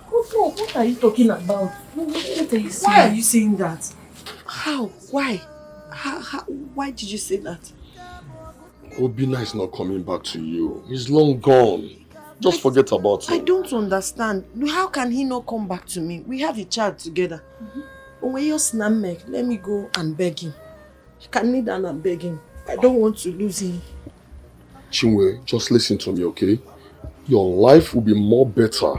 S3: What are you talking about? What are you saying? Why are you saying that? How? Why? Why did you say that?
S14: Obina is not coming back to you. He's long gone. Just forget about him.
S3: I don't understand. How can he not come back to me? We have a child together. Let me go and beg him. I can kneel down and beg him. I don't want to lose him.
S14: Chiway, just listen to me, okay? Your life will be more better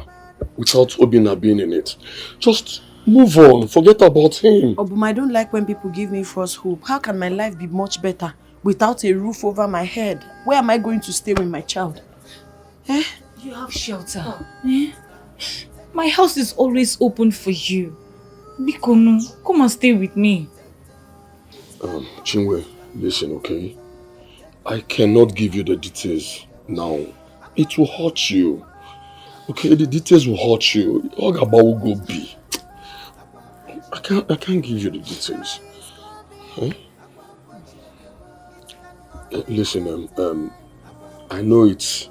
S14: without Obina being in it. Just move on. Forget about him.
S3: Obum, I don't like when people give me false hope. How can my life be much better without a roof over my head? Where am I going to stay with my child?
S1: You have shelter. My house is always open for you. Bikono, come and stay with me.
S14: Chiway, listen, okay? I cannot give you the details now. It will hurt you. Okay, the details will hurt you. Ogaba will go be. I can't give you the details. Listen, I know it's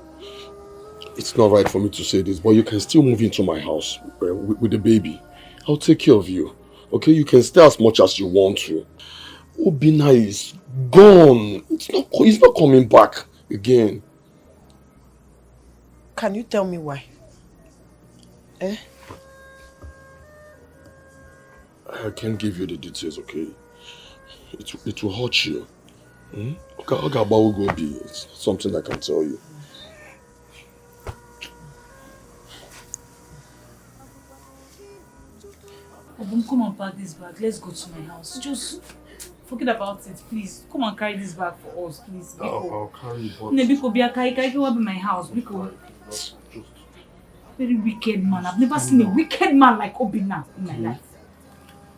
S14: not right for me to say this, but you can still move into my house with the baby. I'll take care of you. Okay, you can stay as much as you want to. Obina is gone. He's not coming back again.
S3: Can you tell me why?
S14: I can't give you the details, okay? It will hurt you. Ogaba will go be. It's something I can tell you.
S1: Obum, come and pack this bag. Let's go to my house. Just forget about it, please. Come and carry this bag for us, please.
S14: I'll carry it.
S1: Biko, be a carry will be my house. Biko. Very wicked man. I've never seen a wicked man like Obina in my life.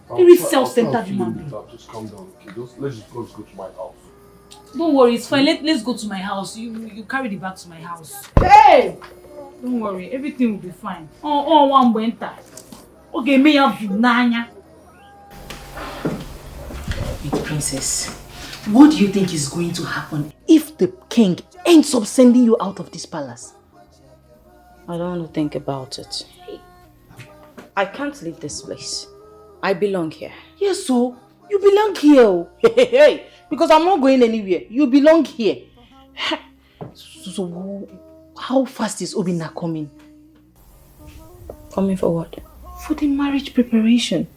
S1: Very self-centered human being.
S14: Just calm down, okay? Let's just go to my house.
S1: Don't worry, it's fine. Let's go to my house. You carry the bag to my house.
S3: Hey!
S1: Don't worry, everything will be fine. One winter. Okay, me have you, Nanya.
S11: Wait, princess. What do you think is going to happen if the king ends up sending you out of this palace?
S9: I don't want to think about it. I can't leave this place. I belong here.
S11: Yes, so you belong here. Hey, because I'm not going anywhere. You belong here. So how fast is Obina coming?
S9: Coming for what?
S11: For the marriage preparation.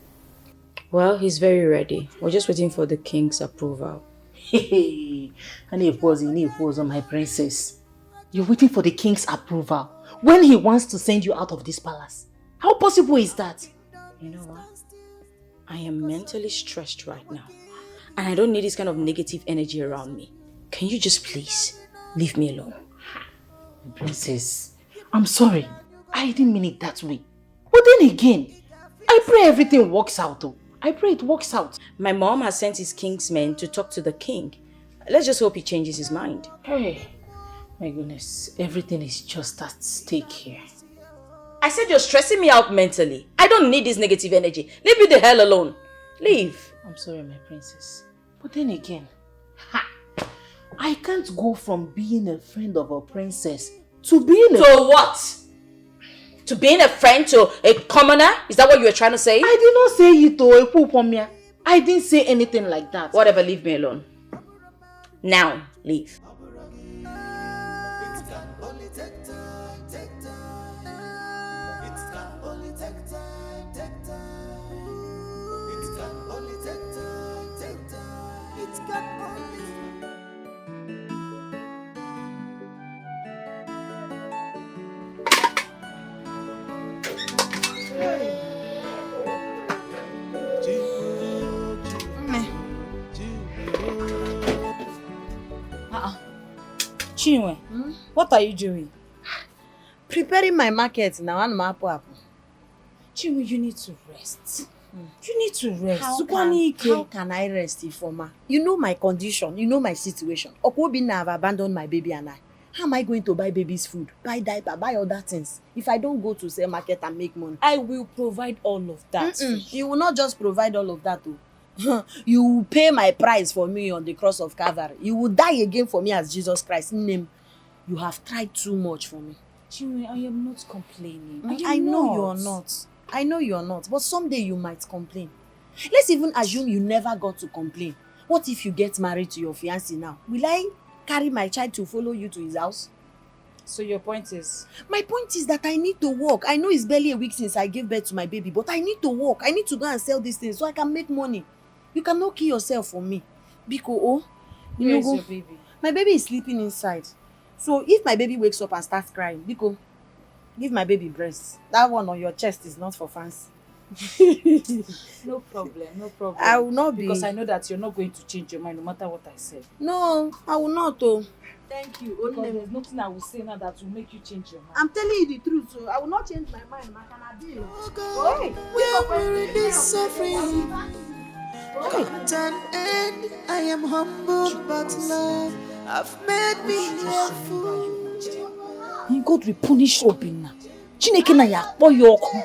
S9: Well, he's very ready. We're just waiting for the king's approval.
S11: Hey, I need a pause on my princess. You're waiting for the king's approval when he wants to send you out of this palace. How possible is that?
S9: You know what? I am mentally stressed right now. And I don't need this kind of negative energy around me. Can you just please leave me alone?
S11: Princess, I'm sorry. I didn't mean it that way. But then again, I pray everything works out though. I pray it works out.
S9: My mom has sent his king's men to talk to the king. Let's just hope he changes his mind.
S11: Hey, my goodness, everything is just at stake here.
S9: I said you're stressing me out mentally. I don't need this negative energy. Leave me the hell alone. Leave.
S11: I'm sorry, my princess. But then again, I can't go from being a friend of a princess to being a...
S9: To what? To being a friend to a commoner? Is that what you were trying to say?
S11: I did not say it to a pupomia. I didn't say anything like that.
S9: Whatever, leave me alone. Now, leave.
S15: only take time, take time. It can only take time, take time. It can only take time, take time. It can only.
S1: Chiway, what are you doing?
S3: Preparing my market now.
S1: Chiway, you need to rest. You need to rest.
S3: How can I rest, Ifoma? You know my condition. You know my situation. Obina have abandoned my baby and I. How am I going to buy baby's food, buy diaper, buy other things if I don't go to sell market and make money?
S1: I will provide all of that.
S3: You will not just provide all of that, though. You will pay my price for me on the cross of Calvary. You will die again for me as Jesus Christ. Name. You have tried too much for me.
S1: Chiway, I am not complaining.
S3: I know you are not. I know you are not. But someday you might complain. Let's even assume you never got to complain. What if you get married to your fiancé now? Will I carry my child to follow you to his house?
S1: So your point is?
S3: My point is that I need to work. I know it's barely a week since I gave birth to my baby, but I need to work. I need to go and sell these things so I can make money. You cannot kill yourself for me. Biko,
S1: where is your baby?
S3: My baby is sleeping inside. So if my baby wakes up and starts crying, Biko, give my baby breast. That one on your chest is not for fancy.
S1: No problem, no problem.
S3: I will not be.
S1: Because I know that you're not going to change your mind no matter what I say.
S3: No, I will not, oh.
S1: Thank you. Because there's nothing I will say now that will make you change your mind.
S3: I'm telling you the truth, so I will not change my mind.
S15: Where will this suffering come to an end? I am humble, but love have made me a fool.
S1: God will punish Obina. Chineke na ya akpọ ya ọkụ.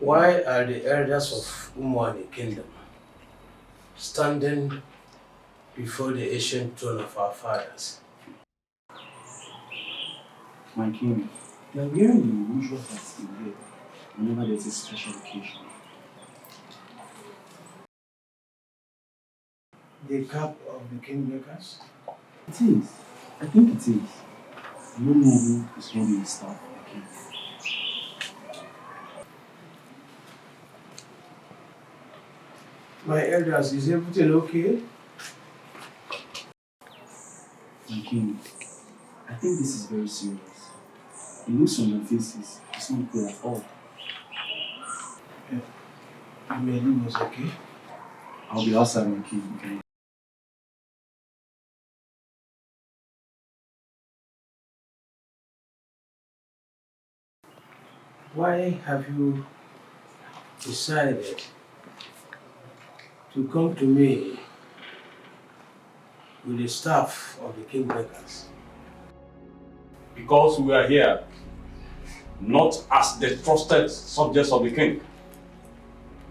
S22: Why are the elders of Umwani kingdom standing before the ancient throne of our fathers?
S16: My king, they are wearing the usual fasting here whenever there's a special occasion.
S22: The cap of the kingmakers?
S16: It is. I think it is. No noble is holding the staff of the king.
S22: My elders, is everything okay?
S16: My king, I think this is very serious. The looks on your faces is not good at all.
S22: Amelie was okay?
S16: I'll be outside, my king. Okay?
S22: Why have you decided to come to me with the staff of the kingmakers?
S20: Because we are here not as the trusted subjects of the king.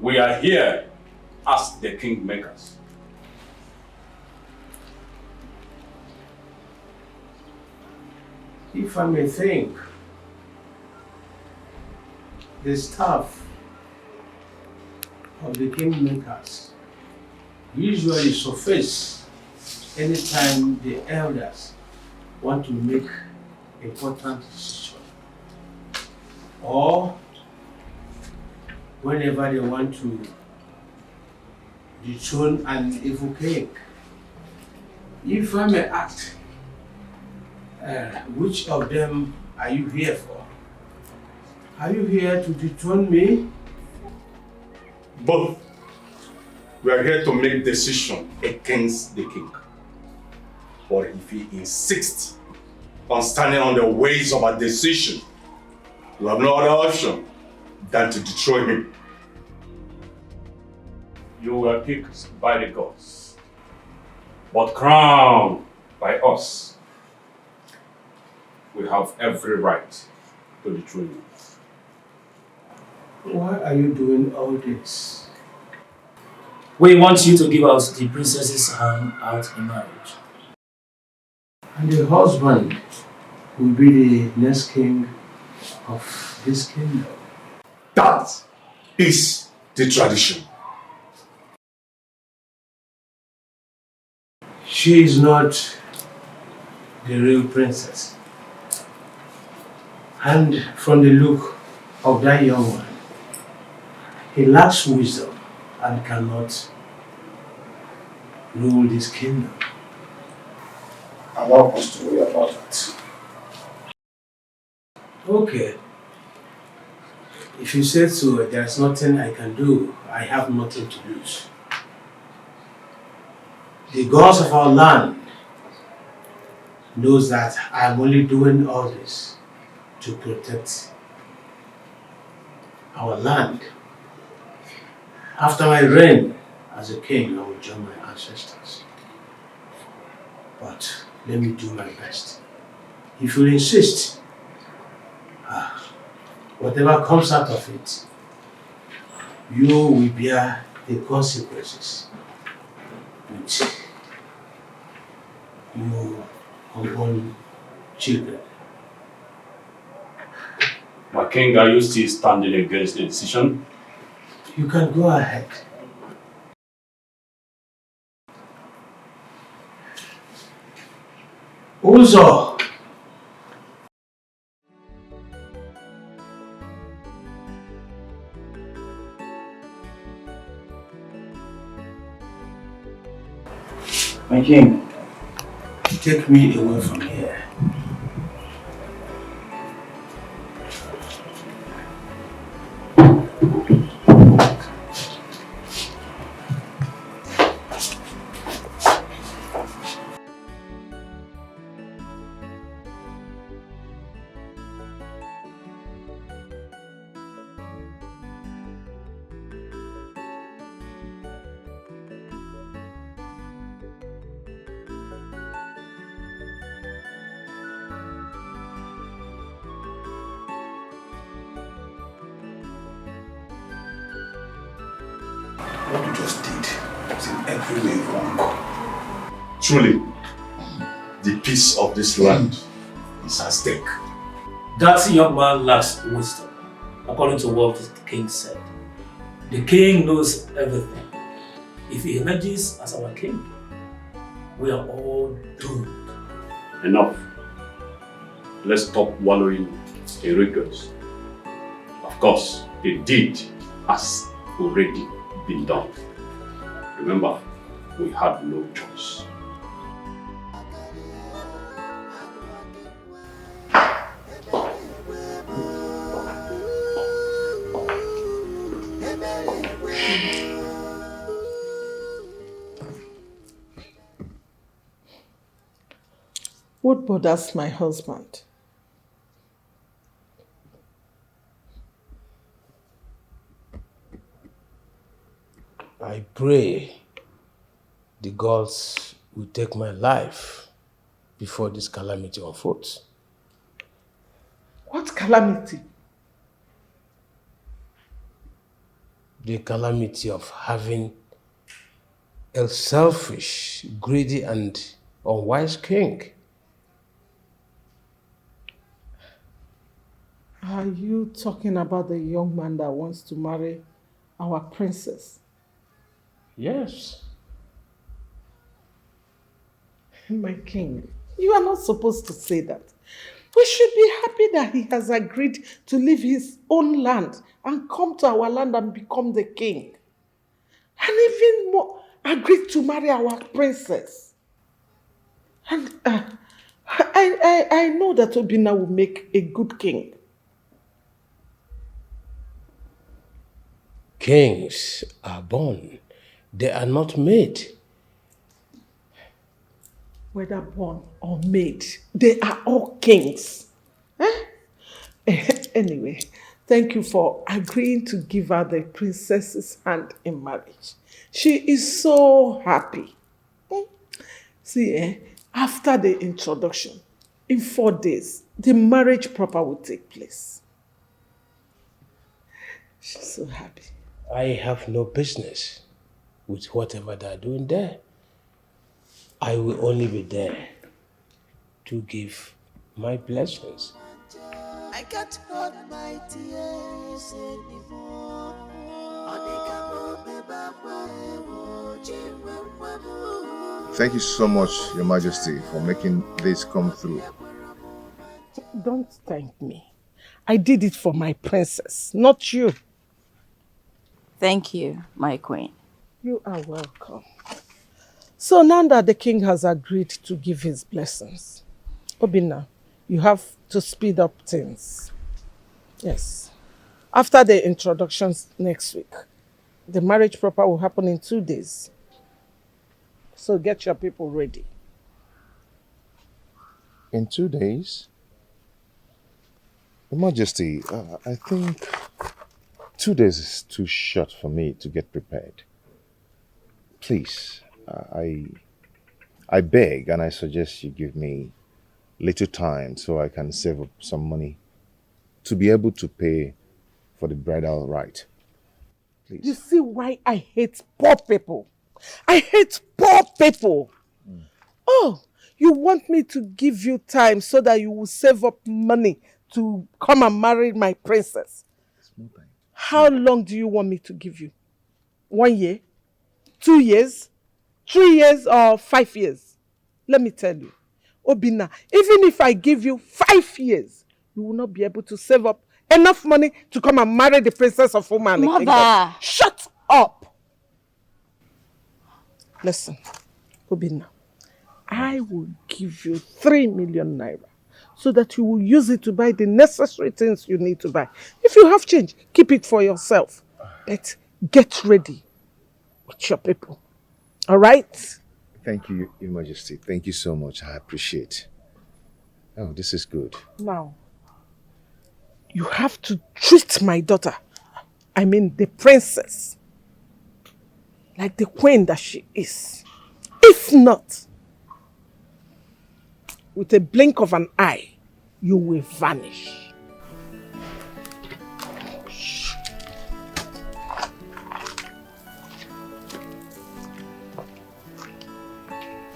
S20: We are here as the kingmakers.
S22: If I may think, the staff of the kingmakers usually surface anytime the elders want to make important decisions, or whenever they want to dethrone an evil king. If I may ask, which of them are you here for? Are you here to dethrone me?
S10: Both. We are here to make decision against the king. But if he insists on standing on the ways of a decision, we have no other option than to destroy him. You were picked by the gods, but crowned by us. We have every right to dethrone you.
S22: Why are you doing all this?
S18: We want you to give us the princess's hand out in marriage.
S22: And the husband will be the next king of this kingdom.
S10: That is the tradition.
S22: She is not the real princess. And from the look of that young man, he lacks wisdom and cannot rule this kingdom.
S10: Allow us to worry about that.
S22: Okay. If you say so, there's nothing I can do. I have nothing to lose. The gods of our land knows that I'm only doing all this to protect our land. After my reign as a king, I will join my ancestors. But let me do my best. If you insist, whatever comes out of it, you will bear the consequences with your unborn children.
S10: My king, are you still standing against the decision?
S22: You can go ahead. Also,
S16: My king,
S22: take me away from here.
S13: What you just did is in every way wrong.
S10: Truly, the peace of this land is at stake.
S18: That young man lacks wisdom, according to what the king said. The king knows everything. If he emerges as our king, we are all doomed.
S10: Enough. Let's stop wallowing in regrets. Of course, the deed has already been done. Remember, we had no choice.
S7: What bothers my husband?
S22: I pray the gods will take my life before this calamity unfolds.
S7: What calamity?
S22: The calamity of having a selfish, greedy, and unwise king.
S7: Are you talking about the young man that wants to marry our princess?
S14: Yes.
S7: My king, you are not supposed to say that. We should be happy that he has agreed to leave his own land and come to our land and become the king. And even more, agreed to marry our princess. And I know that Obina will make a good king.
S14: Kings are born. They are not made.
S7: Whether born or made, they are all kings. Anyway, thank you for agreeing to give her the princess's hand in marriage. She is so happy. See, after the introduction, in 4 days, the marriage proper will take place. She's so happy.
S14: I have no business with whatever they're doing there. I will only be there to give my blessings.
S15: I can't hold my tears anymore.
S5: Thank you so much, Your Majesty, for making this come through.
S7: Don't thank me. I did it for my princess, not you.
S9: Thank you, my queen.
S7: You are welcome. So now that the king has agreed to give his blessings, Obina, you have to speed up things. Yes. After the introductions next week, the marriage proper will happen in 2 days. So get your people ready.
S5: In 2 days? Your Majesty, I think 2 days is too short for me to get prepared. Please, I beg and I suggest you give me little time so I can save up some money to be able to pay for the bridal rite. Please.
S7: You see why I hate poor people? I hate poor people. Oh, you want me to give you time so that you will save up money to come and marry my princess? How long do you want me to give you? 1 year? 2 years? 3 years or 5 years? Let me tell you, Obina, even if I give you 5 years, you will not be able to save up enough money to come and marry the princess of Oman.
S9: Mother!
S7: Shut up! Listen, Obina, I will give you 3 million naira so that you will use it to buy the necessary things you need to buy. If you have change, keep it for yourself. But get ready with your people. All right?
S5: Thank you, Your Majesty. Thank you so much. I appreciate. Oh, this is good.
S7: Now, you have to treat my daughter, I mean the princess, like the queen that she is. If not, with a blink of an eye, you will vanish.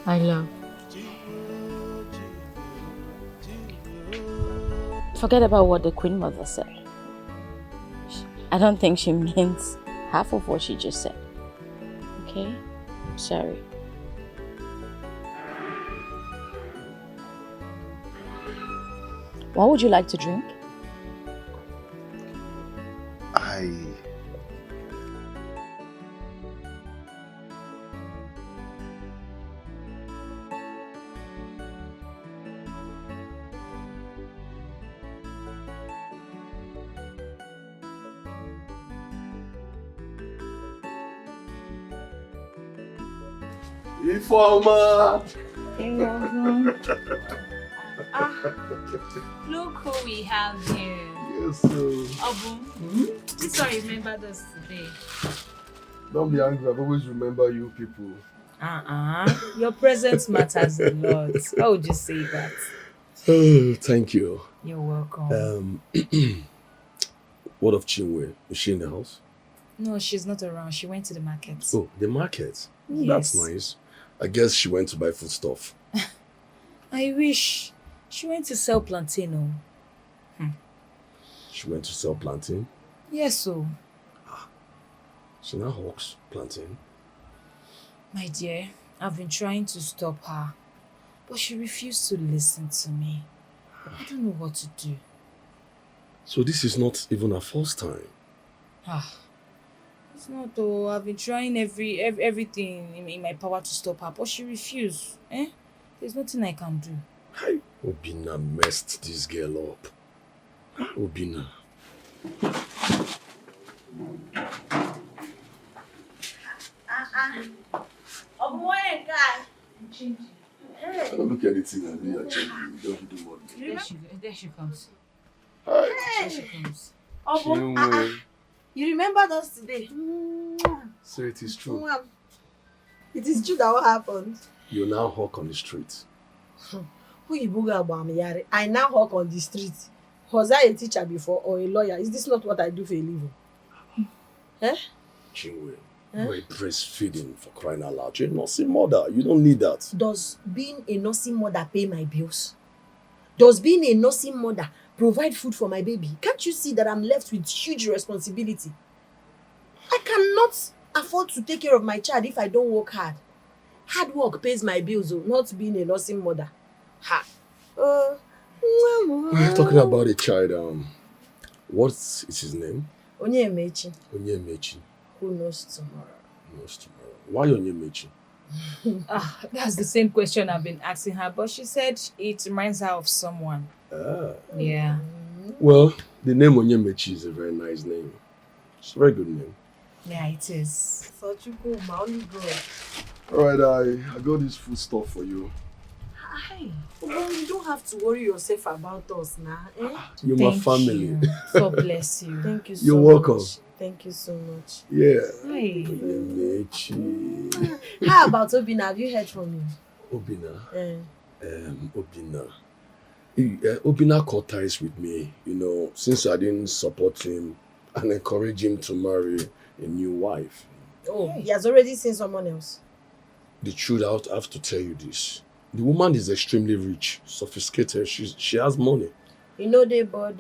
S12: I love.
S9: Forget about what the Queen Mother said. I don't think she means half of what she just said. Okay? Sorry. What would you like to drink?
S14: Informer!
S1: Look who we have here.
S14: Yes, sir.
S1: Abu, this one remembered us today.
S14: Don't be angry, I've always remember you people.
S1: Your presence matters a lot. How would you say that?
S14: Oh, thank you.
S1: You're welcome.
S14: What of Chiway? Is she in the house?
S1: No, she's not around. She went to the market.
S14: Oh, the market?
S1: Yes.
S14: That's nice. I guess she went to buy foodstuff.
S1: I wish. She went to sell plantain.
S14: She went to sell plantain.
S1: Yes, so.
S14: She now hawks plantain.
S1: My dear, I've been trying to stop her, but she refused to listen to me. I don't know what to do.
S14: So this is not even her first time.
S1: It's not though. I've been trying everything in my power to stop her, but she refused. There's nothing I can do.
S14: Obina messed this girl up. Obina. I don't look at anything and me actually. You don't do money.
S1: There she comes.
S14: Hi.
S1: There she comes.
S14: Chiway.
S3: You remembered us today.
S14: So it is true.
S3: It is true that what happened.
S14: You now hawk on the street.
S3: Who you booga about me, Yari? I now hawk on the street. Was I a teacher before or a lawyer? Is this not what I do for a living?
S14: Chiway, you're a breastfeeding for crying out loud. You're a nursing mother. You don't need that.
S3: Does being a nursing mother pay my bills? Does being a nursing mother provide food for my baby? Can't you see that I'm left with huge responsibility? I cannot afford to take care of my child if I don't work hard. Hard work pays my bills, not being a nursing mother.
S14: We're talking about a child. What is his name?
S3: Onyemechi.
S14: Onyemechi.
S3: Who knows tomorrow?
S14: Knows tomorrow. Why Onyemechi?
S1: That's the same question I've been asking her, but she said it reminds her of someone. Yeah.
S14: Well, the name Onyemechi is a very nice name. It's a very good name.
S1: Yeah, it is.
S3: Such a cool, my only girl.
S14: Alright, I got this food stuff for you.
S3: Hi. Well, you don't have to worry yourself about us now.
S14: You're my family.
S1: God bless you.
S3: Thank you so much.
S14: You're welcome.
S3: Thank you so much.
S14: Yeah.
S1: Hi.
S14: Onyemechi.
S3: How about Obina? Have you heard from him?
S14: Obina? Obina. Obina caught ties with me, since I didn't support him and encourage him to marry a new wife.
S3: Oh, he has already seen someone else.
S14: The truth, I have to tell you this. The woman is extremely rich, sophisticated. She has money.
S3: But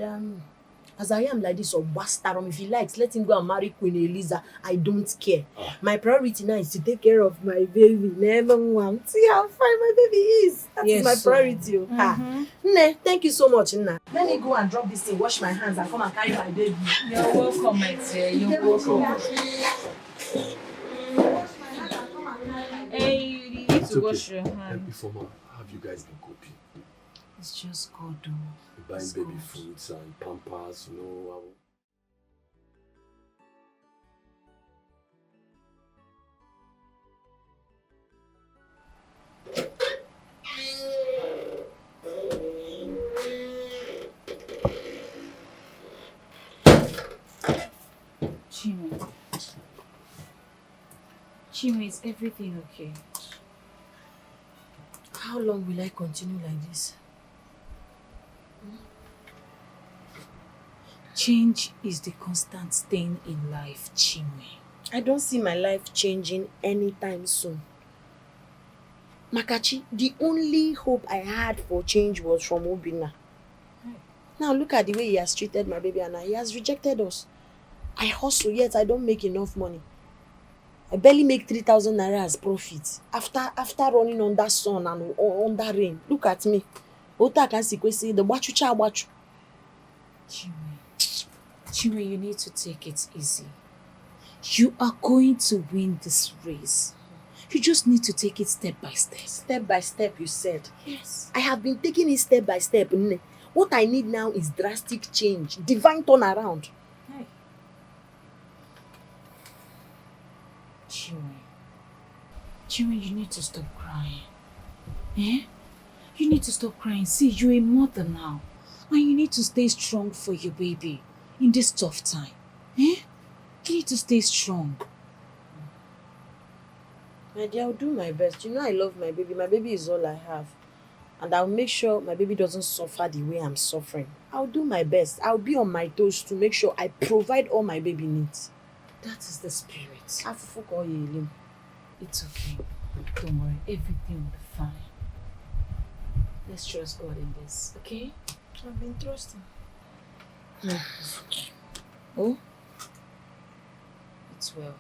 S3: as I am like this, or Bastarom, if he likes, let him go and marry Queen Eliza. I don't care. My priority now is to take care of my baby. Never want. See how fine my baby is. That is my priority. Ne, thank you so much, Nna. Let me go and drop this thing, wash my hands, and come and carry my baby.
S1: You're welcome, my dear. You're welcome. Hey, you need to wash your hands.
S14: Before have you guys been coping?
S1: It's just God, though.
S14: Buying baby foods and pampers,
S1: Chiway, is everything okay?
S3: How long will I continue like this?
S1: Change is the constant thing in life, Chiway.
S3: I don't see my life changing anytime soon. Makachi, the only hope I had for change was from Obina. Now look at the way he has treated my baby and he has rejected us. I hustle yet I don't make enough money. I barely make 3,000 naira as profit. After running under sun and under rain. Look at me. Ota can see the bachu.
S1: Chiway, you need to take it easy. You are going to win this race. You just need to take it step by step.
S3: Step by step, you said?
S1: Yes.
S3: I have been taking it step by step. What I need now is drastic change. Divine turnaround.
S1: Hey. Chiway, you need to stop crying. You need to stop crying. See, you're a mother now. And you need to stay strong for your baby in this tough time. You need to stay strong.
S3: My dear, I'll do my best. I love my baby. My baby is all I have. And I'll make sure my baby doesn't suffer the way I'm suffering. I'll do my best. I'll be on my toes to make sure I provide all my baby needs.
S1: That is the spirit. It's okay. Don't worry. Everything will be fine. Let's trust God in this, okay?
S3: I've been trusting.
S1: Oh? It's well.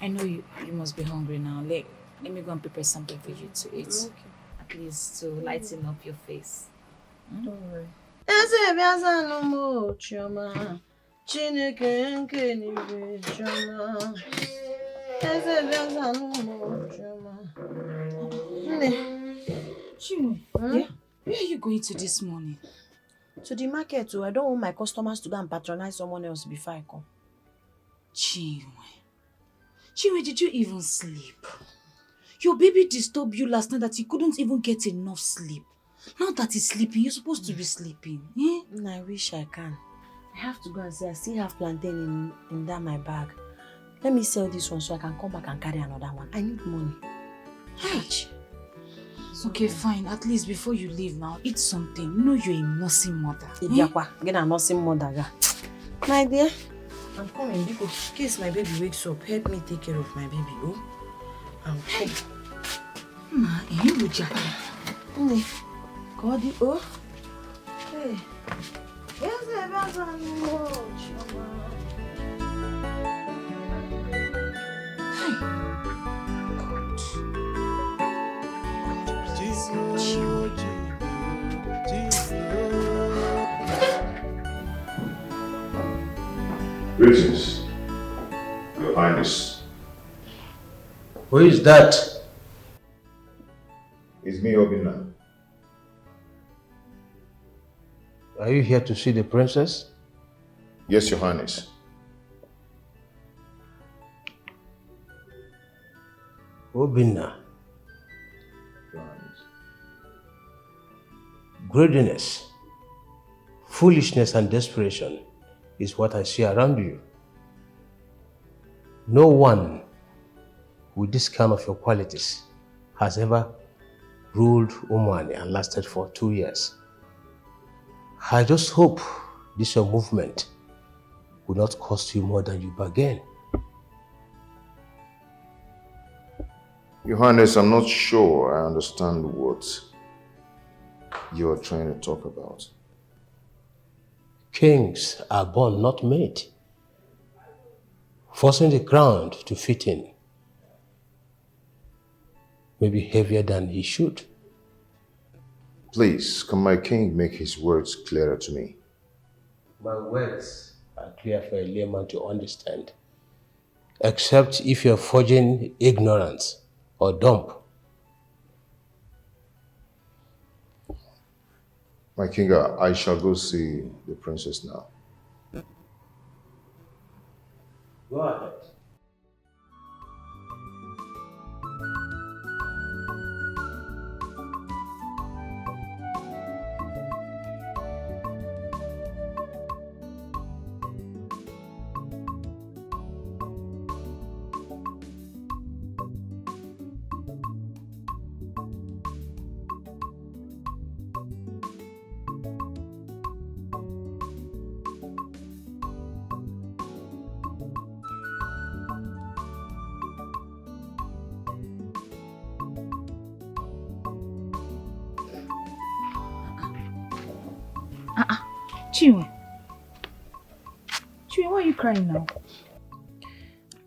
S1: I know you must be hungry now. Let me go and prepare something for you to eat.
S3: Okay.
S1: At least to lighten up your face.
S3: Don't worry. Eze biaza no mo chioma. Chineke nke niwe chioma. Eze biaza no mo chioma.
S1: Chiway, yeah? Where are you going to this morning?
S3: To the market too. I don't want my customers to go and patronize someone else before I come.
S1: Chiway, did you even sleep? Your baby disturbed you last night that you couldn't even get enough sleep. Now that he's sleeping, you're supposed to be sleeping. Eh?
S3: I wish I can. I have to go and say I still have plantain in that my bag. Let me sell this one so I can come back and carry another one. I need money.
S1: Hey. Okay, fine. At least before you leave now, eat something. You know you're a nursing mother.
S3: Get a nursing mother. My dear, I'm coming because in case my baby wakes up, help me take care of my baby. Oh, I'm coming.
S1: Ma, you would jack.
S3: God, oh. Hey. Yes, I
S5: Greetings, Your Highness.
S14: Who is that?
S5: It's me, Obina.
S14: Are you here to see the princess?
S5: Yes, Your Highness.
S14: Obina. Greediness, foolishness and desperation is what I see around you. No one with this kind of your qualities has ever ruled Umani and lasted for 2 years. I just hope this your movement will not cost you more than you bargain.
S5: Your Highness, I'm not sure I understand what you are trying to talk about.
S14: Kings are born, not made. Forcing the crown to fit in may be heavier than he should.
S5: Please, can my king make his words clearer to me?
S14: My words are clear for a layman to understand, except if you're forging ignorance or dumb.
S5: My king, I shall go see the princess now.
S14: Go ahead.
S1: Chiway, why are you crying now?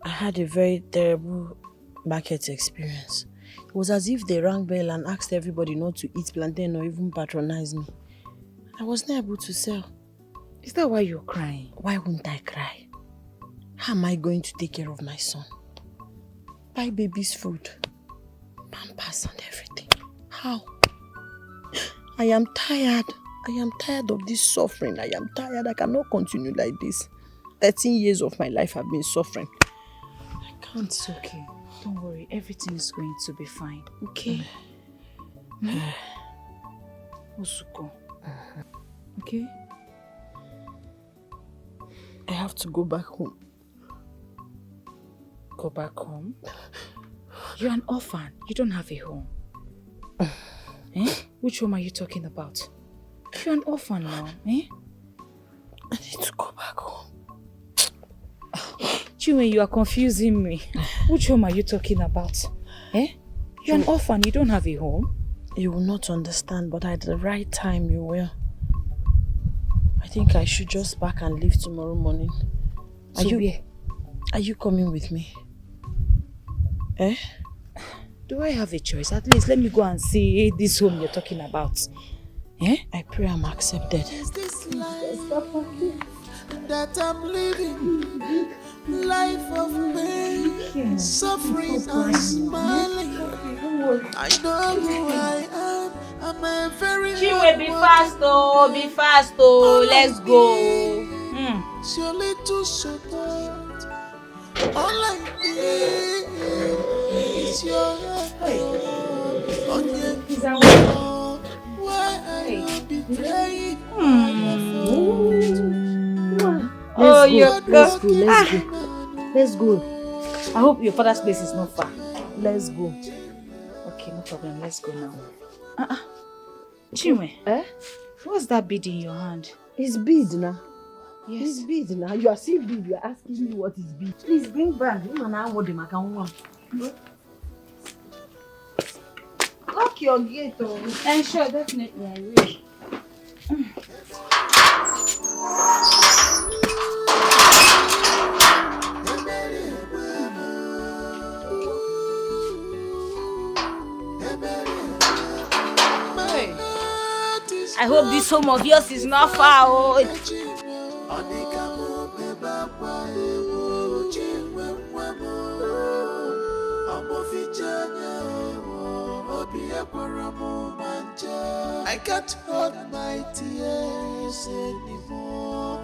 S3: I had a very terrible market experience. It was as if they rang bell and asked everybody not to eat plantain or even patronize me. I was not able to sell.
S1: Is that why you're crying?
S3: Why wouldn't I cry? How am I going to take care of my son? Buy baby's food, pampers and everything. How? I am tired. I am tired of this suffering. I am tired. I cannot continue like this. 13 years of my life have been suffering. I can't.
S1: It's okay. Don't worry. Everything is going to be fine.
S3: Okay?
S1: Osuko. Okay?
S3: I have to go back home.
S1: Go back home? You're an orphan. You don't have a home. Which home are you talking about? You're an orphan now, eh?
S3: I need to go back home.
S1: Chiway, you are confusing me. Which home are you talking about? You're an orphan, you don't have a home?
S3: You will not understand, but at the right time you will. I think I should just pack and leave tomorrow morning. Are you coming with me? Eh?
S1: Do I have a choice? At least let me go and see this home you're talking about. Eh?
S3: I pray I'm accepted.
S15: Is this life that I'm living? Life of pain, suffering and smiling. I know who I am. I'm a very
S1: Chiway, be fast oh, let's go.
S15: It's your little support. All I need is your help. On your why I not betraying
S1: Let's go. I hope your father's place is not far. Let's go. Okay, no problem. Let's go now. Chiway, what's that bead in your hand?
S3: It's bead now.
S1: Yes.
S3: It's bead now. You are seeing bead. You are asking me what is bead. Please bring back. Lock your gate.
S1: Sure, definitely I will. I hope this home of yours is not far. Oh.
S15: I can't hold my tears anymore.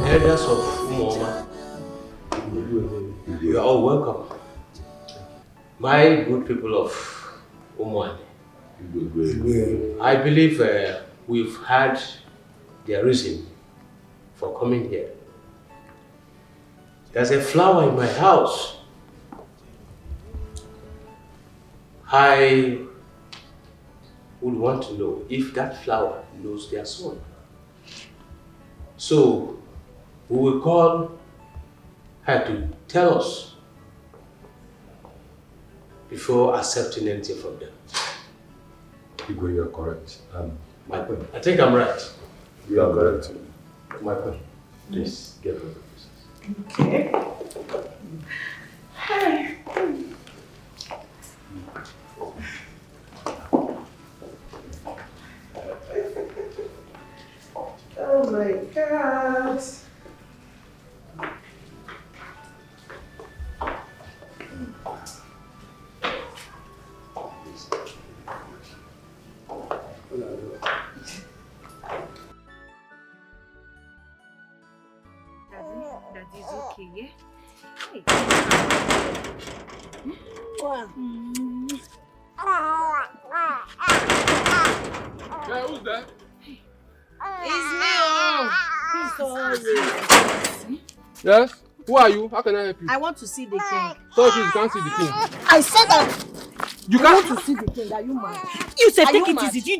S22: Elders of Umoma, you are all welcome. My good people of Umwani, I believe we've had their reason for coming here. There's a flower in my house. I would want to know if that flower knows their son. So we will call her to tell us before accepting anything from them.
S4: Igwe, you are correct.
S22: My point. I think I'm right.
S4: You are correct.
S22: My point. Please get rid of this.
S1: Okay.
S7: Oh my God.
S1: That is okay, yeah? Hey.
S14: Yeah, who's that?
S3: It's me.
S14: Yes? Who are you? How can I help you?
S3: I want to see the king.
S14: So please, you can't see the king.
S3: I said that.
S14: You
S3: I
S14: can't
S3: want to see the king. Are you mad?
S1: You said
S3: Are
S1: take
S3: you
S1: it
S3: mad?
S1: easy.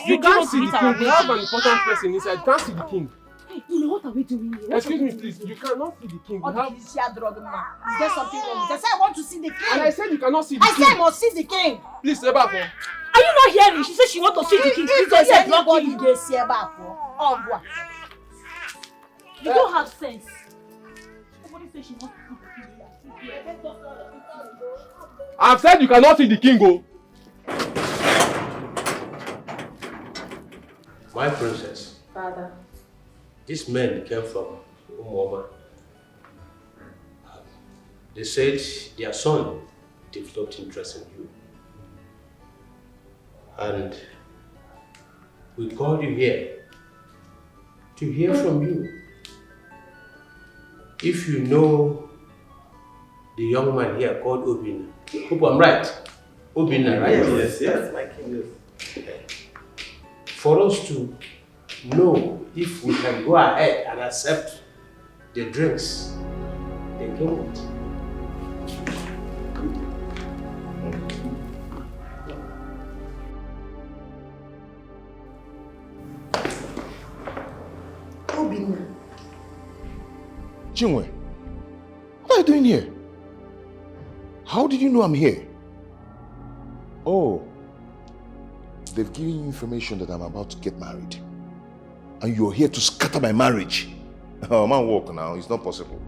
S14: You can't see the king. We have an important person inside. You can't see the king.
S1: You know what are we doing here?
S14: Excuse me, please. You cannot see the king. We have...
S3: Is there something wrong? They said I want to see the king.
S14: And I said you cannot see the king.
S3: I said I must see the king.
S14: Please, stay back.
S1: Are you not hearing? She said she wants to see the king. Please don't say blocking. You don't have sense. Somebody said she wants to see the king.
S14: I've said you cannot see the king, oh.
S22: My princess.
S1: Father.
S22: These men came from Umoma. They said their son developed interest in you. And we called you here to hear from you. If you know the young man here called Obina. Hope I'm right. Obina, right?
S14: Yes, my king.
S22: For us to know if we can go ahead and accept the drinks they came with.
S3: Obina.
S17: Chiway, what are you doing here? How did you know I'm here? Oh, they've given you information that I'm about to get married. And you're here to scatter my marriage. Oh, man, walk now. It's not possible.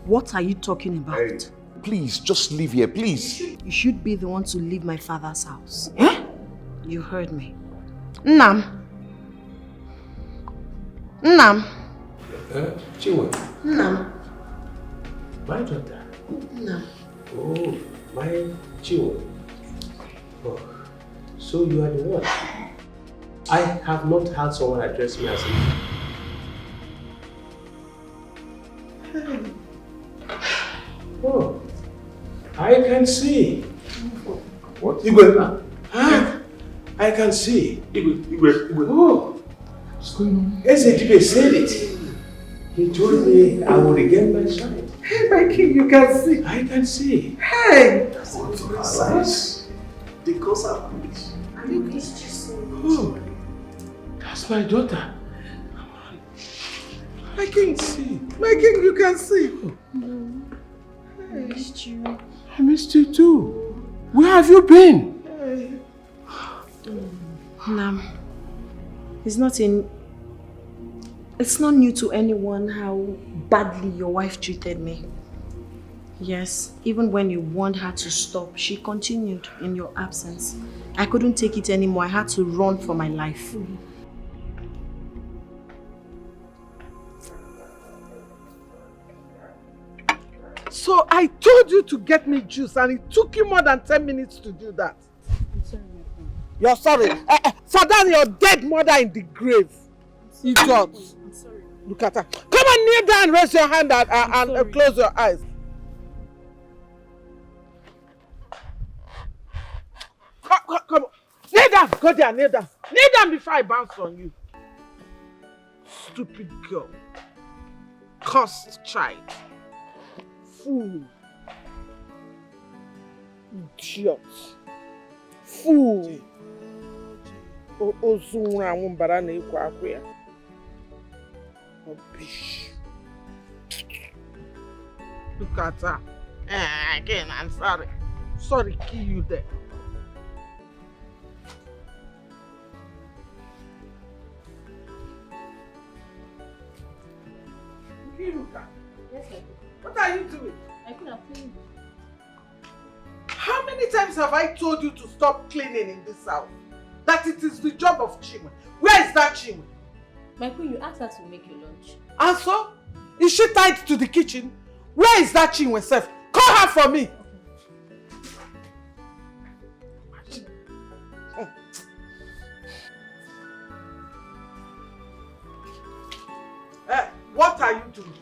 S3: What are you talking about?
S17: Hey, please, just leave here, please.
S3: You should be the one to leave my father's house. Eh? You heard me. Nnam. Nnam.
S22: Chiway.
S3: Nnam.
S22: My daughter.
S3: Nnam.
S22: Oh, my Chiway. Oh, so you are the one. I have not had someone address me as a... Oh, I can see.
S17: What?
S22: Igwe. Ah, I can see. Igwe. Oh, what's going on? Diva said it. He told me I will regain my sight.
S7: Hey, my king, you can see.
S22: I can see.
S7: Hey!
S22: That's precise. The cause of this. Oh, that's my daughter.
S7: My king, see. My king, you can see.
S22: I missed you. I missed you too. Where have you been?
S3: Nam, it's not new to anyone how badly your wife treated me. Yes, even when you warned her to stop, she continued in your absence. I couldn't take it anymore. I had to run for my life.
S7: So I told you to get me juice and it took you more than 10 minutes to do that.
S12: I'm sorry, my friend.
S7: You're sorry. For that, your dead mother in the grave. Idiot.
S12: I'm sorry.
S7: Look at her. Come on, kneel down and raise your hand and close your eyes. Come on. Kneel down. Go there, kneel down. Kneel down before I bounce on you. Stupid girl. Cursed child. Fool. Idiot. Fool. Ozunra wumbara na ikwa akwa ya. Rubbish. Look at her. Again, I'm sorry. Sorry, kill you there.
S12: Yes, sir.
S7: What are you doing?
S12: I could have cleaned.
S7: How many times have I told you to stop cleaning in this house? That it is the job of Chiway. Where is that Chiway?
S12: My queen, you asked her to make your lunch.
S7: And so? Is she tied to the kitchen? Where is that Chiway self? Call her for me. What are you doing?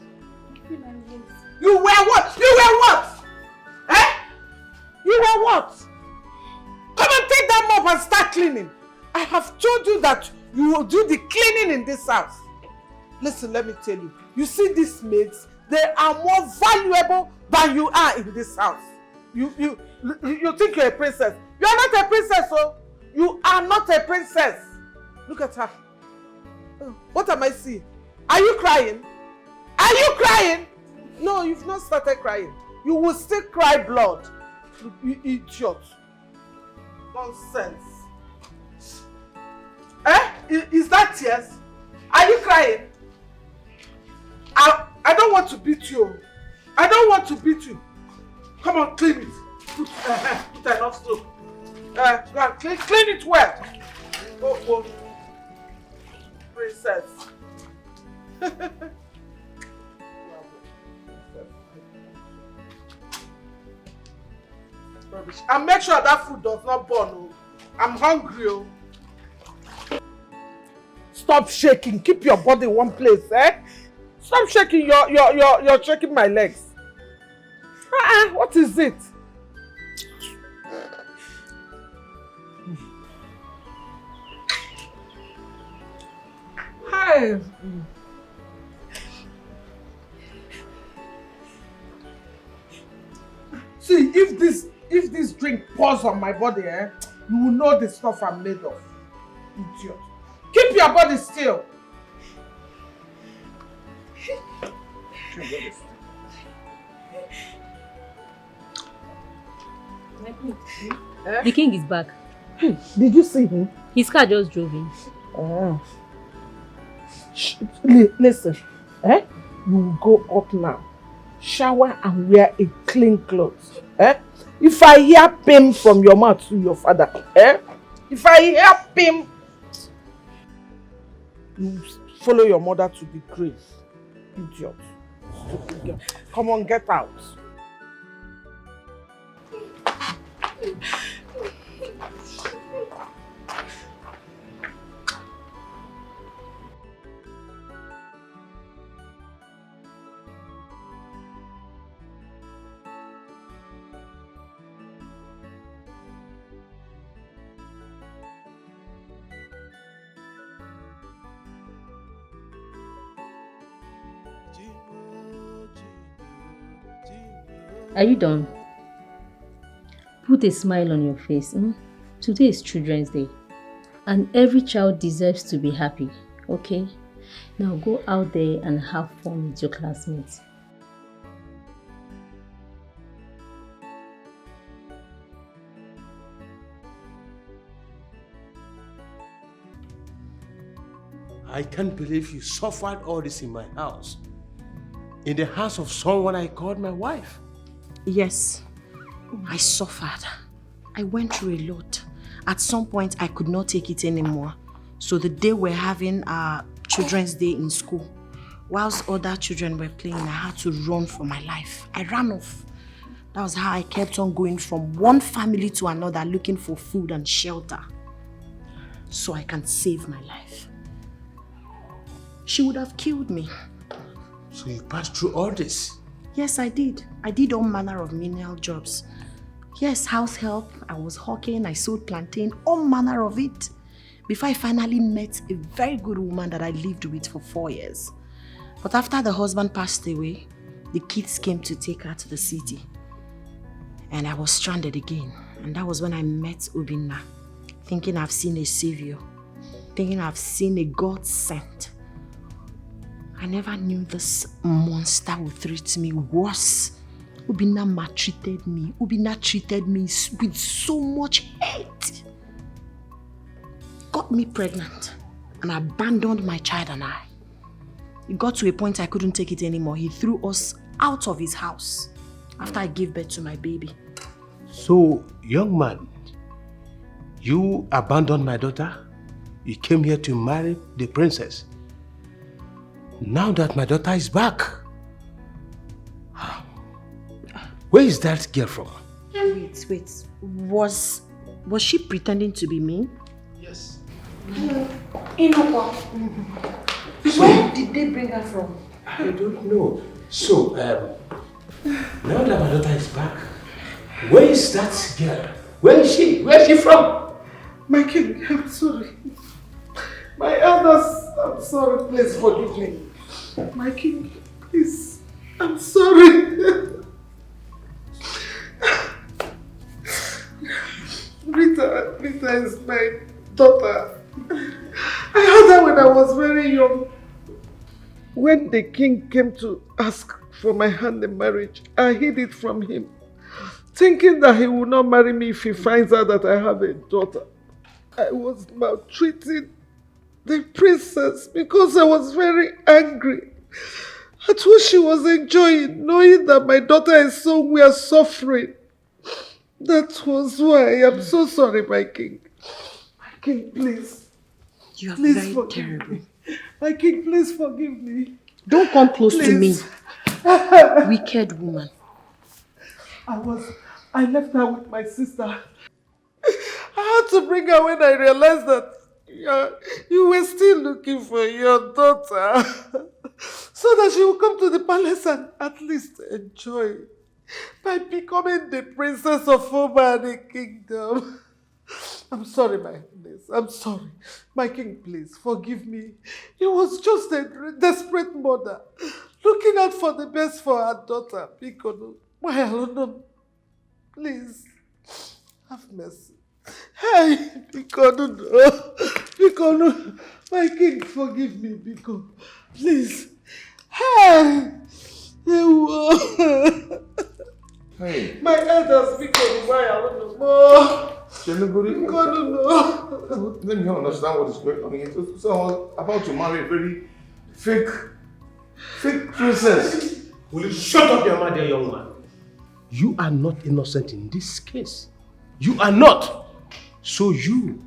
S7: You were what? You were what? Eh? You were what? Come and take that mop and start cleaning. I have told you that you will do the cleaning in this house. Listen, let me tell you. You see these maids, they are more valuable than you are in this house. You think you're a princess. You are not a princess, oh. You are not a princess. Look at her. Oh, what am I seeing? Are you crying? Are you crying? No, you've not started crying. You will still cry blood. You idiot. Nonsense. Eh? Is that tears? Are you crying? I don't want to beat you. I don't want to beat you. Come on, clean it. Put enough soap. Go and clean it well. Oh. Princess. Rubbish. And make sure that food does not burn. Oh. I'm hungry. Oh. Stop shaking. Keep your body in one place, eh? Stop shaking. You're shaking my legs. What is it? Hi. See, if this drink pours on my body, eh, you will know the stuff I'm made of. Idiot. Keep your body still.
S12: The king is back.
S7: Hey, did you see him?
S12: His car just drove in.
S7: Listen, you go up now, shower and wear a clean clothes. If I hear pain from your mouth to your father, if I hear pain, you follow your mother to the grave. Idiot. Stupid girl. Come on, get out.
S12: Are you done? Put a smile on your face. Today is Children's Day. And every child deserves to be happy, okay? Now go out there and have fun with your classmates.
S14: I can't believe you suffered all this in my house. In the house of someone I called my wife.
S3: Yes, I suffered. I went through a lot. At some point, I could not take it anymore. So the day we're having our Children's Day in school, whilst other children were playing, I had to run for my life. I ran off. That was how I kept on going from one family to another, looking for food and shelter, so I can save my life. She would have killed me.
S14: So you passed through all this?
S3: Yes, I did. I did all manner of menial jobs. Yes, house help, I was hawking, I sold plantain, all manner of it. Before I finally met a very good woman that I lived with for 4 years. But after the husband passed away, the kids came to take her to the city. And I was stranded again. And that was when I met Obina, thinking I've seen a savior, thinking I've seen a God sent. I never knew this monster would treat me worse. Obina maltreated me. Obina treated me with so much hate. Got me pregnant and abandoned my child and I. It got to a point I couldn't take it anymore. He threw us out of his house after I gave birth to my baby.
S14: So, young man, you abandoned my daughter? You came here to marry the princess? Now that my daughter is back, where is that girl from?
S3: Wait. Was she pretending to be me?
S14: Yes.
S3: Inokwa. Where did they bring her from?
S14: I don't know. So, now that my daughter is back, where is that girl? Where is she? Where is she from?
S7: My king, I'm sorry. My elders, I'm sorry. Please forgive me. My king, please. I'm sorry. Rita is my daughter. I had her when I was very young. When the king came to ask for my hand in marriage, I hid it from him, thinking that he would not marry me if he finds out that I have a daughter. I was maltreating the princess because I was very angry at what she was enjoying, knowing that my daughter and son were suffering. That was why. I'm so sorry, my king. My king, please.
S3: You are
S7: please
S3: very terrible.
S7: Me. My king, please forgive me.
S3: Don't come close to me. Wicked woman.
S7: I left her with my sister. I had to bring her when I realized that you were still looking for your daughter. So that she will come to the palace and at least enjoy by becoming the princess of Oba and the kingdom. I'm sorry, my highness. I'm sorry. My king, please, forgive me. It was just a desperate mother looking out for the best for her daughter. Bikono, please, have mercy. Hey, Bikono, my king, forgive me, Biko. Please. Hey,
S14: hey.
S7: My elders, Bikono,
S17: God, no. Let me understand what is going on here. So I was about to marry a very fake princess.
S22: Will you shut up your mouth, dear young man? You are not innocent in this case. You are not. So you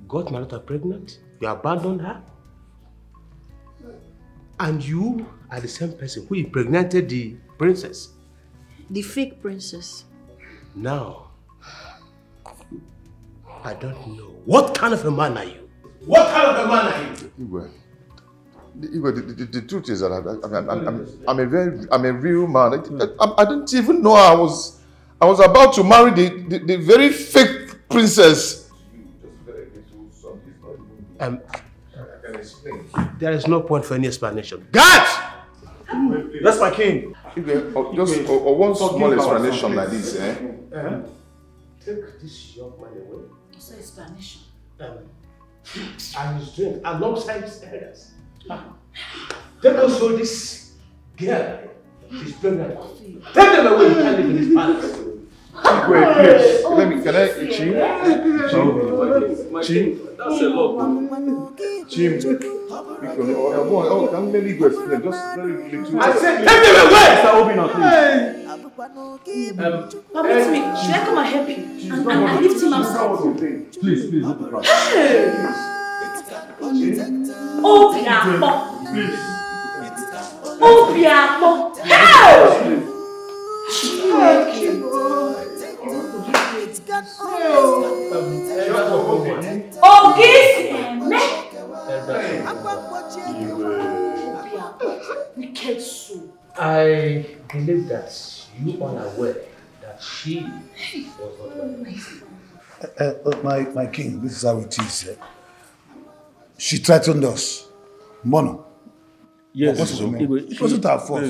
S22: got my daughter pregnant, you abandoned her, and you are the same person who impregnated the princess.
S3: The fake princess.
S22: Now, I don't know. What kind of a man are you? What kind of a man are you?
S17: The truth is that I'm a real man. I didn't even know I was about to marry the very fake princess.
S22: There is no point for any explanation. Guards!
S17: That's my king. Just one small explanation like this, eh?
S22: Take this young man away.
S1: What's the explanation?
S22: And his drink alongside his elders. Take also this girl. She's pregnant. Take them away. You can't live in this palace.
S17: Wait, please. Can I Chim?
S20: That's a lot.
S17: Chim. Can maybe go explain? Just very little.
S22: I said, take them away!
S20: Mr. Obina, please.
S1: Permit me. Should I come and help you? And lift him outside?
S20: Please, lift the crowd.
S1: Opiapo.
S20: Please.
S1: Opiapo. Hey!
S22: I believe that you are aware that she was not
S13: my king, this is how it is. She threatened us. Mono.
S16: Yes,
S13: it wasn't our fault.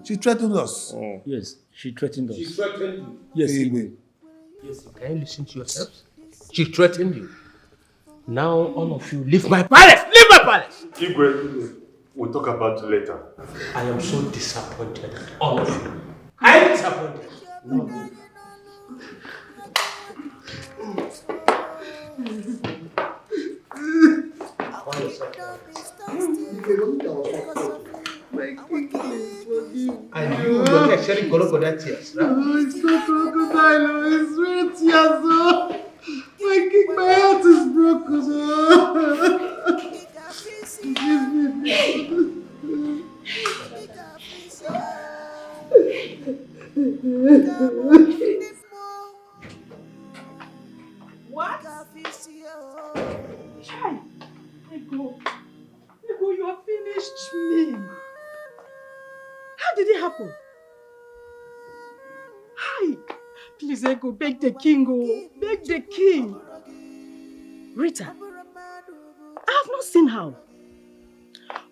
S13: She threatened us.
S16: Yes, she threatened us.
S22: She threatened you?
S16: Yes,
S22: Yes, can you listen to yourselves? She threatened you. Now all of you leave my palace! Leave my palace!
S10: Igwe, we'll talk about it later.
S22: I am so disappointed, all of you. I am disappointed. No. And you are actually crocodile tears, right?
S15: Oh, it's not crocodile, it's real tears. Oh. My heart is broken.
S1: What? Chai, Ego, you have finished me. How did it happen? Hi, please, Ego, beg the king, oh, beg the king. Rita, I have not seen her.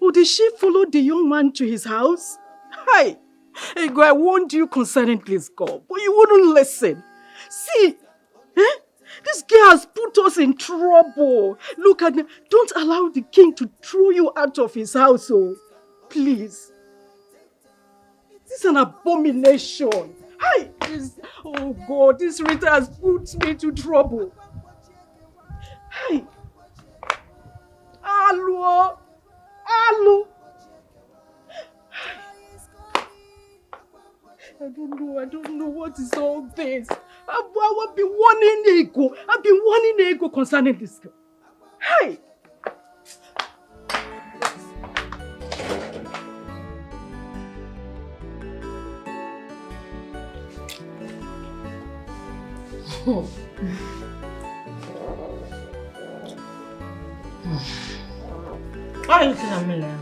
S1: Oh, did she follow the young man to his house? Hi, Ego, I warned you concerning this girl, but you wouldn't listen. See, this girl has put us in trouble. Look at me. Don't allow the king to throw you out of his house, oh. Please. This is an abomination. Hi, oh God, this Rita has put me to trouble. Hi. Hello. Hello. I don't know what is all this. I've been warning Ego. I've been warning Ego concerning this girl. Hey!
S3: Why are you looking at me now?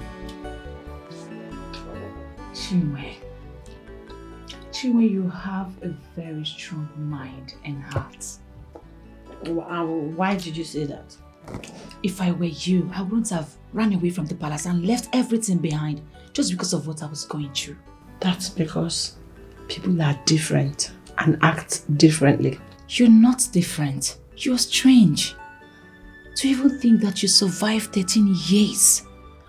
S1: Chiway, you have a very strong mind and heart.
S3: Why did you say that?
S1: If I were you, I wouldn't have run away from the palace and left everything behind just because of what I was going through.
S3: That's because people are different and act differently.
S1: You're not different. You're strange. To even think that you survived 13 years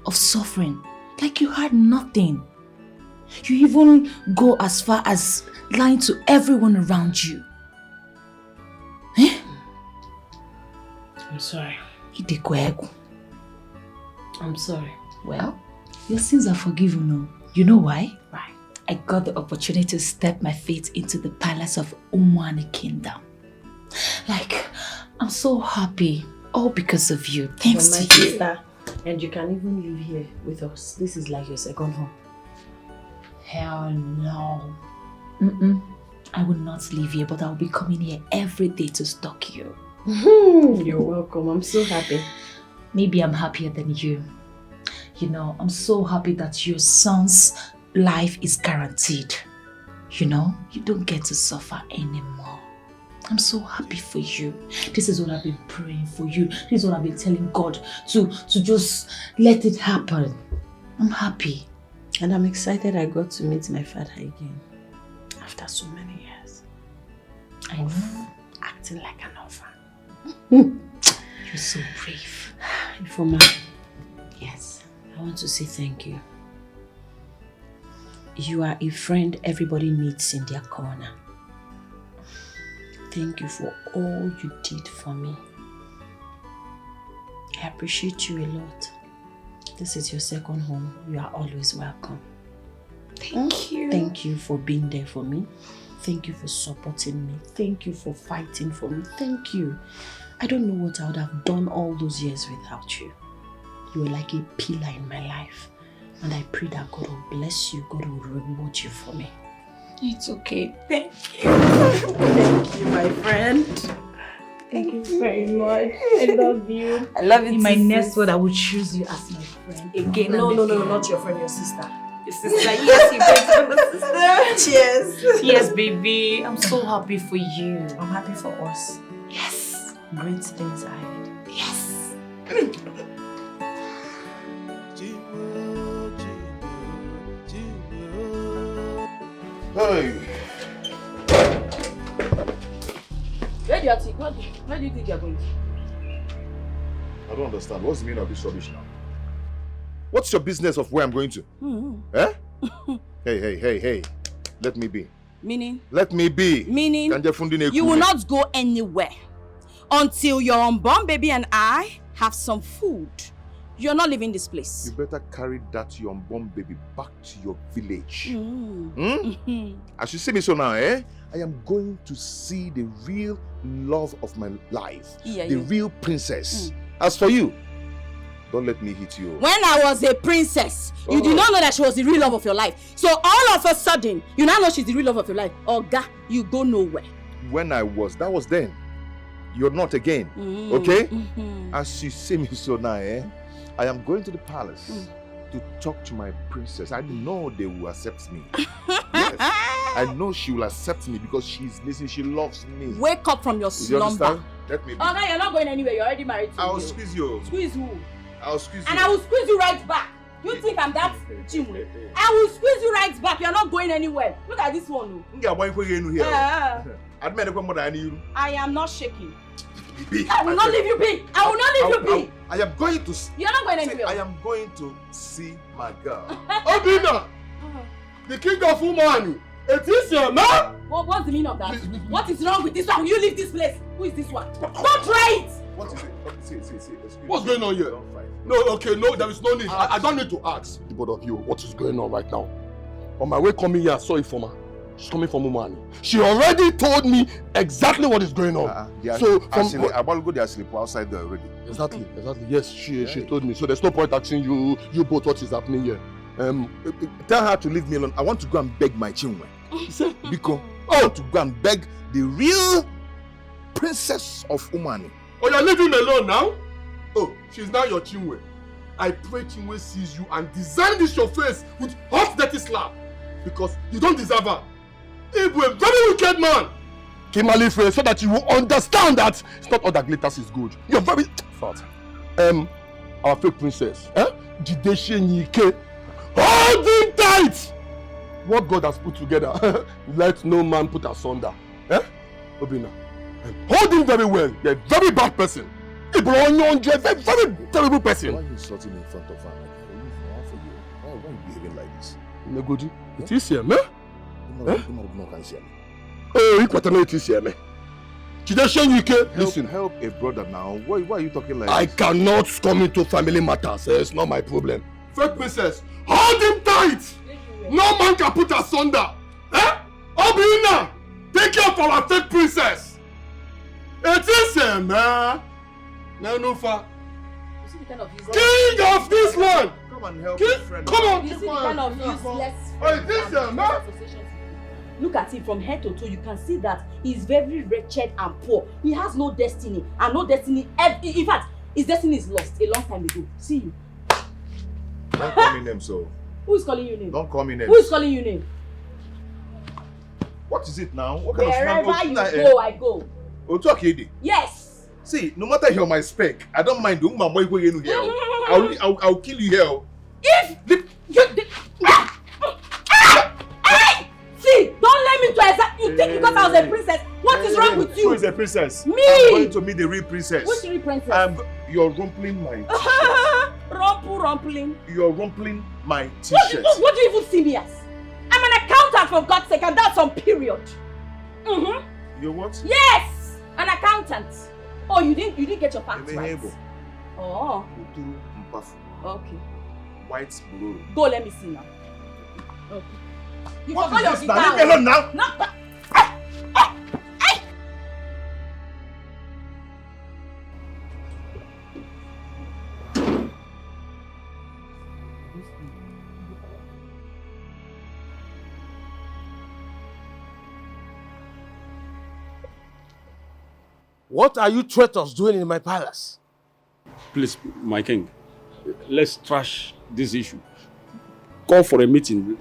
S1: of suffering like you had nothing. You even go as far as lying to everyone around you.
S11: I'm sorry.
S1: I'm sorry. Well, your sins are forgiven, no? You know why? Why? I got the opportunity to step my feet into the palace of Umwani Kingdom. Like, I'm so happy. All because of you. Thanks to you.
S3: Sister. And you can even live here with us. This is like your second home.
S1: Hell no. I will not live here, but I will be coming here every day to stalk you.
S3: You're welcome. I'm so happy.
S1: Maybe I'm happier than you. You know, I'm so happy that your son's life is guaranteed. You know, you don't get to suffer anymore. I'm so happy for you. This is what I've been praying for you. This is what I've been telling God to just let it happen. I'm happy.
S3: And I'm excited I got to meet my father again. After so many years.
S1: I know.
S3: Acting like an orphan.
S1: You're so brave.
S3: Ifoma, yes, I want to say thank you. You are a friend everybody needs in their corner. Thank you for all you did for me. I appreciate you a lot. This is your second home. You are always welcome.
S1: Thank you.
S3: Thank you for being there for me. Thank you for supporting me. Thank you for fighting for me. Thank you. I don't know what I would have done all those years without you. You were like a pillar in my life. And I pray that God will bless you. God will reward you for me.
S1: It's okay. Thank you.
S3: Thank you, my friend.
S1: Thank you very much. I love you.
S3: I love you.
S1: In my next word, I will choose you as my friend again.
S3: No, not your friend, your sister.
S1: Your sister, yes, you better my sister.
S3: Cheers.
S1: Yes, baby. I'm so happy for you.
S3: I'm happy for us.
S1: Yes.
S3: Great things ahead.
S1: Yes.
S17: Hey.
S9: Where do you think you're going to?
S17: I don't understand. What's the meaning of this rubbish now? What's your business of where I'm going to? Eh? Hey. Let me be.
S9: Meaning?
S17: Let me be.
S9: Meaning? You will not go anywhere until your unborn baby and I have some food. You're not leaving this place.
S17: You better carry that your unborn baby back to your village. As you see me so now, I am going to see the real love of my life. The real princess. As for you, don't let me hit you.
S9: When I was a princess, you did not know that she was the real love of your life. So all of a sudden, you now know she's the real love of your life. Oga, you go nowhere.
S17: When I was, that was then. You're not again. Okay? As you see me so now, I am going to the palace to talk to my princess. I know they will accept me. Yes. I know she will accept me because she's listening. She loves me.
S9: Wake up from your slumber.
S17: You understand? Let me be.
S9: Oh no, you're not going anywhere. You're already married to me.
S17: I'll squeeze you.
S9: Squeeze who?
S17: I'll squeeze you.
S9: And I will squeeze you right back. You think I'm that Chiway? I will squeeze you right back. You're not going anywhere. Look at this one. I am not shaking. I will not leave you be. I will not leave you be.
S17: I am going to.
S9: You're not going anywhere.
S17: I am going to see my girl.
S14: Obina, the king of Umani. It is your man.
S9: What's the meaning of that? What is wrong with this one? Will you leave this place? Who is this one? Don't try it.
S17: What is it? See.
S14: What's going on here? No, there is no need. I don't need to ask the both of you what is going on right now. On my way coming here, I saw Ifoma. She's coming from Umani. She already told me exactly what is going on. So
S17: I want to go there sleep outside there already.
S14: Exactly. Yes, she told me. So there's no point asking you both what is happening here.
S17: Tell her to leave me alone. I want to go and beg my Chiway. Because I want to go and beg the real princess of Umani.
S14: Oh, you're leaving me alone now? Oh, she's now your Chiway. I pray Chiway sees you and design this your face with hot dirty slap. Because you don't deserve her. Ibu, a very wicked man. Kimali face so that you will understand that it's not all that glitters is good. You're very fat. Our fake princess, Jideshe Nike, hold him tight. What God has put together, let no man put asunder. Obina, hold him very well. You're a very bad person. You're a very terrible person.
S17: Why are you insulting me in front of her? Why are you behaving like this?
S14: Negodi, it is here, man. Oh, you can't know it is here, man. Listen.
S5: Help a brother now. Why are you talking like
S14: I
S5: this?
S14: cannot come into family matters. It's not my problem. Fake princess, hold him tight. No man can put asunder. Eh? Obina, take care of our fake princess. It is him, man. Nanufa. King of this land.
S5: Come and help
S14: King,
S5: your friend.
S14: come on.
S9: You see the kind of useless...
S14: Hey, this man.
S1: Look at him from head to toe. You can see that he's very wretched and poor. He has no destiny, and no destiny. In fact, his destiny is lost a long time ago. See you.
S5: Don't call me name, so.
S1: Who is calling you name?
S5: Don't call me name.
S1: Who is calling you name?
S5: What is it now? What kind
S1: Wherever
S5: of
S1: you go, I go.
S5: Otuakede.
S1: Yes.
S5: See, no matter you're my spec, I don't mind doing my boy going here. I'll kill you here.
S1: If see, don't let me to exact. You think because I was a princess? What is wrong with you?
S5: Who is a princess?
S1: Me.
S5: I'm going to meet the real princess.
S1: Which real princess?
S5: You're rumpling my t-shirt.
S1: Rumpling.
S5: You're rumpling my t-shirt.
S1: What do you even see me as? I'm an accountant, for God's sake, and that's on period.
S5: You're what?
S1: Yes, an accountant. Oh, you didn't get your facts right. Oh. Okay.
S5: White blue.
S1: Go, let me see now. Okay. You
S5: What
S1: forgot
S5: is
S1: your
S5: this now?
S1: guitar.
S5: Leave me alone now.
S1: No.
S2: What are you traitors doing in my palace?
S20: Please, my king, let's trash this issue. Call for a meeting.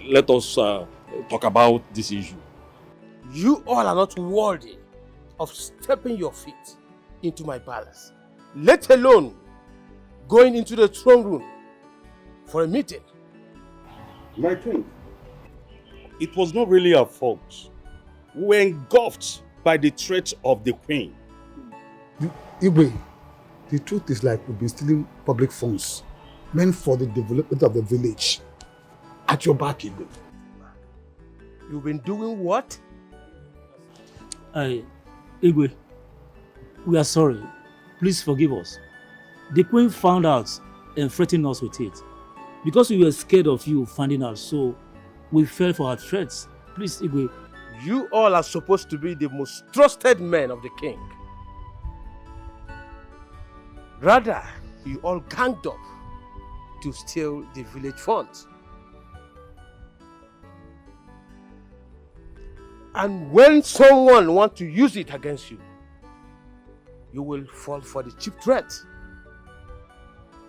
S20: Let us talk about this issue.
S2: You all are not worthy of stepping your feet into my palace, let alone going into the throne room for a meeting.
S20: My king, it was not really our fault. We were engulfed by the threat of the queen.
S13: Chiway, the truth is like we've been stealing public funds meant for the development of the village. At your back, Chiway.
S2: You've been doing what?
S18: Chiway, we are sorry. Please forgive us. The queen found out and threatened us with it. Because we were scared of you finding out, so we fell for her threats. Please, Chiway.
S2: You all are supposed to be the most trusted men of the king. Rather, you all ganged up to steal the village funds. And when someone wants to use it against you, you will fall for the cheap threat.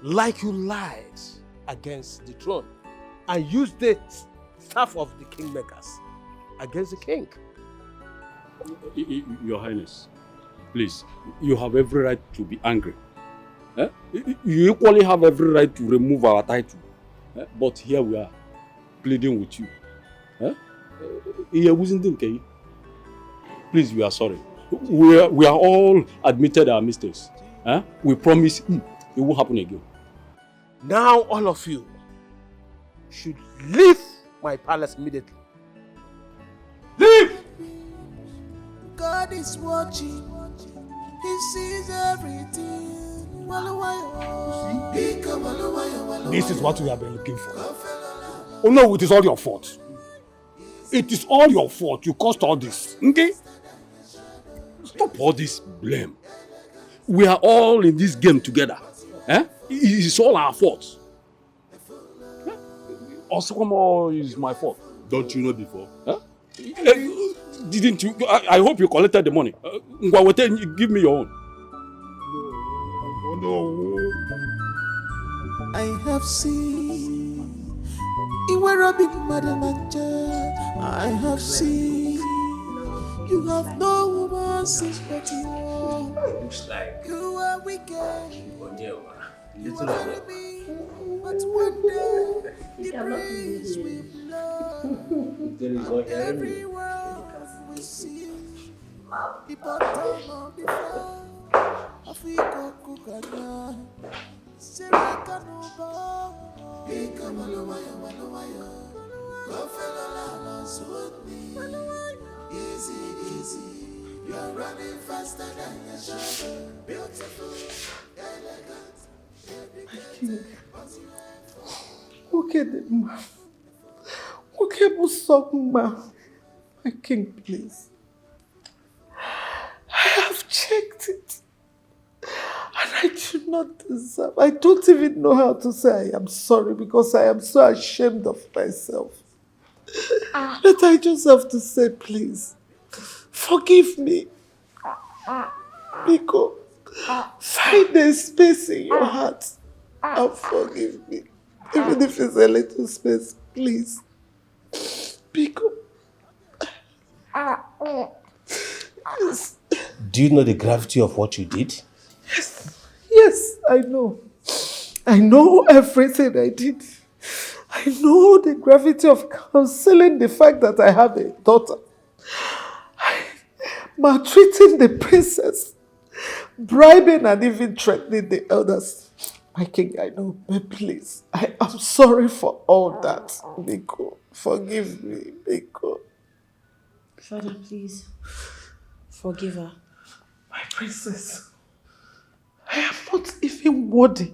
S2: Like you lied against the throne and used the staff of the kingmakers against the king.
S20: Your Highness, please, you have every right to be angry. You equally have every right to remove our title. But here we are, pleading with you. Please, we are sorry. We are all admitted our mistakes. We promise it won't happen again.
S2: Now all of you should leave my palace immediately. Leave!
S15: God is watching. He sees everything.
S13: This is what we have been looking for. Oh no, it is all your fault. It is all your fault. You caused all this. Okay?
S20: Stop all this blame. We are all in this game together. It is all our fault. Osikomo is my fault. Don't you know before? Didn't you? I hope you collected the money. Give me your own.
S15: No. I have seen Iwara big madam. I have seen you have no woman since but you are.
S14: Looks like
S15: you are wicked.
S14: You
S15: are me, but one day the praise will blow. Everyone will see the bottom of the fire. Africa kukanya, Seraka noba. Ika malumaya malumaya, kofela la sudni. Easy easy, You're running faster than your shadow. Beautiful, elegant,
S7: King. Okay, ma. Okay, ma. My king, please. I have checked it. And I do not deserve. I don't even know how to say I am sorry because I am so ashamed of myself. But I just have to say, please, forgive me. Biko, find a space in your heart and forgive me. Even if it's a little space, please. Biko. Yes.
S2: Do you know the gravity of what you did?
S7: Yes, I know. I know everything I did. I know the gravity of concealing the fact that I have a daughter. Maltreating the princess. Bribing and even threatening the elders. My king, I know, but please, I am sorry for all that. Biko, forgive me, Biko.
S3: Father, please, forgive her.
S7: My princess, I am not even worthy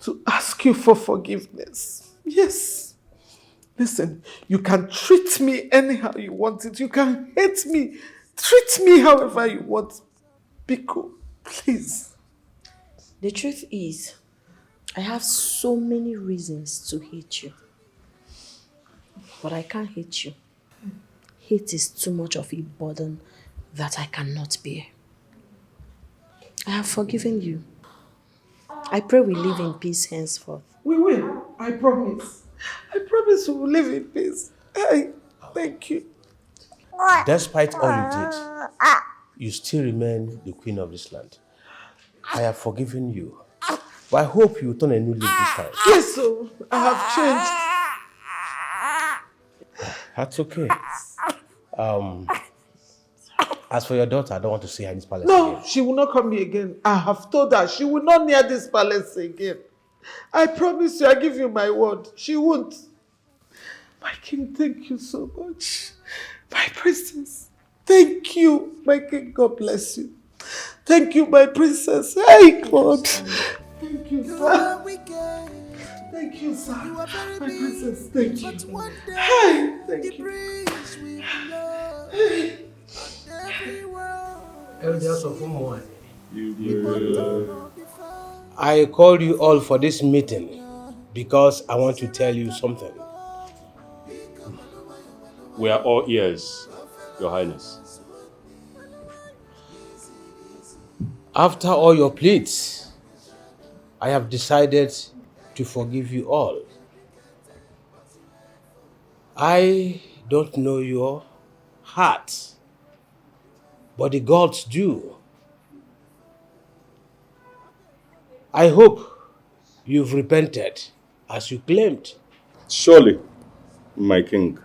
S7: to ask you for forgiveness. Yes. Listen, you can treat me anyhow you want it. You can hate me. Treat me however you want. Biko, please.
S3: The truth is, I have so many reasons to hate you. But I can't hate you. Hate is too much of a burden that I cannot bear. I have forgiven you. I pray we live in peace henceforth.
S7: We will. I promise. I promise we will live in peace. Thank you.
S2: Despite all you did, you still remain the queen of this land. I have forgiven you. But I hope you turn a new leaf this time.
S7: Yes, so I have changed.
S2: That's okay. As for your daughter, I don't want to see her in this palace
S7: No,
S2: again.
S7: she will not come here again. I have told her she will not near this palace again. I promise you, I give you my word. She won't. My king, thank you so much. My princess, thank you. My king, God bless you. Thank you, my princess. Hey, God. Thank you, sir. Thank you, sir. My princess, thank you. Hey, thank you. Hey.
S22: Elders of Umwa.
S2: I called you all for this meeting because I want to tell you something.
S20: We are all ears, Your Highness.
S2: After all your pleas, I have decided to forgive you all. I don't know your heart, but the gods do. I hope you've repented as you claimed.
S10: Surely, my king,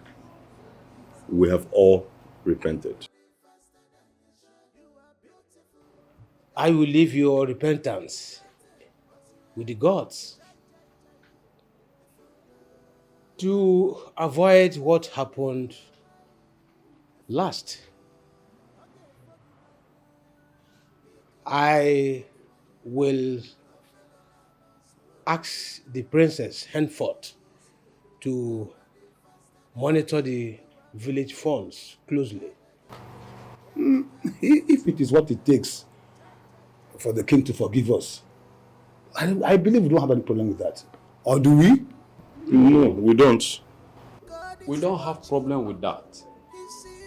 S10: we have all repented.
S2: I will leave your repentance with the gods. To avoid what happened last, I will ask the princess henceforth to monitor the village funds closely.
S13: If it is what it takes for the king to forgive us, I believe we don't have any problem with that. Or do we?
S10: No, we don't.
S20: We don't have problem with that.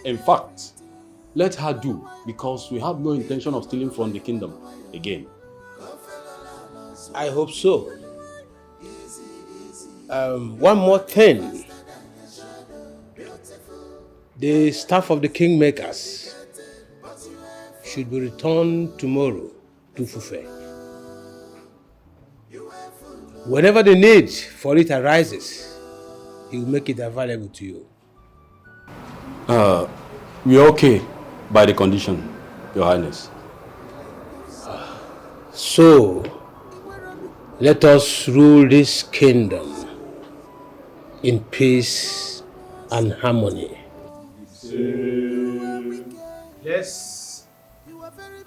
S20: In fact, let her do, because we have no intention of stealing from the kingdom again.
S2: I hope so. One more thing. The staff of the kingmakers should be returned tomorrow to Fufe. Whenever the need for it arises, he will make it available to you.
S20: We are okay by the condition, Your Highness.
S2: So, let us rule this kingdom in peace and harmony.
S22: Let's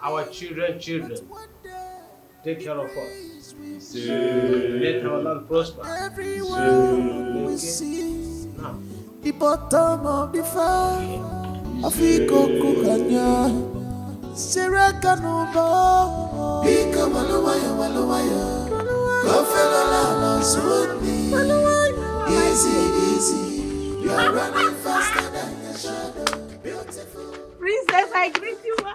S22: our children, take care of us. Let our land prosper.
S15: Everyone will see the bottom of the fire. Afiko kukanya, Siraka nubo. Bika walawaya. Kofelo la suni. Easy. You are running faster than your shadow. Beautiful.
S3: Princess, I greet you, ma.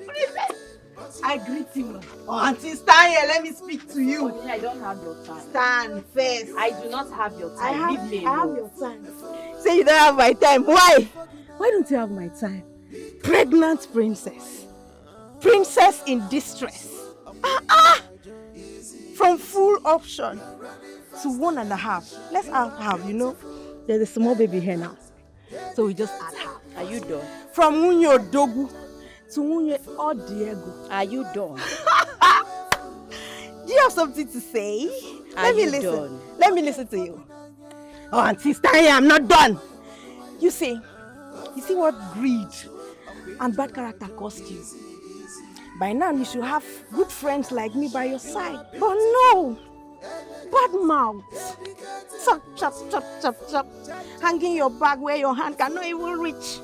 S3: Princess, I greet you, ma. Oh, Auntie, stand here. Let me speak to you.
S12: Obina, I don't have your time.
S3: Stand first.
S12: I do not have your time. Leave me
S3: I have
S12: alone.
S3: your time. Say you don't have my time. Why? Why don't you have my time? Pregnant princess. Princess in distress. From full option to 1.5. Let's add half, you know. There's a small baby here now. So we just add half.
S12: Are you done?
S3: From Unyo Dogu to Unyo Odiego.
S12: Are you done?
S3: Do you have something to say?
S12: Let me listen.
S3: Let me listen to you. Oh, Auntie, stand here. I'm not done. You see what greed and bad character cost you. By now, you should have good friends like me by your side. But no! Bad mouth. Chop. Hanging your bag where your hand cannot even reach.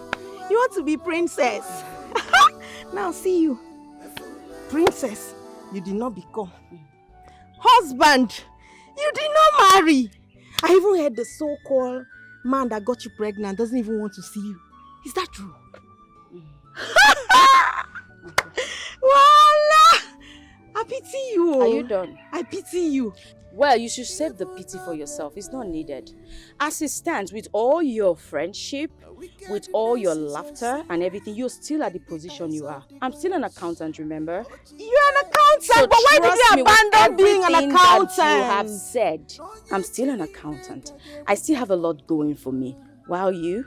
S3: You want to be princess. Now see you. Princess, you did not become. Husband, you did not marry. I even heard the so-called man that got you pregnant doesn't even want to see you. Is that true? Voila! I pity you.
S12: Are you done?
S3: I pity you.
S12: Well, you should save the pity for yourself. It's not needed. As it stands, with all your friendship, with all your laughter and everything, you're still at the position you are. I'm still an accountant, remember?
S3: You're an accountant, but why did you abandon being an accountant?
S12: That you have said, I'm still an accountant. I still have a lot going for me. While you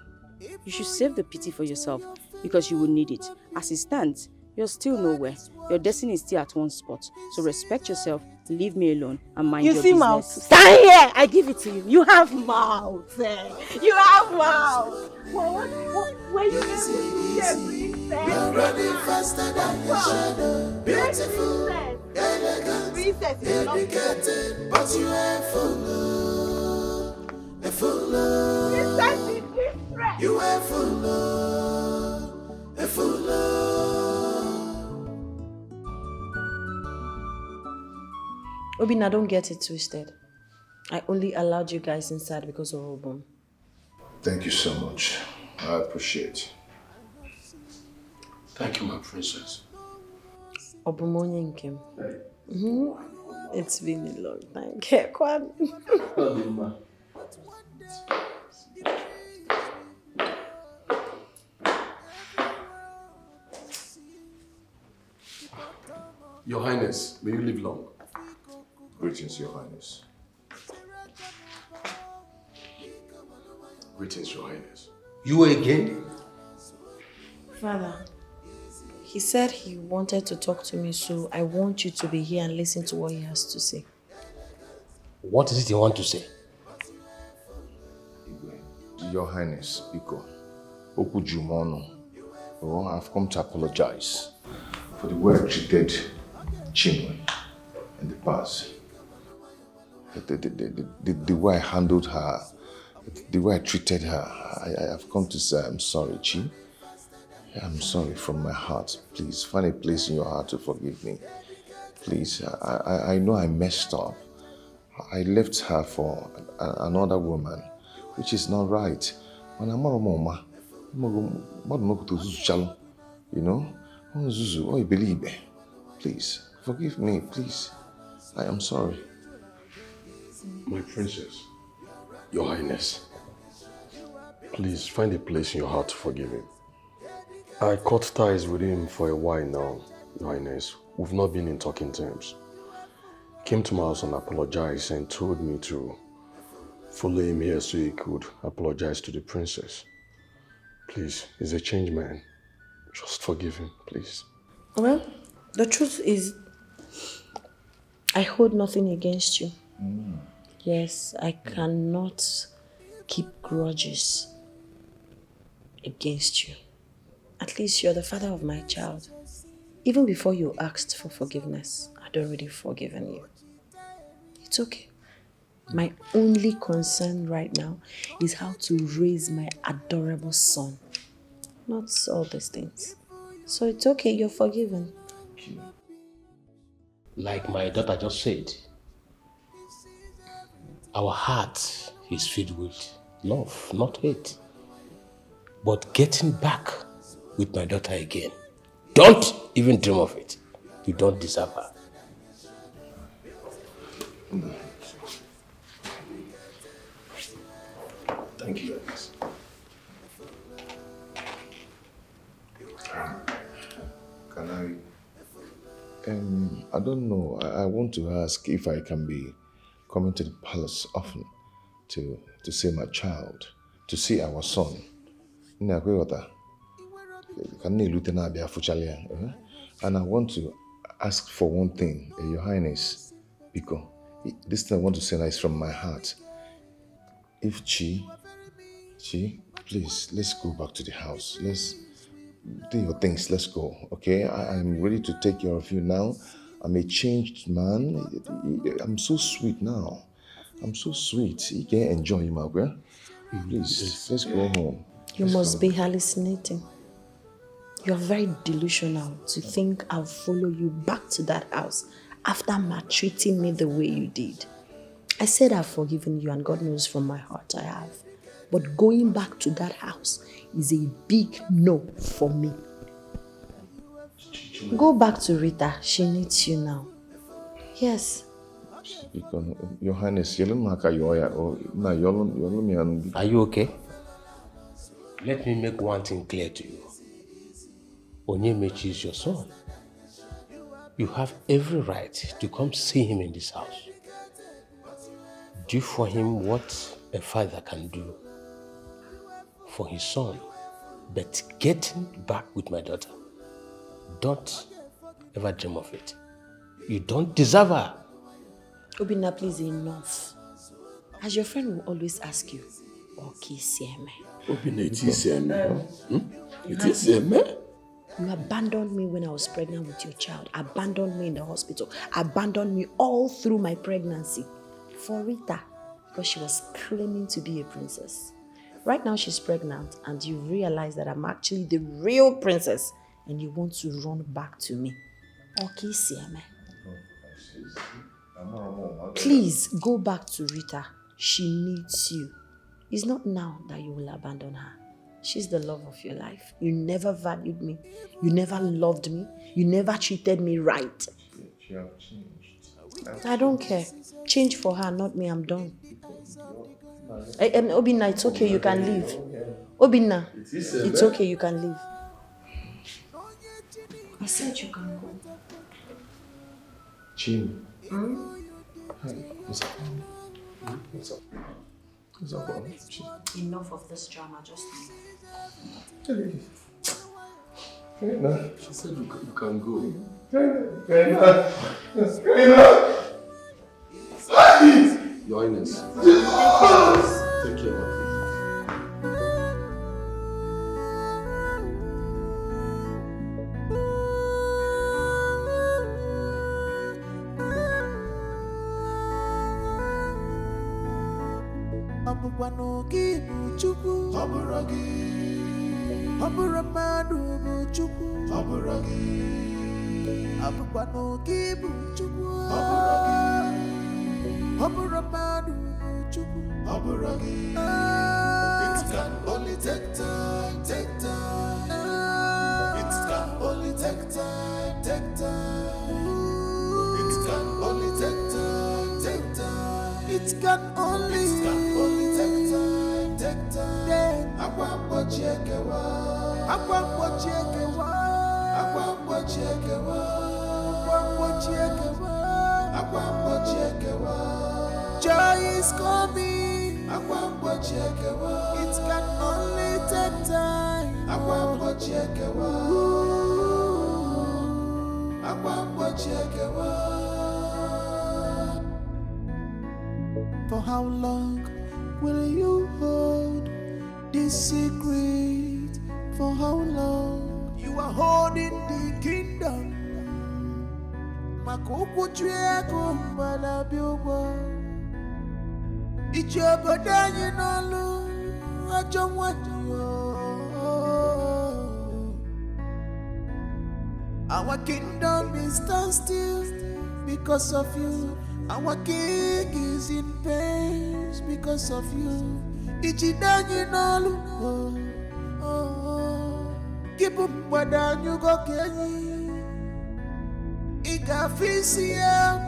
S12: should save the pity for yourself because you will need it. As it stands, you're still nowhere. Your destiny is still at one spot. So respect yourself, leave me alone, and mind your business.
S3: You see mouth? Stand here! I give it to you. You have mouth. You have mouth. Were you able to get princess?
S15: You're running faster than your shadow. Beautiful, elegant, dedicated, but you are full. A fool. You are full. A fool.
S3: Obina, don't get it twisted. I only allowed you guys inside because of Obum.
S5: Thank you so much. I appreciate.
S14: Thank you, my princess.
S3: Obumonye Nkem. It's been a long time. Kekwan.
S14: Your Highness, may you live long.
S5: Greetings, Your Highness.
S14: Greetings, Your Highness.
S22: You again?
S3: Father, he said he wanted to talk to me, so I want you to be here and listen to what he has to say.
S22: What is it you want to say?
S5: Your Highness, Biko, Okujumono, I've come to apologize for the way I treated Chiway in the past. The way I handled her, the way I treated her, I have come to say I'm sorry, Chi. I'm sorry from my heart. Please find a place in your heart to forgive me. Please, I know I messed up. I left her for another woman, which is not right. When I'm a mama, you know, oh, you believe me. Please, forgive me, please. I am sorry.
S14: My princess, Your Highness, please find a place in your heart to forgive him. I cut ties with him for a while now, Your Highness. We've not been in talking terms. He came to my house and apologized and told me to follow him here so he could apologize to the princess. Please, he's a changed man. Just forgive him, please.
S3: Well, the truth is, I hold nothing against you. Yes, I cannot keep grudges against you. At least you're the father of my child. Even before you asked for forgiveness, I'd already forgiven you. It's okay. My only concern right now is how to raise my adorable son. Not all these things. So it's okay, you're forgiven.
S14: Like my daughter just said, our heart is filled with love, not hate. But getting back with my daughter again, don't even dream of it. You don't deserve her.
S17: Thank you, Alex. Can I don't know. I want to ask if I can be coming to the palace often to see my child, to see our son. And I want to ask for one thing, Your Highness, because this thing I want to say is from my heart. If Chi, please, let's go back to the house. Let's do your things. Let's go, okay? I'm ready to take care of you now. I'm a changed man. I'm so sweet now. I'm so sweet. You can enjoy him, okay? Please, let's go home.
S3: You must be hallucinating. You're very delusional to think I'll follow you back to that house after maltreating me the way you did. I said I've forgiven you, and God knows from my heart I have. But going back to that house is a big no for me. Go back to Rita. She needs you now. Yes.
S17: Your Highness, are
S14: you okay? Let me make one thing clear to you. Onyemechi is your son. You have every right to come see him in this house. Do for him what a father can do for his son. But getting back with my daughter, don't ever dream of it. You don't deserve her.
S3: Obina, please, enough. As your friend will always ask you, okay,
S14: Obina, it is It is
S3: You abandoned me when I was pregnant with your child. Abandoned me in the hospital. Abandoned me all through my pregnancy. For Rita, because she was claiming to be a princess. Right now she's pregnant and you realize that I'm actually the real princess and you want to run back to me. Okay, Siame. Please go back to Rita. She needs you. It's not now that you will abandon her. She's the love of your life. You never valued me. You never loved me. You never treated me right.
S17: You have changed.
S3: I don't care. Change for her, not me. I'm done. Obina, it's okay. You can leave. Obina, it's okay. You can leave. I said you can go.
S17: Chin. What's up? What's up?
S3: Enough of this drama. Just
S14: Hey, she said you can go. Your Highness. Take care of her.
S15: It can only take time. It can only take time. It can only take time. It can only take time. Akwambo chekewa. Joy is coming. It can only take time. For how long will you hold this secret? For how long? You are holding the kingdom Makukuchweko mbala biogwa Ichobodanyi nolu Ajomwatiyo Our kingdom is stand still because of you. Our king is in pain because of you. Ichidanyi nolu Keep up wadan you go kenyi Igafisia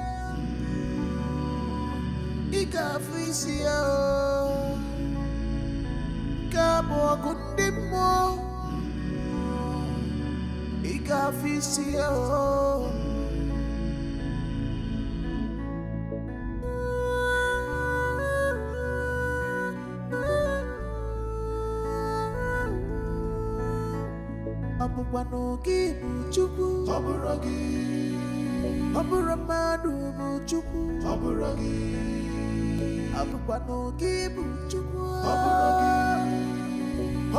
S15: Kabo kundimo Igafisia Abubano gibu chuku Aburagi Aburamadu buchuku Aburagi Abubano gibu chuku Aburagi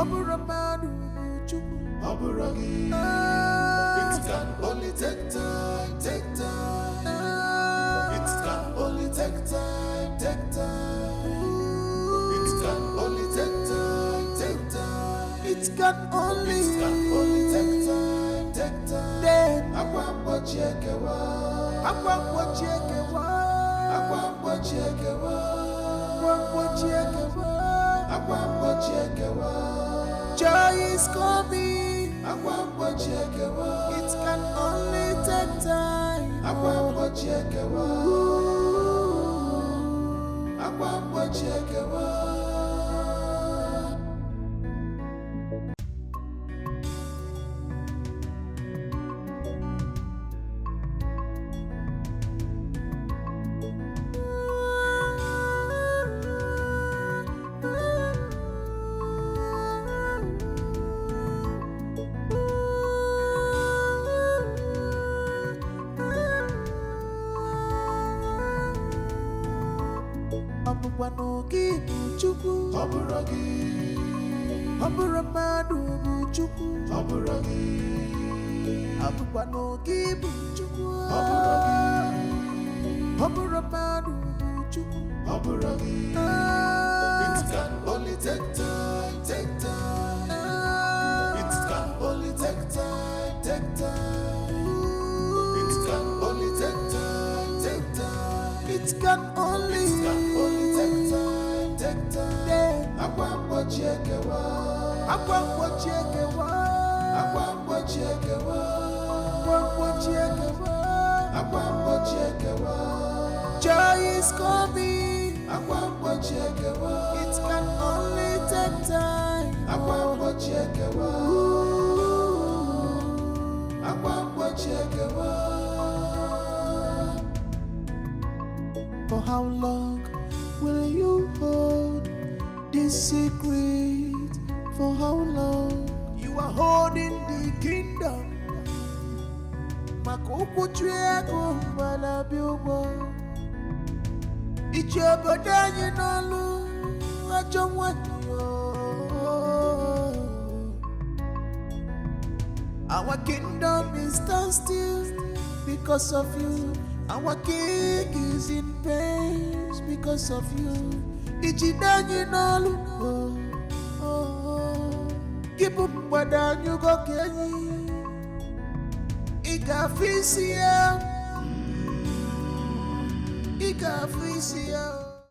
S15: Aburamadu buchuku Aburagi It can only take time It can only take time It can only take time It can only take time Then Akwambo chekewa Joy is coming It can only take time Abubanogi buchuku Aburagi Aburamadu buchuku Aburagi Abubanogi buchuku Aburagi Aburamadu buchuku Aburagi It can only take time It can only take time It can only take time It can only take time. Akwambo chekewa. Joy is coming. It can only take time. For how long will you hold this secret? For how long you are holding the kingdom? Makuku chweko mbala biogwa Ichobodanyi nolu Ajomwatiyo Our kingdom is stand still because of you. Our king is in pain because of you. Ichidanyi nolu Keep up wadan you go kenyi Igafisia